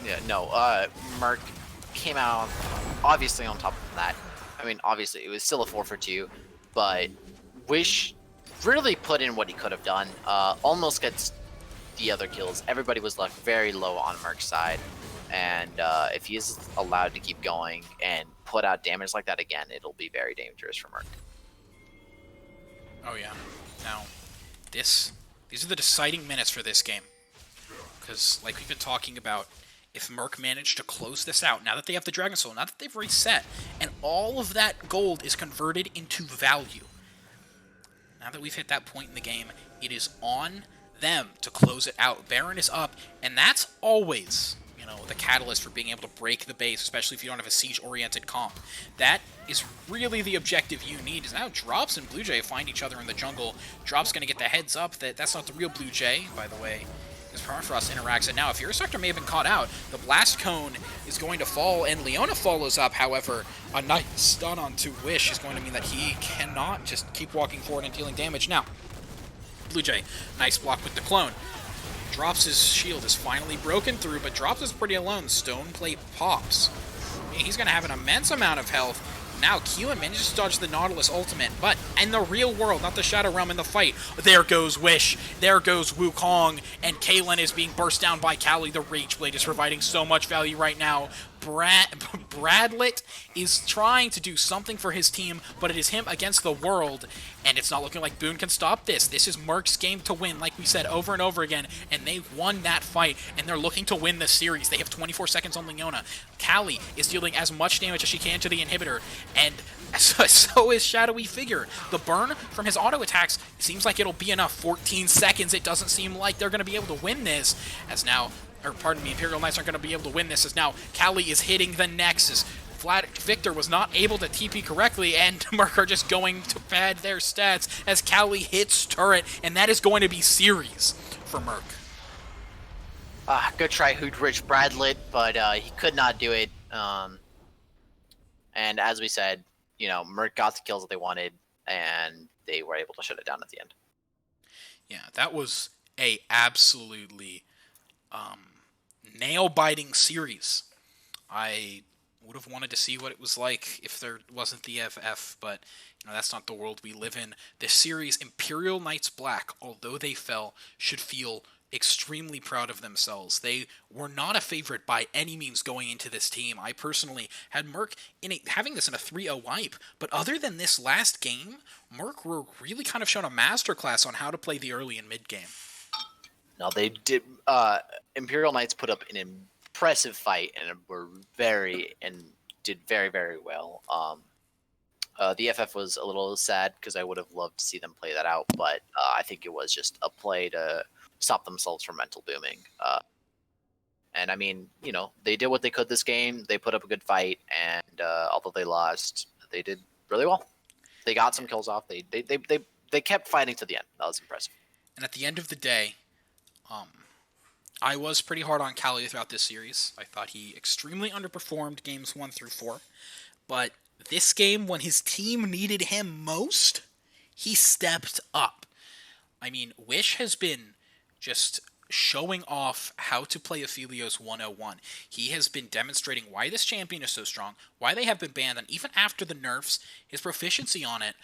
Yeah, no, Murk came out obviously on top of that. I mean, obviously it was still a 4 for 2, but Wish really put in what he could have done. Almost gets the other kills. Everybody was left very low on Murk's side, and if he is allowed to keep going and put out damage like that again, it'll be very dangerous for Murk. Oh yeah. Now, these are the deciding minutes for this game, because like we've been talking about, if Murk managed to close this out, now that they have the Dragon Soul, now that they've reset, and all of that gold is converted into value, now that we've hit that point in the game, it is on them to close it out. Baron is up, and that's always, the catalyst for being able to break the base, especially if you don't have a siege-oriented comp. That is really the objective you need. Is now Drops and Blue Jay find each other in the jungle. Drops going to get the heads up that that's not the real Blue Jay, by the way, as Permafrost interacts. And now, if Furious Doctor may have been caught out, the Blast Cone is going to fall, and Leona follows up. However, a nice stun onto Wish is going to mean that he cannot just keep walking forward and dealing damage. Now, Blue Jay, nice block with the clone. Drops' shield is finally broken through, but Drops is pretty alone. Stone Plate pops. He's going to have an immense amount of health. Now, Keelan manages to dodge the Nautilus ultimate, but in the real world, not the Shadow Realm, in the fight, there goes Wish, there goes Wukong, and Kaylin is being burst down by Callie. The Rage Blade is providing so much value right now. Bradlet is trying to do something for his team, but it is him against the world, and it's not looking like Boone can stop this. This is Murk's game to win, like we said over and over again, and they won that fight, and they're looking to win the series. They have 24 seconds on Leona. Callie is dealing as much damage as she can to the inhibitor, and so is Shadowy Figure. The burn from his auto attacks seems like it'll be enough. 14 seconds. It doesn't seem like they're going to be able to win this, as now, or pardon me, Imperial Knights aren't going to be able to win this, as now Callie is hitting the Nexus. Victor was not able to TP correctly, and Murk are just going to pad their stats as Callie hits turret, and that is going to be series for Murk. Good try, Hoodrich Bradlet, but he could not do it. And as we said, Murk got the kills that they wanted, and they were able to shut it down at the end. Yeah, that was a absolutely nail-biting series. I Would have wanted to see what it was like if there wasn't the FF, but that's not the world we live in. This series, Imperial Knights Black, although they fell, should feel extremely proud of themselves. They were not a favorite by any means going into this team. I personally had Murk having this in a 3-0 wipe, but other than this last game, Murk were really kind of shown a masterclass on how to play the early and mid game. No, they did. Imperial Knights put up an impressive fight and did very, very well. The FF was a little sad because I would have loved to see them play that out, but I think it was just a play to stop themselves from mental booming. And I mean, they did what they could this game. They put up a good fight, and although they lost, they did really well. They got some kills off. They kept fighting to the end. That was impressive. And at the end of the day, I was pretty hard on Cali throughout this series. I thought he extremely underperformed games 1 through 4. But this game, when his team needed him most, he stepped up. I mean, Wish has been just showing off how to play Aphelios 101. He has been demonstrating why this champion is so strong, why they have been banned, and even after the nerfs, his proficiency on it.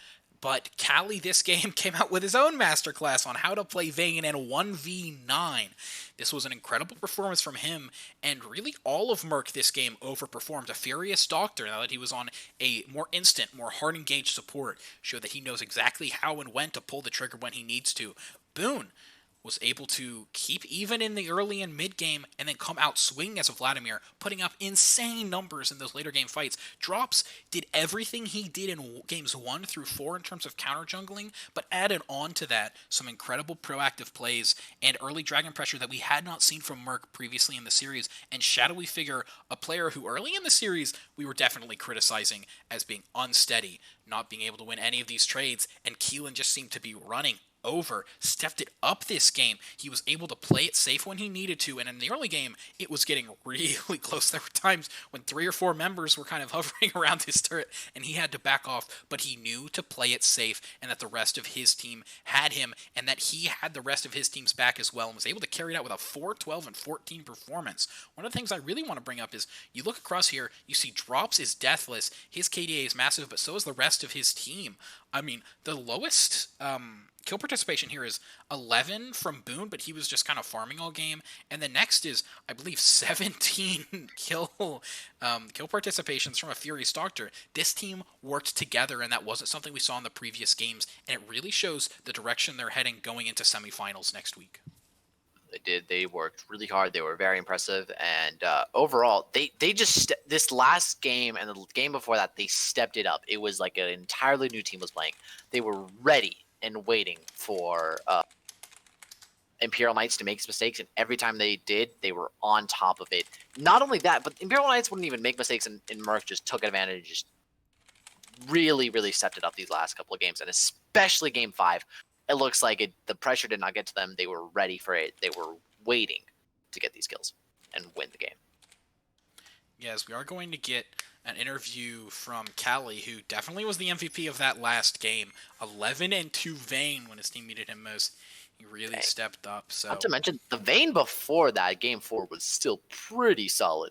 But Cali this game came out with his own masterclass on how to play Vayne in 1v9. This was an incredible performance from him, and really all of Murk this game overperformed. A Furious Doctor, now that he was on a more instant, more hard-engaged support, showed that he knows exactly how and when to pull the trigger when he needs to. Boone was able to keep even in the early and mid game and then come out swinging as a Vladimir, putting up insane numbers in those later game fights. Drops did everything he did in games 1 through 4 in terms of counter jungling, but added on to that some incredible proactive plays and early dragon pressure that we had not seen from Murk previously in the series. And Shadowy Figure, a player who early in the series we were definitely criticizing as being unsteady, not being able to win any of these trades, and Keelan just seemed to be running over, stepped it up this game. He was able to play it safe when he needed to, and in the early game, it was getting really close. There were times when 3 or 4 members were kind of hovering around his turret, and he had to back off, but he knew to play it safe, and that the rest of his team had him, and that he had the rest of his team's back as well, and was able to carry it out with a 4, 12, and 14 performance. One of the things I really want to bring up is, you look across here, you see Drops is deathless, his KDA is massive, but so is the rest of his team. I mean, the lowest kill participation here is 11 from Boone, but he was just kind of farming all game. And the next is, I believe, 17 kill participations from a Furious Doctor. This team worked together, and that wasn't something we saw in the previous games. And it really shows the direction they're heading going into semifinals next week. They did. They worked really hard. They were very impressive, and overall, they just this last game and the game before that, they stepped it up. It was like an entirely new team was playing. They were ready and waiting for Imperial Knights to make mistakes, and every time they did, they were on top of it. Not only that, but Imperial Knights wouldn't even make mistakes, and Murk just took advantage, just really stepped it up these last couple of games, and especially game 5. It looks like the pressure did not get to them. They were ready for it. They were waiting to get these kills and win the game. Yes, we are going to get an interview from Cali, who definitely was the MVP of that last game. 11-2 Vayne when his team needed him most. He really stepped up. So, not to mention, the Vayne before that, game 4, was still pretty solid.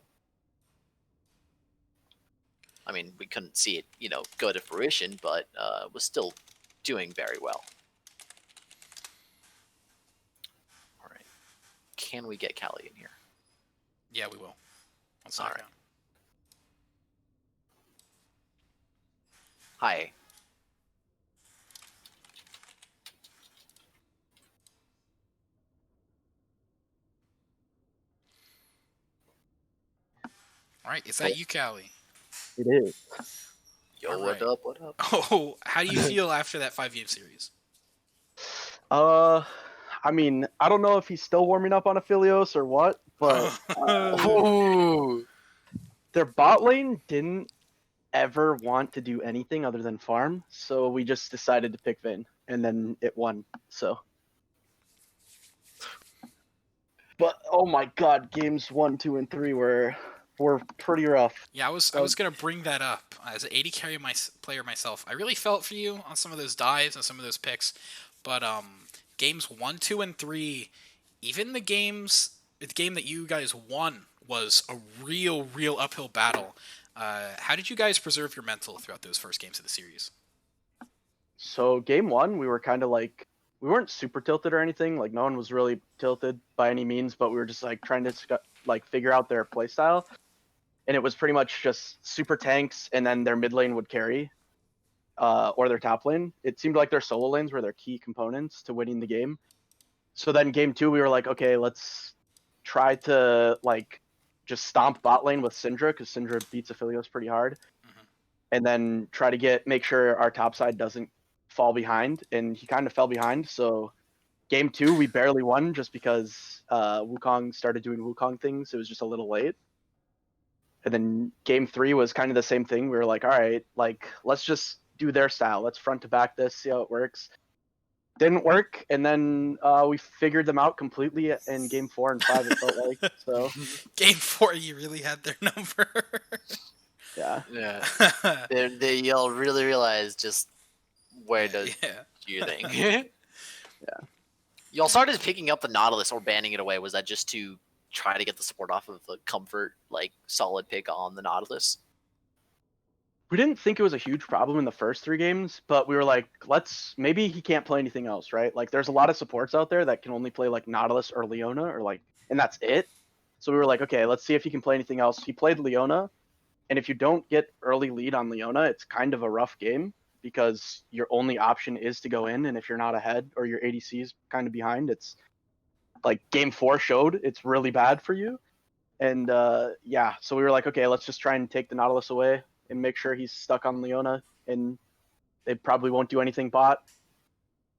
I mean, we couldn't see it, go to fruition, but was still doing very well. Can we get Cali in here? Yeah, we will. All right. Hi. All right, is that you, Cali? It is. Yo, what up? What up? Oh, how do you feel after that 5-game series? I mean, I don't know if he's still warming up on Aphelios or what, but their bot lane didn't ever want to do anything other than farm, so we just decided to pick Vayne, and then it won. So, but oh my God, games 1, 2, and 3 were pretty rough. Yeah, I was gonna bring that up as an 80 carry player myself. I really felt for you on some of those dives and some of those picks, but games 1, 2, and 3, even the game that you guys won was a real uphill battle. How did you guys preserve your mental throughout those first games of the series? So game one, we were kind of like, we weren't super tilted or anything. Like no one was really tilted by any means, but we were just like trying to like figure out their play style. And it was pretty much just super tanks, and then their mid lane would carry, or their top lane. It seemed like their solo lanes were their key components to winning the game. So then game two, we were like, okay, let's try to like just stomp bot lane with Syndra, because Syndra beats Aphelios pretty hard, and then try to make sure our top side doesn't fall behind. And he kind of fell behind. So game two, we barely won just because Wukong started doing Wukong things. It was just a little late. And then game three was kind of the same thing. We were like, all right, like let's just do their style. Let's front to back this, see how it works. Didn't work, and then we figured them out completely in game 4 and 5. It felt like so. Game 4, you really had their number. Yeah. You'll really realize just where does you think. Yeah. Y'all started picking up the Nautilus or banning it away. Was that just to try to get the support off of the comfort, like solid pick on the Nautilus? We didn't think it was a huge problem in the first 3 games, but we were like, maybe he can't play anything else, right? Like there's a lot of supports out there that can only play like Nautilus or Leona, or like, and that's it. So we were like, okay, let's see if he can play anything else. He played Leona, and if you don't get early lead on Leona, it's kind of a rough game because your only option is to go in, and if you're not ahead or your ADC is kind of behind, it's like game 4 showed it's really bad for you. And so we were like, okay, let's just try and take the Nautilus away and make sure he's stuck on Leona, and they probably won't do anything bot.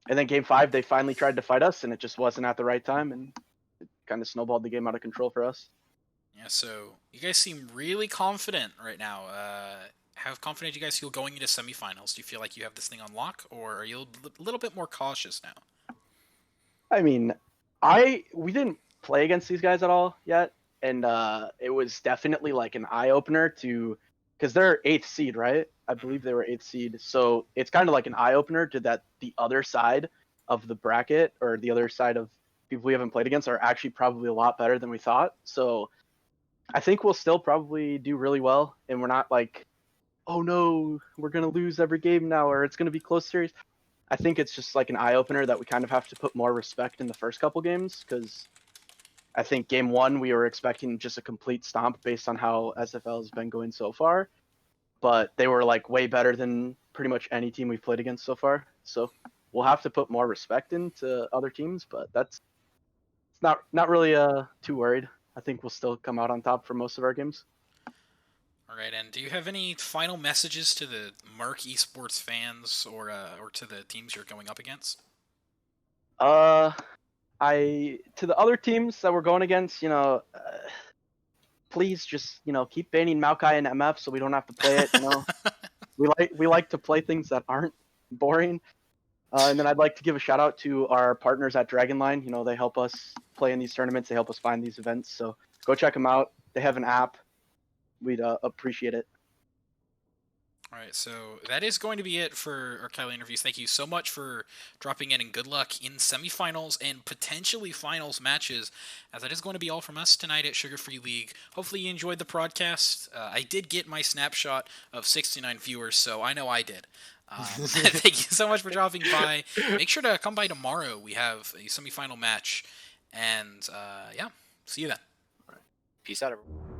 And then game 5, they finally tried to fight us, and it just wasn't at the right time, and it kind of snowballed the game out of control for us. Yeah, so you guys seem really confident right now. How confident do you guys feel going into semifinals? Do you feel like you have this thing on lock, or are you a little bit more cautious now? I mean, we didn't play against these guys at all yet, and it was definitely like an eye opener because they're 8th seed, right? I believe they were 8th seed, so it's kind of like an eye opener to that the other side of the bracket, or the other side of people we haven't played against, are actually probably a lot better than we thought. So I think we'll still probably do really well, and we're not like, oh no, we're gonna lose every game now, or it's gonna be close series. I think it's just like an eye opener that we kind of have to put more respect in the first couple games, because I think game 1 we were expecting just a complete stomp based on how SFL has been going so far, but they were like way better than pretty much any team we've played against so far. So we'll have to put more respect into other teams, but that's not really too worried. I think we'll still come out on top for most of our games. All right, and do you have any final messages to the Murk esports fans, or to the teams you're going up against? To the other teams that we're going against, please just keep banning Maokai and MF so we don't have to play it. We like to play things that aren't boring. And then I'd like to give a shout out to our partners at Dragonline. They help us play in these tournaments. They help us find these events. So go check them out. They have an app. We'd appreciate it. All right, so that is going to be it for our Kylie interviews. Thank you so much for dropping in, and good luck in semifinals and potentially finals matches, as that is going to be all from us tonight at Sugar Free League. Hopefully you enjoyed the broadcast. I did get my snapshot of 69 viewers, so I know I did. Thank you so much for dropping by. Make sure to come by tomorrow. We have a semifinal match, and see you then. Peace out, everyone.